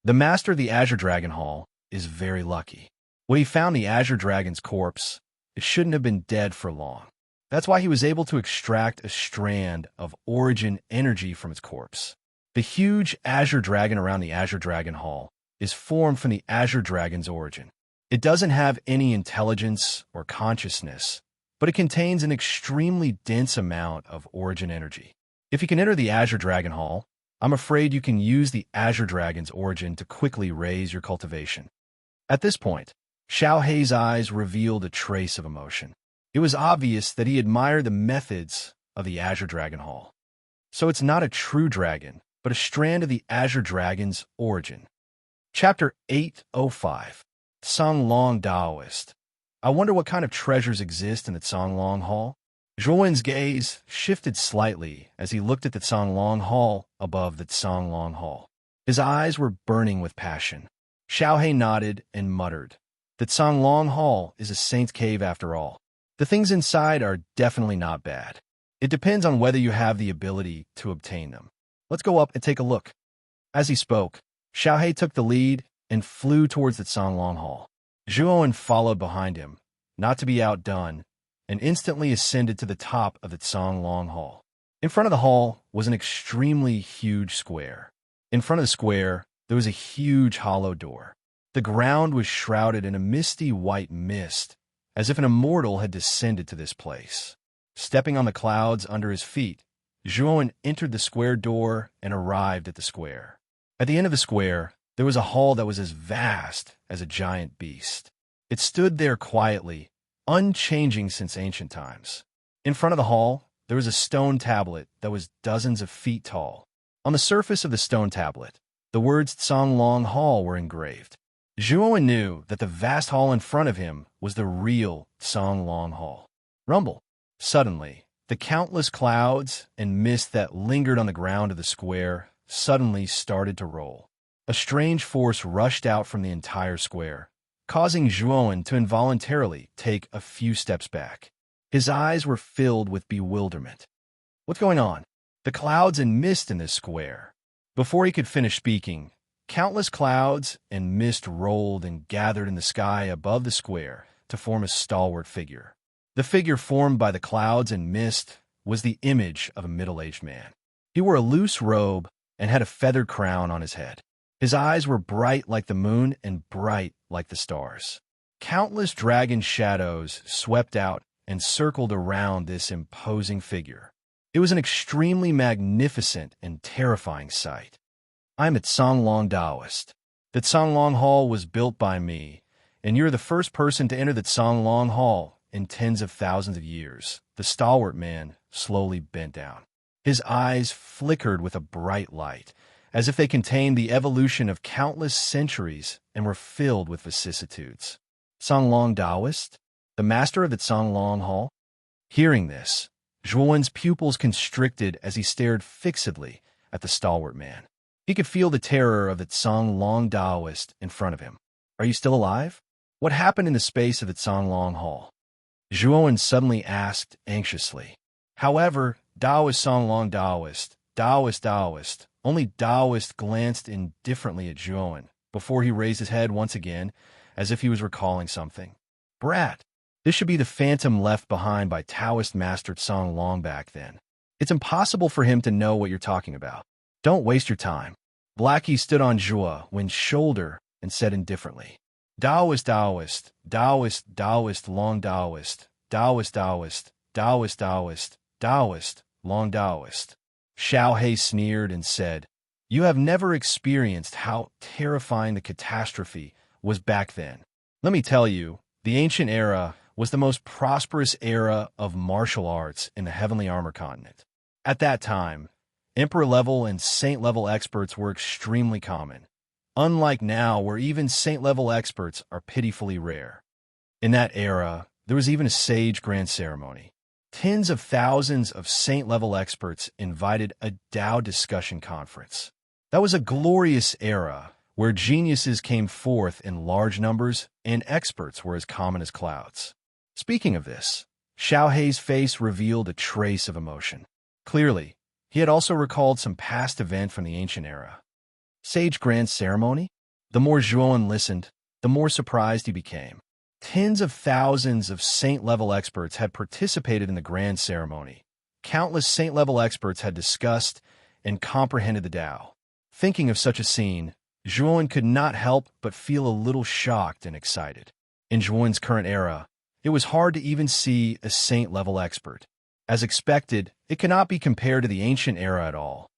The master of the Azure Dragon Hall is very lucky. When he found the Azure Dragon's corpse, it shouldn't have been dead for long. That's why he was able to extract a strand of origin energy from its corpse. The huge Azure Dragon around the Azure Dragon Hall is formed from the Azure Dragon's origin. It doesn't have any intelligence or consciousness, but it contains an extremely dense amount of origin energy. If you can enter the Azure Dragon Hall, I'm afraid you can use the Azure Dragon's origin to quickly raise your cultivation. At this point, Xiaohe's eyes revealed a trace of emotion. It was obvious that he admired the methods of the Azure Dragon Hall. So it's not a true dragon, but a strand of the Azure Dragon's origin. Chapter 805, Songlong Taoist. I wonder what kind of treasures exist in the Songlong Hall? Zhuowen's gaze shifted slightly as he looked at the Songlong Hall above the Songlong Hall. His eyes were burning with passion. Xiaohe nodded and muttered, "The Songlong Hall is a saint's cave after all. The things inside are definitely not bad. It depends on whether you have the ability to obtain them. Let's go up and take a look." As he spoke, Xiaohe took the lead and flew towards the Songlong Hall. Zhuowen followed behind him, not to be outdone, and instantly ascended to the top of the Songlong Hall. In front of the hall was an extremely huge square. In front of the square, there was a huge hollow door. The ground was shrouded in a misty white mist, as if an immortal had descended to this place. Stepping on the clouds under his feet, Zhuowen entered the square door and arrived at the square. At the end of the square, there was a hall that was as vast as a giant beast. It stood there quietly, unchanging since ancient times. In front of the hall, there was a stone tablet that was dozens of feet tall. On the surface of the stone tablet, the words Songlong Hall were engraved. Zhuowen knew that the vast hall in front of him was the real Songlong Hall. Rumble. Suddenly, the countless clouds and mist that lingered on the ground of the square suddenly started to roll. A strange force rushed out from the entire square, causing Zhuowen to involuntarily take a few steps back. His eyes were filled with bewilderment. What's going on? The clouds and mist in this square. Before he could finish speaking, countless clouds and mist rolled and gathered in the sky above the square to form a stalwart figure. The figure formed by the clouds and mist was the image of a middle-aged man. He wore a loose robe and had a feathered crown on his head. His eyes were bright like the moon and bright like the stars. Countless dragon shadows swept out and circled around this imposing figure. It was an extremely magnificent and terrifying sight. I'm at Songlong Taoist. The Songlong Hall was built by me, and you're the first person to enter the Songlong Hall in tens of thousands of years. The stalwart man slowly bent down. His eyes flickered with a bright light, as if they contained the evolution of countless centuries and were filled with vicissitudes. Songlong Taoist, the master of the Songlong Hall? Hearing this, Zhuowen's pupils constricted as he stared fixedly at the stalwart man. He could feel the terror of the Songlong Taoist in front of him. Are you still alive? What happened in the space of the Songlong Hall? Zhuowen suddenly asked anxiously. However, Taoist Songlong Taoist, Taoist. Only Taoist glanced indifferently at Zhuowen, before he raised his head once again, as if he was recalling something. Brat, this should be the phantom left behind by Taoist Master Tsang long back then. It's impossible for him to know what you're talking about. Don't waste your time. Blackie stood on Zhua Wen's shoulder and said indifferently, Taoist, Taoist, Taoist, Taoist, long Taoist, Taoist, Taoist, Taoist, Taoist, Taoist, long Taoist. Xiao He sneered and said, You have never experienced how terrifying the catastrophe was back then. Let me tell you, the ancient era was the most prosperous era of martial arts in the Heavenly Armor continent. At that time, Emperor-level and Saint-level experts were extremely common, unlike now where even Saint-level experts are pitifully rare. In that era, there was even a sage grand ceremony. Tens of thousands of Saint-level experts invited a Tao discussion conference. That was a glorious era where geniuses came forth in large numbers and experts were as common as clouds. Speaking of this, Xiao Hei's face revealed a trace of emotion. Clearly, he had also recalled some past event from the ancient era. Sage grand ceremony? The more Zhuan listened, the more surprised he became. Tens of thousands of saint-level experts had participated in the grand ceremony. Countless saint-level experts had discussed and comprehended the Tao. Thinking of such a scene, Zhuan could not help but feel a little shocked and excited. In Zhuan's current era, it was hard to even see a saint-level expert. As expected, it cannot be compared to the ancient era at all.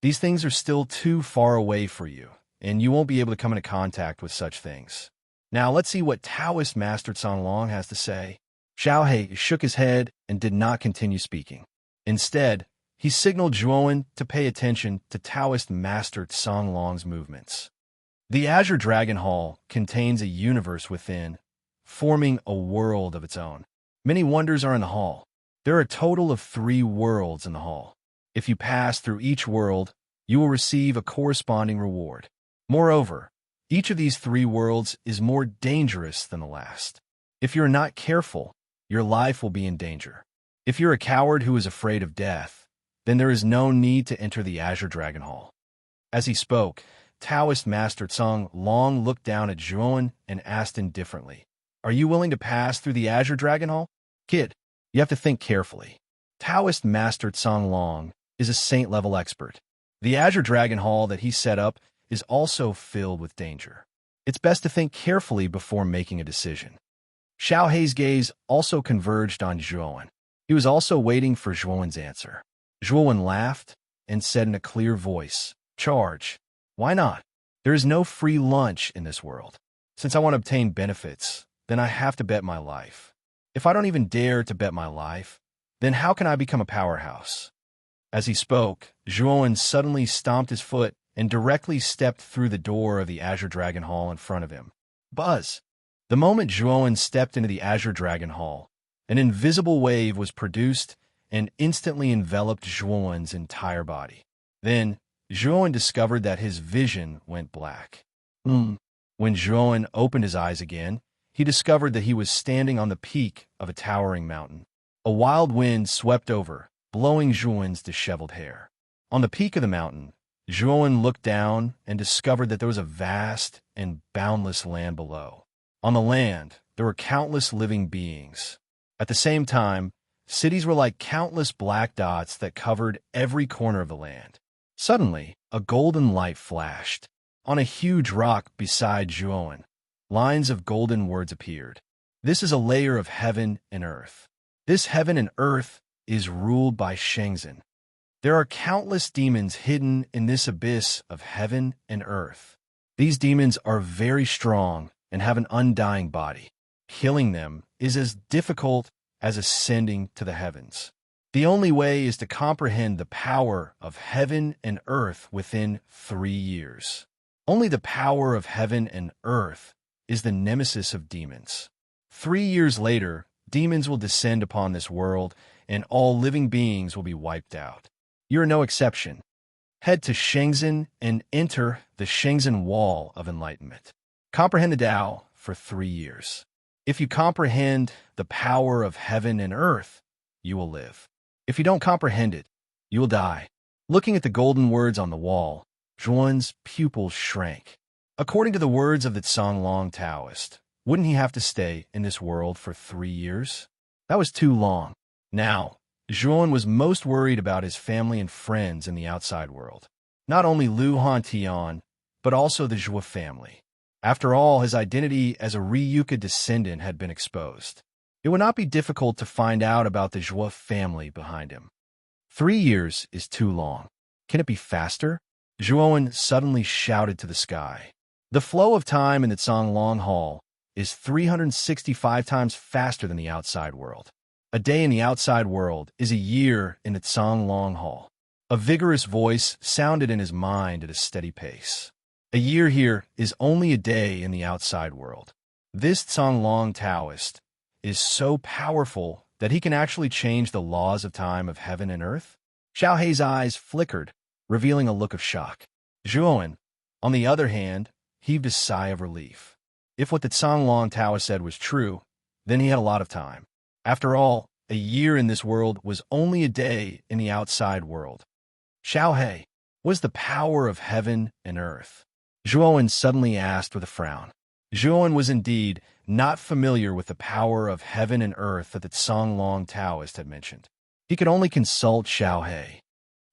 These things are still too far away for you, and you won't be able to come into contact with such things. Now let's see what Taoist Master Long has to say. Xiao He shook his head and did not continue speaking. Instead, he signaled Zhuan to pay attention to Taoist Master Long's movements. The Azure Dragon Hall contains a universe within, forming a world of its own. Many wonders are in the hall. There are a total of 3 worlds in the hall. If you pass through each world, you will receive a corresponding reward. Moreover, each of these 3 worlds is more dangerous than the last. If you're not careful, your life will be in danger. If you're a coward who is afraid of death, then there is no need to enter the Azure Dragon Hall. As he spoke, Taoist Master Tsang Long looked down at Zhuan and asked indifferently, Are you willing to pass through the Azure Dragon Hall? Kid, you have to think carefully. Taoist Master Tsang Long is a saint-level expert. The Azure Dragon Hall that he set up is also filled with danger. It's best to think carefully before making a decision. Xiao Hei's gaze also converged on Zhuan. He was also waiting for Zhuan's answer. Zhuan laughed and said in a clear voice, Charge. Why not? There is no free lunch in this world. Since I want to obtain benefits, then I have to bet my life. If I don't even dare to bet my life, then how can I become a powerhouse? As he spoke, Zhuan suddenly stomped his foot and directly stepped through the door of the Azure Dragon Hall in front of him. Buzz! The moment Zhuan stepped into the Azure Dragon Hall, an invisible wave was produced and instantly enveloped Zhuan's entire body. Then, Zhuan discovered that his vision went black. When Zhuan opened his eyes again, he discovered that he was standing on the peak of a towering mountain. A wild wind swept over, blowing Zhuan's disheveled hair. On the peak of the mountain, Zhuan looked down and discovered that there was a vast and boundless land below. On the land, there were countless living beings. At the same time, cities were like countless black dots that covered every corner of the land. Suddenly, a golden light flashed. On a huge rock beside Zhuan, lines of golden words appeared. This is a layer of heaven and earth. This heaven and earth is ruled by Shenzhen. There are countless demons hidden in this abyss of heaven and earth. These demons are very strong and have an undying body. Killing them is as difficult as ascending to the heavens. The only way is to comprehend the power of heaven and earth within 3 years. Only the power of heaven and earth is the nemesis of demons. 3 years later, demons will descend upon this world, and all living beings will be wiped out. You are no exception. Head to Shenzhen and enter the Shenzhen Wall of Enlightenment. Comprehend the Tao for 3 years. If you comprehend the power of heaven and earth, you will live. If you don't comprehend it, you will die. Looking at the golden words on the wall, Zhuan's pupils shrank. According to the words of the Long Taoist, wouldn't he have to stay in this world for 3 years? That was too long. Now, Zhuan was most worried about his family and friends in the outside world. Not only Lu Hantian, but also the Zhua family. After all, his identity as a Ryuka descendant had been exposed. It would not be difficult to find out about the Zhua family behind him. 3 years is too long. Can it be faster? Zhuan suddenly shouted to the sky. The flow of time in the Long Hall is 365 times faster than the outside world. A day in the outside world is a year in the Long Hall. A vigorous voice sounded in his mind at a steady pace. A year here is only a day in the outside world. This Long Taoist is so powerful that he can actually change the laws of time of heaven and earth? Xiao Hei's eyes flickered, revealing a look of shock. Zhuan, on the other hand, heaved a sigh of relief. If what the Long Taoist said was true, then he had a lot of time. After all, a year in this world was only a day in the outside world. Xiao Hei, was the power of heaven and earth? Zhuan suddenly asked with a frown. Zhuan was indeed not familiar with the power of heaven and earth that the Long Taoist had mentioned. He could only consult Xiao Hei.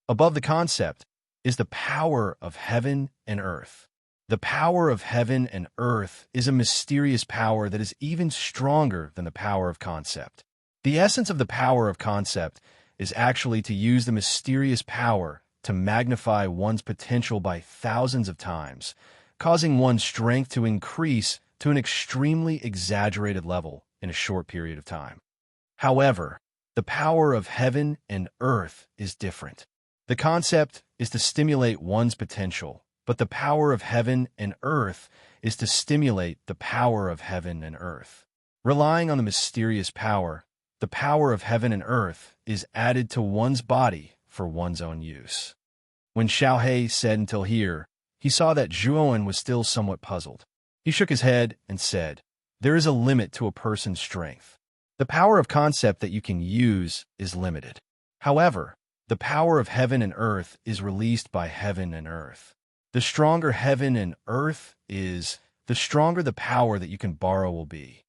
Above the concept is the power of heaven and earth. The power of heaven and earth is a mysterious power that is even stronger than the power of concept. The essence of the power of concept is actually to use the mysterious power to magnify one's potential by thousands of times, causing one's strength to increase to an extremely exaggerated level in a short period of time. However, the power of heaven and earth is different. The concept is to stimulate one's potential, but the power of heaven and earth is to stimulate the power of heaven and earth. Relying on the mysterious power, the power of heaven and earth is added to one's body for one's own use. When Xiao Hei said until here, he saw that Zhuan was still somewhat puzzled. He shook his head and said, "There is a limit to a person's strength. The power of concept that you can use is limited. However, the power of heaven and earth is released by heaven and earth. The stronger heaven and earth is, the stronger the power that you can borrow will be."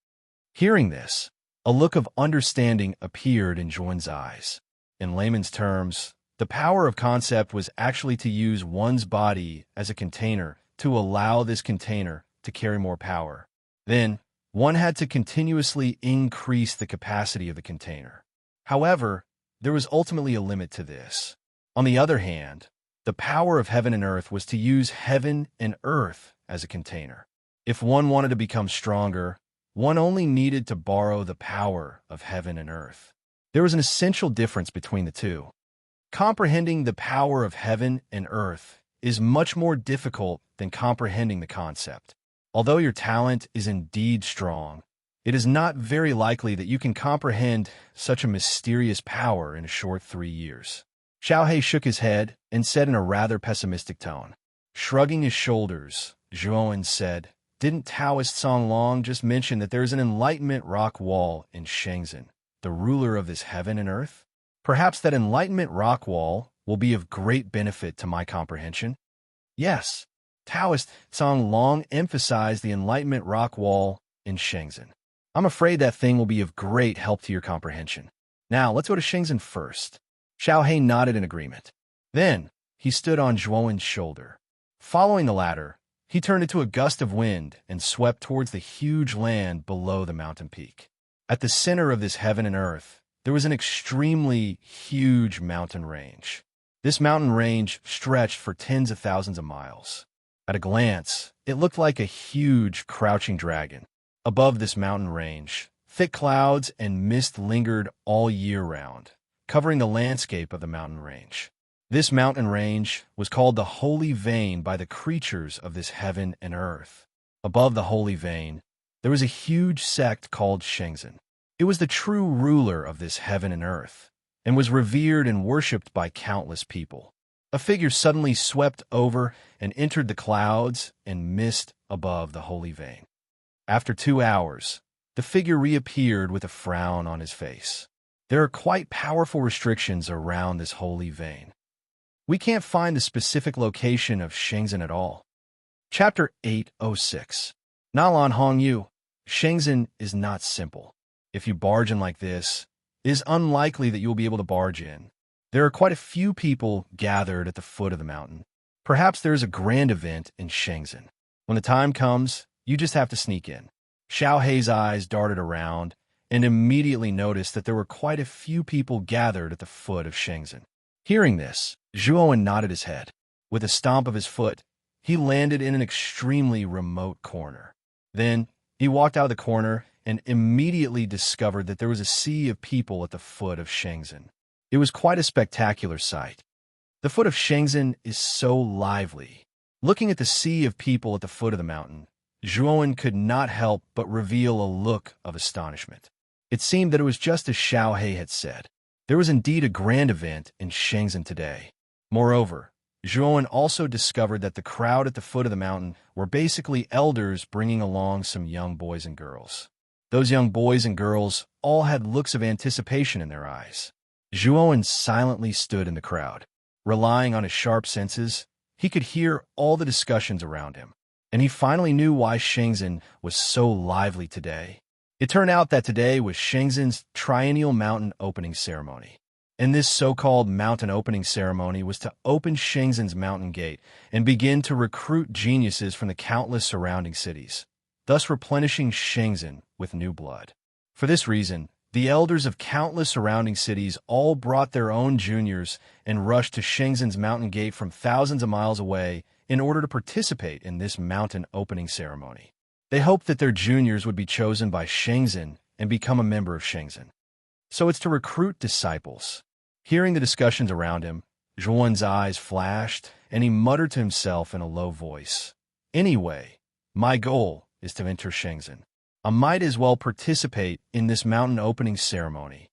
Hearing this, a look of understanding appeared in Zhuan's eyes. In layman's terms, the power of concept was actually to use one's body as a container to allow this container to carry more power. Then, one had to continuously increase the capacity of the container. However, there was ultimately a limit to this. On the other hand, the power of heaven and earth was to use heaven and earth as a container. If one wanted to become stronger, one only needed to borrow the power of heaven and earth. There was an essential difference between the two. Comprehending the power of heaven and earth is much more difficult than comprehending the concept. Although your talent is indeed strong, it is not very likely that you can comprehend such a mysterious power in a short 3 years. Xiao Hei shook his head and said in a rather pessimistic tone. Shrugging his shoulders, Zhuan said, "Didn't Taoist Song Long just mention that there is an enlightenment rock wall in Shenzhen, the ruler of this heaven and earth? Perhaps that enlightenment rock wall will be of great benefit to my comprehension?" Yes, Taoist Song Long emphasized the enlightenment rock wall in Shenzhen. I'm afraid that thing will be of great help to your comprehension. Now, let's go to Shenzhen first. Xiao Hei nodded in agreement. Then, he stood on Zhuan's shoulder. Following the latter, he turned into a gust of wind and swept towards the huge land below the mountain peak. At the center of this heaven and earth, there was an extremely huge mountain range. This mountain range stretched for tens of thousands of miles. At a glance, it looked like a huge, crouching dragon. Above this mountain range, thick clouds and mist lingered all year round, covering the landscape of the mountain range. This mountain range was called the Holy Vein by the creatures of this heaven and earth. Above the Holy Vein, there was a huge sect called Shenzhen. It was the true ruler of this heaven and earth, and was revered and worshipped by countless people. A figure suddenly swept over and entered the clouds and mist above the Holy Vein. After 2 hours, the figure reappeared with a frown on his face. There are quite powerful restrictions around this Holy Vein. We can't find the specific location of Shenzhen at all. Chapter 806. Nalan Hong Yu. Shenzhen is not simple. If you barge in like this, it is unlikely that you will be able to barge in. There are quite a few people gathered at the foot of the mountain. Perhaps there is a grand event in Shenzhen. When the time comes, you just have to sneak in. Xiao Hei's eyes darted around and immediately noticed that there were quite a few people gathered at the foot of Shenzhen. Hearing this, Zhuowen nodded his head. With a stomp of his foot, he landed in an extremely remote corner. Then, he walked out of the corner and immediately discovered that there was a sea of people at the foot of Shenzhen. It was quite a spectacular sight. The foot of Shenzhen is so lively. Looking at the sea of people at the foot of the mountain, Zhuowen could not help but reveal a look of astonishment. It seemed that it was just as Xiao Hei had said. There was indeed a grand event in Shenzhen today. Moreover, Zhuowen also discovered that the crowd at the foot of the mountain were basically elders bringing along some young boys and girls. Those young boys and girls all had looks of anticipation in their eyes. Zhuowen silently stood in the crowd. Relying on his sharp senses, he could hear all the discussions around him, and he finally knew why Shenzhen was so lively today. It turned out that today was Shenzhen's triennial mountain opening ceremony. And this so-called mountain opening ceremony was to open Shenzhen's mountain gate and begin to recruit geniuses from the countless surrounding cities, thus replenishing Shenzhen with new blood. For this reason, the elders of countless surrounding cities all brought their own juniors and rushed to Shenzhen's mountain gate from thousands of miles away in order to participate in this mountain opening ceremony. They hoped that their juniors would be chosen by Shenzhen and become a member of Shenzhen. So it's to recruit disciples. Hearing the discussions around him, Zhuowen's eyes flashed, and he muttered to himself in a low voice, "Anyway, my goal is to enter Shenzhen. I might as well participate in this mountain opening ceremony."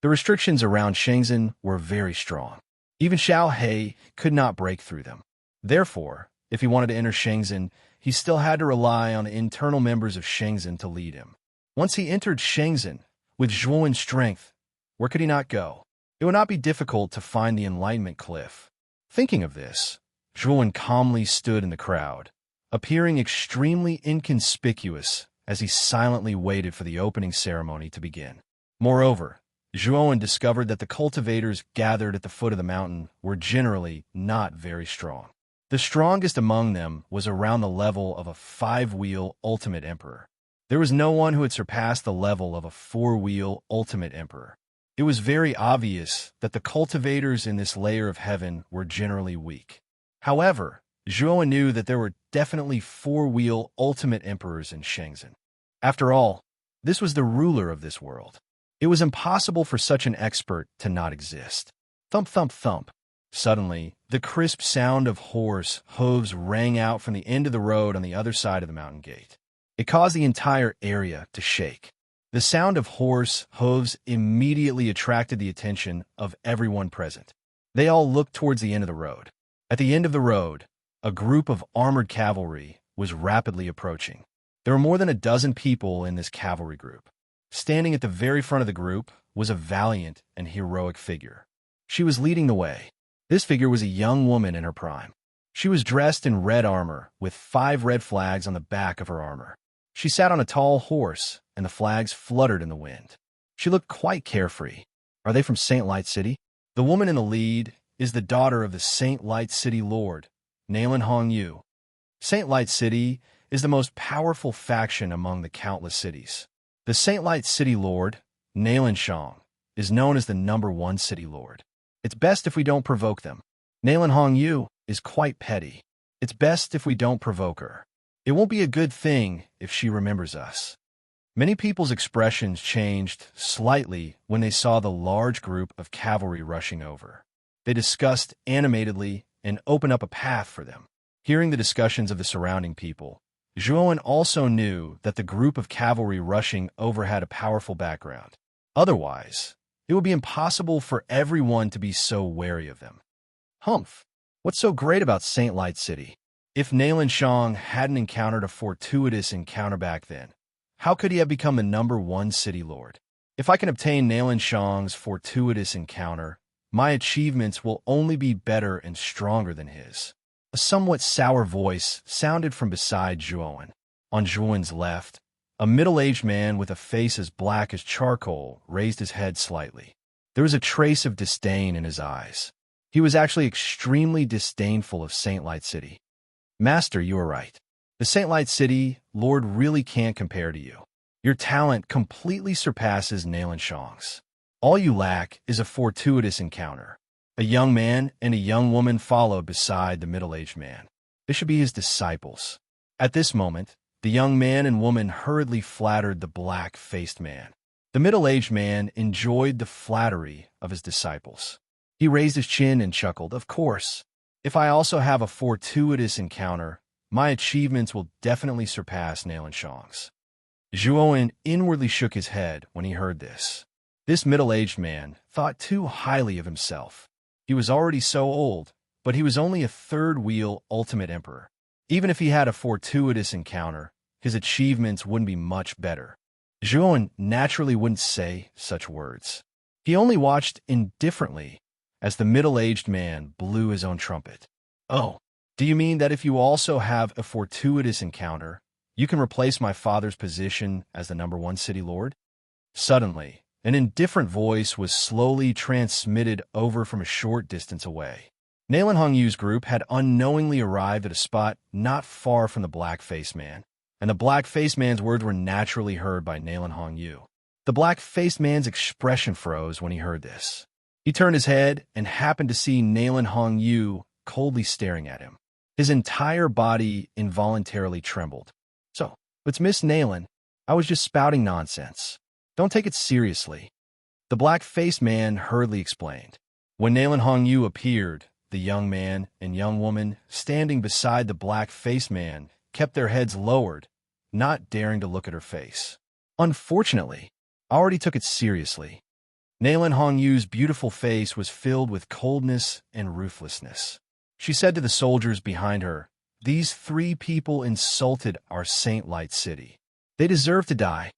The restrictions around Shenzhen were very strong. Even Xiao Hei could not break through them. Therefore, if he wanted to enter Shenzhen, he still had to rely on the internal members of Shenzhen to lead him. Once he entered Shenzhen, with Zhuowen's strength, where could he not go? It would not be difficult to find the Enlightenment Cliff. Thinking of this, Zhuowen calmly stood in the crowd, appearing extremely inconspicuous as he silently waited for the opening ceremony to begin. Moreover, Zhuowen discovered that the cultivators gathered at the foot of the mountain were generally not very strong. The strongest among them was around the level of a 5-wheel Ultimate Emperor. There was no one who had surpassed the level of a 4-wheel Ultimate Emperor. It was very obvious that the cultivators in this layer of heaven were generally weak. However, Zhuowen knew that there were definitely 4-wheel Ultimate Emperors in Shenzhen. After all, this was the ruler of this world. It was impossible for such an expert to not exist. Thump, thump, thump. Suddenly, the crisp sound of horse hooves rang out from the end of the road on the other side of the mountain gate. It caused the entire area to shake. The sound of horse hooves immediately attracted the attention of everyone present. They all looked towards the end of the road. At the end of the road, a group of armored cavalry was rapidly approaching. There were more than a dozen people in this cavalry group. Standing at the very front of the group was a valiant and heroic figure. She was leading the way. This figure was a young woman in her prime. She was dressed in red armor with 5 red flags on the back of her armor. She sat on a tall horse, and the flags fluttered in the wind. She looked quite carefree. Are they from Saint Light City? The woman in the lead is the daughter of the Saint Light City Lord, Nalan Hong Yu. Saint Light City is the most powerful faction among the countless cities. The Saint Light City Lord, Nalan Shang, is known as the #1 City Lord. It's best if we don't provoke them. Nalan Hong Yu is quite petty. It's best if we don't provoke her. It won't be a good thing if she remembers us. Many people's expressions changed slightly when they saw the large group of cavalry rushing over. They discussed animatedly and opened up a path for them. Hearing the discussions of the surrounding people, Zhuowen also knew that the group of cavalry rushing over had a powerful background. Otherwise, it would be impossible for everyone to be so wary of them. Humph! What's so great about Saint Light City? If Nalan Shang hadn't encountered a fortuitous encounter back then, how could he have become the #1 City Lord? If I can obtain Nalan Shang's fortuitous encounter, my achievements will only be better and stronger than his. A somewhat sour voice sounded from beside Zhuan. On Zhuan's left, a middle-aged man with a face as black as charcoal raised his head slightly. There was a trace of disdain in his eyes. He was actually extremely disdainful of Saint Light City. Master, you are right. The Saint Light City, Lord, really can't compare to you. Your talent completely surpasses Nalanshang's. All you lack is a fortuitous encounter. A young man and a young woman followed beside the middle-aged man. They should be his disciples. At this moment, the young man and woman hurriedly flattered the black-faced man. The middle-aged man enjoyed the flattery of his disciples. He raised his chin and chuckled, "Of course. If I also have a fortuitous encounter, my achievements will definitely surpass Nalanshang's." Zhuan inwardly shook his head when he heard this. This middle-aged man thought too highly of himself. He was already so old, but he was only a third-wheel ultimate emperor. Even if he had a fortuitous encounter, his achievements wouldn't be much better. Zhuan naturally wouldn't say such words. He only watched indifferently as the middle-aged man blew his own trumpet. "Oh, do you mean that if you also have a fortuitous encounter, you can replace my father's position as the #1 city lord?" Suddenly, an indifferent voice was slowly transmitted over from a short distance away. Nalan Hongyu's group had unknowingly arrived at a spot not far from the black-faced man, and the black-faced man's words were naturally heard by Nalan Hongyu. The black-faced man's expression froze when he heard this. He turned his head and happened to see Nalan Hongyu coldly staring at him. His entire body involuntarily trembled. "So, it's Miss Nalan. I was just spouting nonsense. Don't take it seriously," the black-faced man hurriedly explained. When Nalan Hongyu appeared, the young man and young woman standing beside the black-faced man kept their heads lowered, not daring to look at her face. Unfortunately, I already took it seriously. Nalan Hongyu's beautiful face was filled with coldness and ruthlessness. She said to the soldiers behind her, "These 3 people insulted our Saint Light City. They deserve to die."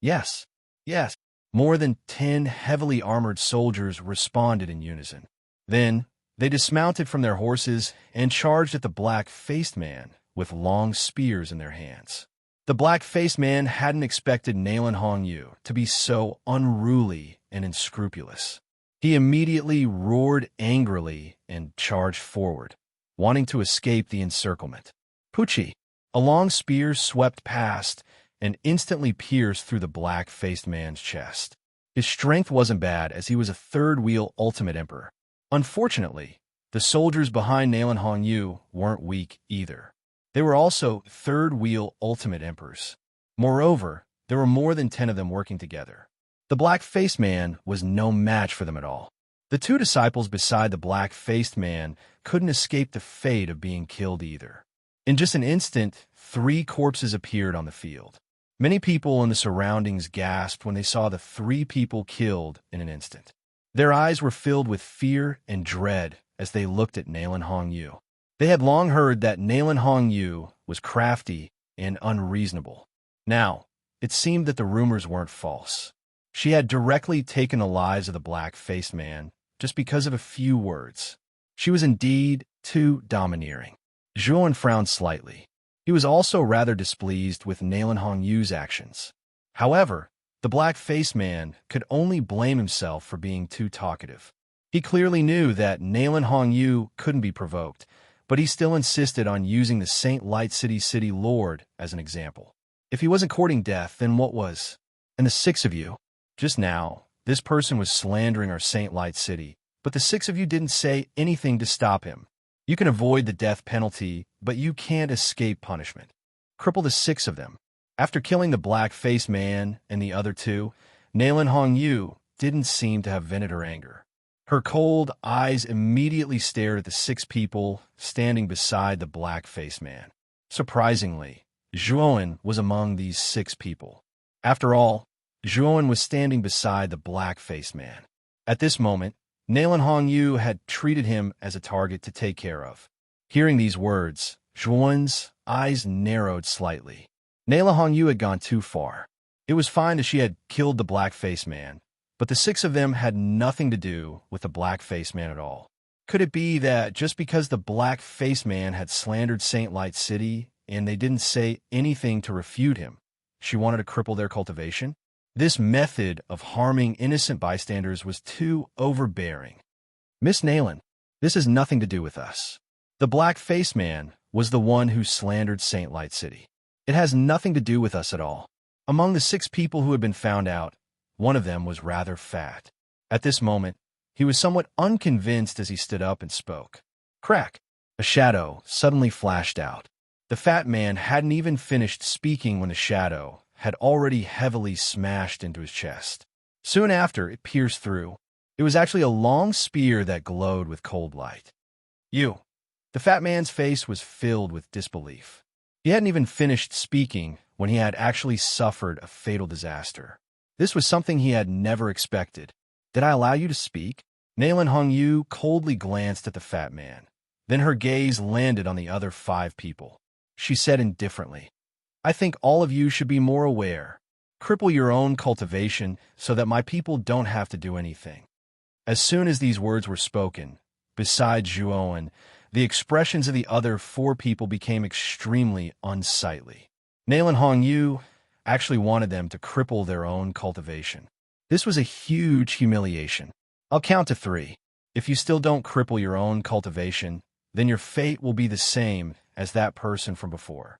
"Yes, yes." More than 10 heavily armored soldiers responded in unison. Then, they dismounted from their horses and charged at the black-faced man with long spears in their hands. The black-faced man hadn't expected Nalan Hongyu to be so unruly and unscrupulous. He immediately roared angrily and charged forward, wanting to escape the encirclement. Pucci, a long spear swept past and instantly pierced through the black-faced man's chest. His strength wasn't bad, as he was a third-wheel ultimate emperor. Unfortunately, the soldiers behind Nalan Hongyu weren't weak either. They were also third-wheel ultimate emperors. Moreover, there were more than 10 of them working together. The black-faced man was no match for them at all. The 2 disciples beside the black-faced man couldn't escape the fate of being killed either. In just an instant, 3 corpses appeared on the field. Many people in the surroundings gasped when they saw the 3 people killed in an instant. Their eyes were filled with fear and dread as they looked at Nalan Hongyu. They had long heard that Nalan Hongyu was crafty and unreasonable. Now, it seemed that the rumors weren't false. She had directly taken the lives of the black-faced man just because of a few words. She was indeed too domineering. Zhuan frowned slightly. He was also rather displeased with Nalan Hongyu's actions. However, the black-faced man could only blame himself for being too talkative. He clearly knew that Nalan Hongyu couldn't be provoked, but he still insisted on using the Saint Light City Lord as an example. If he wasn't courting death, then what was? "And the 6 of you, just now, this person was slandering our Saint Light City, but the 6 of you didn't say anything to stop him. You can avoid the death penalty, but you can't escape punishment. Cripple the 6 of them." After killing the black-faced man and the other 2, Nalan Hongyu didn't seem to have vented her anger. Her cold eyes immediately stared at the 6 people standing beside the black-faced man. Surprisingly, Zhuan was among these 6 people. After all, Zhuan was standing beside the black-faced man. At this moment, Nalan Hongyu had treated him as a target to take care of. Hearing these words, Zhuan's eyes narrowed slightly. Nalan Hongyu had gone too far. It was fine that she had killed the black-faced man, but the 6 of them had nothing to do with the black-faced man at all. Could it be that just because the black-faced man had slandered Saint Light City and they didn't say anything to refute him, she wanted to cripple their cultivation? This method of harming innocent bystanders was too overbearing. Miss Nayland, this has nothing to do with us. The black-faced man was the one who slandered Saint Light City. It has nothing to do with us at all. Among the 6 people who had been found out, one of them was rather fat. At this moment, he was somewhat unconvinced as he stood up and spoke. Crack! A shadow suddenly flashed out. The fat man hadn't even finished speaking when the shadow had already heavily smashed into his chest. Soon after, it pierced through. It was actually a long spear that glowed with cold light. You! The fat man's face was filled with disbelief. He hadn't even finished speaking when he had actually suffered a fatal disaster. This was something he had never expected. Did I allow you to speak? Nayland Hongyu coldly glanced at the fat man. Then her gaze landed on the other 5 people. She said indifferently, I think all of you should be more aware. Cripple your own cultivation so that my people don't have to do anything. As soon as these words were spoken, besides Zhuowen, the expressions of the other 4 people became extremely unsightly. Nayland Hongyu actually wanted them to cripple their own cultivation. This was a huge humiliation. I'll count to 3. If you still don't cripple your own cultivation, then your fate will be the same as that person from before.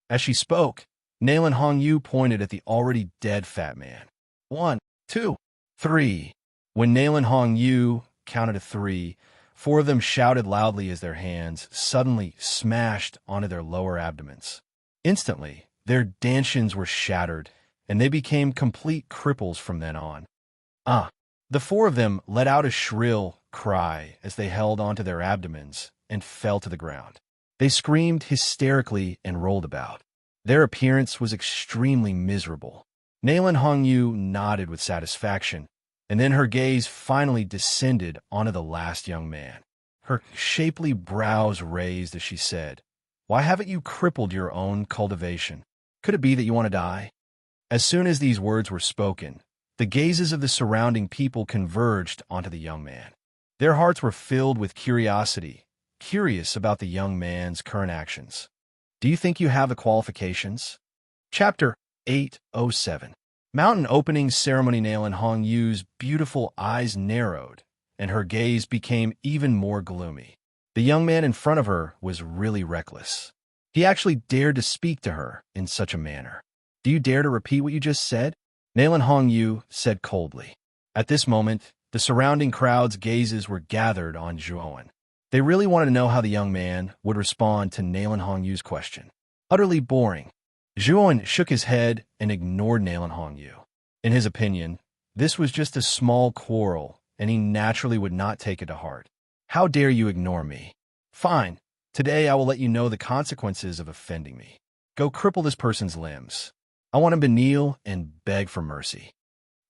As she spoke, Nayland Hongyu pointed at the already dead fat man. 1, 2, 3. When Nayland Hongyu counted to 3, 4 of them shouted loudly as their hands suddenly smashed onto their lower abdomens. Instantly, their dantians were shattered, and they became complete cripples from then on. The 4 of them let out a shrill cry as they held onto their abdomens and fell to the ground. They screamed hysterically and rolled about. Their appearance was extremely miserable. Nayland Hongyu nodded with satisfaction, and then her gaze finally descended onto the last young man. Her shapely brows raised as she said, Why haven't you crippled your own cultivation? Could it be that you want to die? As soon as these words were spoken, the gazes of the surrounding people converged onto the young man. Their hearts were filled with curiosity, curious about the young man's current actions. Do you think you have the qualifications? Chapter 807. Mountain opening ceremony. Nayland Hongyu's beautiful eyes narrowed, and her gaze became even more gloomy. The young man in front of her was really reckless. He actually dared to speak to her in such a manner. Do you dare to repeat what you just said? Nayland Hongyu said coldly. At this moment, the surrounding crowd's gazes were gathered on Zhuowen. They really wanted to know how the young man would respond to Nayland Hongyu's question. Utterly boring. Zhuowen shook his head and ignored Nayland Hongyu. In his opinion, this was just a small quarrel, and he naturally would not take it to heart. How dare you ignore me? Fine. Today I will let you know the consequences of offending me. Go cripple this person's limbs. I want him to kneel and beg for mercy.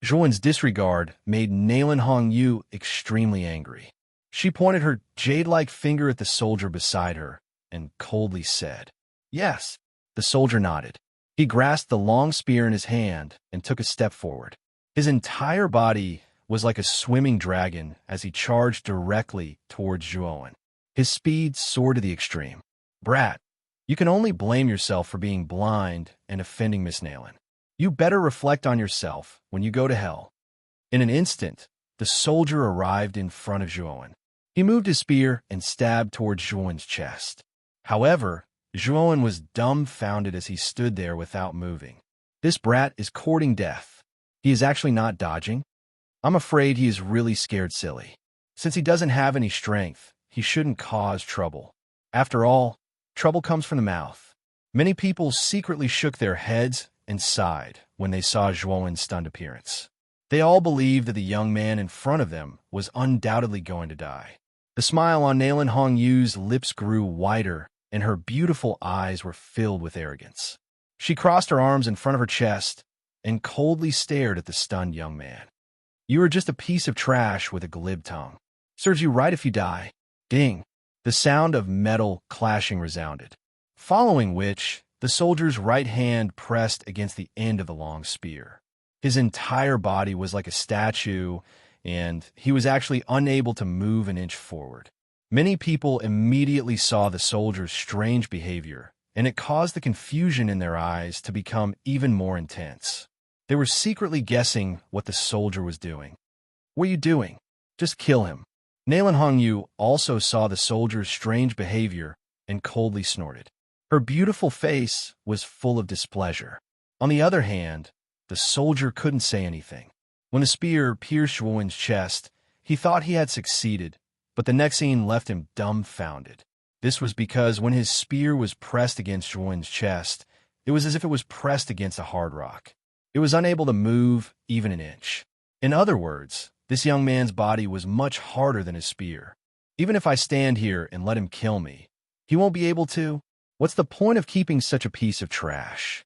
Zhuowen's disregard made Nayland Hongyu extremely angry. She pointed her jade-like finger at the soldier beside her and coldly said, Yes. The soldier nodded. He grasped the long spear in his hand and took a step forward. His entire body was like a swimming dragon as he charged directly towards Zhuowen. His speed soared to the extreme. Brat, you can only blame yourself for being blind and offending Miss Nayland. You better reflect on yourself when you go to hell. In an instant, the soldier arrived in front of Zhuowen. He moved his spear and stabbed towards Zhuowen's chest. However, Zhuowen was dumbfounded as he stood there without moving. This brat is courting death. He is actually not dodging. I'm afraid he is really scared silly. Since he doesn't have any strength, he shouldn't cause trouble. After all, trouble comes from the mouth. Many people secretly shook their heads and sighed when they saw Zhuowen's stunned appearance. They all believed that the young man in front of them was undoubtedly going to die. The smile on Nayland Hongyu's lips grew wider, and her beautiful eyes were filled with arrogance. She crossed her arms in front of her chest and coldly stared at the stunned young man. You are just a piece of trash with a glib tongue. Serves you right if you die. Ding! The sound of metal clashing resounded, following which the soldier's right hand pressed against the end of the long spear. His entire body was like a statue, and he was actually unable to move an inch forward. Many people immediately saw the soldier's strange behavior, and it caused the confusion in their eyes to become even more intense. They were secretly guessing what the soldier was doing. "What are you doing? Just kill him." Nalan Hongyu also saw the soldier's strange behavior and coldly snorted. Her beautiful face was full of displeasure. On the other hand, the soldier couldn't say anything. When the spear pierced Zhuowen's chest, he thought he had succeeded, but the next scene left him dumbfounded. This was because when his spear was pressed against Zhuowen's chest, it was as if it was pressed against a hard rock. It was unable to move even an inch. In other words, this young man's body was much harder than his spear. Even if I stand here and let him kill me, he won't be able to. What's the point of keeping such a piece of trash?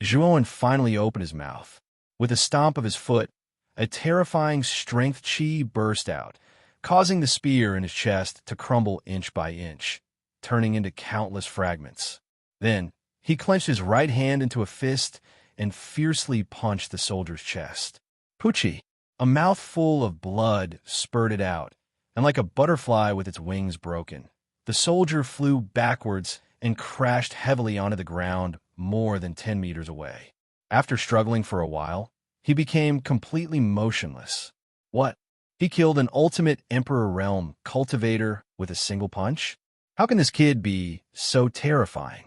Zhuowen finally opened his mouth. With a stomp of his foot, a terrifying strength chi burst out, causing the spear in his chest to crumble inch by inch, turning into countless fragments. Then, he clenched his right hand into a fist and fiercely punched the soldier's chest. Pucci! A mouthful of blood spurted out, and like a butterfly with its wings broken, the soldier flew backwards and crashed heavily onto the ground more than 10 meters away. After struggling for a while, he became completely motionless. What? He killed an ultimate Emperor Realm cultivator with a single punch? How can this kid be so terrifying?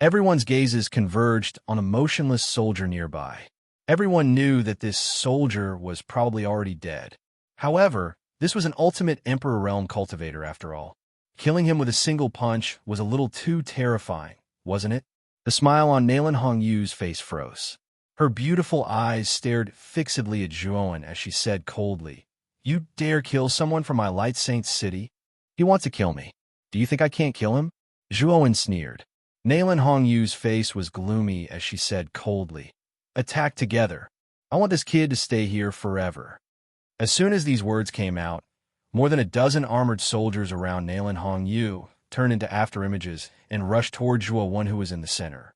Everyone's gazes converged on a motionless soldier nearby. Everyone knew that this soldier was probably already dead. However, this was an ultimate Emperor Realm cultivator after all. Killing him with a single punch was a little too terrifying, wasn't it? The smile on Nalan Hongyu's face froze. Her beautiful eyes stared fixedly at Zhuowen as she said coldly, "You dare kill someone from my Light Saint's city? He wants to kill me. Do you think I can't kill him?" Zhuowen sneered. Nalan Hongyu's face was gloomy as she said coldly, "Attack together. I want this kid to stay here forever." As soon as these words came out, more than a dozen armored soldiers around Nalan Hongyu turned into afterimages and rushed toward Zhuowen, who was in the center.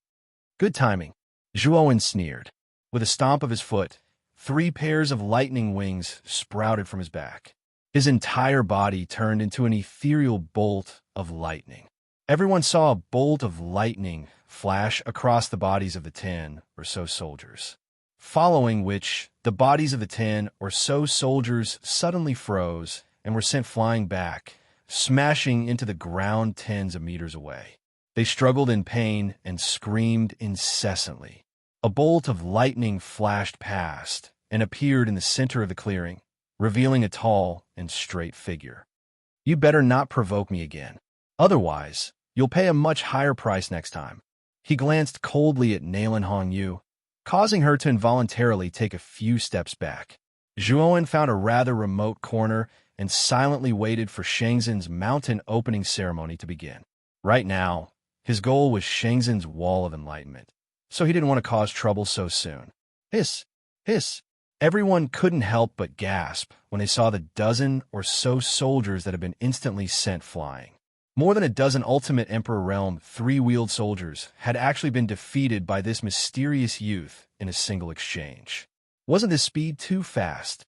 "Good timing," Zhuowen sneered. With a stomp of his foot, 3 pairs of lightning wings sprouted from his back. His entire body turned into an ethereal bolt of lightning. Everyone saw a bolt of lightning flash across the bodies of the 10 or so soldiers, following which the bodies of the 10 or so soldiers suddenly froze and were sent flying back, smashing into the ground tens of meters away. They struggled in pain and screamed incessantly. A bolt of lightning flashed past and appeared in the center of the clearing, revealing a tall and straight figure. "You better not provoke me again. Otherwise, you'll pay a much higher price next time." He glanced coldly at Nalan Hongyu, causing her to involuntarily take a few steps back. Zhuowen found a rather remote corner and silently waited for Shangzhen's mountain opening ceremony to begin. Right now, his goal was Shangzhen's Wall of Enlightenment, so he didn't want to cause trouble so soon. Hiss! Hiss! Everyone couldn't help but gasp when they saw the dozen or so soldiers that had been instantly sent flying. More than a dozen Ultimate Emperor Realm 3-wheeled soldiers had actually been defeated by this mysterious youth in a single exchange. Wasn't this speed too fast?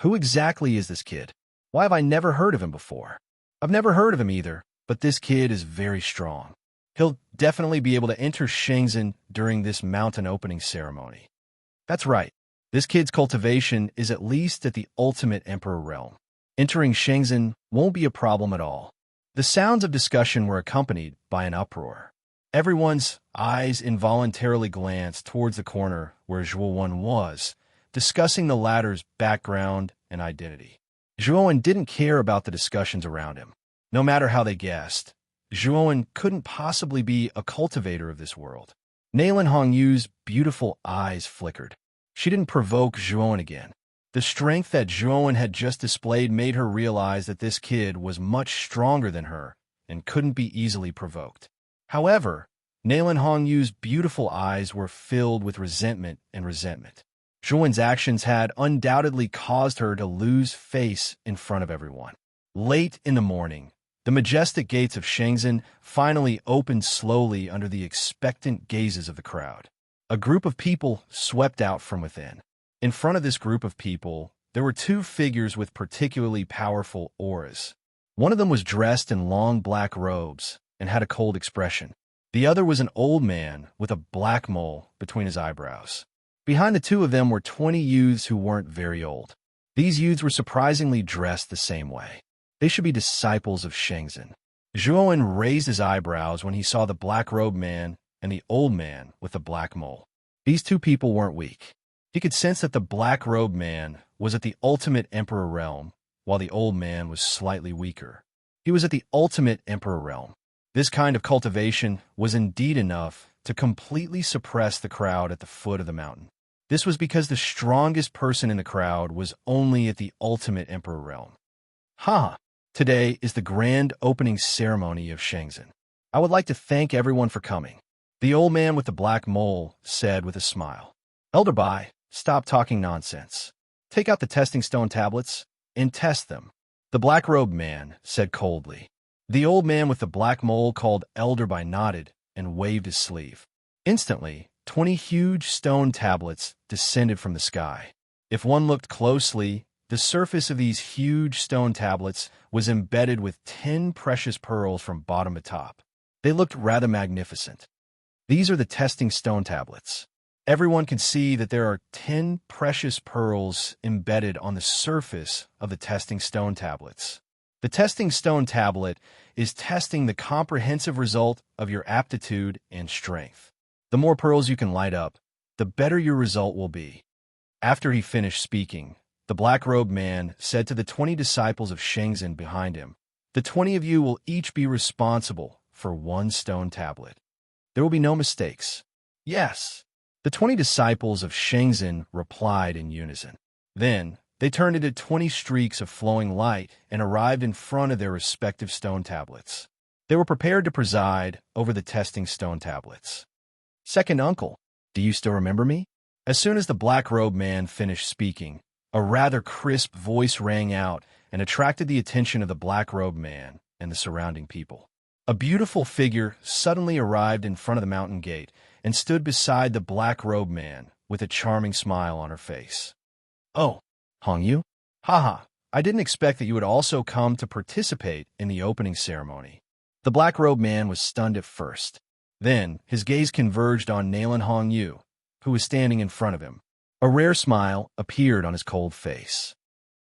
Who exactly is this kid? Why have I never heard of him before? I've never heard of him either, but this kid is very strong. He'll definitely be able to enter Shangzhen during this mountain opening ceremony. That's right. This kid's cultivation is at least at the Ultimate Emperor Realm. Entering Shangzhen won't be a problem at all. The sounds of discussion were accompanied by an uproar. Everyone's eyes involuntarily glanced towards the corner where Zhuowen was, discussing the latter's background and identity. Zhuowen didn't care about the discussions around him. No matter how they guessed, Zhuowen couldn't possibly be a cultivator of this world. Nalan Hongyu's beautiful eyes flickered. She didn't provoke Zhuowen again. The strength that Zhuowen had just displayed made her realize that this kid was much stronger than her and couldn't be easily provoked. However, Nalan Hongyu's beautiful eyes were filled with resentment. Zhuowen's actions had undoubtedly caused her to lose face in front of everyone. Late in the morning, the majestic gates of Shangzhen finally opened slowly under the expectant gazes of the crowd. A group of people swept out from within. In front of this group of people there were two figures with particularly powerful auras. One of them was dressed in long black robes and had a cold expression. The other was an old man with a black mole between his eyebrows. Behind the two of them were 20 youths who weren't very old. These youths were surprisingly dressed the same way. They should be disciples of Shenzhen. Zhuowen raised his eyebrows when he saw the black-robed man and the old man with the black mole. These two people weren't weak. He could sense that the black-robed man was at the ultimate emperor realm, while the old man was slightly weaker. He was at the ultimate emperor realm. This kind of cultivation was indeed enough to completely suppress the crowd at the foot of the mountain. This was because the strongest person in the crowd was only at the ultimate emperor realm. Today is the grand opening ceremony of Shenzhen. I would like to thank everyone for coming. The old man with the black mole said with a smile. Elder Bai, stop talking nonsense. Take out the testing stone tablets and test them. The black-robed man said coldly. The old man with the black mole called Elder Bai nodded and waved his sleeve. Instantly, 20 huge stone tablets descended from the sky. If one looked closely, the surface of these huge stone tablets was embedded with 10 precious pearls from bottom to top. They looked rather magnificent. These are the testing stone tablets. Everyone can see that there are 10 precious pearls embedded on the surface of the testing stone tablets. The testing stone tablet is testing the comprehensive result of your aptitude and strength. The more pearls you can light up, the better your result will be. After he finished speaking, the black-robed man said to the 20 disciples of Shenzhen behind him, "The 20 of you will each be responsible for one stone tablet. There will be no mistakes." "Yes." The 20 disciples of Shenzhen replied in unison. Then, they turned into 20 streaks of flowing light and arrived in front of their respective stone tablets. They were prepared to preside over the testing stone tablets. "Second uncle, do you still remember me?" As soon as the black-robed man finished speaking, a rather crisp voice rang out and attracted the attention of the black-robed man and the surrounding people. A beautiful figure suddenly arrived in front of the mountain gate and stood beside the black-robed man with a charming smile on her face. "Oh, Hongyu? I didn't expect that you would also come to participate in the opening ceremony." The black-robed man was stunned at first. Then, his gaze converged on Nalan Hongyu, who was standing in front of him. A rare smile appeared on his cold face.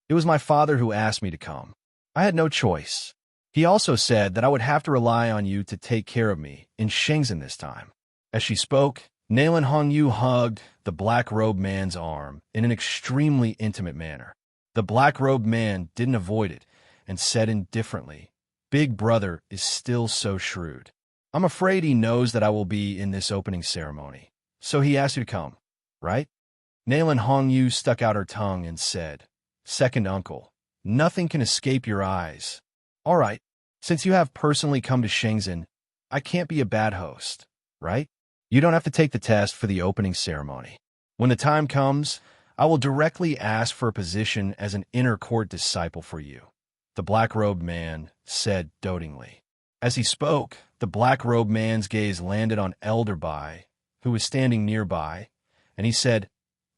"It was my father who asked me to come. I had no choice. He also said that I would have to rely on you to take care of me in Shenzhen this time." As she spoke, Nalan Hongyu hugged the black-robed man's arm in an extremely intimate manner. The black-robed man didn't avoid it and said indifferently, "Big brother is still so shrewd. I'm afraid he knows that I will be in this opening ceremony, so he asked you to come, right?" Nalan Hongyu stuck out her tongue and said, "Second uncle, nothing can escape your eyes. All right, since you have personally come to Shenzhen, I can't be a bad host, right? You don't have to take the test for the opening ceremony. When the time comes, I will directly ask for a position as an inner court disciple for you," the black-robed man said dotingly. As he spoke, the black-robed man's gaze landed on Elder Bai, who was standing nearby, and he said,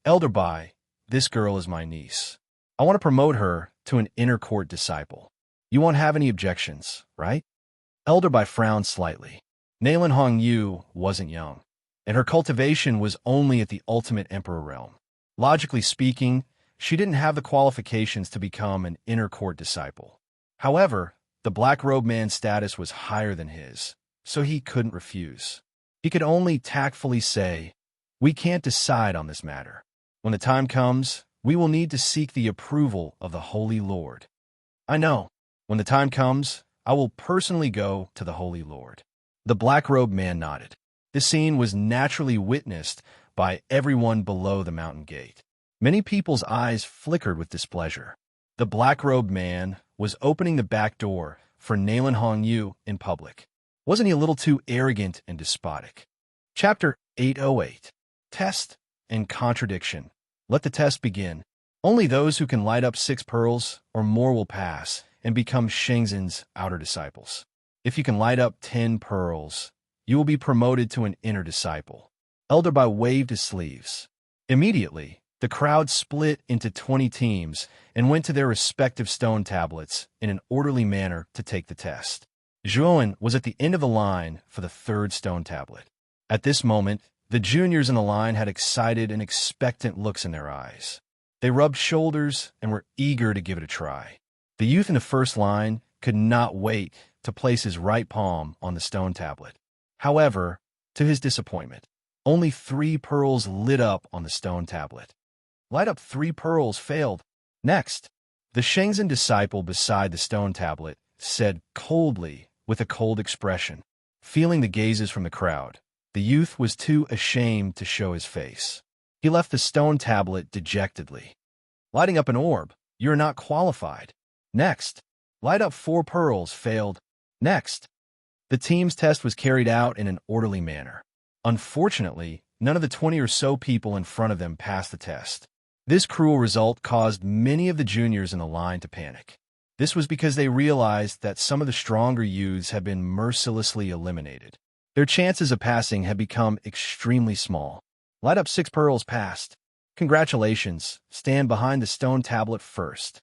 "Elder Bai, this girl is my niece. I want to promote her to an inner court disciple. You won't have any objections, right?" Elder Bai frowned slightly. Nalan Hongyu wasn't young, and her cultivation was only at the ultimate emperor realm. Logically speaking, she didn't have the qualifications to become an inner court disciple. However, the black-robed man's status was higher than his, so he couldn't refuse. He could only tactfully say, "We can't decide on this matter. When the time comes, we will need to seek the approval of the Holy Lord." "I know. When the time comes, I will personally go to the Holy Lord." The black-robed man nodded. This scene was naturally witnessed by everyone below the mountain gate. Many people's eyes flickered with displeasure. The black-robed man was opening the back door for Nalan Hongyu in public. Wasn't he a little too arrogant and despotic? Chapter 808. Test and Contradiction. Let the test begin. Only those who can light up 6 pearls or more will pass and become Shenzhen's outer disciples. If you can light up 10 pearls, you will be promoted to an inner disciple. Elder Bai waved his sleeves. Immediately, The crowd split into 20 teams and went to their respective stone tablets in an orderly manner to take the test. Joan was at the end of the line for the third stone tablet. At this moment, the juniors in the line had excited and expectant looks in their eyes. They rubbed shoulders and were eager to give it a try. The youth in the first line could not wait to place his right palm on the stone tablet. However, to his disappointment, only 3 pearls lit up on the stone tablet. Light up 3 pearls failed. Next, the Shenzhen disciple beside the stone tablet said coldly, with a cold expression. Feeling the gazes from the crowd, the youth was too ashamed to show his face. He left the stone tablet dejectedly. Lighting up an orb, you're not qualified. Next, light up 4 pearls failed. Next, the team's test was carried out in an orderly manner. Unfortunately, none of the 20 or so people in front of them passed the test. This cruel result caused many of the juniors in the line to panic. This was because they realized that some of the stronger youths had been mercilessly eliminated. Their chances of passing had become extremely small. Light up 6 pearls passed. Congratulations, stand behind the stone tablet first.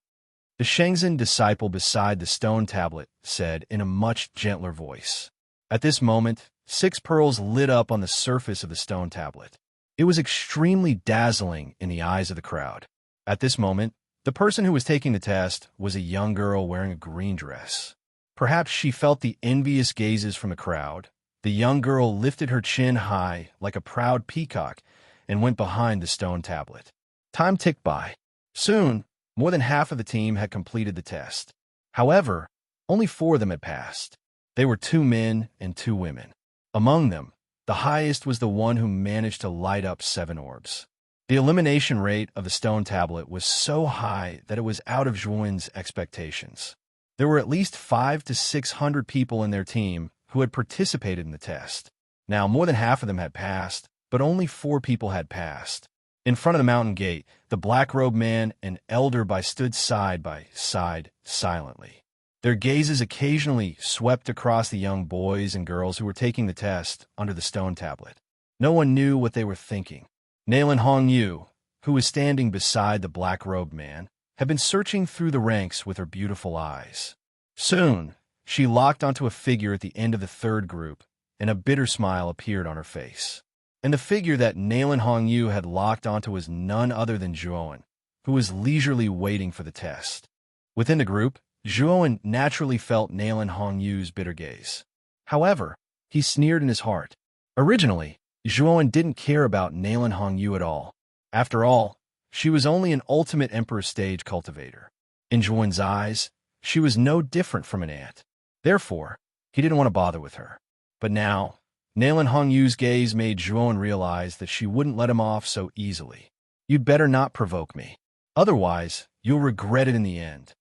The Shenzhen disciple beside the stone tablet said in a much gentler voice. At this moment, 6 pearls lit up on the surface of the stone tablet. It was extremely dazzling in the eyes of the crowd. At this moment, the person who was taking the test was a young girl wearing a green dress. Perhaps she felt the envious gazes from the crowd. The young girl lifted her chin high like a proud peacock and went behind the stone tablet. Time ticked by. Soon, more than half of the team had completed the test. However, only 4 of them had passed. They were 2 men and 2 women. Among them, the highest was the one who managed to light up 7 orbs. The elimination rate of the stone tablet was so high that it was out of Zhuan's expectations. There were at least 500 to 600 people in their team who had participated in the test. Now, more than half of them had passed, but only 4 people had passed. In front of the mountain gate, the black-robed man and elder stood side by side silently. Their gazes occasionally swept across the young boys and girls who were taking the test under the stone tablet. No one knew what they were thinking. Nailin Hongyu, who was standing beside the black-robed man, had been searching through the ranks with her beautiful eyes. Soon, she locked onto a figure at the end of the third group, and a bitter smile appeared on her face. And the figure that Nailin Hongyu had locked onto was none other than Zhuan, who was leisurely waiting for the test. Within the group, Zhuan naturally felt Nailin Hongyu's bitter gaze. However, he sneered in his heart. Originally, Zhuan didn't care about Nailin Hongyu at all. After all, she was only an ultimate Emperor stage cultivator. In Zhuan's eyes, she was no different from an ant. Therefore, he didn't want to bother with her. But now, Nailin Hongyu's gaze made Zhuan realize that she wouldn't let him off so easily. You'd better not provoke me. Otherwise, you'll regret it in the end.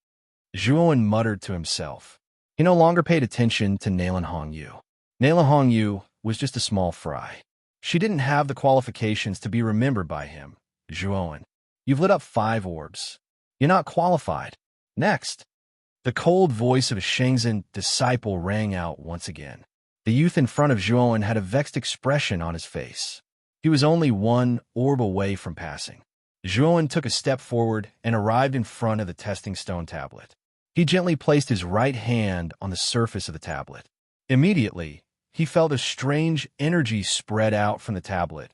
Zhuan muttered to himself. He no longer paid attention to Nailin Hongyu. Nailin Hongyu was just a small fry. She didn't have the qualifications to be remembered by him. Zhuan, you've lit up 5 orbs. You're not qualified. Next. The cold voice of a Shenzhen disciple rang out once again. The youth in front of Zhuan had a vexed expression on his face. He was only 1 orb away from passing. Zhuan took a step forward and arrived in front of the testing stone tablet. He gently placed his right hand on the surface of the tablet. Immediately, he felt a strange energy spread out from the tablet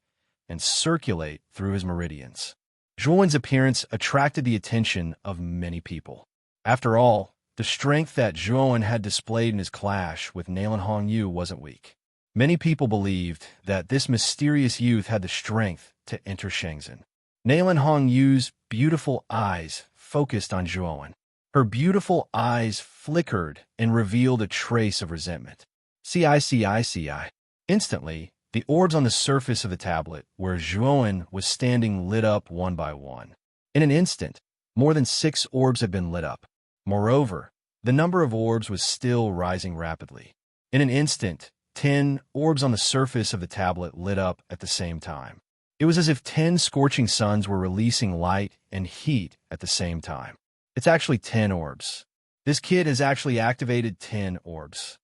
and circulate through his meridians. Zhuan's appearance attracted the attention of many people. After all, the strength that Zhuan had displayed in his clash with Nailin Hongyu wasn't weak. Many people believed that this mysterious youth had the strength to enter Shenzhen. Nailin Hongyu's beautiful eyes focused on Zhuan. Her beautiful eyes flickered and revealed a trace of resentment. CICICI. Instantly, the orbs on the surface of the tablet where Zhuan was standing lit up one by one. In an instant, more than 6 orbs had been lit up. Moreover, the number of orbs was still rising rapidly. In an instant, 10 orbs on the surface of the tablet lit up at the same time. It was as if 10 scorching suns were releasing light and heat at the same time. It's actually 10 orbs. This kid has actually activated 10 orbs.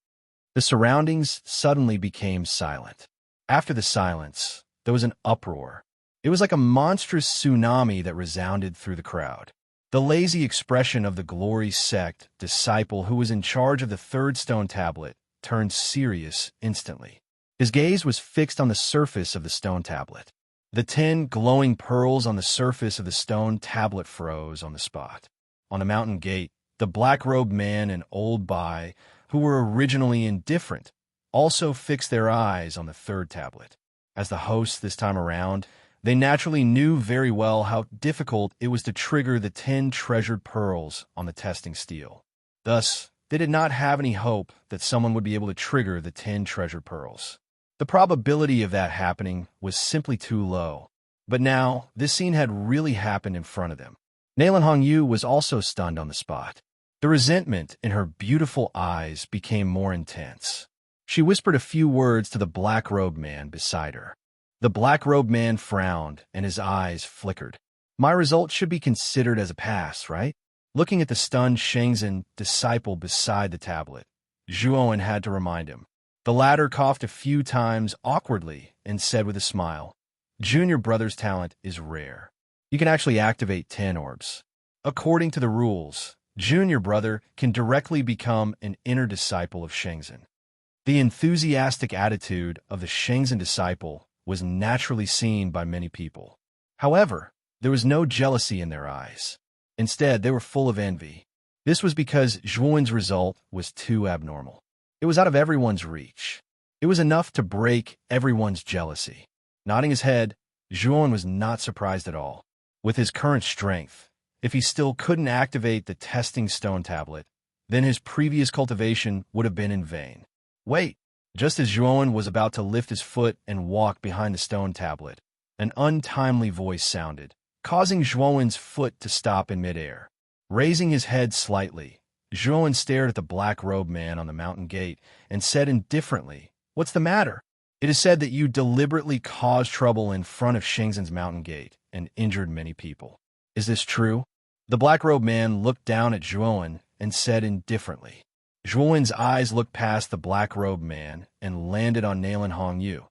The surroundings suddenly became silent. After the silence, there was an uproar. It was like a monstrous tsunami that resounded through the crowd. The lazy expression of the glory sect disciple who was in charge of the third stone tablet turned serious instantly. His gaze was fixed on the surface of the stone tablet. The 10 glowing pearls on the surface of the stone tablet froze on the spot. On the mountain gate, the black-robed man and old Bai, who were originally indifferent, also fixed their eyes on the third tablet. As the hosts this time around, they naturally knew very well how difficult it was to trigger the 10 treasured pearls on the testing steel. Thus, they did not have any hope that someone would be able to trigger the 10 treasured pearls. The probability of that happening was simply too low. But now, this scene had really happened in front of them. Nalan Hongyu was also stunned on the spot. The resentment in her beautiful eyes became more intense. She whispered a few words to the black-robed man beside her. The black-robed man frowned, and his eyes flickered. My result should be considered as a pass, right? Looking at the stunned Shenzhen disciple beside the tablet, Zhuowen had to remind him. The latter coughed a few times awkwardly and said with a smile, Junior brother's talent is rare. You can actually activate 10 orbs. According to the rules, Junior brother can directly become an inner disciple of Shenzhen. The enthusiastic attitude of the Shenzhen disciple was naturally seen by many people. However, there was no jealousy in their eyes. Instead, they were full of envy. This was because Zhuowen's result was too abnormal. It was out of everyone's reach. It was enough to break everyone's jealousy. Nodding his head, Zhuowen was not surprised at all. With his current strength, if he still couldn't activate the testing stone tablet, then his previous cultivation would have been in vain. Wait! Just as Zhuowen was about to lift his foot and walk behind the stone tablet, an untimely voice sounded, causing Zhuowen's foot to stop in midair. Raising his head slightly, Zhuowen stared at the black-robed man on the mountain gate and said indifferently, What's the matter? It is said that you deliberately caused trouble in front of Shenzhen's mountain gate and injured many people. Is this true? The black-robed man looked down at Zhuowen and said indifferently. Zhuowen's eyes looked past the black-robed man and landed on Nalan Hongyu,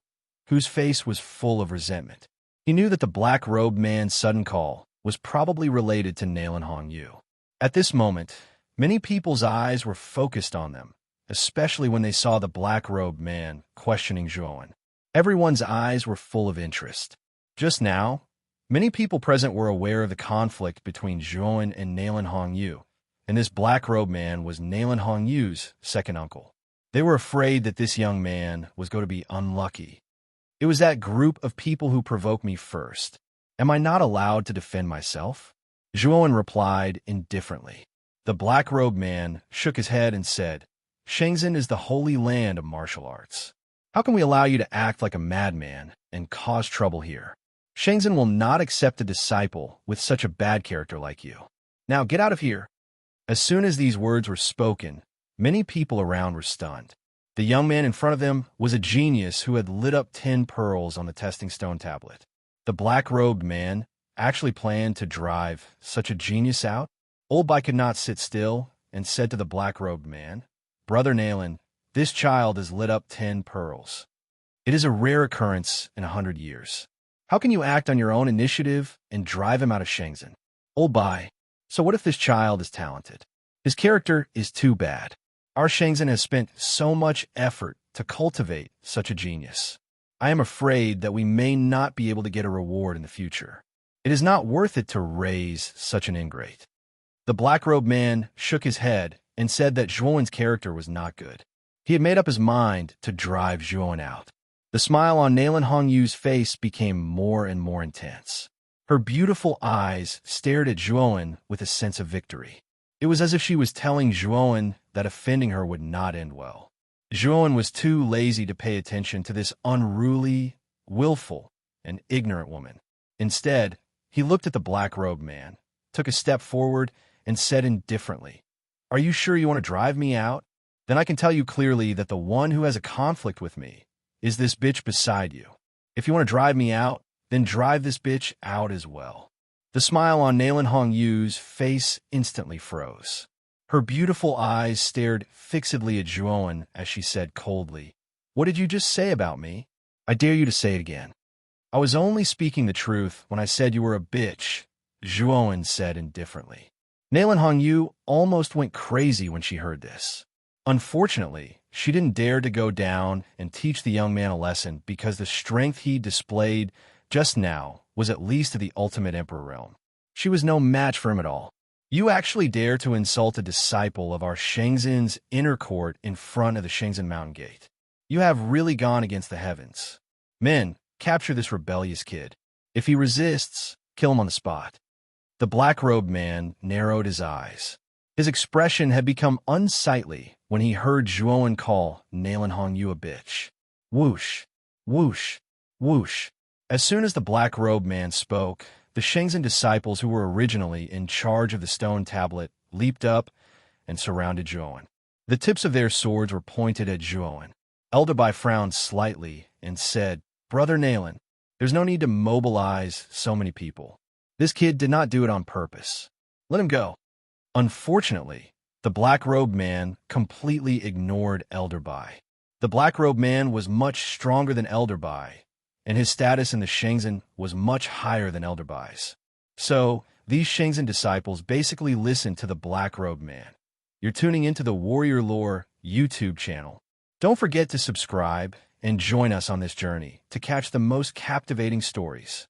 whose face was full of resentment. He knew that the black-robed man's sudden call was probably related to Nalan Hongyu. At this moment, many people's eyes were focused on them, especially when they saw the black-robed man questioning Zhuowen. Everyone's eyes were full of interest. Just now, many people present were aware of the conflict between Zhuowen and Nalan Hongyu, and this black-robed man was Nalan Hongyu's second uncle. They were afraid that this young man was going to be unlucky. It was that group of people who provoked me first. Am I not allowed to defend myself? Zhuowen replied indifferently. The black-robed man shook his head and said, Shenzhen is the holy land of martial arts. How can we allow you to act like a madman and cause trouble here? Shenzhen will not accept a disciple with such a bad character like you. Now get out of here. As soon as these words were spoken, many people around were stunned. The young man in front of them was a genius who had lit up 10 pearls on the testing stone tablet. The black-robed man actually planned to drive such a genius out. Old Bai could not sit still and said to the black-robed man, Brother Nalan, this child has lit up 10 pearls. It is a rare occurrence in 100 years. How can you act on your own initiative and drive him out of Shenzhen? Old Bai, so what if this child is talented? His character is too bad. Our Shenzhen has spent so much effort to cultivate such a genius. I am afraid that we may not be able to get a reward in the future. It is not worth it to raise such an ingrate. The black-robed man shook his head and said that Zhuowen's character was not good. He had made up his mind to drive Zhuowen out. The smile on Nalan Hongyu's face became more and more intense. Her beautiful eyes stared at Zhuowen with a sense of victory. It was as if she was telling Zhuowen that offending her would not end well. Zhuowen was too lazy to pay attention to this unruly, willful, and ignorant woman. Instead, he looked at the black-robed man, took a step forward, and said indifferently, Are you sure you want to drive me out? Then I can tell you clearly that the one who has a conflict with me is this bitch beside you. If you want to drive me out, then drive this bitch out as well. The smile on Nalan Hongyu's face instantly froze. Her beautiful eyes stared fixedly at Zhuowen as she said coldly, What did you just say about me? I dare you to say it again. I was only speaking the truth when I said you were a bitch, Zhuowen said indifferently. Nalan Hongyu almost went crazy when she heard this. Unfortunately, she didn't dare to go down and teach the young man a lesson because the strength he displayed just now was at least to the ultimate emperor realm. She was no match for him at all. You actually dare to insult a disciple of our Shenzhen's inner court in front of the Shenzhen Mountain Gate. You have really gone against the heavens. Men, capture this rebellious kid. If he resists, kill him on the spot. The black-robed man narrowed his eyes. His expression had become unsightly when he heard Zhuowen call Nalan Hongyu a bitch. Whoosh, whoosh, whoosh. As soon as the black-robed man spoke, the Shenzhen disciples who were originally in charge of the stone tablet leaped up and surrounded Zhuowen. The tips of their swords were pointed at Zhuowen. Elder Bai frowned slightly and said, Brother Nalan, there's no need to mobilize so many people. This kid did not do it on purpose. Let him go. Unfortunately, the black-robed man completely ignored Elder Bai. The black-robed man was much stronger than Elder Bai, and his status in the Shenzhen was much higher than Elder Bai's. So, these Shenzhen disciples basically listened to the black-robed man. You're tuning into the Warrior Lore YouTube channel. Don't forget to subscribe and join us on this journey to catch the most captivating stories.